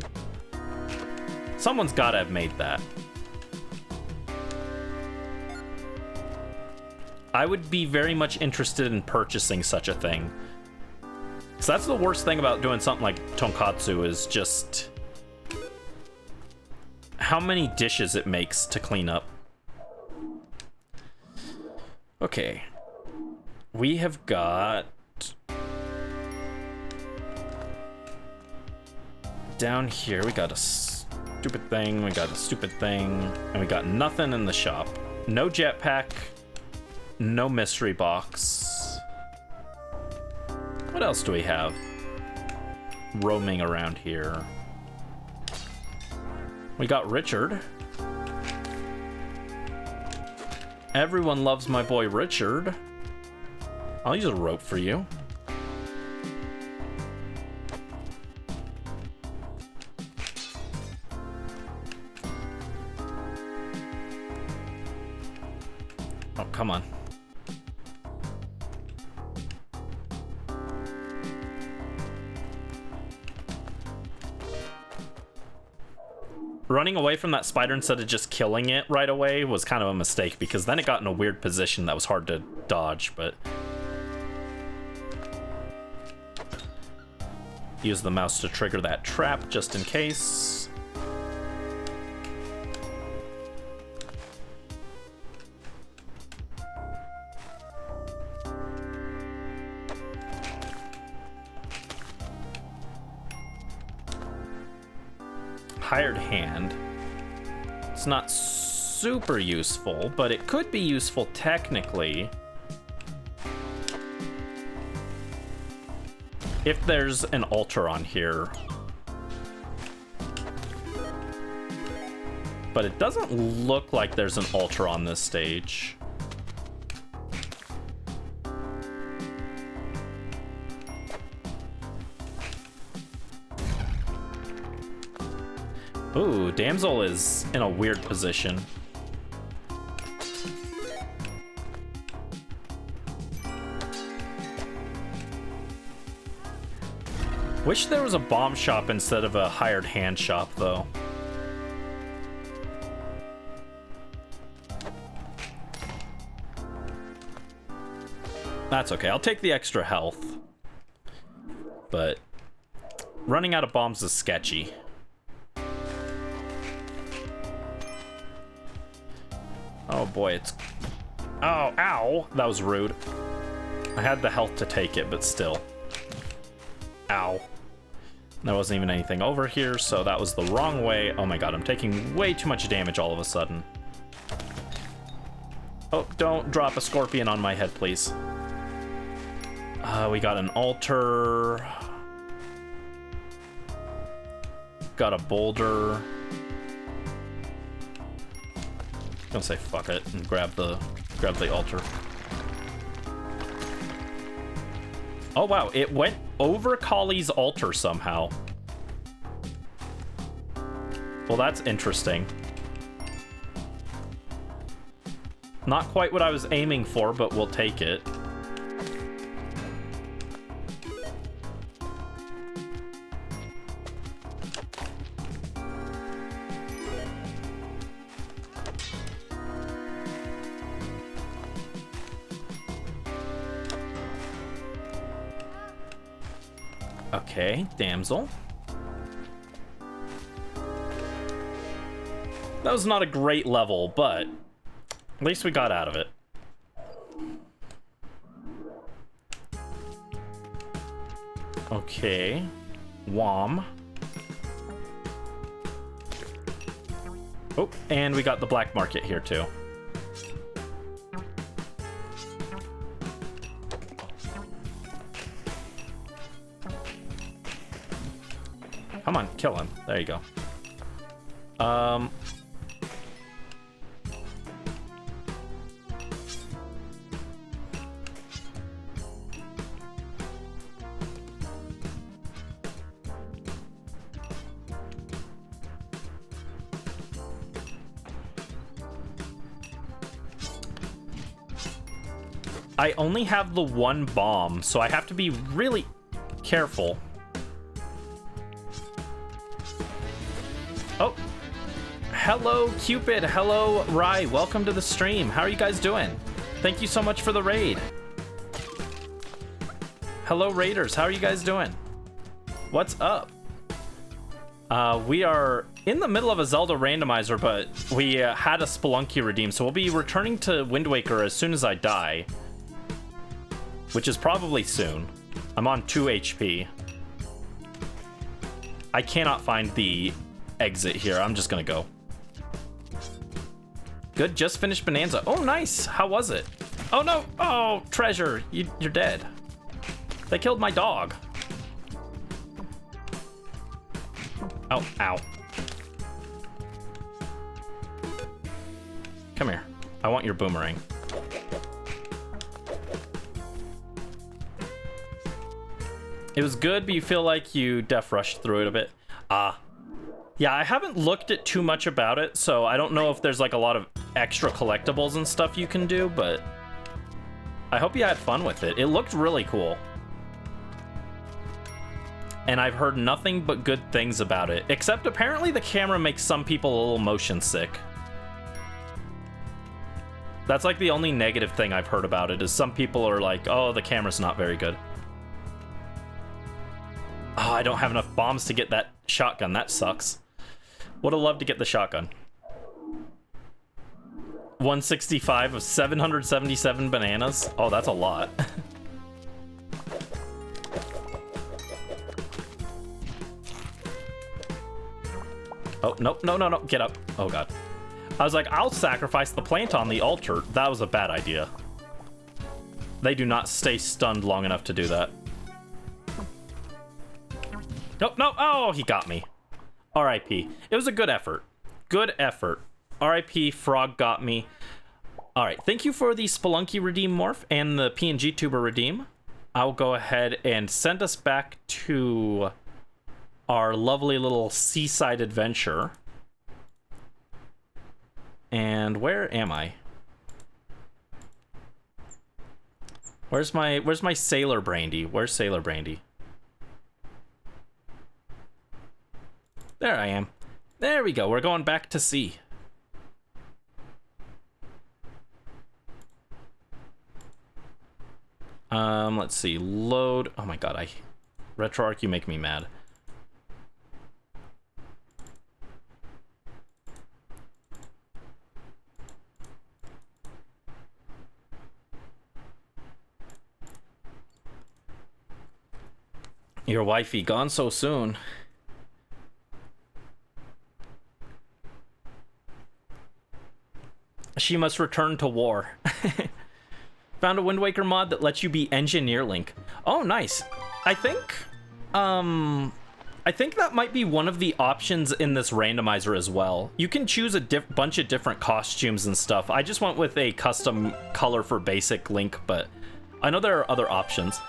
S1: Someone's gotta have made that. I would be very much interested in purchasing such a thing. So that's the worst thing about doing something like tonkatsu is just how many dishes it makes to clean up. Okay. We have got... Down here, we got a stupid thing, we got a stupid thing, and we got nothing in the shop. No jetpack, no mystery box. What else do we have roaming around here? We got Richard. Everyone loves my boy Richard. I'll use a rope for you. Oh, come on. Running away from that spider instead of just killing it right away was kind of a mistake, because then it got in a weird position that was hard to dodge, but... Use the mouse to trigger that trap just in case. Hired hand. It's not super useful, but it could be useful technically. If there's an altar on here. But it doesn't look like there's an altar on this stage. Ooh, Damsel is in a weird position. Wish there was a bomb shop instead of a hired hand shop, though. That's okay, I'll take the extra health. But running out of bombs is sketchy. Oh boy, it's... Oh, ow! That was rude. I had the health to take it, but still. Ow. There wasn't even anything over here, so that was the wrong way. Oh my god, I'm taking way too much damage all of a sudden. Oh, don't drop a scorpion on my head, please. We got an altar. Got a boulder. Gonna say fuck it and grab the altar. Oh wow, it went over Kali's altar somehow. Well, that's interesting. Not quite what I was aiming for, but we'll take it. Okay, damsel. That was not a great level, but at least we got out of it. Okay. Wom. Oh, and we got the black market here too. Come on, kill him. There you go. I only have the one bomb, so I have to be really careful. Oh, hello Cupid, hello Rye, welcome to the stream. How are you guys doing? Thank you so much for the raid. Hello Raiders, how are you guys doing? What's up? We are in the middle of a Zelda randomizer, but we had a Spelunky redeem, so we'll be returning to Wind Waker as soon as I die. Which is probably soon. I'm on 2 HP. I cannot find the exit here. I'm just gonna go. Good, just finished Bonanza. Oh, nice. How was it? Oh, no. Oh, Treasure. You're dead. They killed my dog. Oh, ow. Come here. I want your boomerang. It was good, but you feel like you def rushed through it a bit. Yeah, I haven't looked at too much about it, so I don't know if there's like a lot of extra collectibles and stuff you can do, but I hope you had fun with it. It looked really cool. And I've heard nothing but good things about it, except apparently the camera makes some people a little motion sick. That's like the only negative thing I've heard about it, is some people are like, oh, the camera's not very good. Oh, I don't have enough bombs to get that shotgun. That sucks. Would have loved to get the shotgun. 165 of 777 bananas. Oh, that's a lot. Oh, nope, no. Get up. Oh, God. I was like, I'll sacrifice the plant on the altar. That was a bad idea. They do not stay stunned long enough to do that. Nope, no. Oh, he got me. R.I.P. It was a good effort. Good effort. R.I.P. Frog got me. All right. Thank you for the Spelunky redeem morph and the PNG tuber redeem. I'll go ahead and send us back to our lovely little seaside adventure. And where am I? Where's my Sailor Brandy? Where's Sailor Brandy? There I am. There we go. We're going back to sea. Let's see. Load. Oh my God. RetroArch, you make me mad. Your wifey gone so soon. She must return to war. Found a Wind Waker mod that lets you be Engineer Link. Oh, nice. I think that might be one of the options in this randomizer as well. You can choose a bunch of different costumes and stuff. I just went with a custom color for basic Link, but I know there are other options.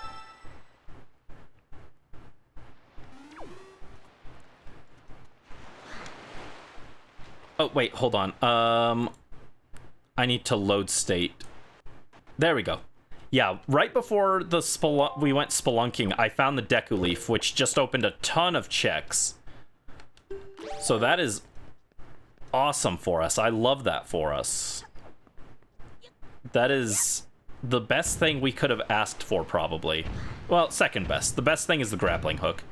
S1: Oh, wait, hold on. I need to load state. There we go. Yeah, right before the we went spelunking, I found the Deku Leaf, which just opened a ton of checks. So that is awesome for us. I love that for us. That is the best thing we could have asked for, probably. Well, second best. The best thing is the grappling hook.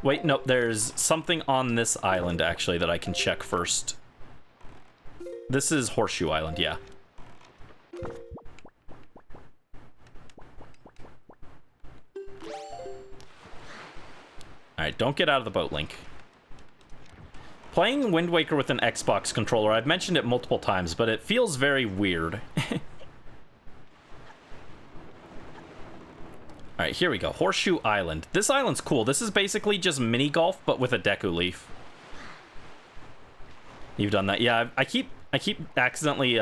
S1: Wait, no, there's something on this island, actually, that I can check first. This is Horseshoe Island, yeah. Alright, don't get out of the boat, Link. Playing Wind Waker with an Xbox controller, I've mentioned it multiple times, but it feels very weird. Alright, here we go. Horseshoe Island. This island's cool. This is basically just mini golf, but with a Deku Leaf. You've done that. Yeah, I keep accidentally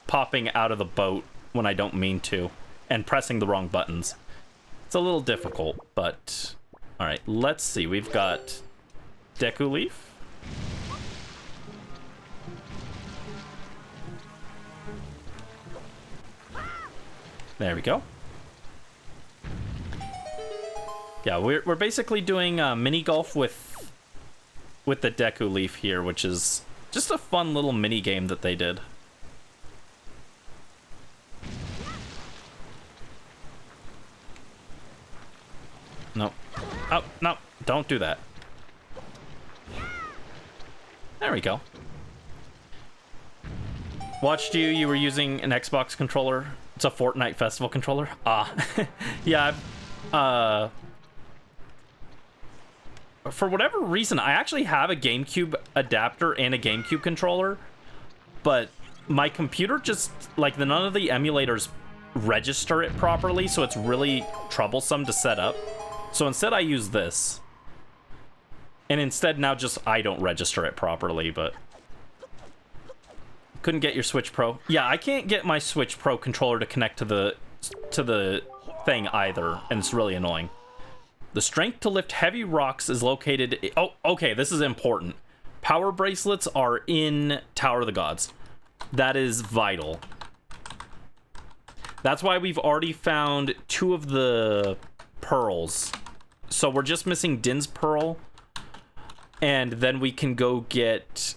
S1: popping out of the boat when I don't mean to, and pressing the wrong buttons. It's a little difficult, but... Alright, let's see. We've got Deku Leaf. There we go. Yeah, we're basically doing mini golf with the Deku Leaf here, which is just a fun little mini game that they did. No. Oh, no. Don't do that. There we go. Watched you. You were using an Xbox controller. It's a Fortnite Festival controller. Ah. Yeah. For whatever reason, I actually have a GameCube adapter and a GameCube controller, but my computer just, like, none of the emulators register it properly, so it's really troublesome to set up. So instead I use this. And instead now just I don't register it properly, but... Couldn't get your Switch Pro. Yeah, I can't get my Switch Pro controller to connect to the thing either, and it's really annoying. The strength to lift heavy rocks is located... Oh, okay, this is important. Power bracelets are in Tower of the Gods. That is vital. That's why we've already found 2 of the pearls. So we're just missing Din's Pearl. And then we can go get...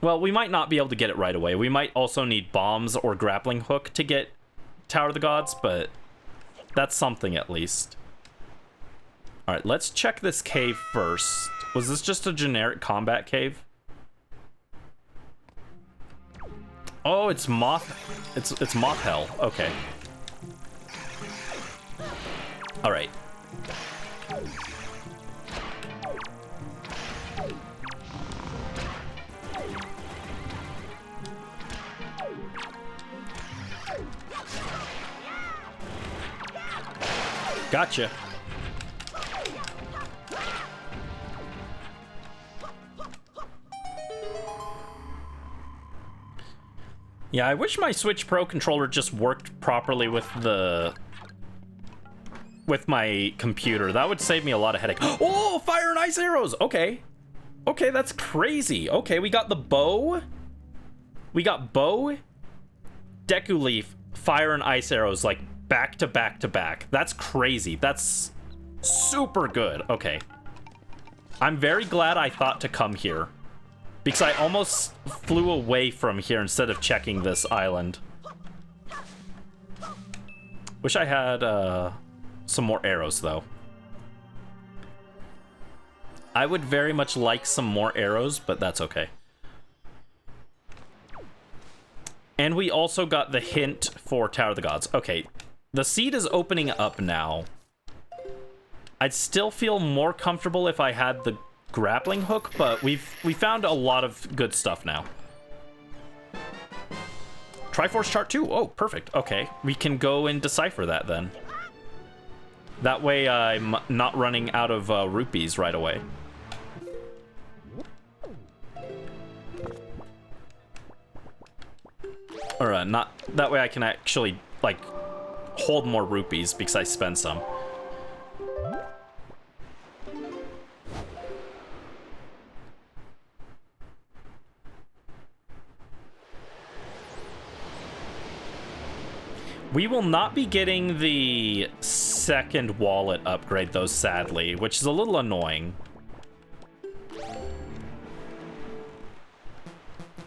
S1: Well, we might not be able to get it right away. We might also need bombs or grappling hook to get Tower of the Gods, but that's something at least. Alright, let's check this cave first. Was this just a generic combat cave? Oh, it's Moth... It's Moth Hell. Okay. Alright. Gotcha. Yeah, I wish my Switch Pro controller just worked properly with my computer. That would save me a lot of headache. Oh, fire and ice arrows. Okay. Okay, that's crazy. Okay, we got the bow. We got bow, Deku Leaf, fire and ice arrows, like back to back to back. That's crazy. That's super good. Okay. I'm very glad I thought to come here, because I almost flew away from here instead of checking this island. Wish I had some more arrows, though. I would very much like some more arrows, but that's okay. And we also got the hint for Tower of the Gods. Okay, the seed is opening up now. I'd still feel more comfortable if I had the grappling hook, but we found a lot of good stuff now. Triforce chart 2. Oh, perfect. Okay, we can go and decipher that then. That way I'm not running out of rupees right away. Or not that way I can actually like hold more rupees because I spend some. We will not be getting the second wallet upgrade, though, sadly, which is a little annoying.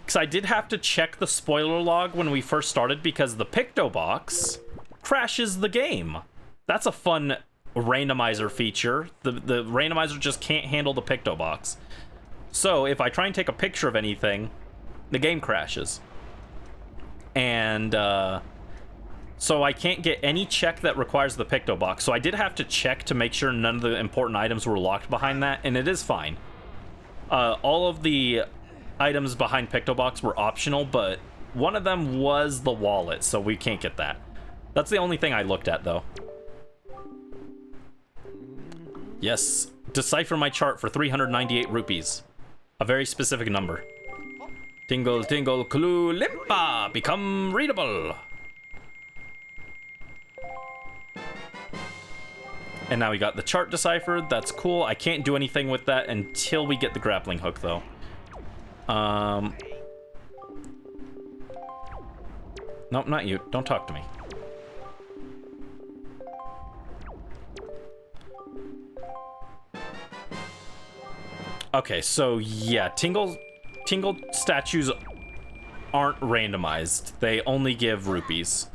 S1: Because I did have to check the spoiler log when we first started because the Picto Box crashes the game. That's a fun randomizer feature. The randomizer just can't handle the Picto Box. So if I try and take a picture of anything, the game crashes. And, so I can't get any check that requires the Picto Box. So I did have to check to make sure none of the important items were locked behind that, and it is fine. All of the items behind Picto Box were optional, but one of them was the wallet, so we can't get that. That's the only thing I looked at, though. Yes, decipher my chart for 398 rupees. A very specific number. Tingle, tingle, clue, limpa, become readable. And now we got the chart deciphered. That's cool. I can't do anything with that until we get the grappling hook, though. Nope, not you. Don't talk to me. Okay, so yeah, Tingle statues aren't randomized. They only give rupees.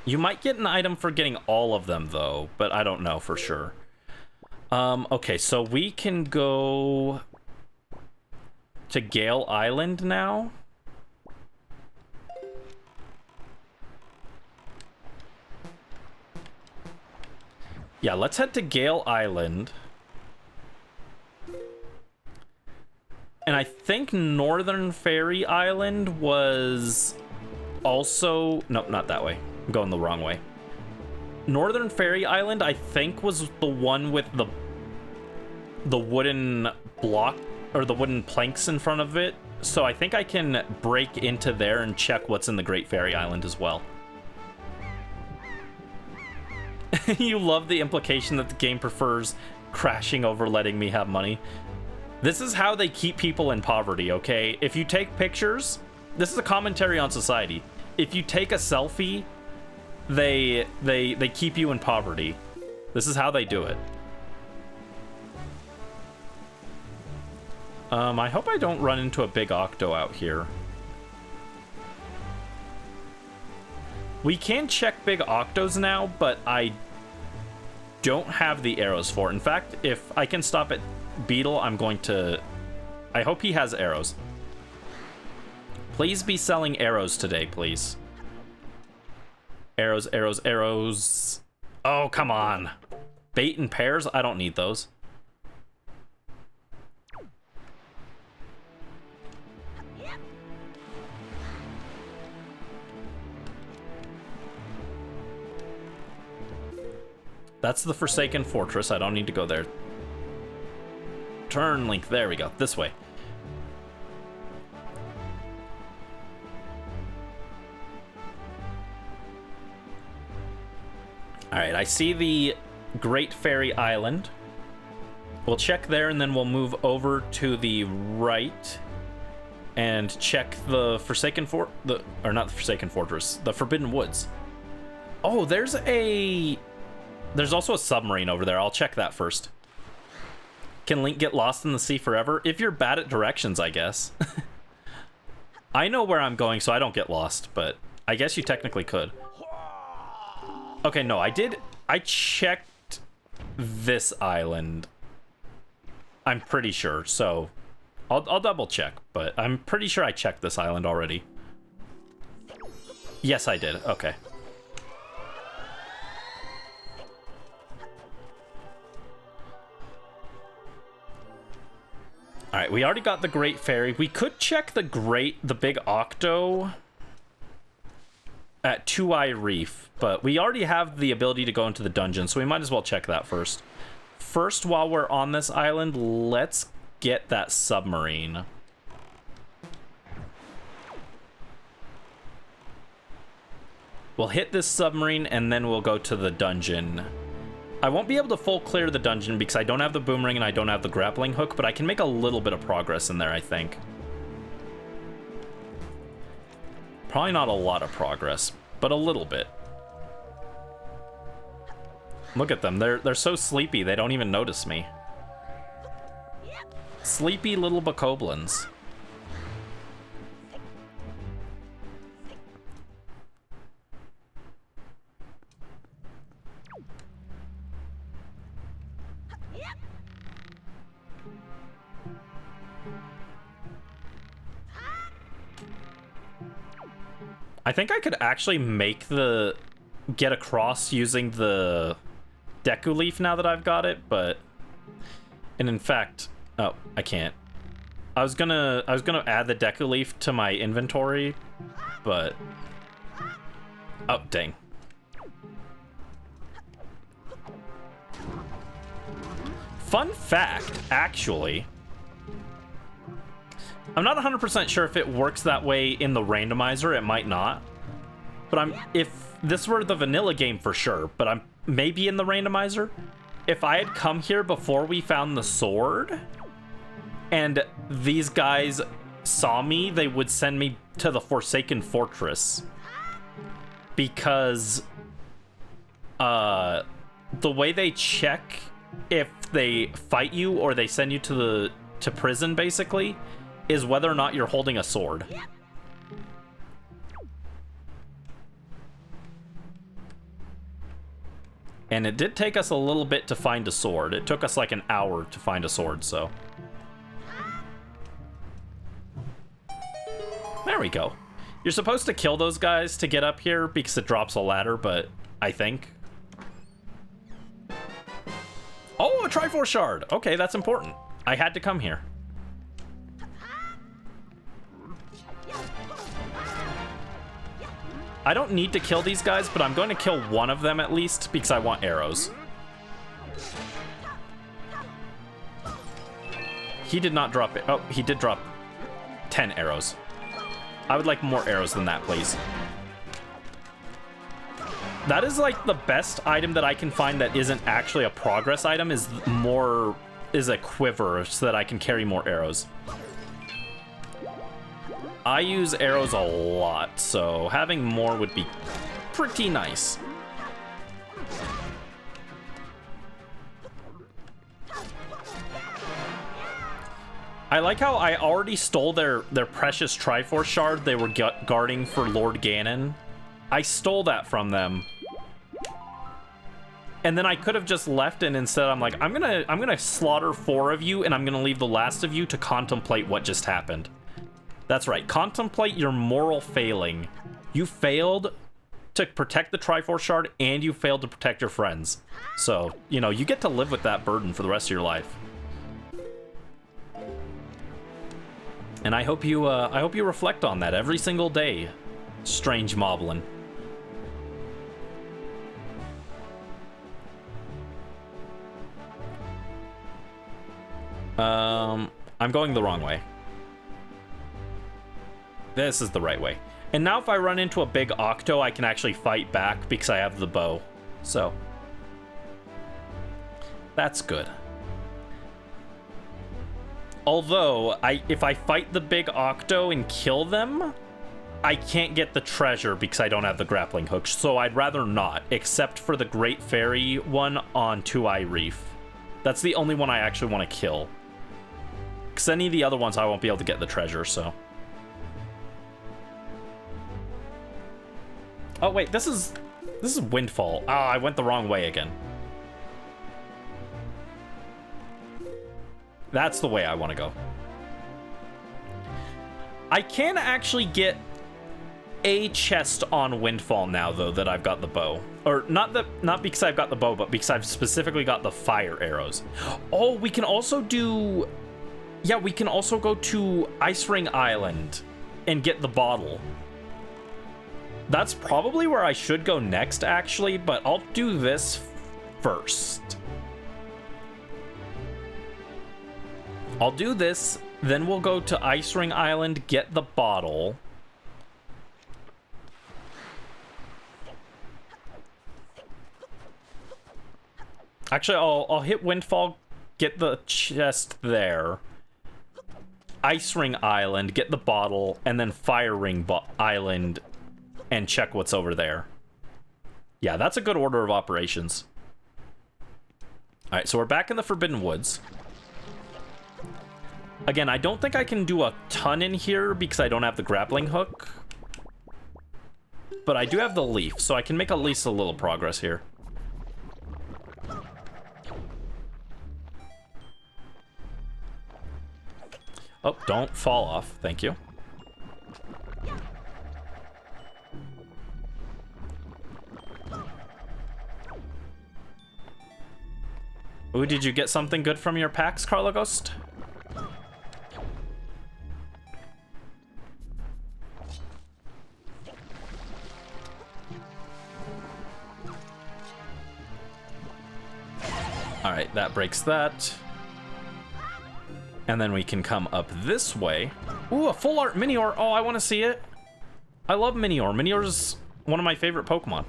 S1: You might get an item for getting all of them, though, but I don't know for sure. Okay, so we can go to Gale Island now. Yeah, let's head to Gale Island. And I think Northern Fairy Island was also... Nope, not that way. I'm going the wrong way. Northern Fairy Island, I think, was the one with the wooden block, or the wooden planks in front of it. So I think I can break into there and check what's in the Great Fairy Island as well. You love the implication that the game prefers crashing over letting me have money. This is how they keep people in poverty, okay? If you take pictures, this is a commentary on society. If you take a selfie, they keep you in poverty. This is how they do it. I hope I don't run into a big octo out here. We can check big octos now, but I don't have the arrows for it. In fact, if I can stop at Beetle, I'm going to... I hope he has arrows. Please be selling arrows today, please. Arrows, arrows, arrows. Oh, come on. Bait and pears? I don't need those. That's the Forsaken Fortress. I don't need to go there. Turn, Link. There we go. This way. Alright, I see the Great Fairy Island. We'll check there, and then we'll move over to the right and check the Forsaken or not the Forsaken Fortress, the Forbidden Woods. Oh, there's also a submarine over there. I'll check that first. Can Link get lost in the sea forever? If you're bad at directions, I guess. I know where I'm going, so I don't get lost, but I guess you technically could. Okay, no, I checked this island. I'm pretty sure, so I'll double check, but I'm pretty sure I checked this island already. Yes, I did. Okay. All right, we already got the Great Fairy. We could check the big octo at Two Eye Reef, but we already have the ability to go into the dungeon, so we might as well check that first. First, while we're on this island, let's get that submarine. We'll hit this submarine, and then we'll go to the dungeon. I won't be able to full clear the dungeon because I don't have the boomerang and I don't have the grappling hook, but I can make a little bit of progress in there, I think. Probably not a lot of progress, but a little bit. Look at them. They're so sleepy, they don't even notice me. Sleepy little bokoblins. I think I could actually get across using the Deku Leaf now that I've got it, but... And in fact... Oh, I can't. I was gonna add the Deku Leaf to my inventory, but... Oh, dang. Fun fact, actually... I'm not 100% sure if it works that way in the randomizer. It might not. But if this were the vanilla game for sure, but I'm maybe in the randomizer. If I had come here before we found the sword and these guys saw me, they would send me to the Forsaken Fortress. Because the way they check if they fight you or they send you to prison basically is whether or not you're holding a sword. And it did take us a little bit to find a sword. It took us like an hour to find a sword, so. There we go. You're supposed to kill those guys to get up here because it drops a ladder, but I think. Oh, a Triforce Shard. Okay, that's important. I had to come here. I don't need to kill these guys, but I'm going to kill one of them at least because I want arrows. He did not drop it. Oh, he did drop 10 arrows. I would like more arrows than that, please. That is like the best item that I can find that isn't actually a progress item is a quiver so that I can carry more arrows. I use arrows a lot, so having more would be pretty nice. I like how I already stole their precious Triforce Shard they were guarding for Lord Ganon. I stole that from them. And then I could have just left, and instead I'm like, I'm gonna slaughter 4 of you, and I'm gonna leave the last of you to contemplate what just happened. That's right, contemplate your moral failing. You failed to protect the Triforce Shard, and you failed to protect your friends. So, you know, you get to live with that burden for the rest of your life. And I hope you reflect on that every single day, Strange Moblin. I'm going the wrong way. This is the right way. And now if I run into a big Octo, I can actually fight back because I have the bow. So, that's good. Although, if I fight the big Octo and kill them, I can't get the treasure because I don't have the grappling hook. So I'd rather not, except for the Great Fairy one on Two Eye Reef. That's the only one I actually want to kill. Because any of the other ones I won't be able to get the treasure, so. Oh wait, this is Windfall. Ah, I went the wrong way again. That's the way I want to go. I can actually get a chest on Windfall now, though, that I've got the bow. Or not because I've got the bow, but because I've specifically got the fire arrows. Oh, we can also do... Yeah, we can also go to Ice Ring Island and get the bottle. That's probably where I should go next, actually, but I'll do this first. I'll do this, then we'll go to Ice Ring Island, get the bottle. Actually, I'll hit Windfall, get the chest there. Ice Ring Island, get the bottle, and then Fire Ring Island, and check what's over there. Yeah, that's a good order of operations. All right, so we're back in the Forbidden Woods. Again, I don't think I can do a ton in here because I don't have the grappling hook. But I do have the leaf, so I can make at least a little progress here. Oh, don't fall off. Thank you. Ooh, did you get something good from your packs, Carla Ghost? Alright, that breaks that. And then we can come up this way. Ooh, a full art Minior. Oh, I want to see it. I love Minior. Minior's one of my favorite Pokemon.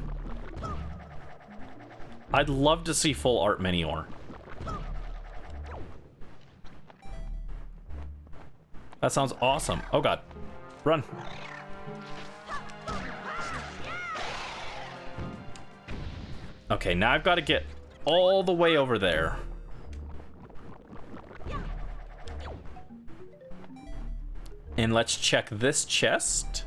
S1: I'd love to see full art Minior. That sounds awesome. Oh god. Run. Okay, now I've got to get all the way over there. And let's check this chest.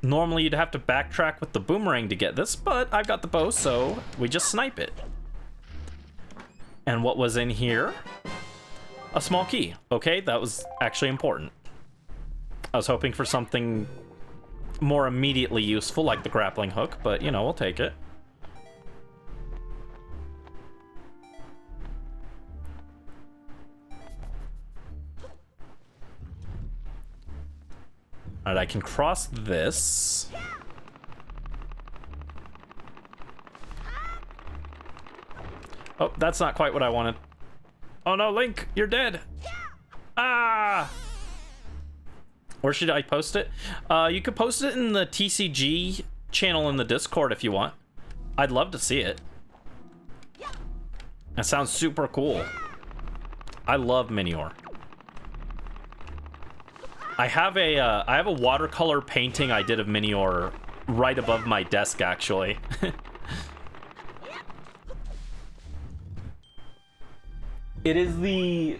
S1: Normally you'd have to backtrack with the boomerang to get this, but I've got the bow, so we just snipe it. And what was in here? A small key. Okay, that was actually important. I was hoping for something more immediately useful, like the grappling hook, but, you know, we'll take it. Alright, I can cross this. Oh, that's not quite what I wanted. Oh no, Link, you're dead. Ah! Where should I post it? You could post it in the TCG channel in the Discord if you want. I'd love to see it. That sounds super cool. I love Minior. I have a watercolor painting I did of Minior right above my desk, actually. It is the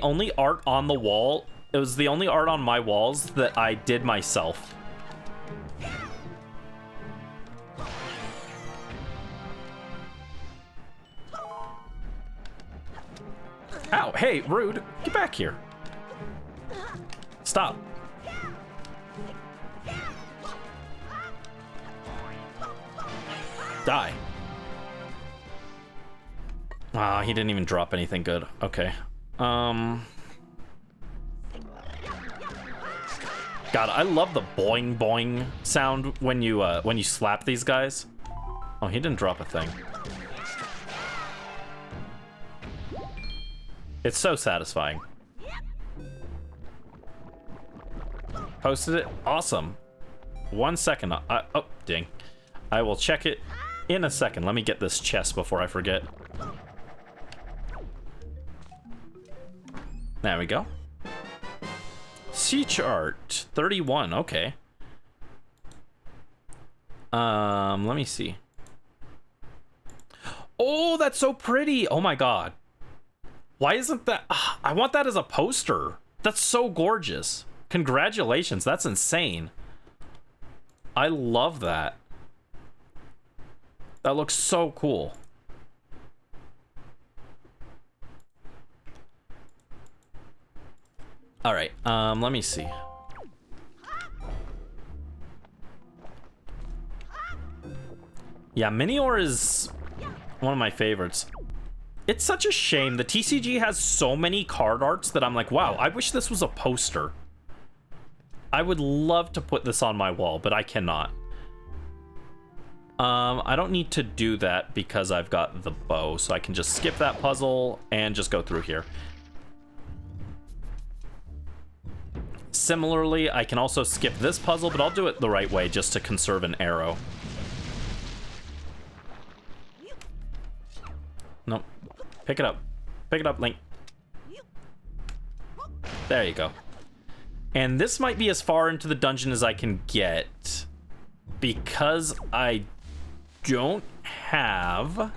S1: only art on the wall. It was the only art on my walls that I did myself. Ow, hey, rude. Get back here. Stop. Die. Ah, he didn't even drop anything good. Okay. God, I love the boing boing sound when you slap these guys. Oh, he didn't drop a thing. It's so satisfying. Posted it. Awesome. 1 second. Oh, ding. I will check it in a second. Let me get this chest before I forget. There we go. Sea chart 31. Okay. Let me see. Oh, that's so pretty. Oh my god. Why isn't that? I want that as a poster. That's so gorgeous. Congratulations. That's insane. I love that. That looks so cool. All right, let me see. Yeah, Minior is one of my favorites. It's such a shame. The TCG has so many card arts that I'm like, wow, I wish this was a poster. I would love to put this on my wall, but I cannot. I don't need to do that because I've got the bow, so I can just skip that puzzle and just go through here. Similarly, I can also skip this puzzle, but I'll do it the right way just to conserve an arrow. Nope. Pick it up. Pick it up, Link. There you go. And this might be as far into the dungeon as I can get because I don't have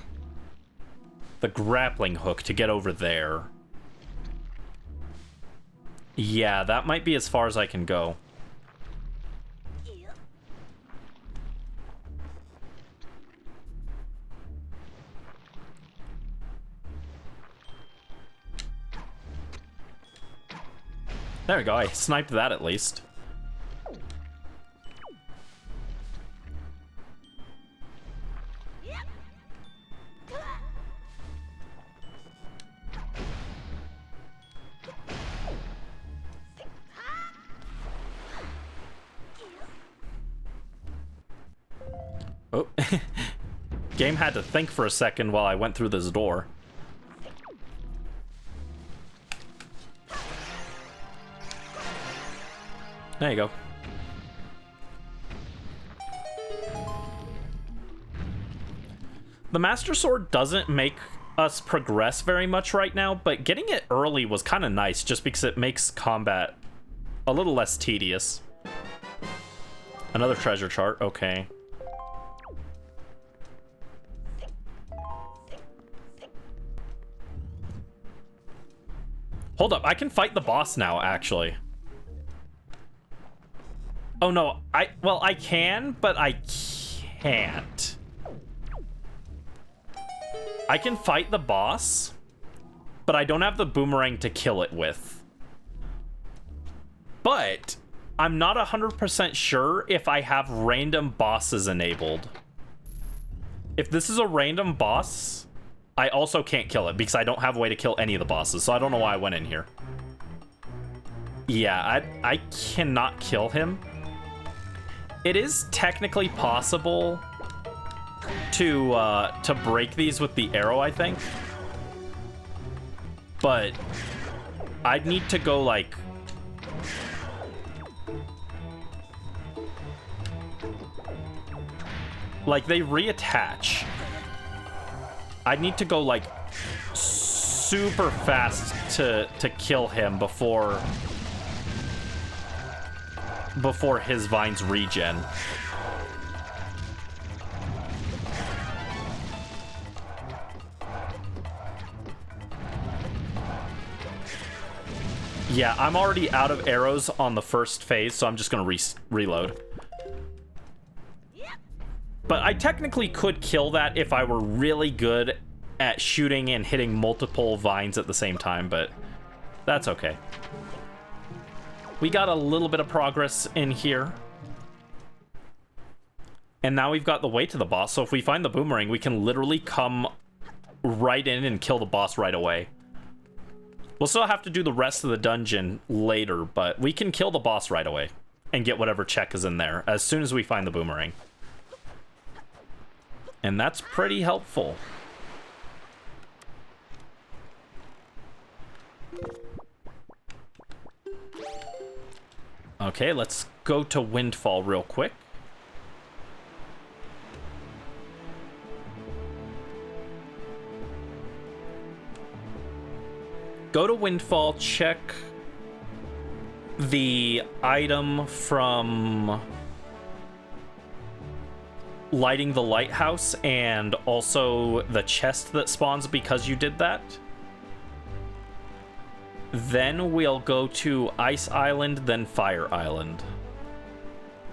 S1: the grappling hook to get over there. Yeah, that might be as far as I can go. There we go, I sniped that at least. Oh, game had to think for a second while I went through this door. There you go. The Master Sword doesn't make us progress very much right now, but getting it early was kind of nice just because it makes combat a little less tedious. Another treasure chart, okay. Hold up, I can fight the boss now, actually. Oh no, well, I can, but I can't. I can fight the boss, but I don't have the boomerang to kill it with. But I'm not 100% sure if I have random bosses enabled. If this is a random boss, I also can't kill it because I don't have a way to kill any of the bosses, so I don't know why I went in here. Yeah, I cannot kill him. It is technically possible to break these with the arrow, I think. But I'd need to go like they reattach. I'd need to go like super fast to kill him before his vines regen. Yeah, I'm already out of arrows on the first phase, so I'm just gonna reload. But I technically could kill that if I were really good at shooting and hitting multiple vines at the same time, but that's okay. We got a little bit of progress in here. And now we've got the way to the boss, so if we find the boomerang, we can literally come right in and kill the boss right away. We'll still have to do the rest of the dungeon later, but we can kill the boss right away and get whatever check is in there as soon as we find the boomerang. And that's pretty helpful. Okay, let's go to Windfall real quick. Go to Windfall, check the item from lighting the lighthouse and also the chest that spawns because you did that. Then we'll go to Ice Island, then Fire Island.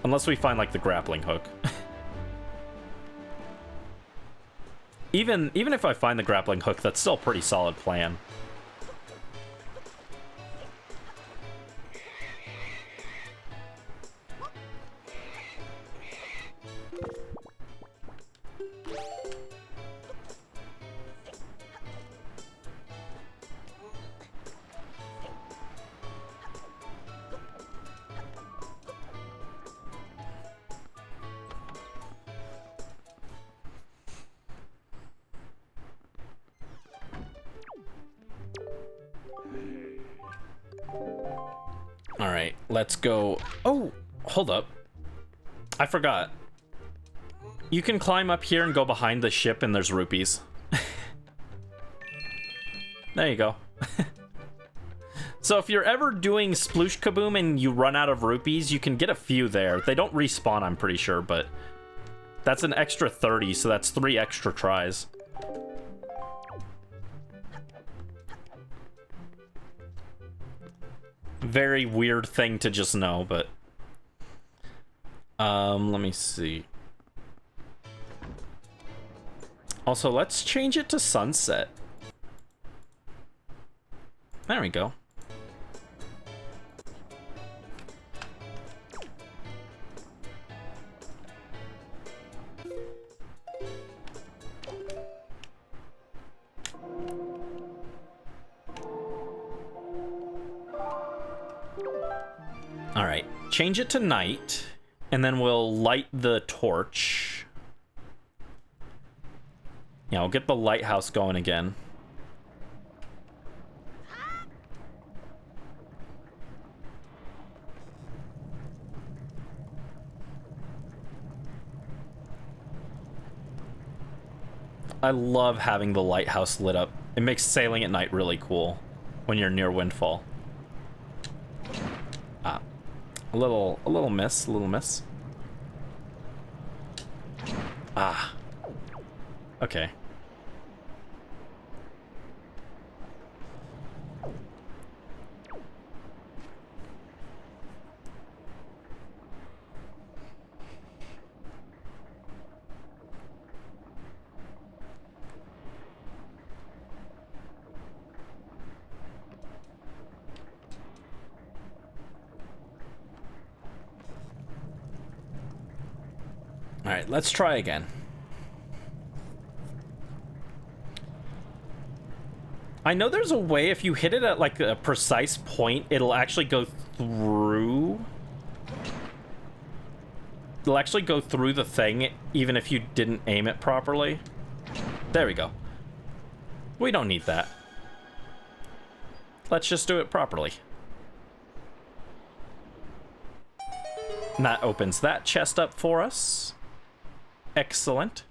S1: Unless we find like the grappling hook. Even if I find the grappling hook, that's still a pretty solid plan. All right, let's go. Oh, hold up. I forgot. You can climb up here and go behind the ship and there's rupees. There you go. So if you're ever doing Sploosh Kaboom and you run out of rupees, you can get a few there. They don't respawn, I'm pretty sure, but that's an extra 30, so that's 3 extra tries. Very weird thing to just know, but let me see. Also, let's change it to sunset. There we go. All right, change it to night, and then we'll light the torch. Yeah, we'll get the lighthouse going again. I love having the lighthouse lit up. It makes sailing at night really cool when you're near Windfall. Ah. A little miss. Ah. Okay. Alright, let's try again. I know there's a way if you hit it at like a precise point, it'll actually go through. It'll actually go through the thing, even if you didn't aim it properly. There we go. We don't need that. Let's just do it properly. And that opens that chest up for us. Excellent.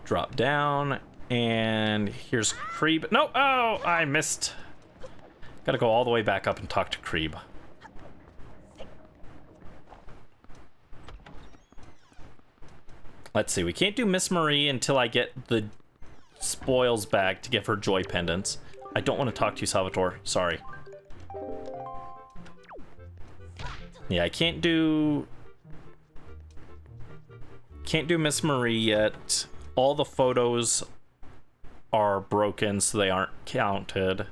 S1: Drop down, and here's Creeb. No, oh, I missed. Gotta go all the way back up and talk to Creeb. Let's see, we can't do Miss Marie until I get the spoils bag to give her joy pendants. I don't want to talk to you, Salvatore. Sorry. Yeah, I can't do Miss Marie yet. All the photos are broken, so they aren't counted.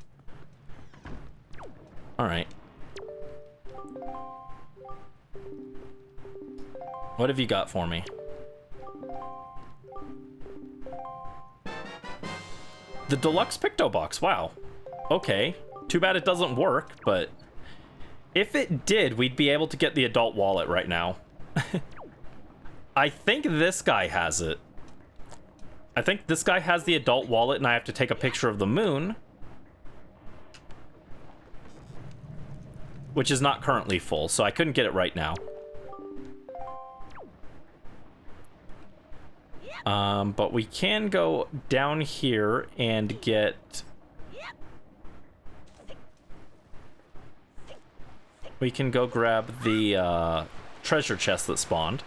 S1: All right. What have you got for me? The deluxe Picto box. Wow. Okay. Too bad it doesn't work, but if it did, we'd be able to get the adult wallet right now. I think this guy has it. I think this guy has the adult wallet, and I have to take a picture of the moon, which is not currently full, so I couldn't get it right now. But we can go down here and get... We can go grab the treasure chest that spawned.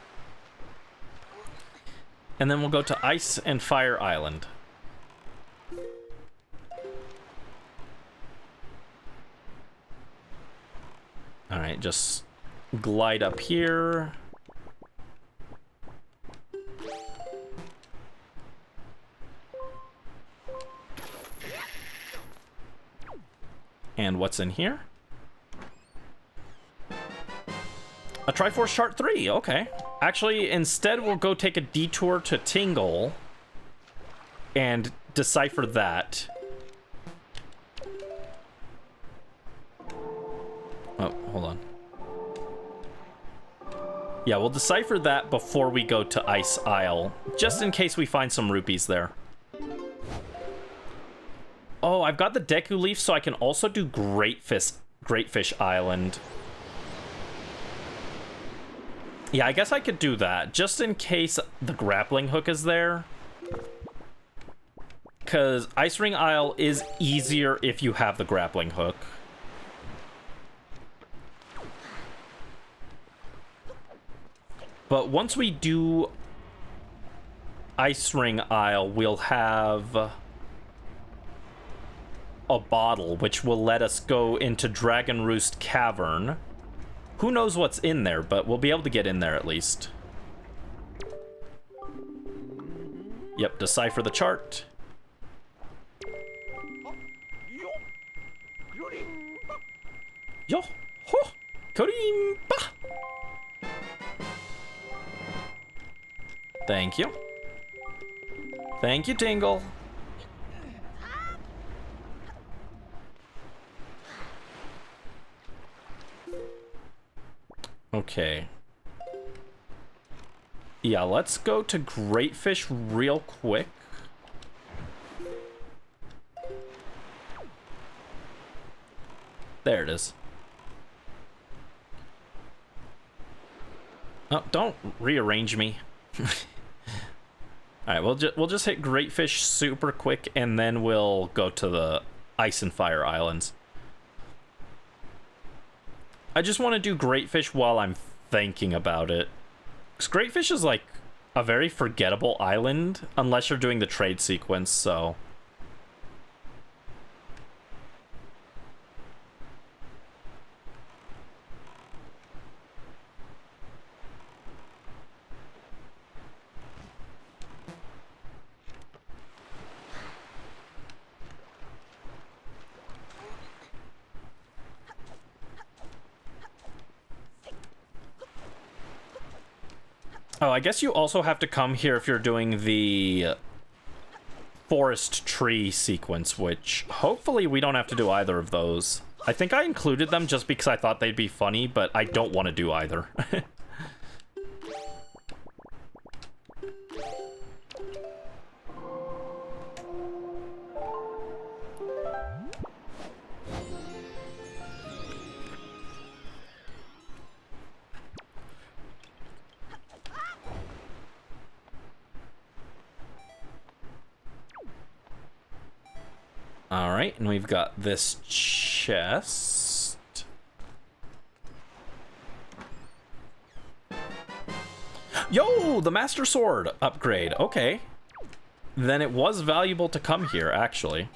S1: And then we'll go to Ice and Fire Island. Alright, just glide up here. And what's in here? A Triforce Chart 3, okay. Actually, instead we'll go take a detour to Tingle and decipher that. Oh, hold on. Yeah, we'll decipher that before we go to Ice Isle, just in case we find some rupees there. Oh, I've got the Deku Leaf, so I can also do Great Fish Island. Yeah, I guess I could do that, just in case the grappling hook is there. Because Ice Ring Isle is easier if you have the grappling hook. But once we do Ice Ring Isle, we'll have a bottle, which will let us go into Dragon Roost Cavern. Who knows what's in there, but we'll be able to get in there at least. Yep, decipher the chart. Yo ho Karimba. Thank you. Thank you, Tingle. Okay. Yeah, let's go to Great Fish real quick. There it is. Oh, don't rearrange me. All right, we'll just hit Great Fish super quick, and then we'll go to the Ice and Fire Islands. I just want to do Great Fish while I'm thinking about it. Because Great Fish is like a very forgettable island, unless you're doing the trade sequence, so... Oh, I guess you also have to come here if you're doing the forest tree sequence, which hopefully we don't have to do either of those. I think I included them just because I thought they'd be funny, but I don't want to do either. Alright, and we've got this chest. Yo, the Master Sword upgrade. Okay. Then it was valuable to come here, actually.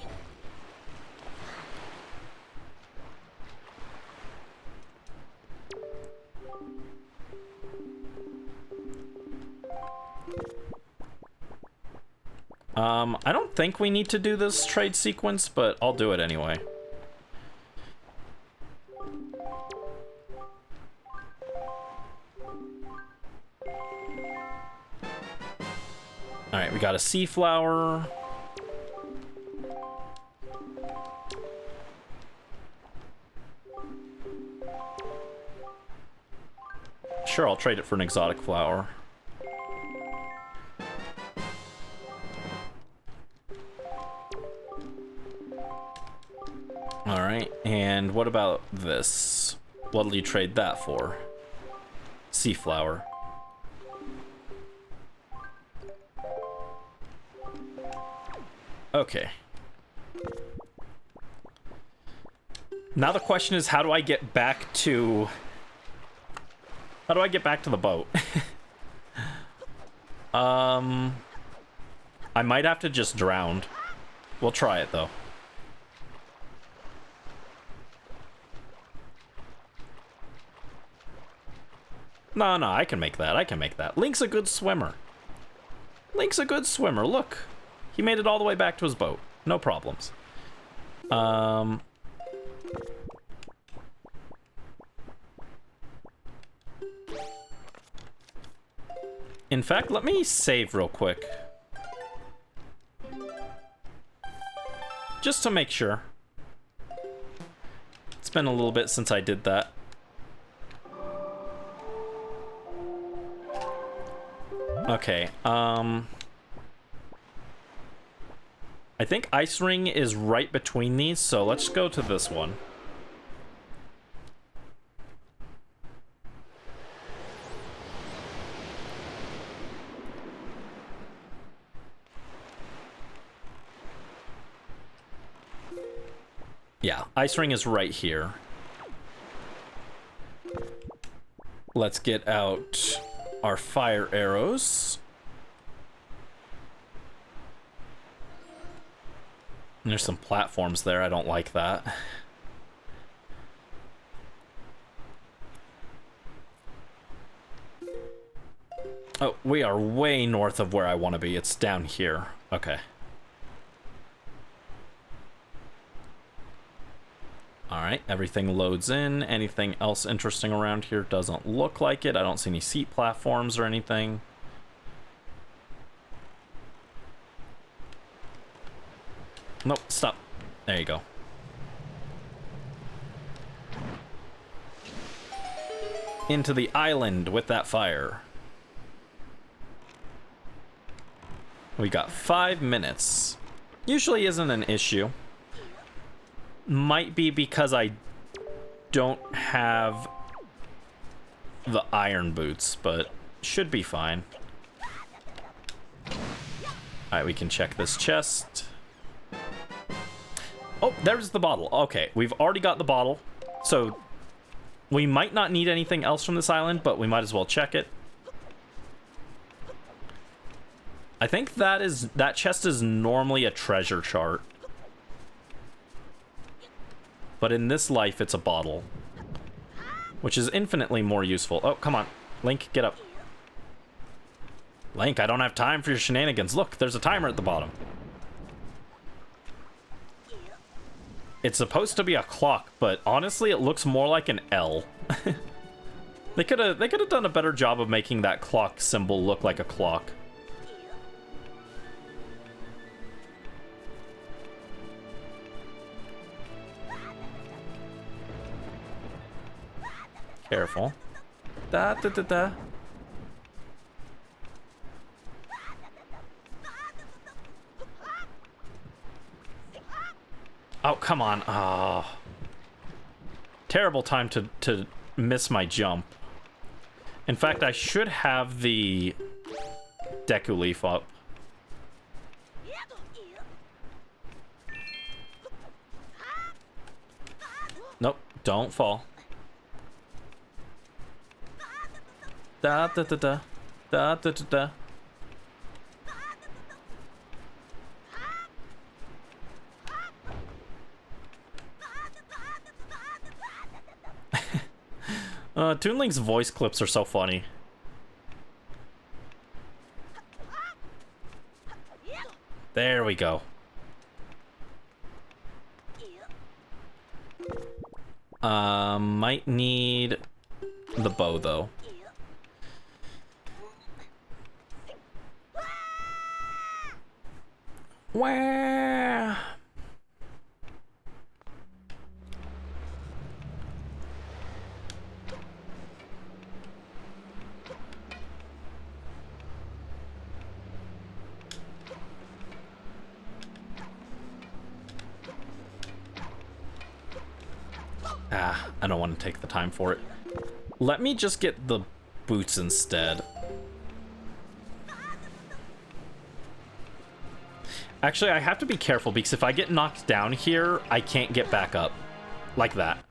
S1: I don't think we need to do this trade sequence, but I'll do it anyway. Alright, we got a sea flower. Sure, I'll trade it for an exotic flower. Alright, and what about this? What'll you trade that for? Sea flower. Okay. Now the question is, how do I get back to... How do I get back to the boat? I might have to just drown. We'll try it, though. No, I can make that. I can make that. Link's a good swimmer. Link's a good swimmer. Look. He made it all the way back to his boat. No problems. In fact, let me save real quick. Just to make sure. It's been a little bit since I did that. Okay, I think Ice Ring is right between these, so let's go to this one. Yeah, Ice Ring is right here. Let's get out our fire arrows. And there's some platforms there. I don't like that. Oh, we are way north of where I want to be. It's down here. Okay. Alright, everything loads in. Anything else interesting around here? Doesn't look like it. I don't see any seat platforms or anything. Nope, stop. There you go. Into the island with that fire. We got 5 minutes. Usually isn't an issue. Might be because I don't have the iron boots, but should be fine. Alright, we can check this chest. Oh, there's the bottle. Okay, we've already got the bottle. So, we might not need anything else from this island, but we might as well check it. I think that chest is normally a treasure chart. But in this life, it's a bottle. Which is infinitely more useful. Oh, come on. Link, get up. Link, I don't have time for your shenanigans. Look, there's a timer at the bottom. It's supposed to be a clock, but honestly, it looks more like an L. They could have done a better job of making that clock symbol look like a clock. Careful. Da da da da. Oh, come on. Oh. Terrible time to miss my jump. In fact, I should have the Deku Leaf up. Nope, don't fall. Da da da da. Da da da da. Toon Link's voice clips are so funny. There we go. Might need the bow though. Wah! Ah, I don't want to take the time for it. Let me just get the boots instead. Actually, I have to be careful because if I get knocked down here, I can't get back up. Like that.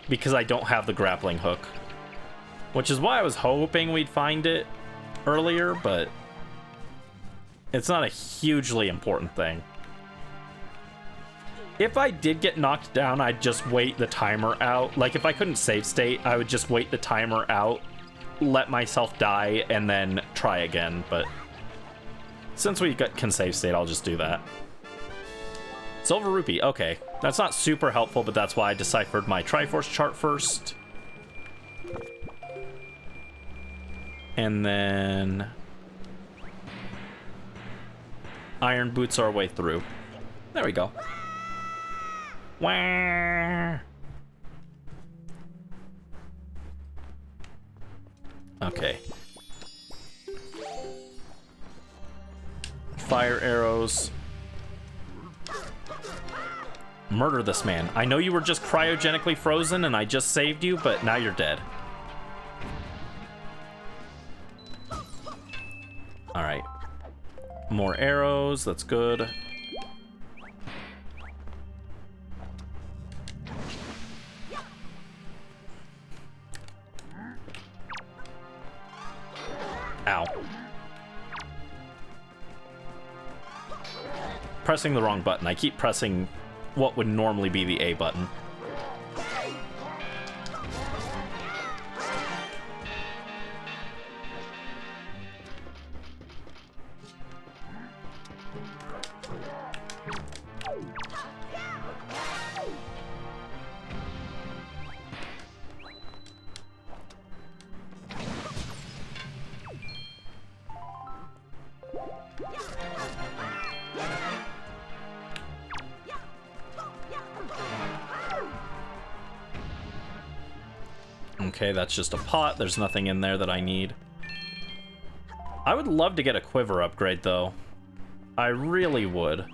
S1: Because I don't have the grappling hook. Which is why I was hoping we'd find it earlier, but it's not a hugely important thing. If I did get knocked down, I'd just wait the timer out. Like, if I couldn't save state, I would just wait the timer out, let myself die, and then try again, but since we can save state, I'll just do that. Silver Rupee, okay. That's not super helpful, but that's why I deciphered my Triforce chart first. And then Iron Boots our way through. There we go. Wah! Okay. Fire arrows. Murder this man. I know you were just cryogenically frozen and I just saved you, but now you're dead. Alright. More arrows, that's good. Ow. Pressing the wrong button. I keep pressing what would normally be the A button. Okay, that's just a pot. There's nothing in there that I need. I would love to get a quiver upgrade, though. I really would.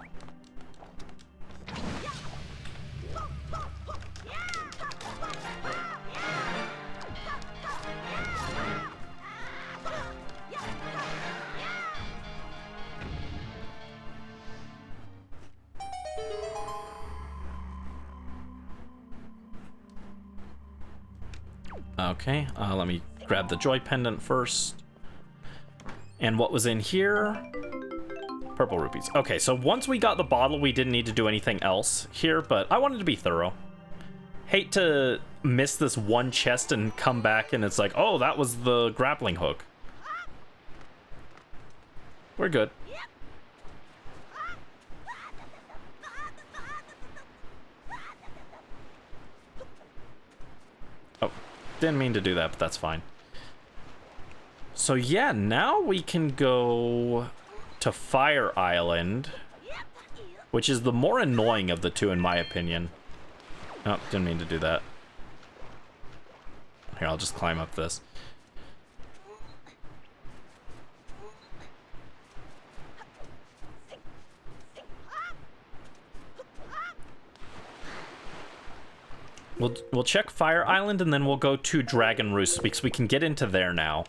S1: Okay, let me grab the joy pendant first. And what was in here? Purple rupees. Okay, so once we got the bottle, we didn't need to do anything else here, but I wanted to be thorough. Hate to miss this one chest and come back and it's like, oh, that was the grappling hook. We're good. Didn't mean to do that, but that's fine. So yeah, now we can go to Fire Island, which is the more annoying of the two, in my opinion. Oh, didn't mean to do that. Here, I'll just climb up this. We'll check Fire Island, and then we'll go to Dragon Roost, because we can get into there now.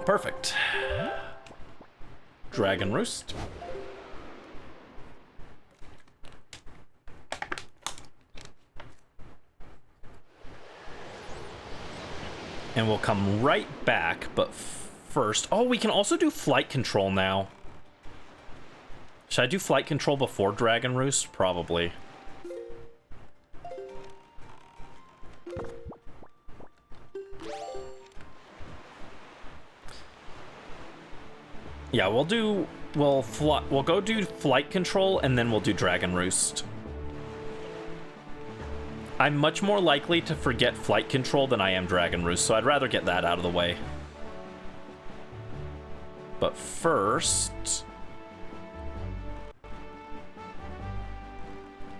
S1: Perfect. Dragon Roost. And we'll come right back, but first... Oh, we can also do flight control now. Should I do flight control before Dragon Roost? Probably. Yeah, we'll go do flight control, and then we'll do Dragon Roost. I'm much more likely to forget flight control than I am Dragon Roost, so I'd rather get that out of the way. But first...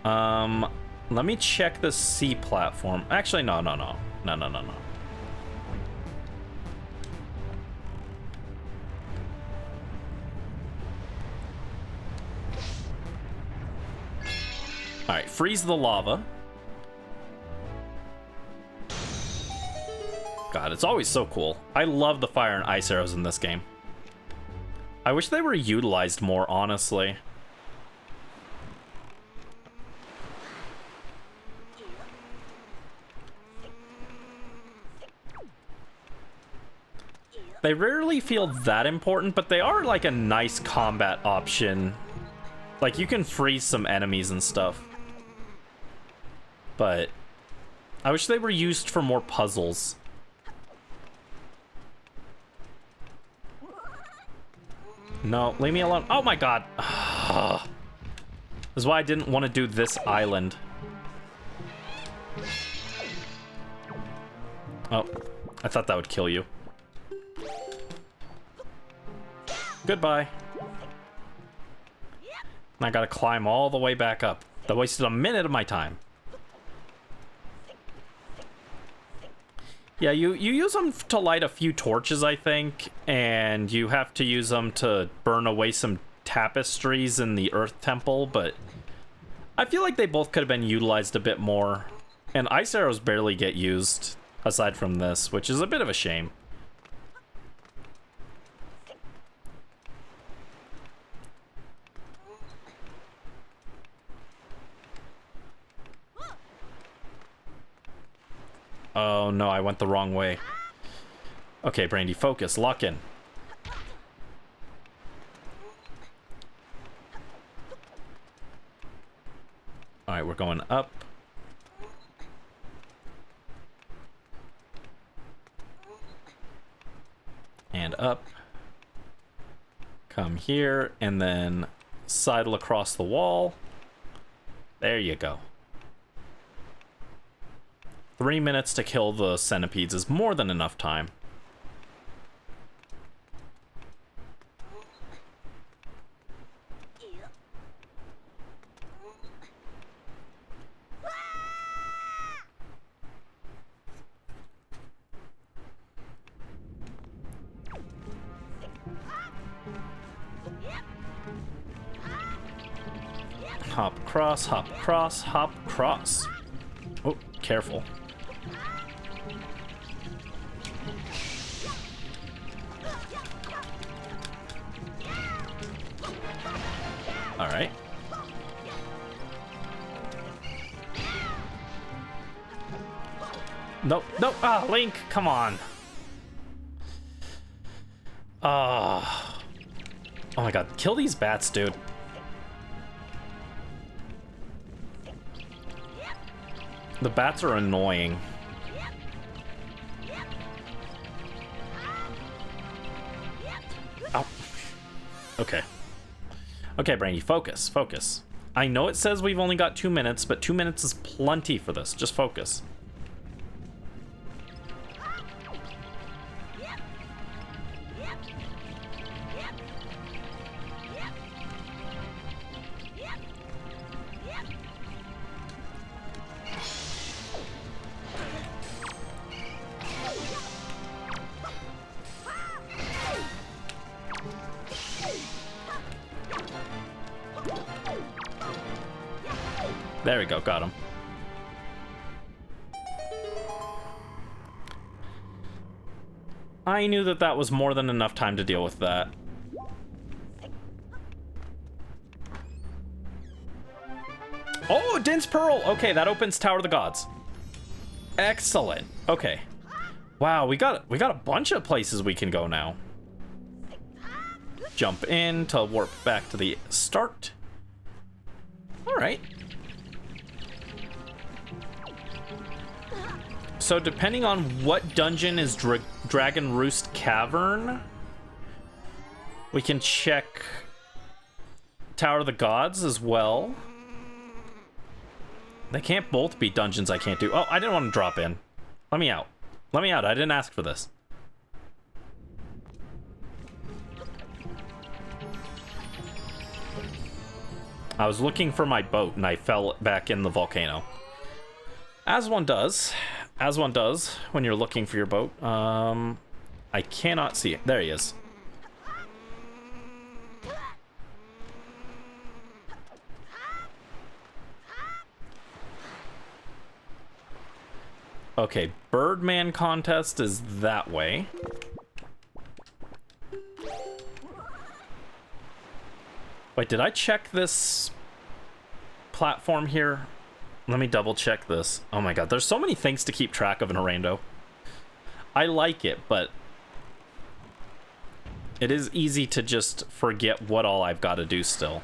S1: let me check the sea platform. Actually, no. Alright, freeze the lava. God, it's always so cool. I love the fire and ice arrows in this game. I wish they were utilized more, honestly. They rarely feel that important, but they are like a nice combat option. Like, you can freeze some enemies and stuff. But I wish they were used for more puzzles. No, leave me alone. Oh my god. This is why I didn't want to do this island. Oh, I thought that would kill you. Goodbye. And I gotta climb all the way back up. That wasted a minute of my time. Yeah, you use them to light a few torches, I think, and you have to use them to burn away some tapestries in the Earth Temple, but I feel like they both could have been utilized a bit more. And ice arrows barely get used, aside from this, which is a bit of a shame. Oh no, I went the wrong way. Okay, Brandy, focus, lock in. Alright, we're going up. And up. Come here, and then sidle across the wall. There you go. 3 minutes to kill the centipedes is more than enough time. Hop across, hop across, hop across. Oh, careful. All right. Nope, nope. Ah, Link, come on. Oh my god, kill these bats, dude. The bats are annoying. Ow. Okay. Okay, Brandy, focus, focus. I know it says we've only got 2 minutes, but 2 minutes is plenty for this. Just focus. There we go, got him. I knew that that was more than enough time to deal with that. Oh, Din's Pearl! Okay, that opens Tower of the Gods. Excellent. Okay. Wow, we got a bunch of places we can go now. Jump in to warp back to the start. All right. So depending on what dungeon is Dragon Roost Cavern, we can check Tower of the Gods as well. They can't both be dungeons I can't do. Oh, I didn't want to drop in. Let me out. Let me out. I didn't ask for this. I was looking for my boat and I fell back in the volcano. As one does. As one does when you're looking for your boat. I cannot see it. There he is. Okay, Birdman contest is that way. Wait, did I check this platform here? Let me double check this. Oh my god, there's so many things to keep track of in a rando. I like it, but it is easy to just forget what all I've got to do still.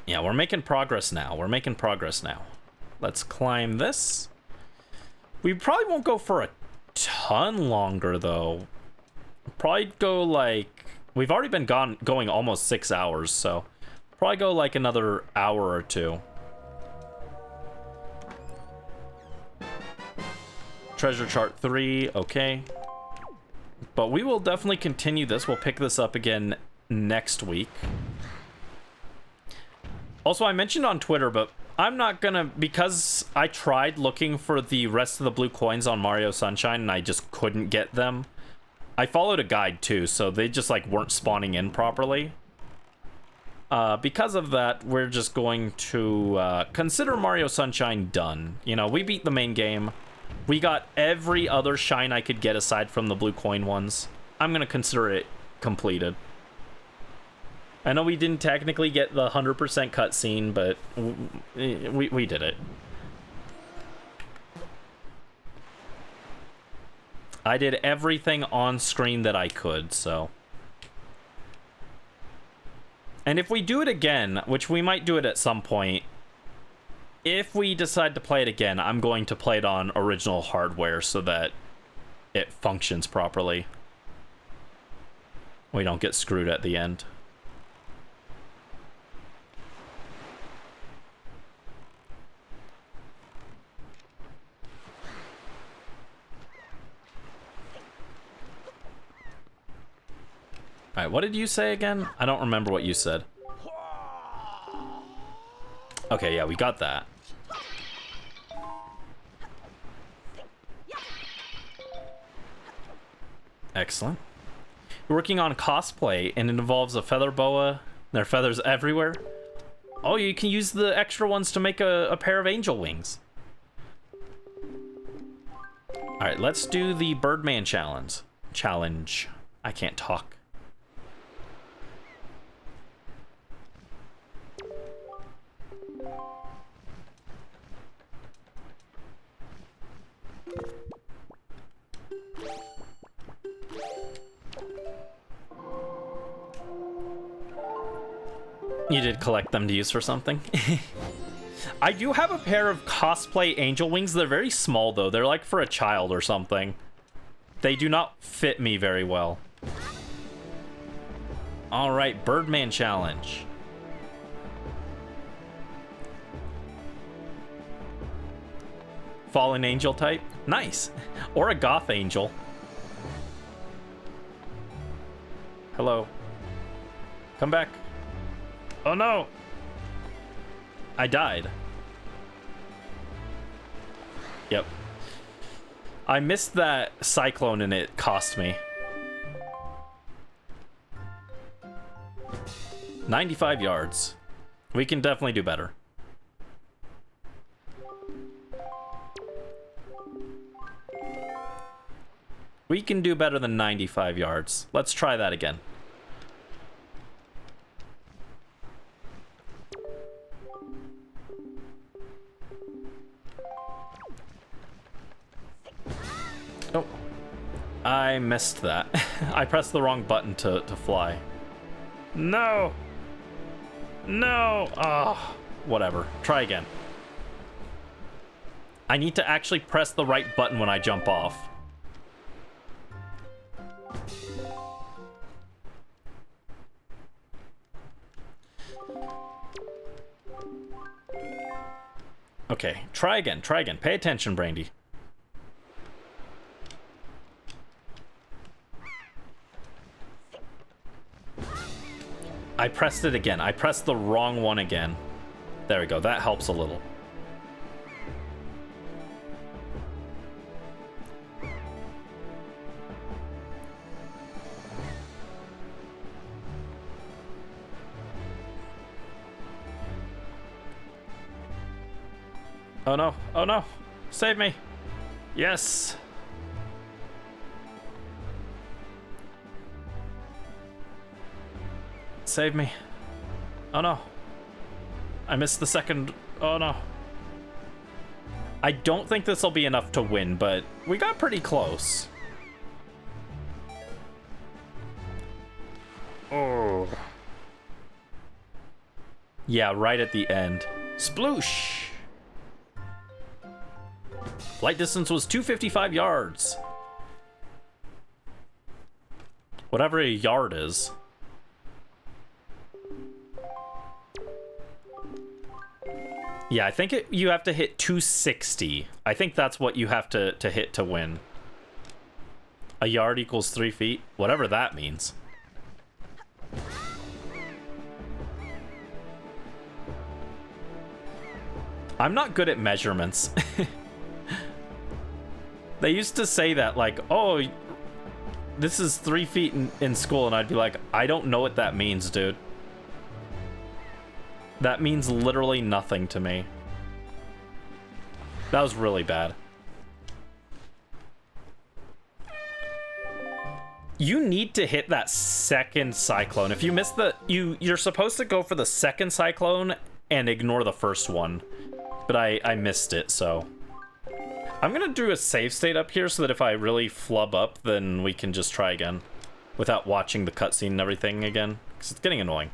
S1: Yeah, we're making progress now. We're making progress now. Let's climb this. We probably won't go for a ton longer, though. Probably go like... We've already been going almost 6 hours, so... Probably go like another hour or two. Treasure chart 3, okay. But we will definitely continue this. We'll pick this up again next week. Also, I mentioned on Twitter, but I'm not gonna, because I tried looking for the rest of the blue coins on Mario Sunshine and I just couldn't get them. I followed a guide too, so they just like weren't spawning in properly. Because of that, we're just going to consider Mario Sunshine done. You know, we beat the main game. We got every other shine I could get aside from the blue coin ones. I'm gonna consider it completed. I know we didn't technically get the 100% cutscene, but we did it. I did everything on screen that I could, so. And if we do it again, which we might do it at some point, if we decide to play it again, I'm going to play it on original hardware so that it functions properly. We don't get screwed at the end. Alright, what did you say again? I don't remember what you said. Okay, yeah, we got that. Excellent. We're working on cosplay, and it involves a feather boa. There are feathers everywhere. Oh, you can use the extra ones to make a pair of angel wings. Alright, let's do the Birdman challenge. I can't talk. You did collect them to use for something? I do have a pair of cosplay angel wings. They're very small, though. They're like for a child or something. They do not fit me very well. All right, Birdman challenge. Fallen angel type. Nice. Or a goth angel. Hello. Come back. Oh no. I died. Yep. I missed that cyclone and it cost me. 95 yards. We can definitely do better. We can do better than 95 yards. Let's try that again. Oh, I missed that. I pressed the wrong button to fly. No! No! Ah, whatever. Try again. I need to actually press the right button when I jump off. Okay, try again, try again. Pay attention, Brandy. I pressed it again. I pressed the wrong one again. There we go. That helps a little. Oh no. Oh no. Save me. Yes. Save me. Oh no. I missed the second. Oh no. I don't think this will be enough to win, but we got pretty close. Oh. Yeah, right at the end. Sploosh. Flight distance was 255 yards. Whatever a yard is. Yeah, I think you have to hit 260. I think that's what you have to hit to win. A yard equals 3 feet. Whatever that means. I'm not good at measurements. They used to say that, like, oh, this is 3 feet in school, and I'd be like, I don't know what that means, dude. That means literally nothing to me. That was really bad. You need to hit that second cyclone. If you miss you're supposed to go for the second cyclone and ignore the first one. But I missed it, so. I'm gonna do a save state up here so that if I really flub up, then we can just try again. Without watching the cutscene and everything again. Because it's getting annoying.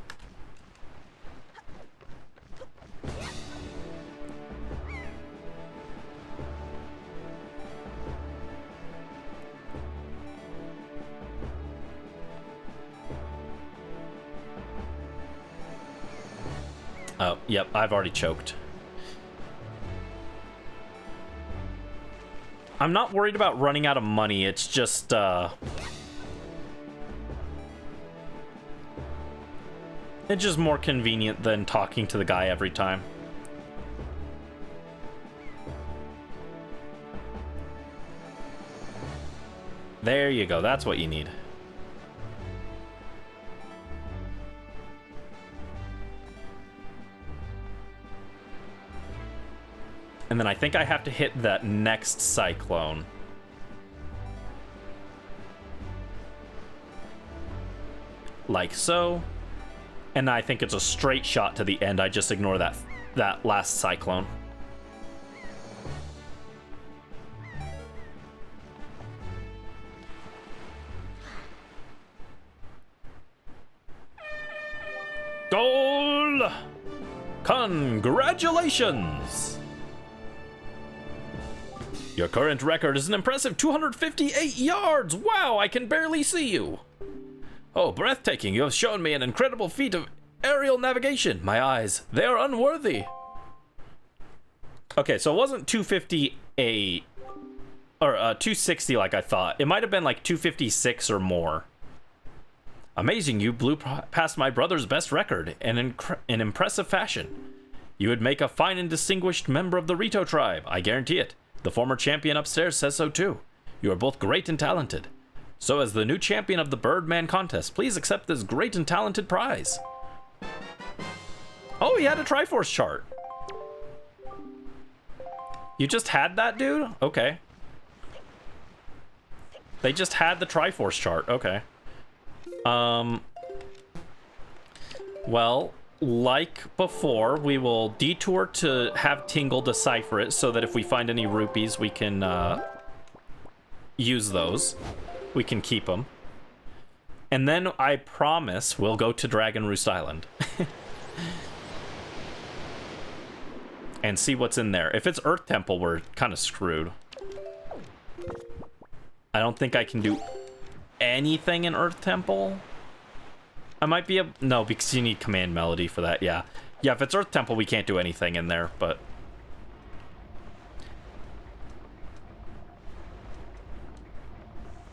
S1: Oh, yep, I've already choked. I'm not worried about running out of money, it's just, it's just more convenient than talking to the guy every time. There you go, that's what you need. And then I think I have to hit that next cyclone. Like so. And I think it's a straight shot to the end. I just ignore that last cyclone. Goal! Congratulations! Your current record is an impressive 258 yards! Wow, I can barely see you! Oh, breathtaking, you have shown me an incredible feat of aerial navigation. My eyes, they are unworthy. Okay, so it wasn't 258, or 260 like I thought. It might have been like 256 or more. Amazing, you blew past my brother's best record in impressive fashion. You would make a fine and distinguished member of the Rito tribe, I guarantee it. The former champion upstairs says so too. You are both great and talented. So as the new champion of the Birdman contest, please accept this great and talented prize. Oh, he had a Triforce chart. You just had that, dude? Okay. They just had the Triforce chart. Okay. Well, like before, we will detour to have Tingle decipher it so that if we find any rupees, we can use those. We can keep them. And then I promise we'll go to Dragon Roost Island. And see what's in there. If it's Earth Temple, we're kind of screwed. I don't think I can do anything in Earth Temple. I might be able... No, because you need Command Melody for that, yeah. Yeah, if it's Earth Temple, we can't do anything in there, but...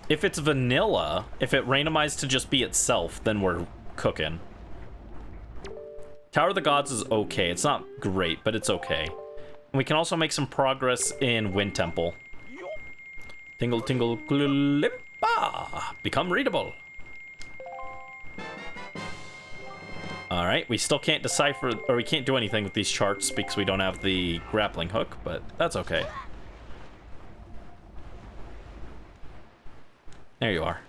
S1: If it's vanilla, if it randomized to just be itself, then we're cooking. Tower of the Gods is okay. It's not great, but it's okay. And we can also make some progress in Wind Temple. Tingle, tingle, limpa. Become readable. All right, we still can't decipher, or we can't do anything with these charts because we don't have the grappling hook, but that's okay. There you are.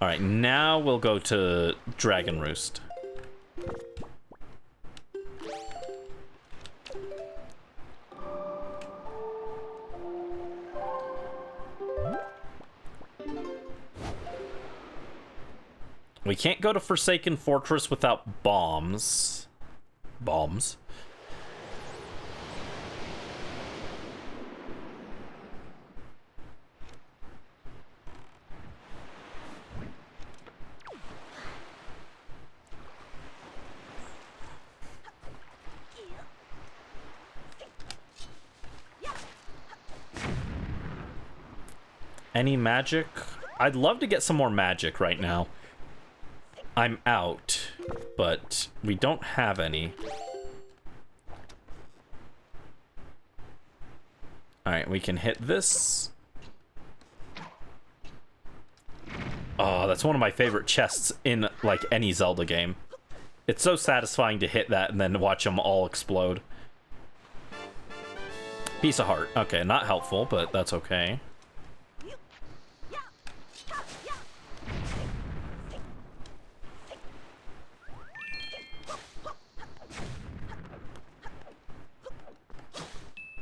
S1: All right, now we'll go to Dragon Roost. We can't go to Forsaken Fortress without bombs. Bombs. Any magic? I'd love to get some more magic right now. I'm out, but we don't have any. All right, we can hit this. Oh, that's one of my favorite chests in like any Zelda game. It's so satisfying to hit that and then watch them all explode. Piece of heart. Okay, not helpful, but that's okay.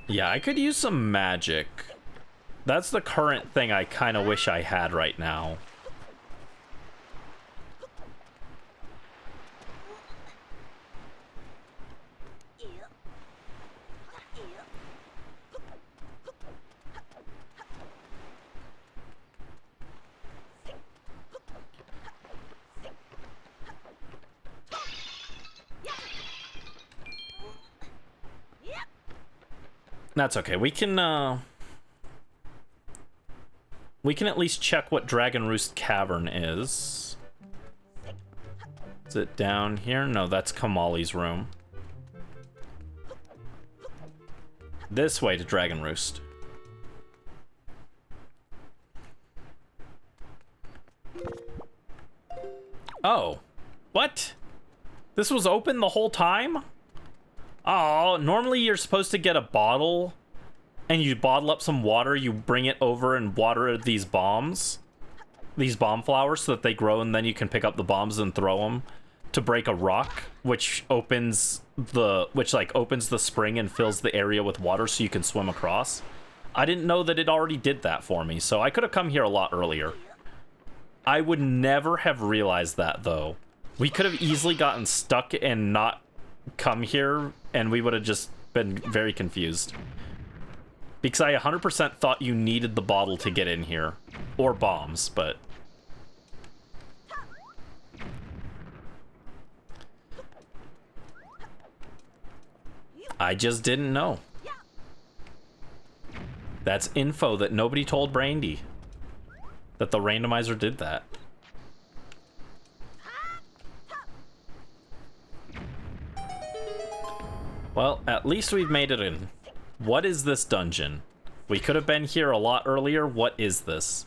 S1: Yeah, I could use some magic. That's the current thing I kind of wish I had right now. That's okay. We can at least check what Dragon Roost Cavern is. Is it down here? No, that's Kamali's room. This way to Dragon Roost. Oh. What? This was open the whole time? Oh, normally you're supposed to get a bottle and you bottle up some water, you bring it over and water these bombs, these bomb flowers, so that they grow, and then you can pick up the bombs and throw them to break a rock, which opens the spring and fills the area with water so you can swim across. I didn't know that it already did that for me, so I could have come here a lot earlier. I would never have realized that, though. We could have easily gotten stuck and not come here, and we would have just been very confused. Because I 100% thought you needed the bottle to get in here. Or bombs, but... I just didn't know. That's info that nobody told Brandy. That the randomizer did that. Well, at least we've made it in. What is this dungeon? We could have been here a lot earlier. What is this?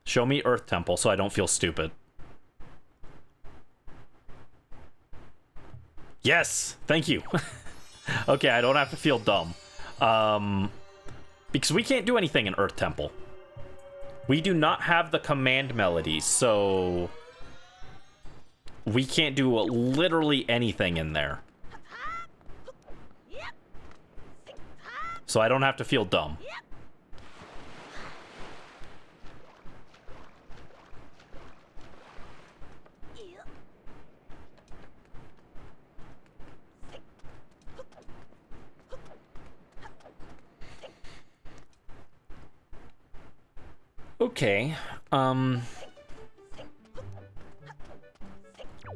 S1: Show me Earth Temple so I don't feel stupid. Yes! Thank you. Okay, I don't have to feel dumb. Because we can't do anything in Earth Temple. We do not have the command melody, so... we can't do literally anything in there. So I don't have to feel dumb. Okay,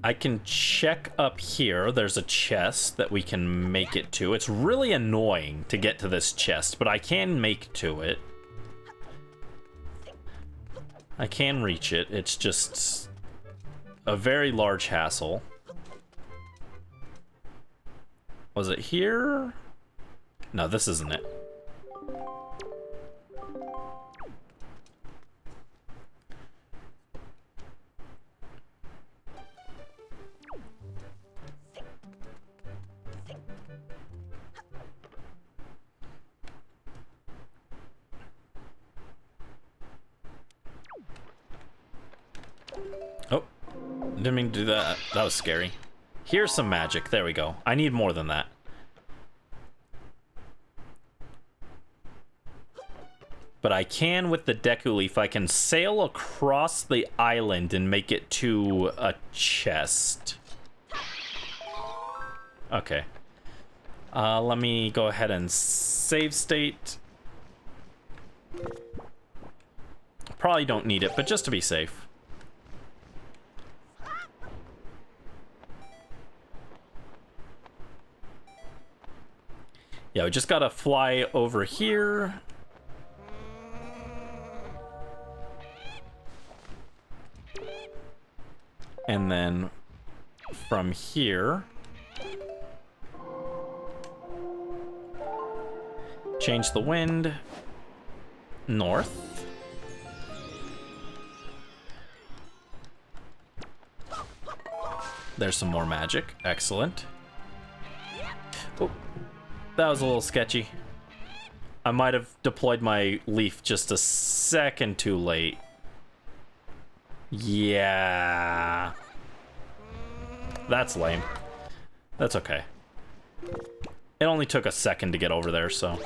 S1: I can check up here. There's a chest that we can make it to. It's really annoying to get to this chest, but I can make to it. I can reach it. It's just a very large hassle. Was it here? No, this isn't it. Oh, didn't mean to do that. That was scary. Here's some magic. There we go. I need more than that. But I can with the Deku Leaf. I can sail across the island and make it to a chest. Okay. Let me go ahead and save state. Probably don't need it, but just to be safe. Yeah, we just gotta fly over here. And then from here, change the wind north. There's some more magic. Excellent. Oh, that was a little sketchy. I might have deployed my leaf just a second too late. Yeah. That's lame. That's okay. It only took a second to get over there, so.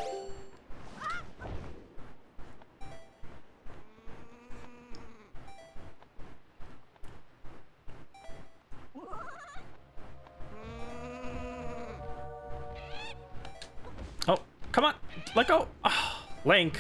S1: Oh, come on. Let go. Oh, Link.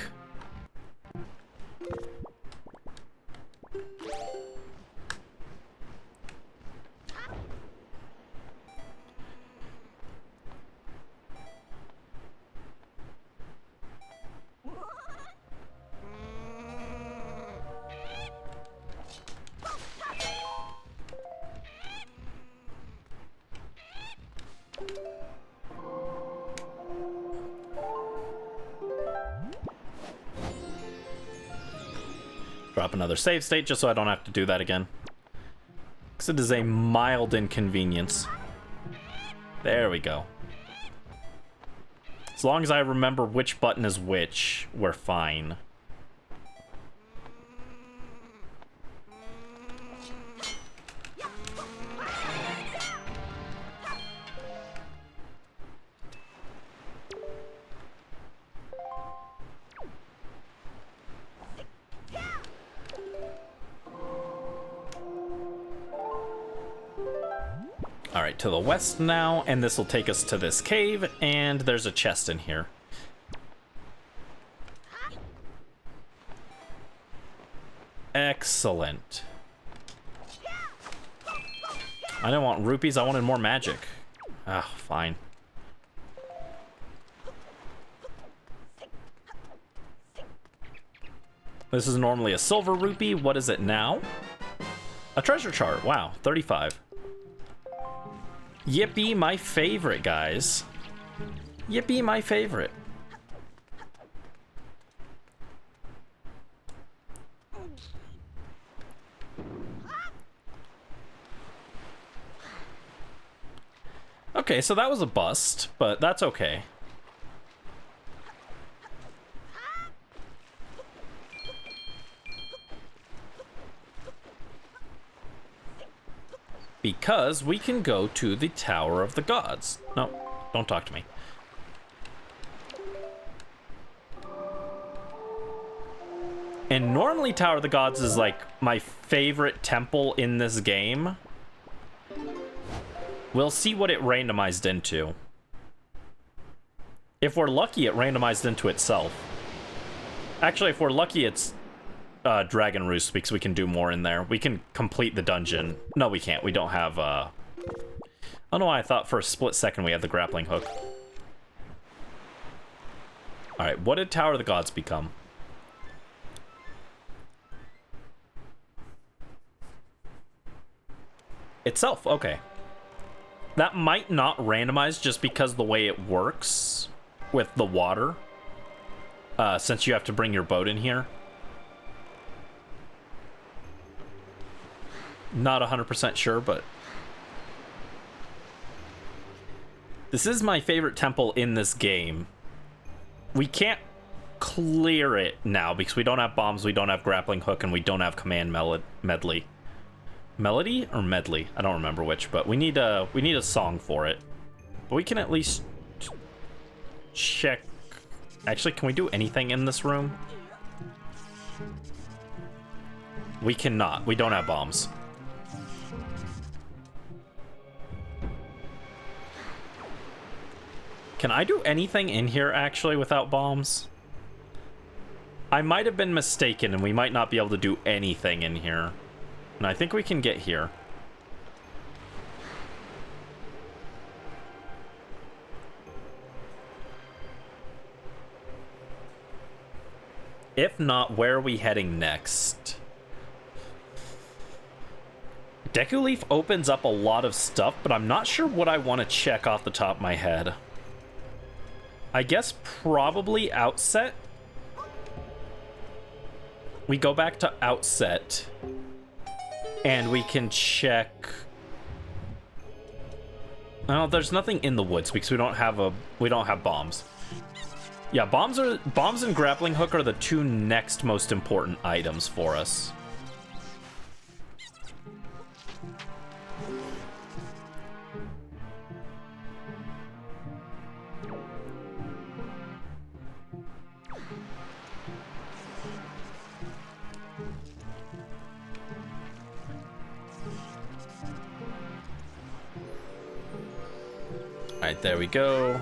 S1: Drop another save state just so I don't have to do that again. Because it is a mild inconvenience. There we go. As long as I remember which button is which, we're fine. Alright, to the west now, and this will take us to this cave, and there's a chest in here. Excellent. I didn't want rupees, I wanted more magic. Ah, fine. This is normally a silver rupee. What is it now? A treasure chart. Wow, 35. Yippee, my favorite, guys. Yippee, my favorite. Okay, so that was a bust, but that's okay. Because we can go to the Tower of the Gods. No, don't talk to me. And normally Tower of the Gods is like my favorite temple in this game. We'll see what it randomized into. If we're lucky, it randomized into itself. Actually, if we're lucky, it's Dragon Roost, because we can do more in there. We can complete the dungeon. No, we can't. We don't have, I don't know why I thought for a split second we had the grappling hook. Alright, what did Tower of the Gods become? Itself, okay. That might not randomize just because the way it works with the water. Since you have to bring your boat in here. Not 100% sure, but... This is my favorite temple in this game. We can't clear it now because we don't have bombs, we don't have grappling hook, and we don't have command medley. Melody or medley? I don't remember which, but we need a song for it. But we can at least check. Actually, can we do anything in this room? We cannot. We don't have bombs. Can I do anything in here actually without bombs? I might have been mistaken and we might not be able to do anything in here. And I think we can get here. If not, where are we heading next? Deku Leaf opens up a lot of stuff, but I'm not sure what I want to check off the top of my head. I guess probably Outset. We go back to Outset. And we can check... Oh, there's nothing in the woods because we don't have bombs. Yeah, bombs and grappling hook are the two next most important items for us. Alright, there we go.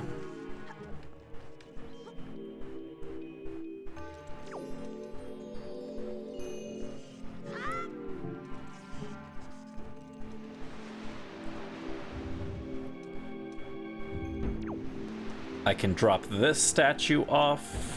S1: I can drop this statue off.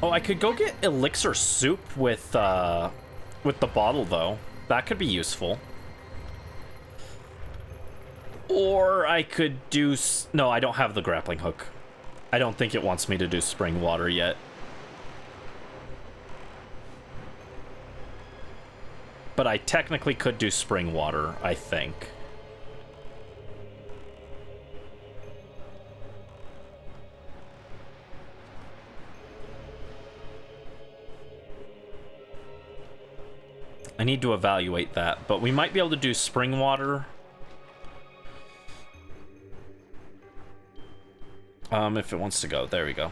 S1: Oh, I could go get elixir soup with the bottle, though. That could be useful. Or I could do... No, I don't have the grappling hook. I don't think it wants me to do spring water yet. But I technically could do spring water, I think. I need to evaluate that, but we might be able to do spring water. If it wants to go. There we go.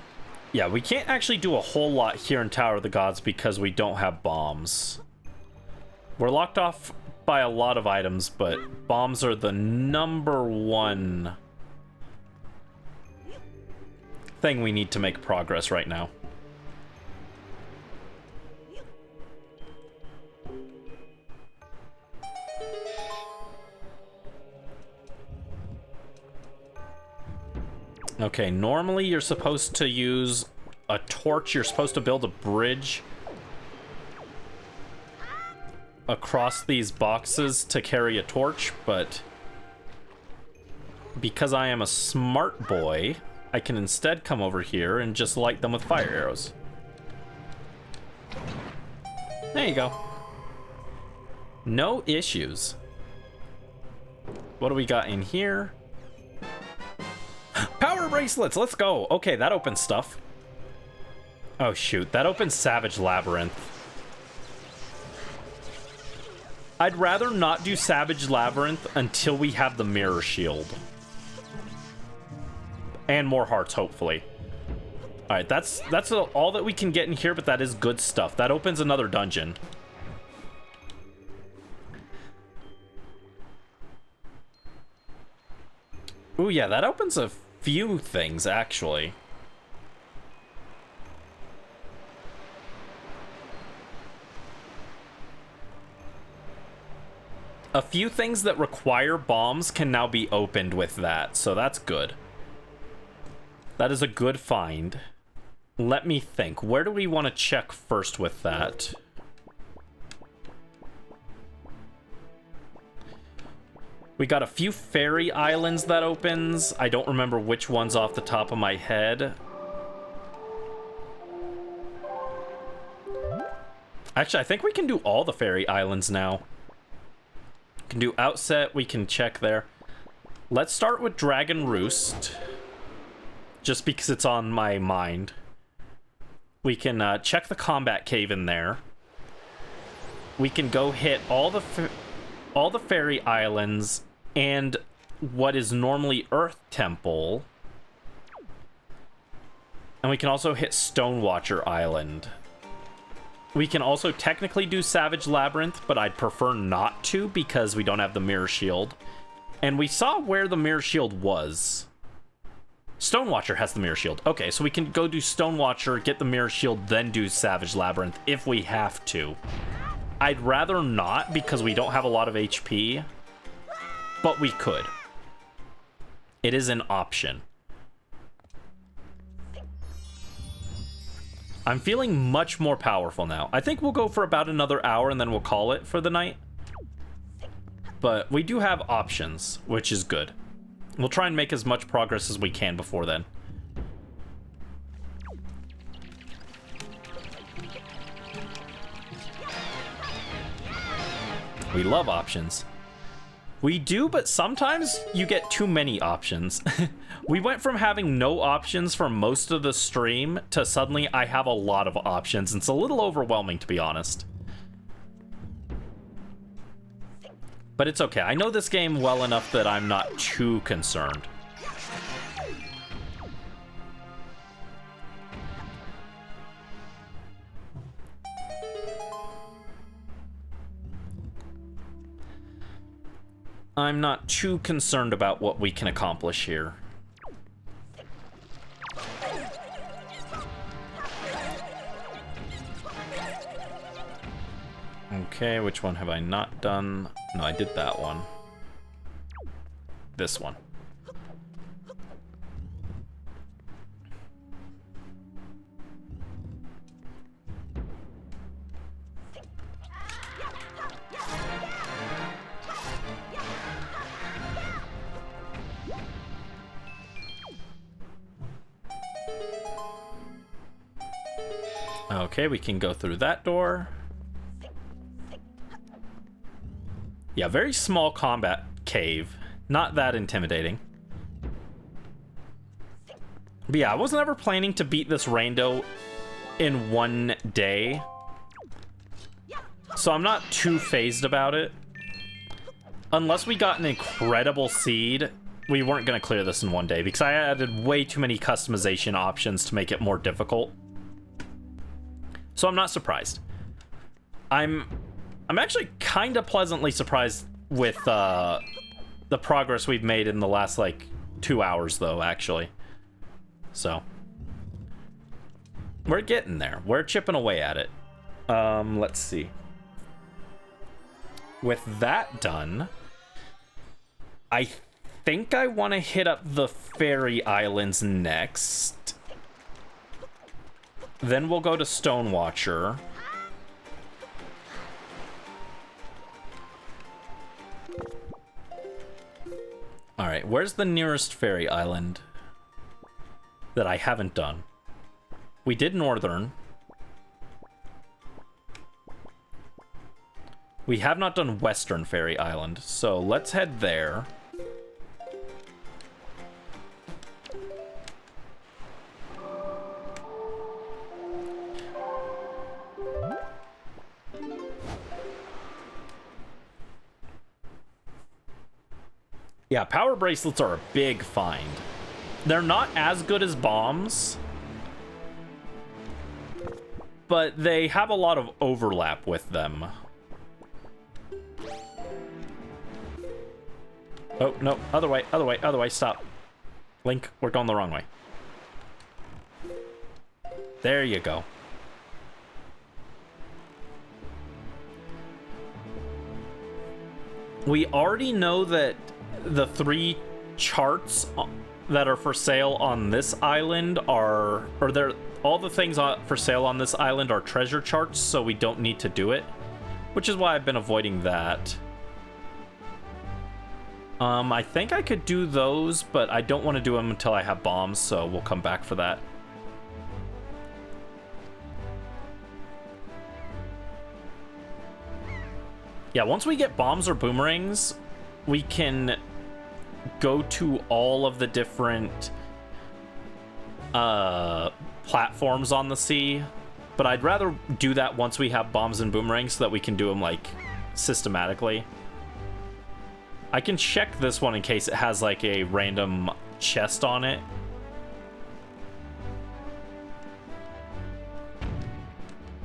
S1: Yeah, we can't actually do a whole lot here in Tower of the Gods because we don't have bombs. We're locked off buy a lot of items, but bombs are the #1 thing we need to make progress right now. Okay, normally you're supposed to use a torch. You're supposed to build a bridge across these boxes to carry a torch, but because I am a smart boy, I can instead come over here and just light them with fire arrows. There you go. No issues. What do we got in here? Power bracelets, let's go. Okay, that opens stuff. Oh shoot, that opens Savage Labyrinth. I'd rather not do Savage Labyrinth until we have the Mirror Shield. And more hearts, hopefully. Alright, that's all that we can get in here, but that is good stuff. That opens another dungeon. Ooh, yeah, that opens a few things, actually. A few things that require bombs can now be opened with that, so that's good. That is a good find. Let me think. Where do we want to check first with that? We got a few fairy islands that opens. I don't remember which ones off the top of my head. Actually, I think we can do all the fairy islands now. We can do Outset, we can check there. Let's start with Dragon Roost, just because it's on my mind. We can check the combat cave in there. We can go hit all the fairy islands and what is normally Earth Temple. And we can also hit Stonewatcher Island. We can also technically do Savage Labyrinth, but I'd prefer not to because we don't have the Mirror Shield. And we saw where the Mirror Shield was. Stonewatcher has the Mirror Shield. Okay, so we can go do Stonewatcher, get the Mirror Shield, then do Savage Labyrinth if we have to. I'd rather not because we don't have a lot of HP, but we could. It is an option. I'm feeling much more powerful now. I think we'll go for about another hour and then we'll call it for the night. But we do have options, which is good. We'll try and make as much progress as we can before then. We love options. We do, but sometimes you get too many options. We went from having no options for most of the stream to suddenly I have a lot of options. It's a little overwhelming, to be honest. But it's okay. I know this game well enough that I'm not too concerned. I'm not too concerned about what we can accomplish here. Okay, which one have I not done? No, I did that one. This one. Okay, we can go through that door. Yeah, very small combat cave. Not that intimidating. But yeah, I wasn't ever planning to beat this rando in one day. So I'm not too phased about it. Unless we got an incredible seed, we weren't going to clear this in one day because I added way too many customization options to make it more difficult. So I'm not surprised. I'm I'm actually kind of pleasantly surprised with the progress we've made in the last, like, 2 hours, though, actually. So, we're getting there. We're chipping away at it. Let's see. With that done, I think I want to hit up the fairy islands next. Then we'll go to Stonewatcher. Alright, where's the nearest fairy island that I haven't done? We did Northern. We have not done Western Fairy Island, so let's head there. Yeah, power bracelets are a big find. They're not as good as bombs, but they have a lot of overlap with them. Oh, no, other way, other way, other way, stop. Link, we're going the wrong way. There you go. We already know that the 3 charts that are for sale on this island are, or they're, all the things for sale on this island are treasure charts, so we don't need to do it, which is why I've been avoiding that. I think I could do those, but I don't want to do them until I have bombs, so we'll come back for that. Yeah, once we get bombs or boomerangs, we can go to all of the different platforms on the sea, but I'd rather do that once we have bombs and boomerangs so that we can do them, like, systematically. I can check this one in case it has, like, a random chest on it.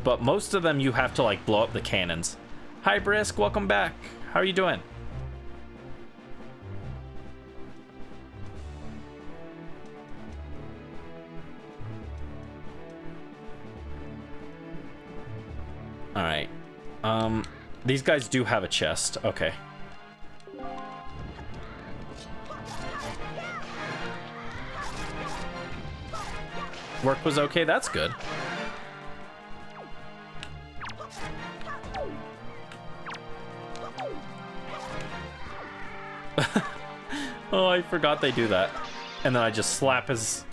S1: But most of them you have to, like, blow up the cannons. Hi, Brisk, welcome back. How are you doing? Alright. These guys do have a chest. Okay. Work was okay, that's good. Oh, I forgot they do that. And then I just slap his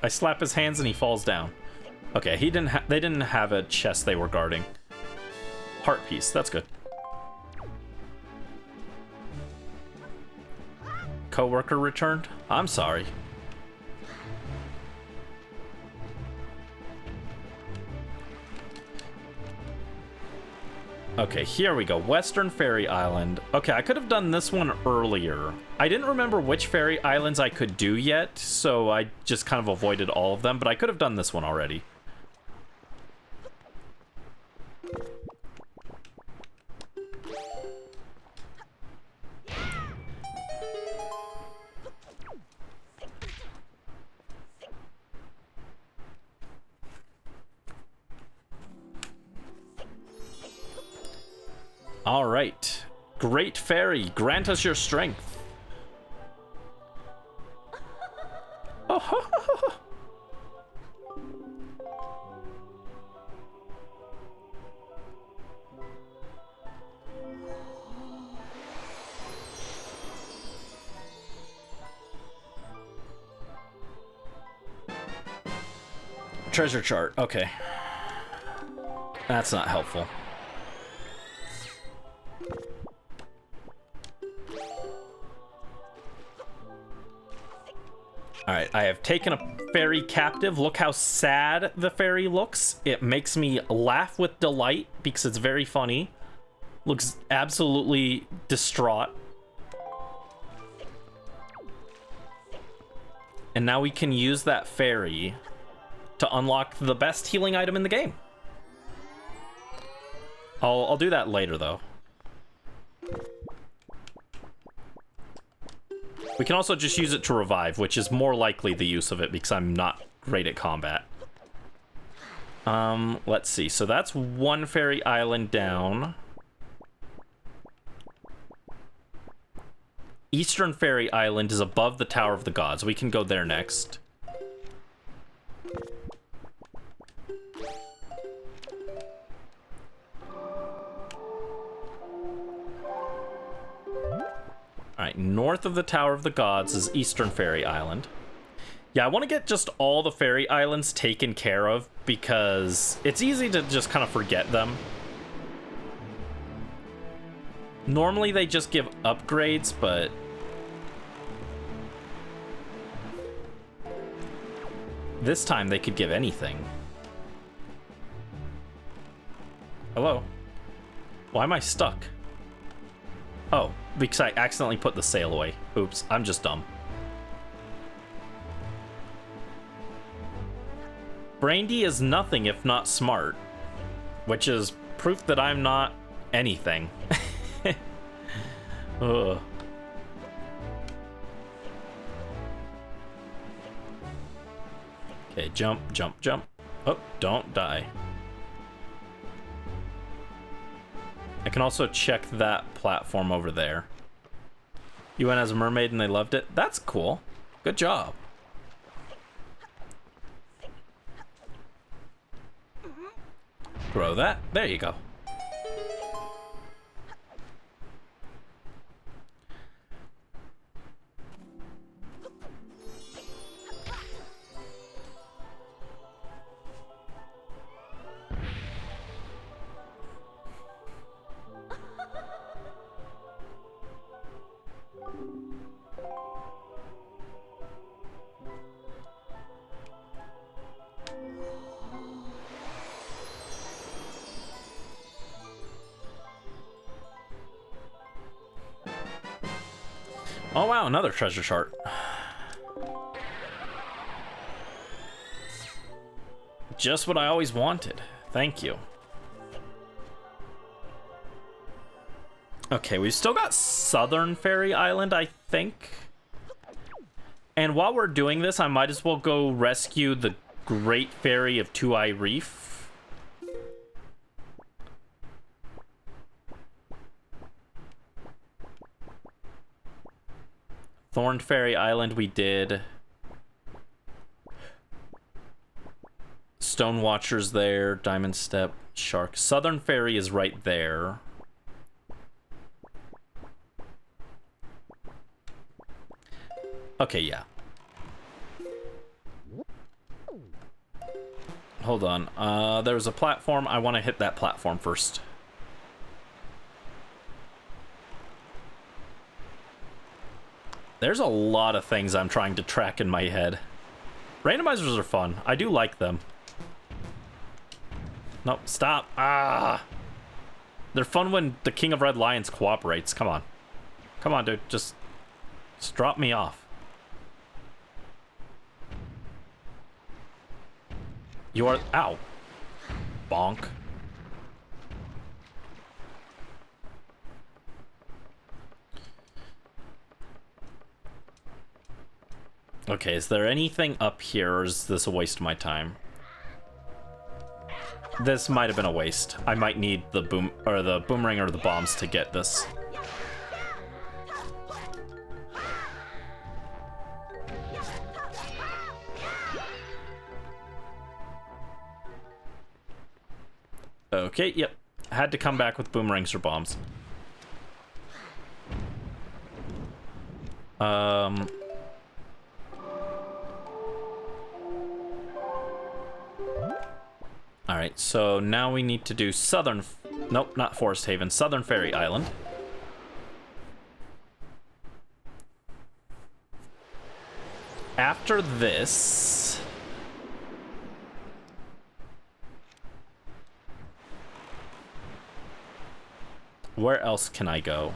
S1: hands and he falls down. Okay, they didn't have a chest they were guarding. Heart piece, that's good. Coworker returned? I'm sorry. Okay, here we go. Western Fairy Island. Okay, I could have done this one earlier. I didn't remember which fairy islands I could do yet, so I just kind of avoided all of them, but I could have done this one already. All right. Great fairy, grant us your strength. Oh, treasure chart. Okay. That's not helpful. Alright, I have taken a fairy captive. Look how sad the fairy looks. It makes me laugh with delight because it's very funny. Looks absolutely distraught. And now we can use that fairy to unlock the best healing item in the game. I'll do that later, though. We can also just use it to revive, which is more likely the use of it because I'm not great at combat. Let's see. So that's one fairy island down. Eastern Fairy Island is above the Tower of the Gods. We can go there next. Alright, north of the Tower of the Gods is Eastern Fairy Island. Yeah, I want to get just all the fairy islands taken care of because it's easy to just kind of forget them. Normally they just give upgrades, but this time they could give anything. Hello? Why am I stuck? Oh, because I accidentally put the sail away. Oops, I'm just dumb. Brandy is nothing if not smart, which is proof that I'm not anything. Ugh. Okay, jump, jump, jump. Oh, don't die. I can also check that platform over there. You went as a mermaid and they loved it? That's cool. Good job. Throw that. There you go. Oh wow, another treasure chart. Just what I always wanted. Thank you. Okay, we've still got Southern Fairy Island, I think. And while we're doing this, I might as well go rescue the Great Fairy of Two-Eye Reef. Thorn Fairy Island we did. Stone Watcher's there. Diamond Step. Shark. Southern Fairy is right there. Okay, yeah. Hold on. There's a platform. I want to hit that platform first. There's a lot of things I'm trying to track in my head. Randomizers are fun. I do like them. Nope, stop. Ah! They're fun when the King of Red Lions cooperates. Come on. Come on, dude. Just drop me off. You are... Ow. Bonk. Okay, is there anything up here, or is this a waste of my time? This might have been a waste. I might need the boomerang or the bombs to get this. Okay, yep. Had to come back with boomerangs or bombs. Alright, so now we need to do Southern... Nope, not Forest Haven. Southern Fairy Island. After this... Where else can I go?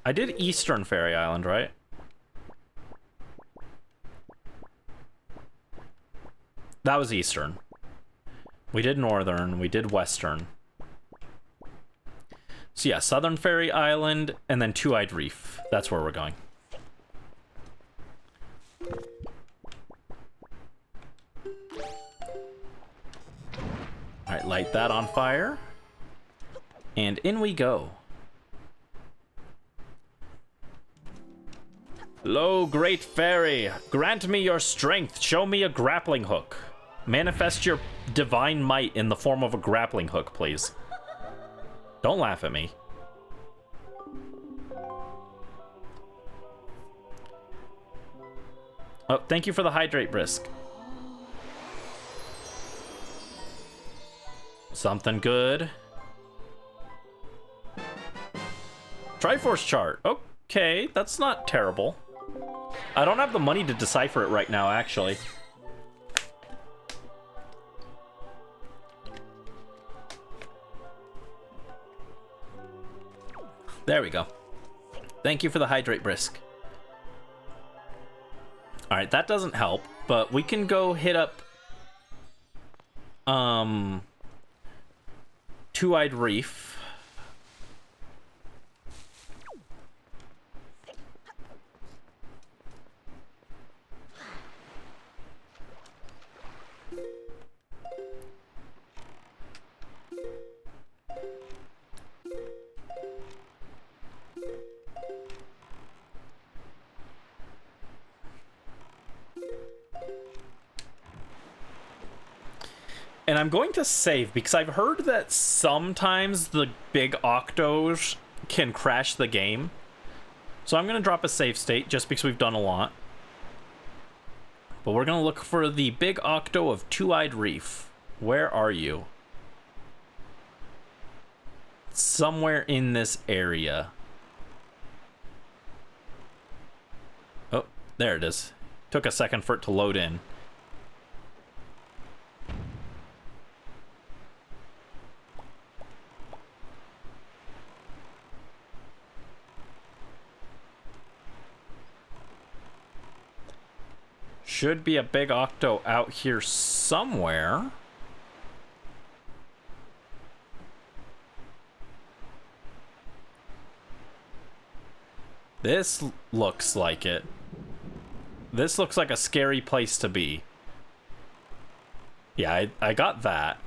S1: I did Eastern Fairy Island, right? That was Eastern. We did Northern, we did Western. So yeah, Southern Fairy Island, and then Two-Eyed Reef. That's where we're going. Alright, light that on fire. And in we go. Lo, great fairy, grant me your strength. Show me a grappling hook. Manifest your divine might in the form of a grappling hook, please. Don't laugh at me. Oh, thank you for the hydrate, Brisk. Something good. Triforce chart. Okay, that's not terrible. I don't have the money to decipher it right now, actually. There we go. Thank you for the hydrate, Brisk. Alright, that doesn't help, but we can go hit up Two-Eyed Reef. And I'm going to save because I've heard that sometimes the big octos can crash the game. So I'm going to drop a save state just because we've done a lot. But we're going to look for the big octo of Two-Eyed Reef. Where are you? Somewhere in this area. Oh, there it is. Took a second for it to load in. Should be a big octo out here somewhere. This looks like it. This looks like a scary place to be. Yeah, I got that.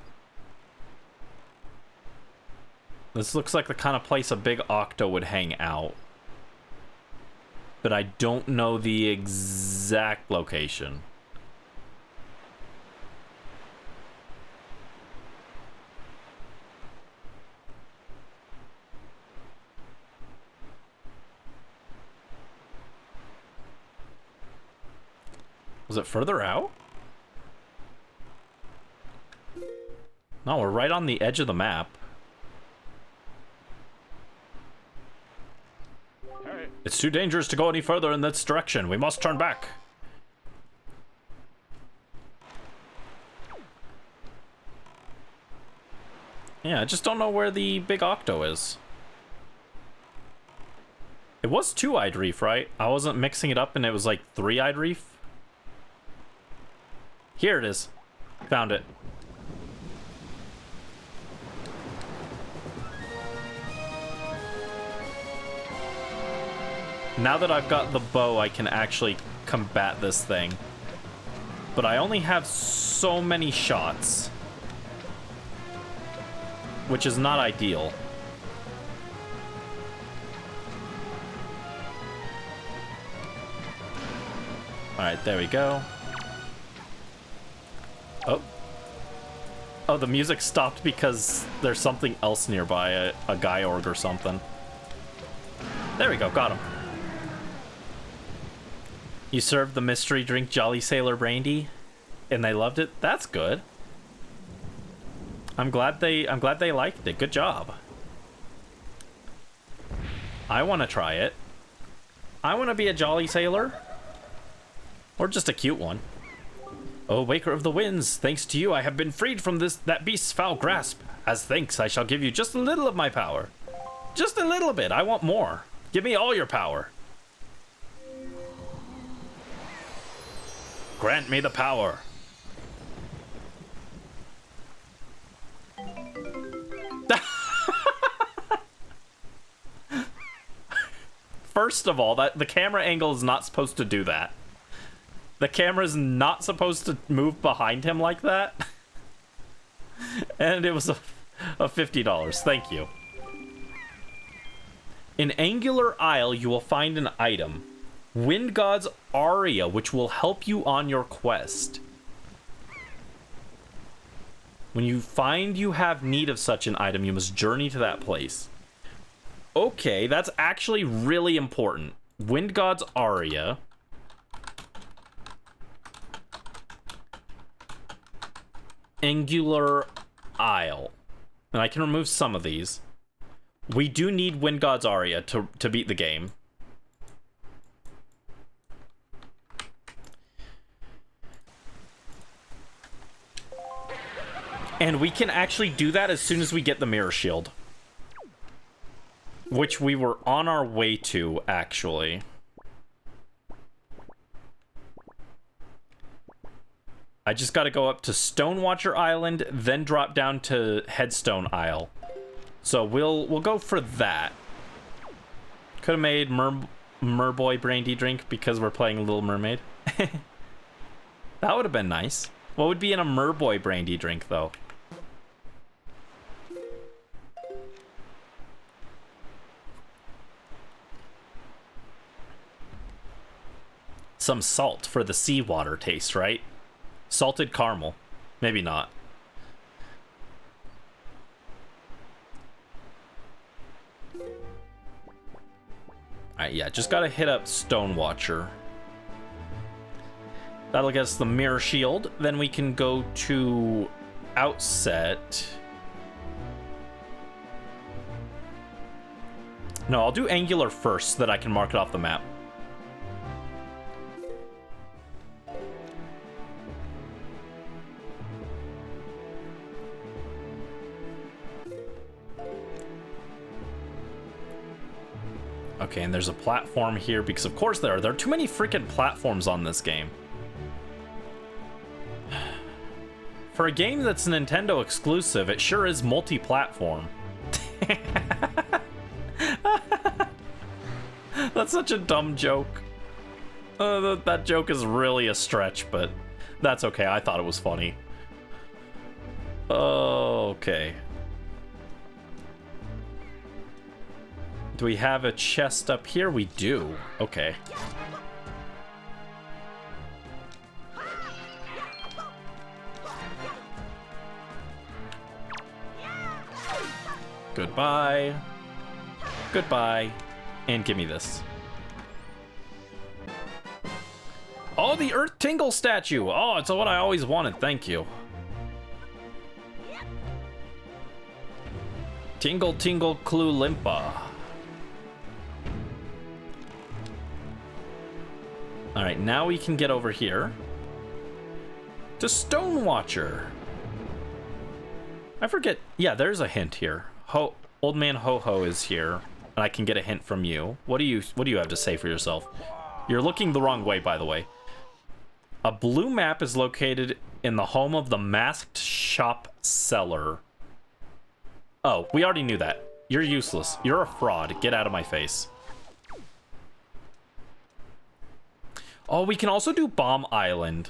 S1: This looks like the kind of place a big octo would hang out. But I don't know the exact location. Was it further out? No, we're right on the edge of the map. It's too dangerous to go any further in this direction. We must turn back. Yeah, I just don't know where the big octo is. It was Two-Eyed Reef, right? I wasn't mixing it up and it was like Three-Eyed Reef. Here it is. Found it. Now that I've got the bow, I can actually combat this thing. But I only have so many shots. Which is not ideal. Alright, there we go. Oh. Oh, the music stopped because there's something else nearby, a guy org or something. There we go, got him. You served the mystery drink Jolly Sailor Brandy, and they loved it. That's good. I'm glad they liked it. Good job. I want to try it. I want to be a Jolly Sailor, or just a cute one. Oh, Waker of the Winds, thanks to you, I have been freed from that beast's foul grasp. As thanks, I shall give you just a little of my power. Just a little bit. I want more. Give me all your power. Grant me the power. First of all, that the camera angle is not supposed to do that. The camera's not supposed to move behind him like that. And it was a $50. Thank you. In Angular Isle, you will find an item. Wind God's Aria, which will help you on your quest. When you find you have need of such an item, you must journey to that place. Okay, that's actually really important. Wind God's Aria. Angular Isle. And I can remove some of these. We do need Wind God's Aria to beat the game. And we can actually do that as soon as we get the Mirror Shield. Which we were on our way to, actually. I just gotta go up to Stonewatcher Island, then drop down to Headstone Isle. So we'll go for that. Could have made Merboy brandy drink because we're playing Little Mermaid. That would have been nice. What would be in a Merboy brandy drink, though? Some salt for the seawater taste, right? Salted caramel. Maybe not. Alright, yeah, just gotta hit up Stonewatcher. That'll get us the Mirror Shield. Then we can go to Outset. No, I'll do Angular first so that I can mark it off the map. Okay, and there's a platform here because of course there are too many freaking platforms on this game. For a game that's Nintendo exclusive, it sure is multi-platform. That's such a dumb joke. That joke is really a stretch, but that's okay. I thought it was funny. Okay. Do we have a chest up here? We do. Okay. Goodbye. Goodbye. And give me this. Oh, the Earth Tingle statue. Oh, it's what I always wanted. Thank you. Tingle Tingle Clue Limpa. Alright, now we can get over here to Stonewatcher. I forget. Yeah, there's a hint here. Old Man Ho-Ho is here, and I can get a hint from you. What do you have to say for yourself? You're looking the wrong way, by the way. A blue map is located in the home of the masked shop seller. Oh, we already knew that. You're useless. You're a fraud. Get out of my face. Oh, we can also do Bomb Island.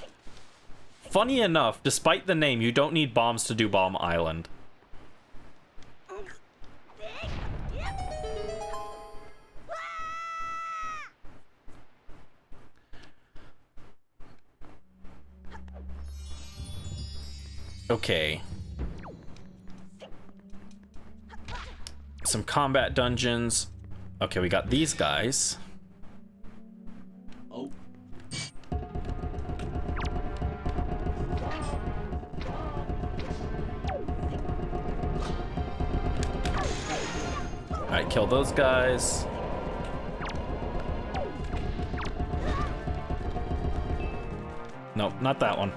S1: Funny enough, despite the name, you don't need bombs to do Bomb Island. Okay. Some combat dungeons. Okay, we got these guys.
S3: Oh.
S1: Alright, kill those guys. Nope, not that one.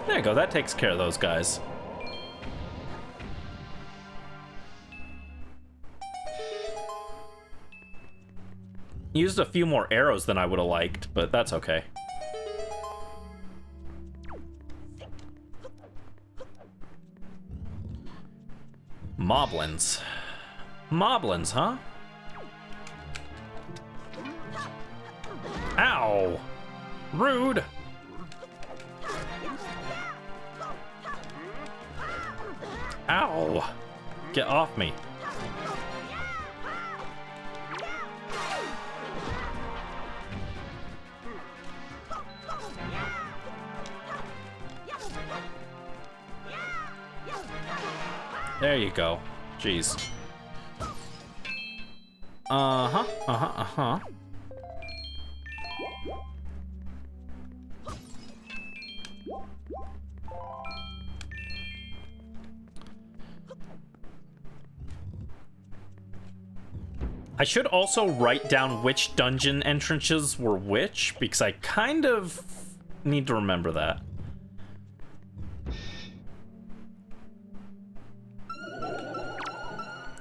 S1: There you go, that takes care of those guys. Used a few more arrows than I would have liked, but that's okay. Moblins. Moblins, huh? Ow! Rude! Ow! Get off me. There you go. Jeez. Uh-huh, uh-huh, uh-huh. I should also write down which dungeon entrances were which, because I kind of need to remember that.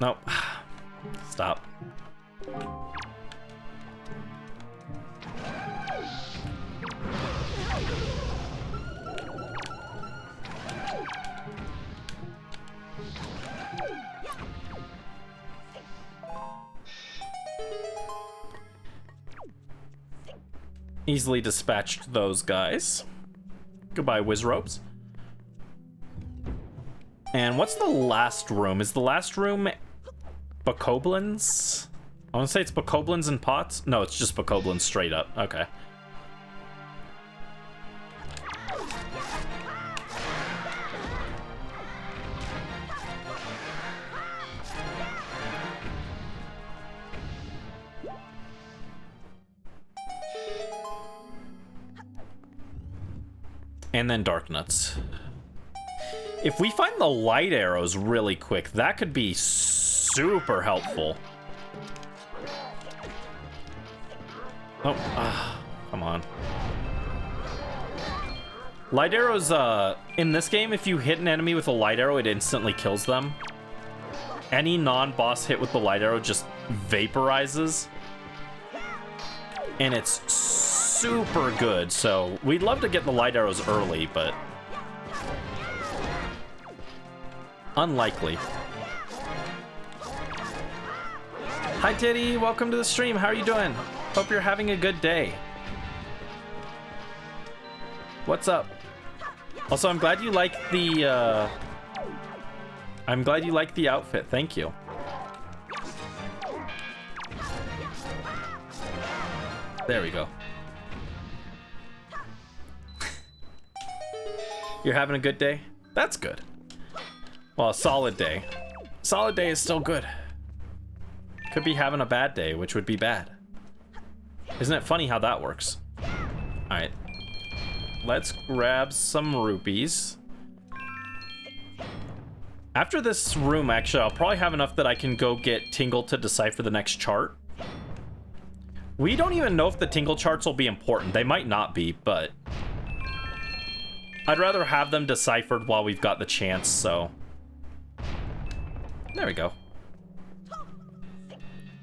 S1: Nope. Stop. Easily dispatched those guys. Goodbye, Wizropes. And what's the last room? Is the last room Bokoblins? I want to say it's Bokoblins and pots. No, it's just Bokoblins straight up. Okay. And then Dark Nuts. If we find the light arrows really quick, that could be super helpful. Oh, come on. Light arrows, in this game, if you hit an enemy with a light arrow, it instantly kills them. Any non-boss hit with the light arrow just vaporizes. And it's super good, so we'd love to get the light arrows early, but unlikely. Hi Titty, welcome to the stream. How are you doing? Hope you're having a good day. What's up? Also, I'm glad you like the outfit. Thank you. There we go. You're having a good day? That's good. Well, a solid day. Solid day is still good. Could be having a bad day, which would be bad. Isn't it funny how that works? Alright. Let's grab some rupees. After this room, actually, I'll probably have enough that I can go get Tingle to decipher the next chart. We don't even know if the Tingle charts will be important. They might not be, but I'd rather have them deciphered while we've got the chance, so there we go.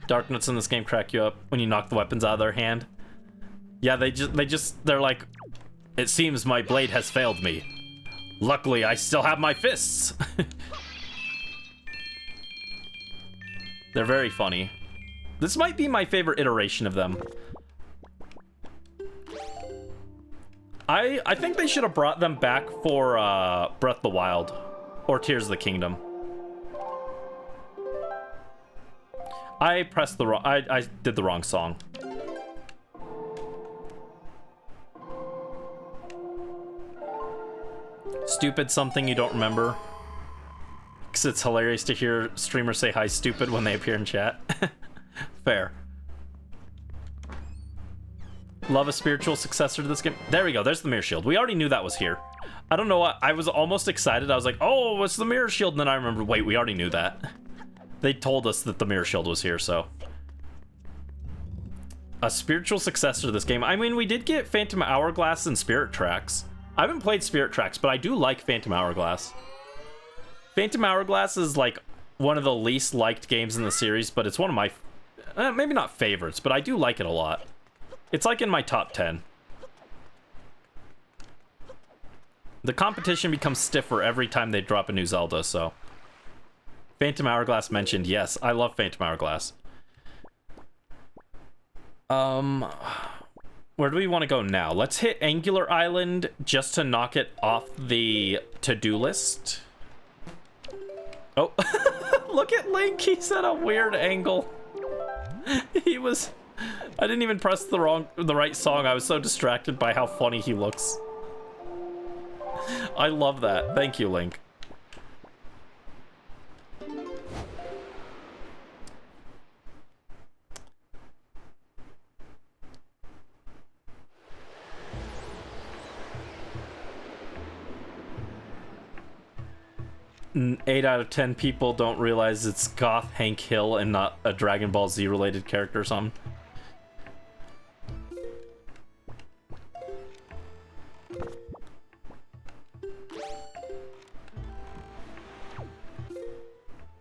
S1: Dark Nuts in this game crack you up when you knock the weapons out of their hand. Yeah, they're like, it seems my blade has failed me. Luckily, I still have my fists. They're very funny. This might be my favorite iteration of them. I think they should have brought them back for Breath of the Wild or Tears of the Kingdom. I pressed the wrong... I did the wrong song. Stupid something you don't remember. Because it's hilarious to hear streamers say hi stupid when they appear in chat. Fair. Love a spiritual successor to this game. There we go. There's the Mirror Shield. We already knew that was here. I don't know what... I was almost excited. I was like, oh, what's the Mirror Shield? And then I remembered, wait, we already knew that. They told us that the Mirror Shield was here, so... A spiritual successor to this game. I mean, we did get Phantom Hourglass and Spirit Tracks. I haven't played Spirit Tracks, but I do like Phantom Hourglass. Phantom Hourglass is, like, one of the least liked games in the series, but it's one of my... maybe not favorites, but I do like it a lot. It's, like, in my top 10. The competition becomes stiffer every time they drop a new Zelda, so... Phantom Hourglass mentioned. Yes, I love Phantom Hourglass. Where do we want to go now? Let's hit Angular Island just to knock it off the to-do list. Oh, look at Link. He's at a weird angle. He was... I didn't even press the right song. I was so distracted by how funny he looks. I love that. Thank you, Link. Eight out of 10 people don't realize it's Goth Hank Hill and not a Dragon Ball Z related character or something.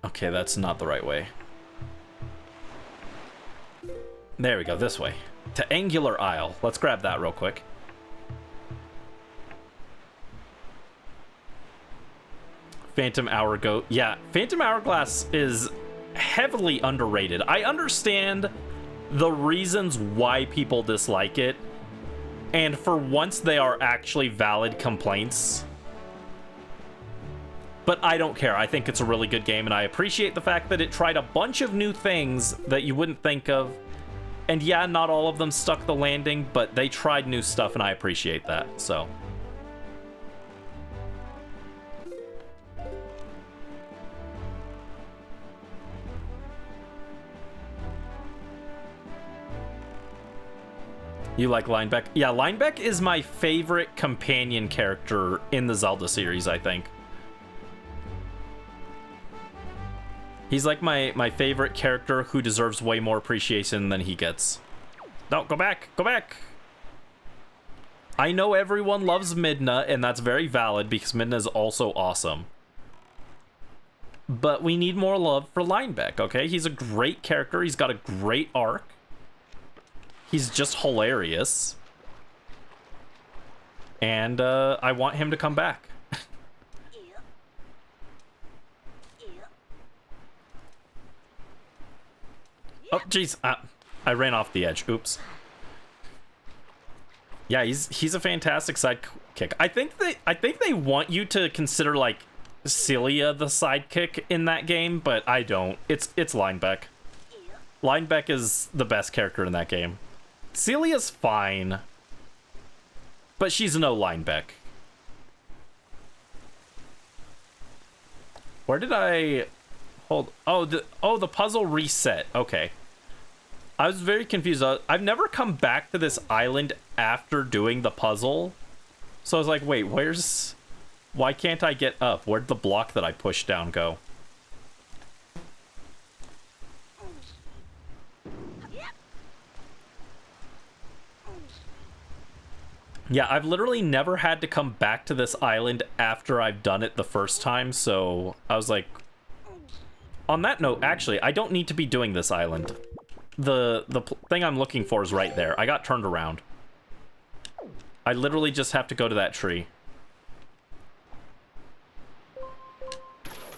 S1: Okay, that's not the right way. There we go, this way. To Angular Isle. Let's grab that real quick. Phantom Hourglass. Yeah, Phantom Hourglass is heavily underrated. I understand the reasons why people dislike it, and for once they are actually valid complaints. But I don't care. I think it's a really good game, and I appreciate the fact that it tried a bunch of new things that you wouldn't think of. And yeah, not all of them stuck the landing, but they tried new stuff, and I appreciate that, so... You like Linebeck? Yeah, Linebeck is my favorite companion character in the Zelda series, I think. He's like my favorite character who deserves way more appreciation than he gets. No, go back! Go back! I know everyone loves Midna, and that's very valid because Midna is also awesome. But we need more love for Linebeck, okay? He's a great character. He's got a great arc. He's just hilarious. And I want him to come back. Oh, jeez. I ran off the edge. Oops. Yeah, he's a fantastic sidekick. I think they want you to consider like Celia the sidekick in that game, but I don't. It's Linebeck. Linebeck is the best character in that game. Celia's fine, but she's no Linebeck. Where did I hold? Oh, the puzzle reset. Okay. I was very confused. I've never come back to this island after doing the puzzle. So I was like, wait, why can't I get up? Where'd the block that I pushed down go? Yeah, I've literally never had to come back to this island after I've done it the first time, so I was like... On that note, actually, I don't need to be doing this island. The thing I'm looking for is right there. I got turned around. I literally just have to go to that tree.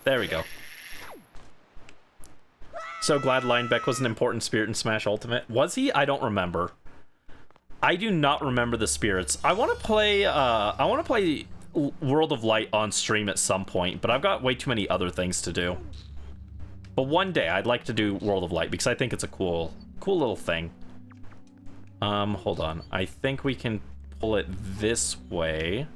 S1: There we go. So glad Linebeck was an important spirit in Smash Ultimate. Was he? I don't remember. I do not remember the spirits. I want to play World of Light on stream at some point, but I've got way too many other things to do. But one day I'd like to do World of Light because I think it's a cool little thing. Hold on. I think we can pull it this way.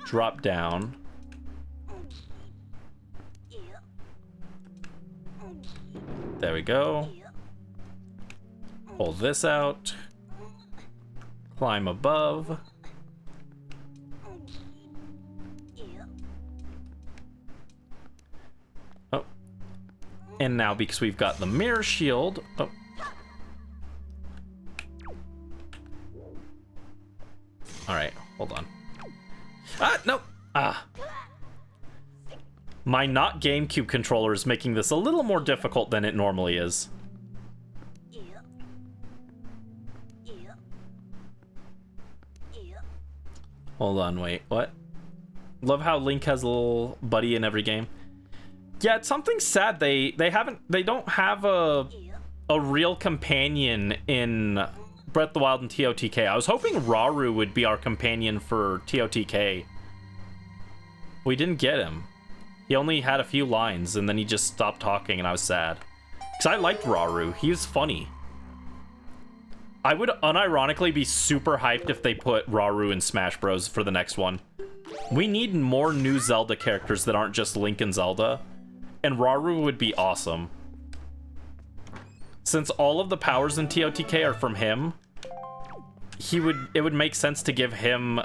S1: Drop down. There we go. Pull this out. Climb above. Oh. And now, because we've got the mirror shield... Oh. Alright, hold on. Ah, no! Ah. My not GameCube controller is making this a little more difficult than it normally is. Hold on, wait, what? Love how Link has a little buddy in every game. Yeah, it's something sad. They don't have a real companion in Breath of the Wild and TOTK. I was hoping Rauru would be our companion for TOTK. We didn't get him. He only had a few lines, and then he just stopped talking, and I was sad. Because I liked Rauru. He was funny. I would unironically be super hyped if they put Rauru in Smash Bros. For the next one. We need more new Zelda characters that aren't just Link and Zelda. And Rauru would be awesome. Since all of the powers in TOTK are from him, it would make sense to give him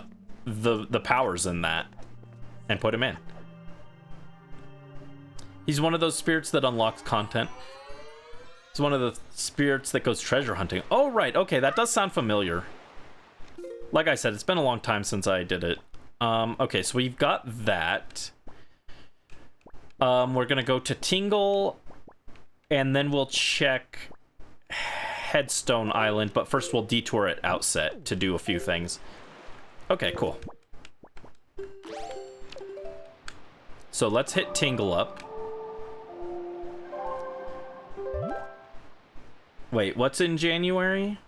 S1: the powers in that. And put him in. He's one of those spirits that unlocks content. He's one of the spirits that goes treasure hunting. Oh, right. Okay, that does sound familiar. Like I said, it's been a long time since I did it. Okay, so we've got that. We're gonna go to Tingle, and then we'll check Headstone Island, but first we'll detour at Outset to do a few things. Okay, cool. So let's hit Tingle up. Wait, what's in January?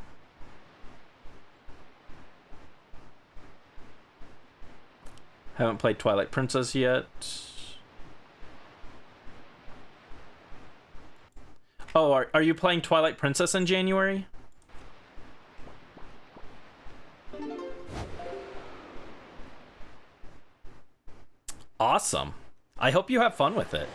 S1: Haven't played Twilight Princess yet. Oh, are you playing Twilight Princess in January? Awesome. I hope you have fun with it.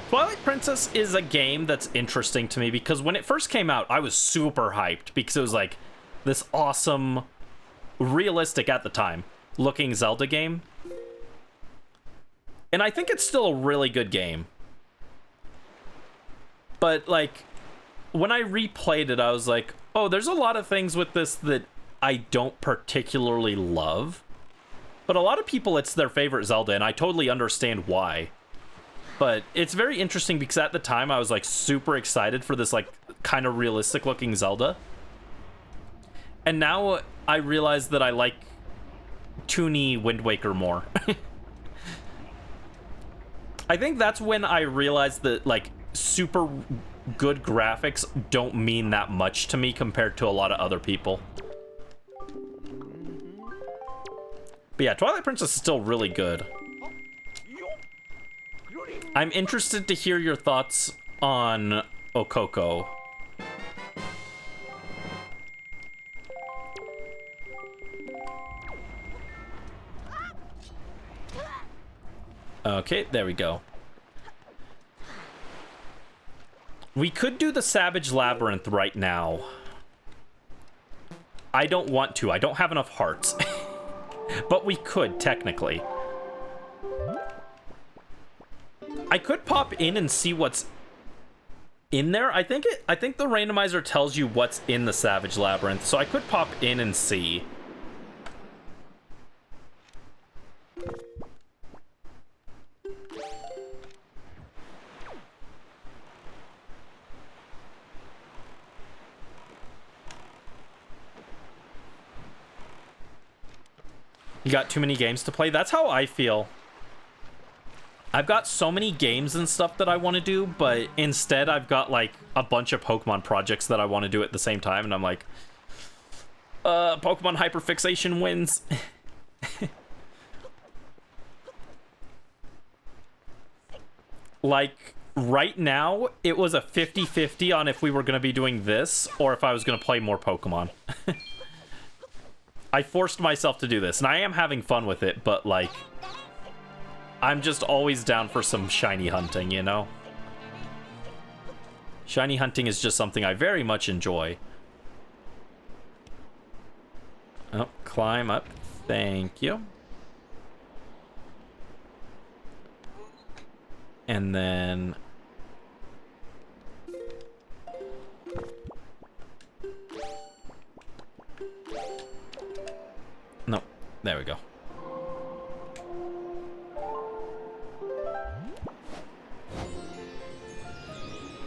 S1: Twilight Princess is a game that's interesting to me because when it first came out, I was super hyped because it was like this awesome, realistic at the time, looking Zelda game. And I think it's still a really good game. But like, when I replayed it, I was like, oh, there's a lot of things with this that I don't particularly love. But a lot of people, it's their favorite Zelda, and I totally understand why. But it's very interesting because at the time I was like super excited for this like kind of realistic looking Zelda. And now I realize that I like toony Wind Waker more. I think that's when I realized that like super good graphics don't mean that much to me compared to a lot of other people. But yeah, Twilight Princess is still really good. I'm interested to hear your thoughts on Okoko. Okay, there we go. We could do the Savage Labyrinth right now. I don't want to. I don't have enough hearts. But we could, technically. I could pop in and see what's in there. I think the randomizer tells you what's in the Savage Labyrinth, so I could pop in and see. You got too many games to play? That's how I feel. I've got so many games and stuff that I want to do, but instead I've got like a bunch of Pokemon projects that I want to do at the same time, and I'm like, Pokemon hyperfixation wins. Like, right now, it was a 50-50 on if we were going to be doing this, or if I was going to play more Pokemon. I forced myself to do this, and I am having fun with it, but like, I'm just always down for some shiny hunting, you know? Shiny hunting is just something I very much enjoy. Oh, climb up. Thank you. And then... no, there we go.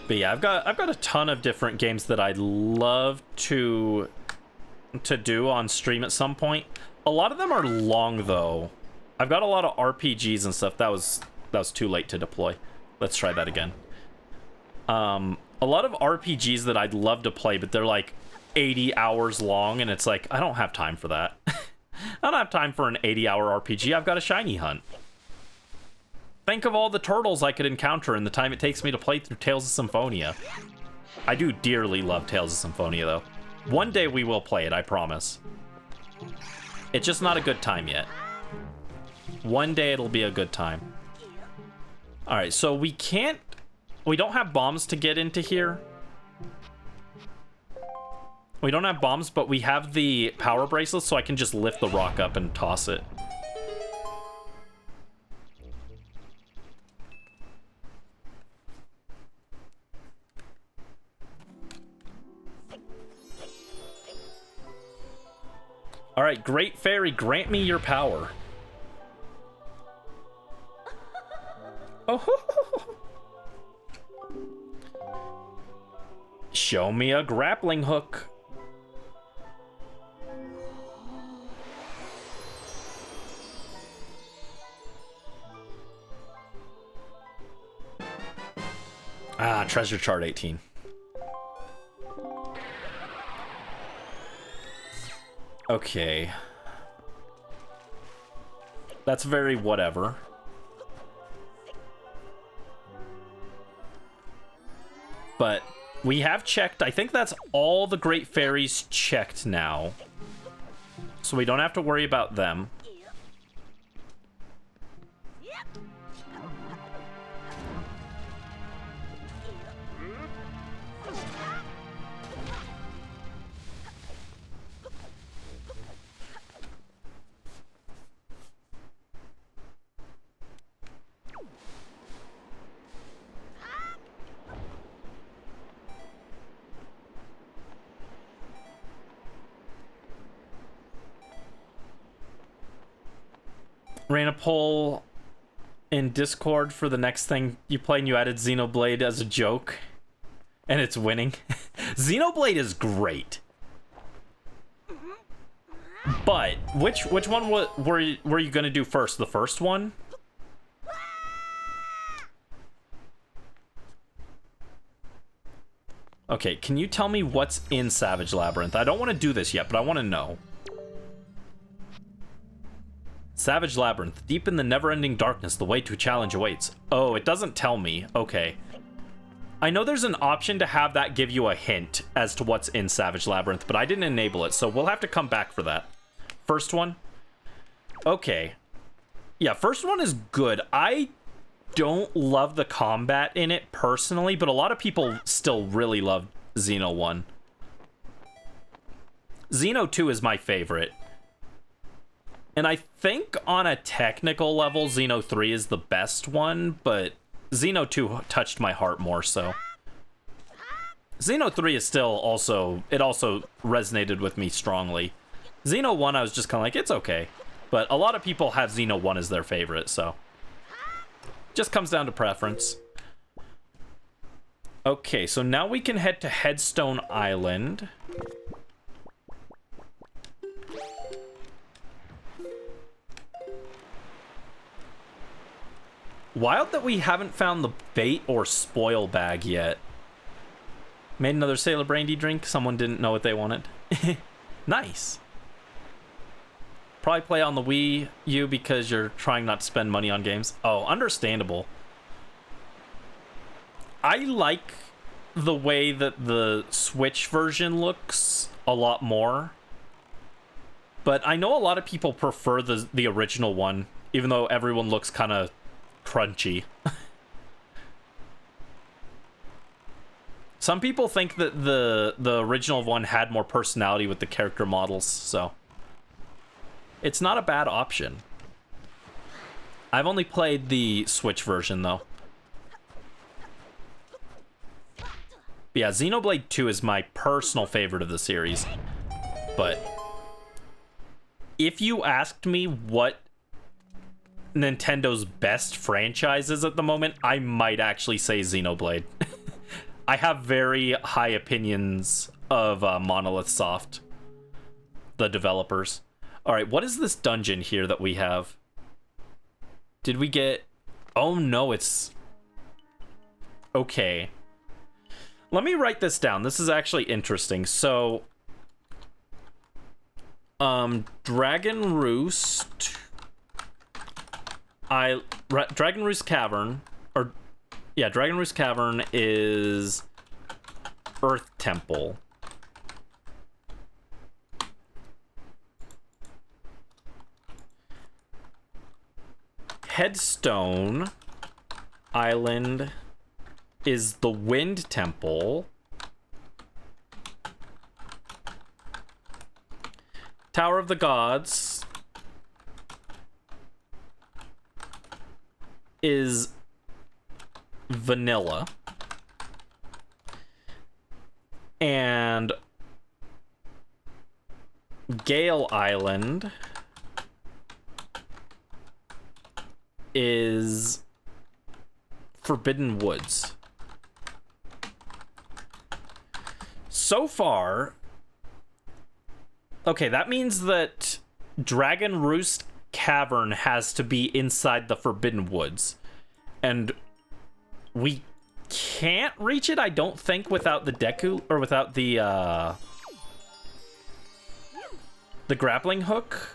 S1: But yeah, I've got a ton of different games that I'd love to do on stream at some point. A lot of them are long, though. I've got a lot of RPGs and stuff. That was too late to deploy. Let's try that again. A lot of RPGs that I'd love to play, but they're like 80 hours long, and it's like, I don't have time for that. I don't have time for an 80-hour RPG. I've got a shiny hunt. Think of all the turtles I could encounter in the time it takes me to play through Tales of Symphonia. I do dearly love Tales of Symphonia, though. One day we will play it, I promise. It's just not a good time yet. One day it'll be a good time. Alright, so we don't have bombs to get into here. We don't have bombs, but we have the power bracelets, so I can just lift the rock up and toss it. Alright, Great Fairy, grant me your power. Oh, show me a grappling hook. Ah, treasure chart 18. Okay. That's very whatever. But we have checked. I think that's all the Great Fairies checked now. So we don't have to worry about them. Ran a poll in Discord for the next thing you play, and you added Xenoblade as a joke, and it's winning. Xenoblade is great, but which one were you gonna do first? The first one? Okay, can you tell me what's in Savage Labyrinth? I don't want to do this yet, but I want to know. Savage Labyrinth. Deep in the never-ending darkness, the way to challenge awaits. Oh, it doesn't tell me. Okay. I know there's an option to have that give you a hint as to what's in Savage Labyrinth, but I didn't enable it, so we'll have to come back for that. First one? Okay. Yeah, first one is good. I don't love the combat in it personally, but a lot of people still really love Xeno 1. Xeno 2 is my favorite. And I think on a technical level, Xeno 3 is the best one, but Xeno 2 touched my heart more so. Xeno 3 is still also, it also resonated with me strongly. Xeno 1, I was just kind of like, it's okay. But a lot of people have Xeno 1 as their favorite, so. Just comes down to preference. Okay, so now we can head to Headstone Island. Wild that we haven't found the bait or spoil bag yet. Made another Sailor Brandy drink. Someone didn't know what they wanted. Nice. Probably play on the Wii U because you're trying not to spend money on games. Oh, understandable. I like the way that the Switch version looks a lot more. But I know a lot of people prefer the original one, even though everyone looks kind of crunchy. Some people think that the original one had more personality with the character models, so it's not a bad option. I've only played the Switch version though. Yeah, Xenoblade 2 is my personal favorite of the series. But if you asked me what Nintendo's best franchises at the moment, I might actually say Xenoblade. I have very high opinions of Monolith Soft, the developers. Alright, what is this dungeon here that we have? Did we get... Oh no, it's... Okay. Let me write this down. This is actually interesting. So... Dragon Roost... Dragon Roost Cavern... Or... Yeah, Dragon Roost Cavern is... Earth Temple. Headstone Island is the Wind Temple. Tower of the Gods is Vanilla. And Gale Island is Forbidden Woods. So far... Okay, that means that Dragon Roost Cavern has to be inside the Forbidden Woods. And we can't reach it, I don't think, without the Deku... Or without the grappling hook.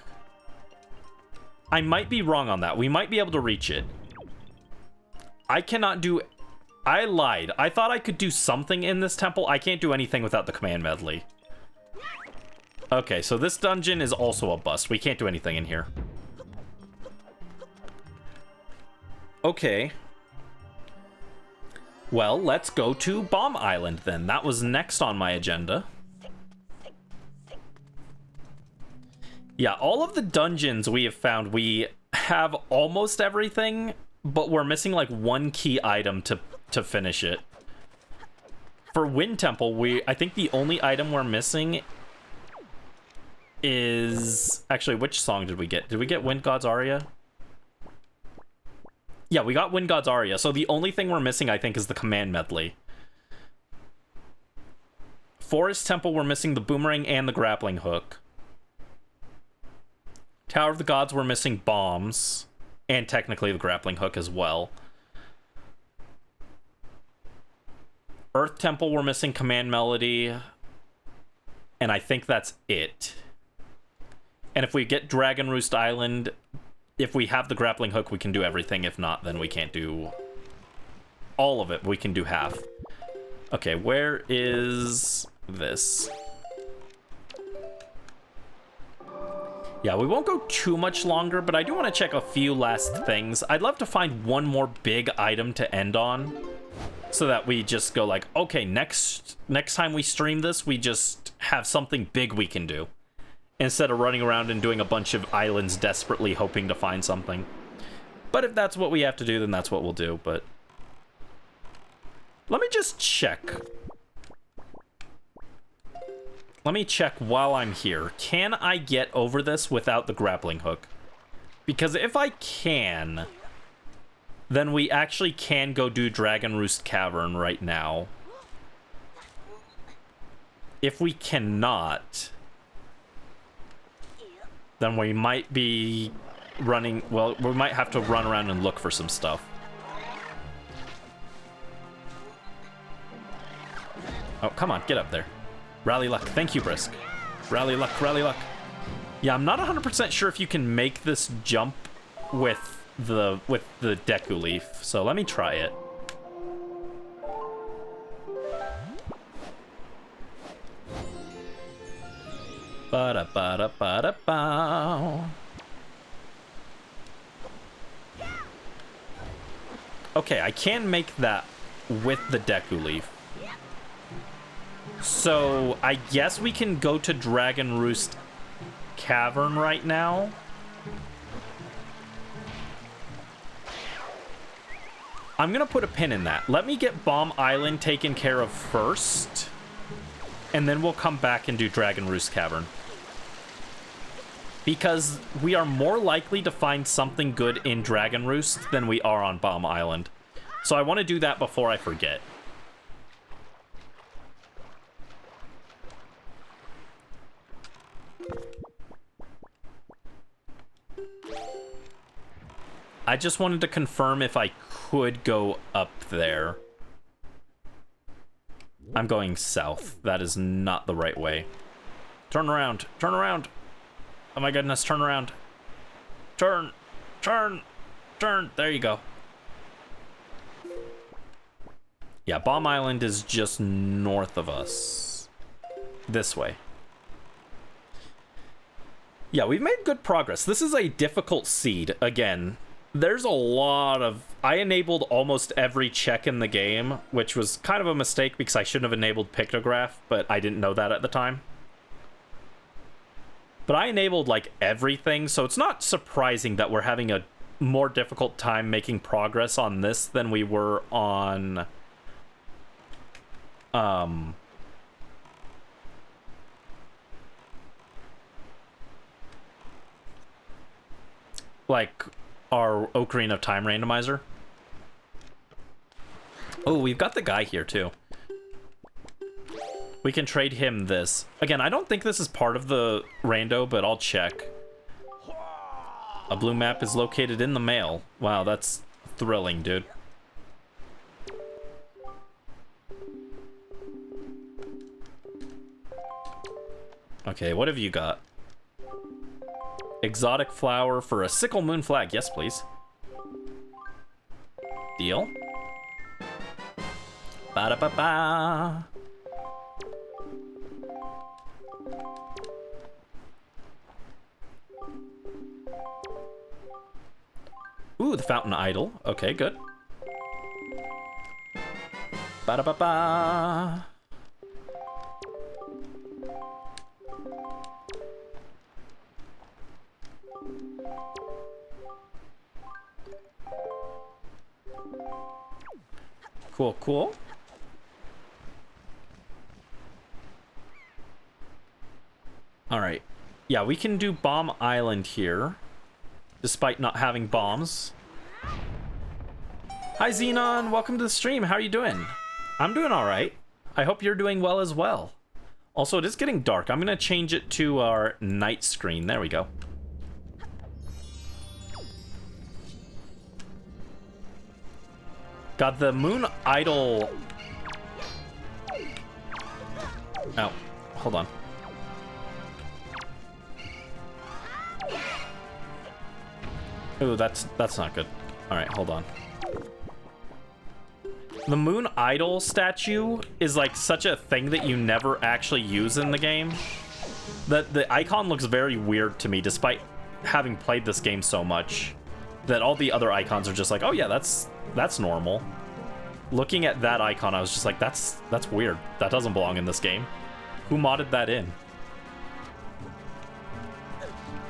S1: I might be wrong on that. We might be able to reach it. I cannot do... I lied. I thought I could do something in this temple. I can't do anything without the command medley. Okay, so this dungeon is also a bust. We can't do anything in here. Okay. Well, let's go to Bomb Island then. That was next on my agenda. Yeah, all of the dungeons we have found, we have almost everything, but we're missing like one key item to finish it. For Wind Temple, I think the only item we're missing is... Actually, which song did we get? Did we get Wind God's Aria? Yeah, we got Wind God's Aria, so the only thing we're missing, I think, is the command medley. Forest Temple, we're missing the boomerang and the grappling hook. Tower of the Gods, we're missing bombs. And technically the grappling hook as well. Earth Temple, we're missing command melody. And I think that's it. And if we get Dragon Roost Island, if we have the grappling hook, we can do everything. If not, then we can't do all of it. We can do half. Okay, where is this? Yeah, we won't go too much longer, but I do want to check a few last things. I'd love to find one more big item to end on, so that we just go like, okay, next time we stream this, we just have something big we can do, instead of running around and doing a bunch of islands desperately hoping to find something. But if that's what we have to do, then that's what we'll do, but... Let me just check. Let me check while I'm here. Can I get over this without the grappling hook? Because if I can, then we actually can go do Dragon Roost Cavern right now. If we cannot, then we might be running... Well, we might have to run around and look for some stuff. Oh, come on, get up there. Rally luck. Thank you, Brisk. Rally luck, rally luck. Yeah, I'm not 100% sure if you can make this jump with the Deku Leaf, so let me try it. Ba-da-ba-da-ba-da-bow. Okay, I can make that with the Deku Leaf. So, I guess we can go to Dragon Roost Cavern right now. I'm gonna put a pin in that. Let me get Bomb Island taken care of first, and then we'll come back and do Dragon Roost Cavern. Because we are more likely to find something good in Dragon Roost than we are on Bomb Island. So I want to do that before I forget. I just wanted to confirm if I could go up there. I'm going south. That is not the right way. Turn around. Turn around. Oh my goodness, turn around. Turn. Turn. Turn. There you go. Yeah, Bomb Island is just north of us. This way. Yeah, we've made good progress. This is a difficult seed. Again, there's a lot of... I enabled almost every check in the game, which was kind of a mistake because I shouldn't have enabled pictograph, but I didn't know that at the time. But I enabled, like, everything, so it's not surprising that we're having a more difficult time making progress on this than we were on... like our Ocarina of Time randomizer. Oh, we've got the guy here too. We can trade him this. Again, I don't think this is part of the rando, but I'll check. A blue map is located in the mail. Wow, that's thrilling, dude. Okay, what have you got? Exotic flower for a sickle moon flag. Yes, please. Deal. Ba-da-ba-ba. Ooh, the fountain idol. Okay, good. Ba-da-ba-ba. Cool, cool. All right. Yeah, we can do Bomb Island here, despite not having bombs. Hi, Xenon. Welcome to the stream. How are you doing? I'm doing all right. I hope you're doing well as well. Also, it is getting dark. I'm going to change it to our night screen. There we go. God, the moon idol... Oh, hold on. Ooh, that's not good. All right, hold on. The moon idol statue is like such a thing that you never actually use in the game. That the icon looks very weird to me, despite having played this game so much. That all the other icons are just like, oh yeah, that's normal. Looking at that icon, I was just like, that's weird. That doesn't belong in this game. Who modded that in?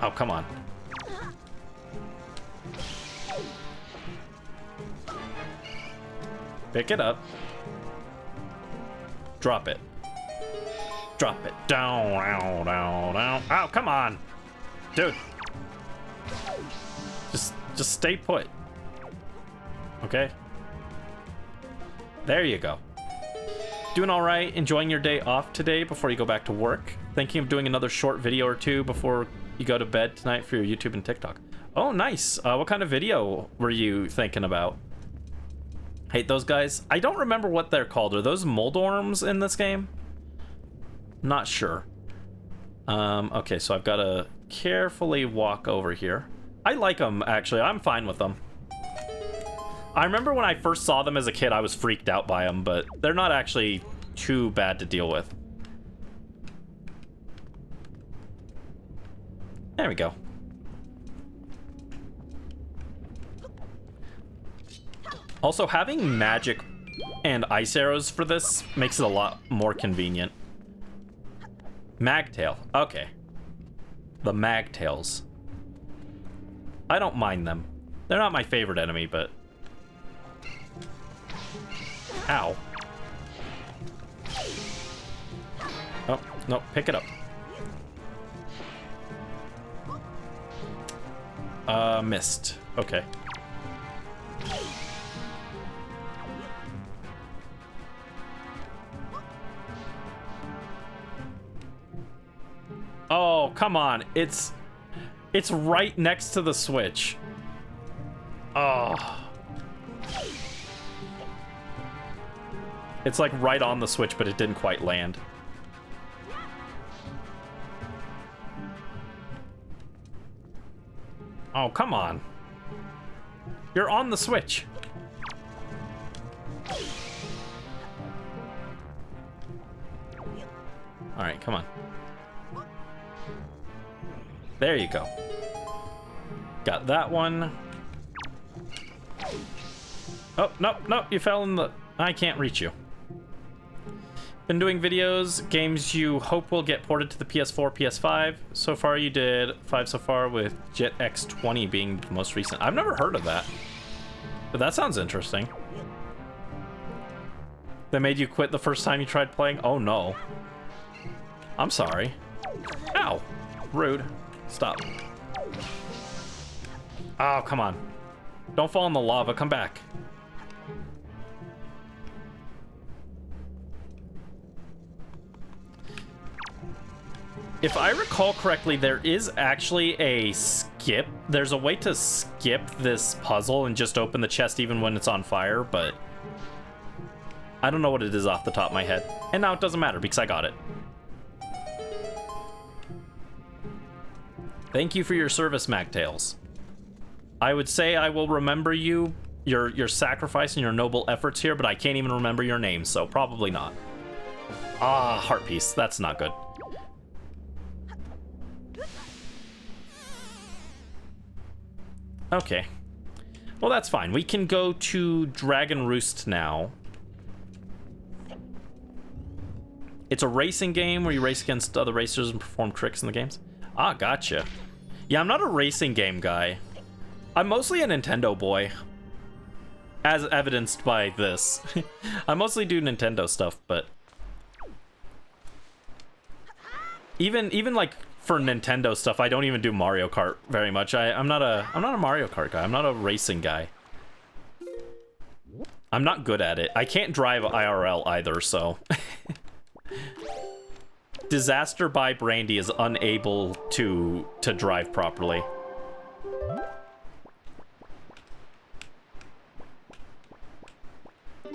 S1: Oh, come on. Pick it up. Drop it. Drop it. Down, down, down, down. Oh, come on. Dude. Just stay put. Okay. There you go. Doing all right? Enjoying your day off today before you go back to work? Thinking of doing another short video or two before you go to bed tonight for your YouTube and TikTok? Oh, nice. What kind of video were you thinking about? Hate those guys. I don't remember what they're called. Are those Moldorms in this game? Not sure. Okay, so I've got to carefully walk over here. I like them, actually. I'm fine with them. I remember when I first saw them as a kid, I was freaked out by them, but they're not actually too bad to deal with. There we go. Also, having magic and ice arrows for this makes it a lot more convenient. Magtail. Okay. The Magtails. I don't mind them. They're not my favorite enemy, but... Ow. Oh, no, pick it up. Missed. Okay. Oh, come on. It's right next to the switch. Oh. It's like right on the switch, but it didn't quite land. Oh, come on. You're on the switch. All right, come on. There you go. Got that one. Oh, no, no, you fell in the... I can't reach you. Been doing videos, games you hope will get ported to the PS4, PS5. So far you did 5 so far, with Jet X20 being the most recent. I've never heard of that, but that sounds interesting. They made you quit the first time you tried playing? Oh no. I'm sorry. Ow. Rude. Stop. Oh, come on. Don't fall in the lava, come back. If I recall correctly, there is actually a skip. There's a way to skip this puzzle and just open the chest even when it's on fire, but I don't know what it is off the top of my head. And now it doesn't matter because I got it. Thank you for your service, Magtails. I would say I will remember you, your sacrifice and your noble efforts here, but I can't even remember your name, so probably not. Ah, heart piece. That's not good. Okay. Well, that's fine. We can go to Dragon Roost now. It's a racing game where you race against other racers and perform tricks in the games. Ah, gotcha. Yeah, I'm not a racing game guy. I'm mostly a Nintendo boy. As evidenced by this. I mostly do Nintendo stuff, but... Even like... for Nintendo stuff, I don't even do Mario Kart very much. I'm not a Mario Kart guy. I'm not a racing guy. I'm not good at it. I can't drive IRL either, so. Disaster by Brandy is unable to drive properly.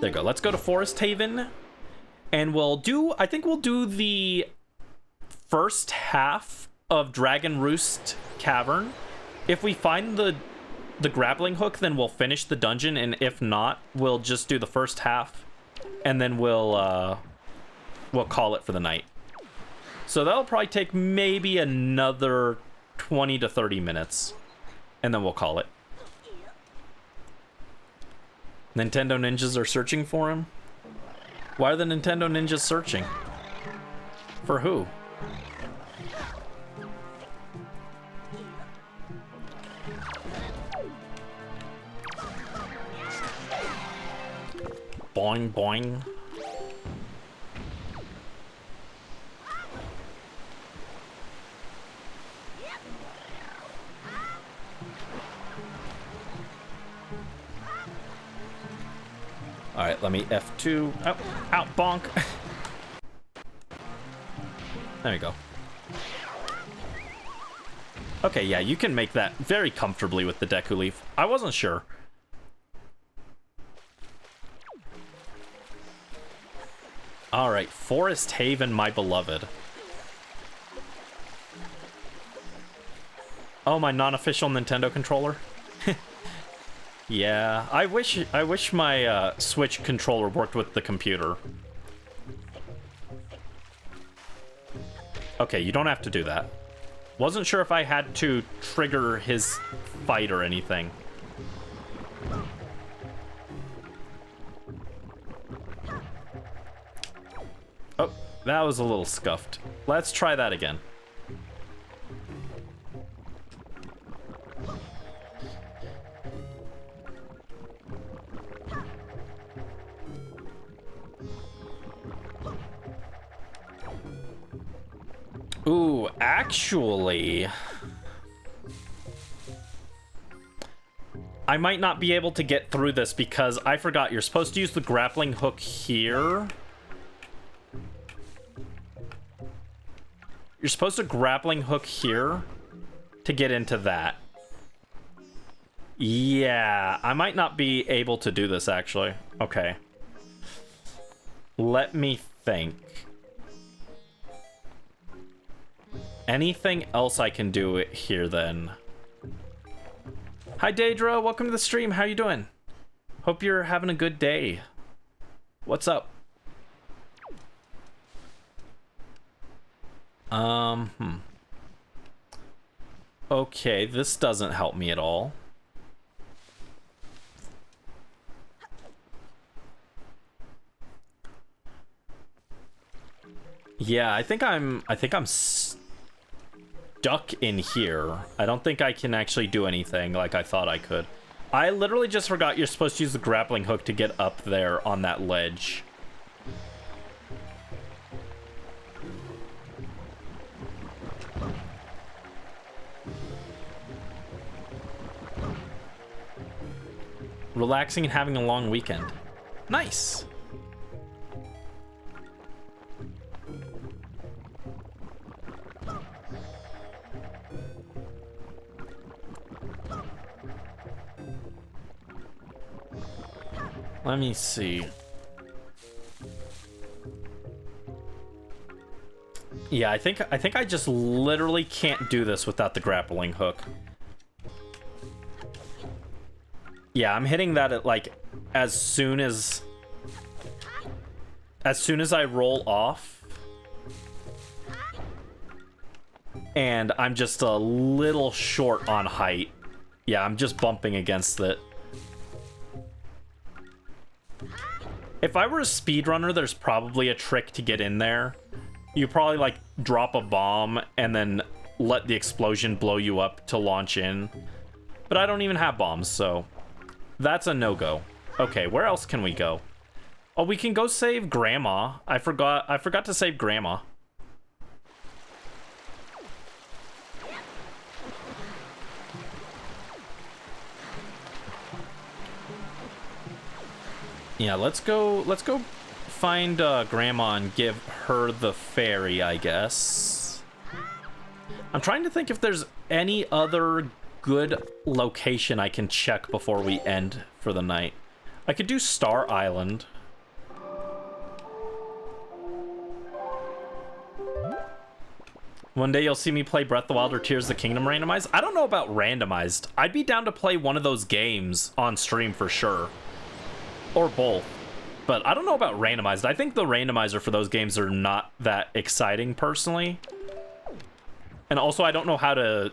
S1: There you go. Let's go to Forest Haven, and I think we'll do the first half of Dragon Roost Cavern. If we find the grappling hook, then we'll finish the dungeon, and if not, we'll just do the first half, and then we'll call it for the night. So that'll probably take maybe another 20 to 30 minutes, and then we'll call it. Nintendo ninjas are searching for him? Why are the Nintendo ninjas searching? For who? Boing, boing. All right, let me F2. Oh, out, bonk. There you go. Okay, yeah, you can make that very comfortably with the Deku Leaf. I wasn't sure. All right, Forest Haven, my beloved. Oh, my non-official Nintendo controller. Yeah, I wish my Switch controller worked with the computer. Okay, you don't have to do that. Wasn't sure if I had to trigger his fight or anything. Oh, that was a little scuffed. Let's try that again. Ooh, actually... I might not be able to get through this because I forgot you're supposed to use the grappling hook here. You're supposed to grappling hook here to get into that. Yeah, I might not be able to do this, actually. Okay. Let me think. Anything else I can do here, then? Hi, Daedra. Welcome to the stream. How you doing? Hope you're having a good day. What's up? Okay, this doesn't help me at all. Yeah, I think I'm stuck in here. I don't think I can actually do anything like I thought I could. I literally just forgot you're supposed to use the grappling hook to get up there on that ledge. Relaxing and having a long weekend. Nice. Let me see. Yeah, I think I just literally can't do this without the grappling hook. Yeah, I'm hitting that at like as soon as I roll off. And I'm just a little short on height. Yeah, I'm just bumping against it. If I were a speedrunner, there's probably a trick to get in there. You probably like drop a bomb and then let the explosion blow you up to launch in. But I don't even have bombs, so that's a no-go. Okay, where else can we go? Oh, we can go save Grandma. I forgot to save Grandma. Yeah, let's go find Grandma and give her the fairy, I guess. I'm trying to think if there's any other good location I can check before we end for the night. I could do Star Island. One day you'll see me play Breath of the Wild or Tears of the Kingdom randomized. I don't know about randomized. I'd be down to play one of those games on stream for sure. Or both. But I don't know about randomized. I think the randomizer for those games are not that exciting personally. And also I don't know how to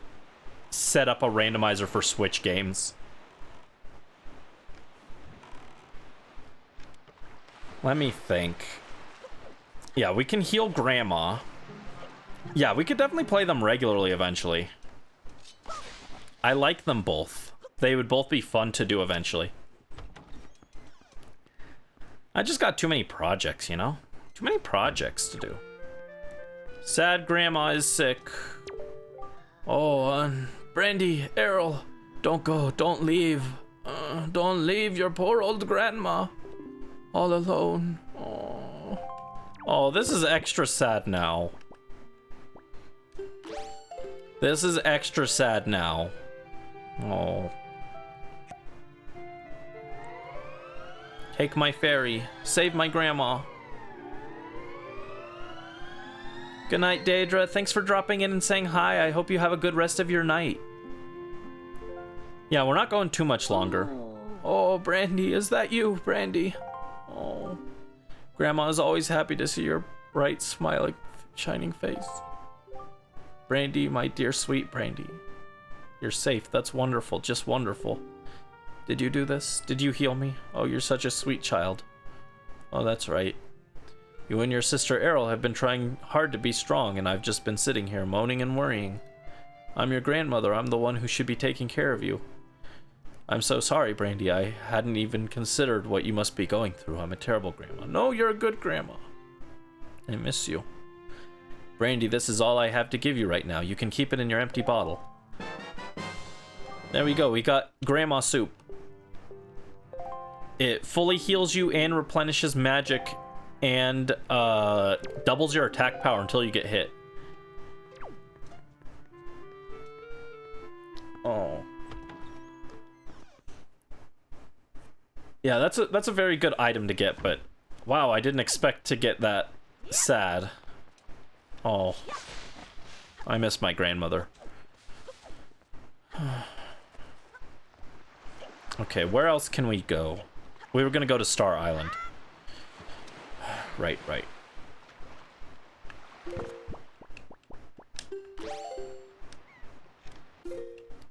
S1: set up a randomizer for Switch games. Let me think. Yeah, we can heal Grandma. Yeah, we could definitely play them regularly eventually. I like them both. They would both be fun to do eventually. I just got too many projects, you know? Too many projects to do. Sad Grandma is sick. Oh, Brandy, Errol, don't go, don't leave. Don't leave your poor old grandma all alone. Oh. Oh, this is extra sad now. This is extra sad now. Oh. Take my fairy. Save my grandma. Good night, Daedra. Thanks for dropping in and saying hi. I hope you have a good rest of your night. Yeah, we're not going too much longer. Oh, Brandy, is that you, Brandy? Oh. Grandma is always happy to see your bright, smiling, shining face. Brandy, my dear sweet Brandy. You're safe. That's wonderful. Just wonderful. Did you do this? Did you heal me? Oh, you're such a sweet child. Oh, that's right. You and your sister Errol have been trying hard to be strong, and I've just been sitting here moaning and worrying. I'm your grandmother. I'm the one who should be taking care of you. I'm so sorry, Brandy. I hadn't even considered what you must be going through. I'm a terrible grandma. No, you're a good grandma. I miss you. Brandy, this is all I have to give you right now. You can keep it in your empty bottle. There we go. We got grandma soup. It fully heals you and replenishes magic and doubles your attack power until you get hit. Oh. Yeah, that's a very good item to get, but wow, I didn't expect to get that sad. Oh, I miss my grandmother. Okay, where else can we go? We were gonna go to Star Island. Right.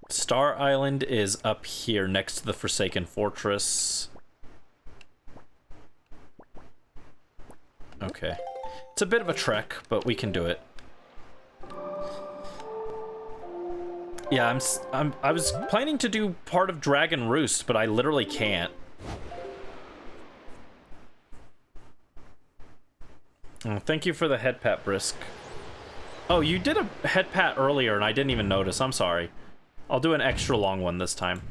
S1: Star Island is up here next to the Forsaken Fortress. Okay. It's a bit of a trek, but we can do it. Yeah, I was planning to do part of Dragon Roost, but I literally can't. Oh, thank you for the head pat, Brisk. Oh, you did a head pat earlier and I didn't even notice. I'm sorry. I'll do an extra long one this time.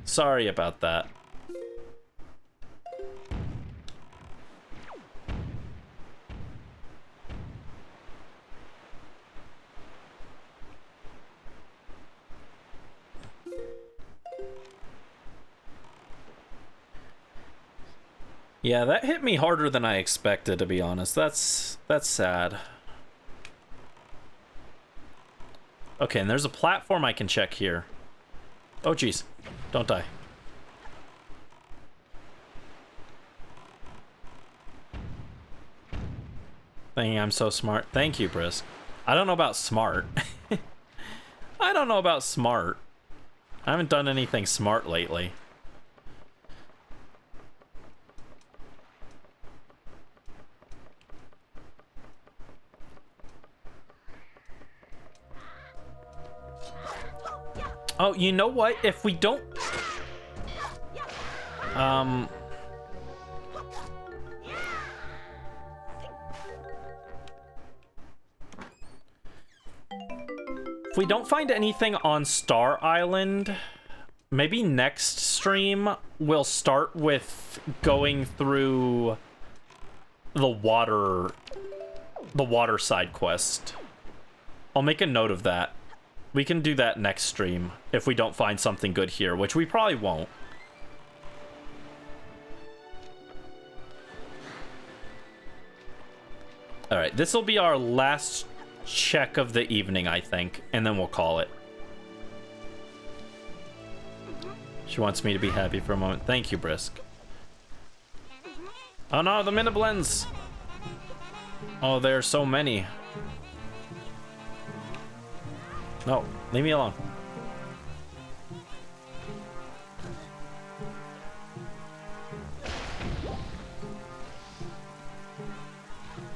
S1: Sorry about that. Yeah, that hit me harder than I expected, to be honest. That's sad. Okay, and there's a platform I can check here. Oh, jeez. Don't die. Thinking I'm so smart. Thank you, Brisk. I don't know about smart. I don't know about smart. I haven't done anything smart lately. Oh, you know what? If we don't... If we don't find anything on Star Island, maybe next stream we'll start with going through the water side quest. I'll make a note of that. We can do that next stream if we don't find something good here, which we probably won't. All right, this will be our last check of the evening, I think, and then we'll call it. She wants me to be happy for a moment. Thank you, Brisk. Oh no, the Miniblends! Oh, there are so many. No, leave me alone.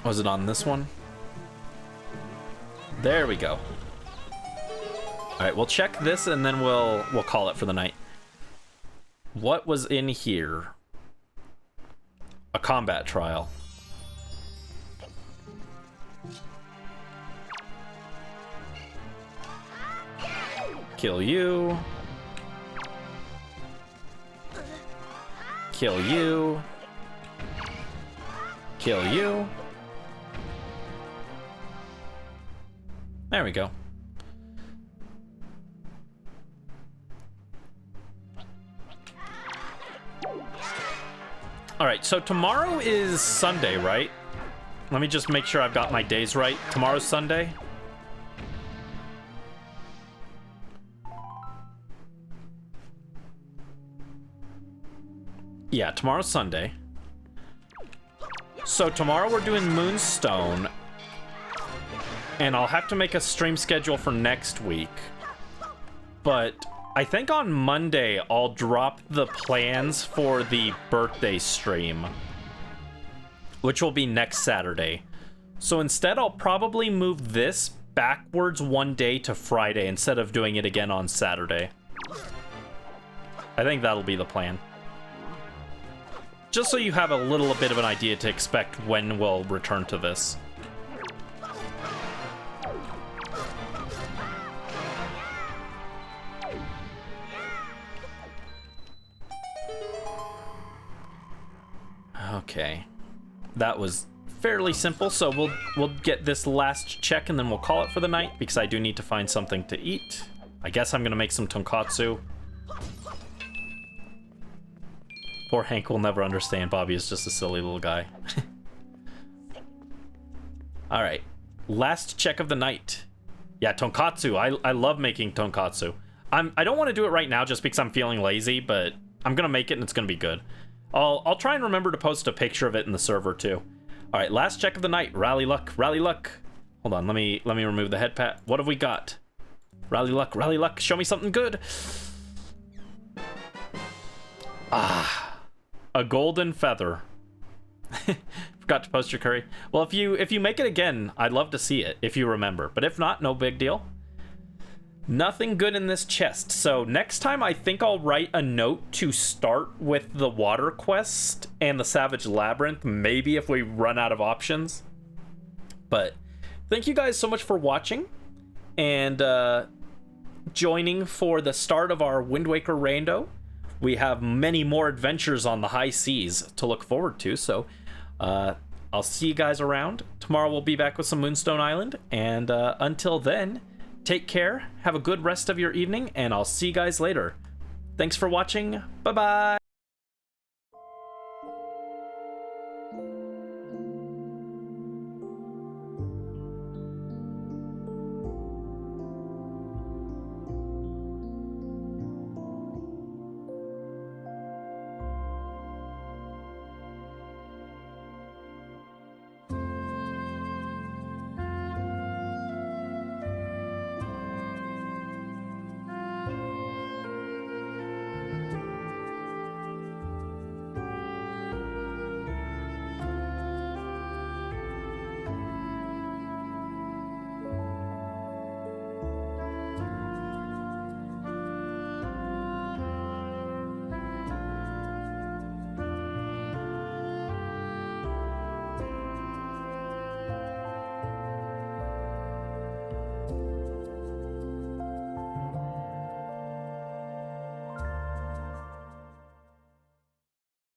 S1: Was it on this one? There we go. All right, we'll check this and then we'll call it for the night. What was in here? A combat trial. Kill you. Kill you. Kill you. There we go. All right, so tomorrow is Sunday, right? Let me just make sure I've got my days right. Tomorrow's Sunday. Yeah, tomorrow's Sunday. So tomorrow we're doing Moonstone. And I'll have to make a stream schedule for next week. But I think on Monday I'll drop the plans for the birthday stream, which will be next Saturday. So instead I'll probably move this backwards one day to Friday instead of doing it again on Saturday. I think that'll be the plan. Just so you have a little bit of an idea to expect when we'll return to this. Okay. That was fairly simple, so we'll get this last check and then we'll call it for the night because I do need to find something to eat. I guess I'm gonna make some tonkatsu. Poor Hank will never understand. Bobby is just a silly little guy. All right. Last check of the night. Yeah, tonkatsu. I love making tonkatsu. I don't want to do it right now just because I'm feeling lazy, but I'm going to make it and it's going to be good. I'll try and remember to post a picture of it in the server too. All right, last check of the night. Rally luck, rally luck. Hold on, let me remove the head pat. What have we got? Rally luck. Show me something good. Ah, a golden feather. Forgot to post your curry. Well, if you make it again, I'd love to see it if you remember. But if not, no big deal. Nothing good in this chest. So next time, I think I'll write a note to start with the water quest and the Savage Labyrinth. Maybe if we run out of options. But thank you guys so much for watching and joining for the start of our Wind Waker rando. We have many more adventures on the high seas to look forward to. So I'll see you guys around. Tomorrow we'll be back with some Moonstone Island. And until then, take care. Have a good rest of your evening. And I'll see you guys later. Thanks for watching. Bye-bye.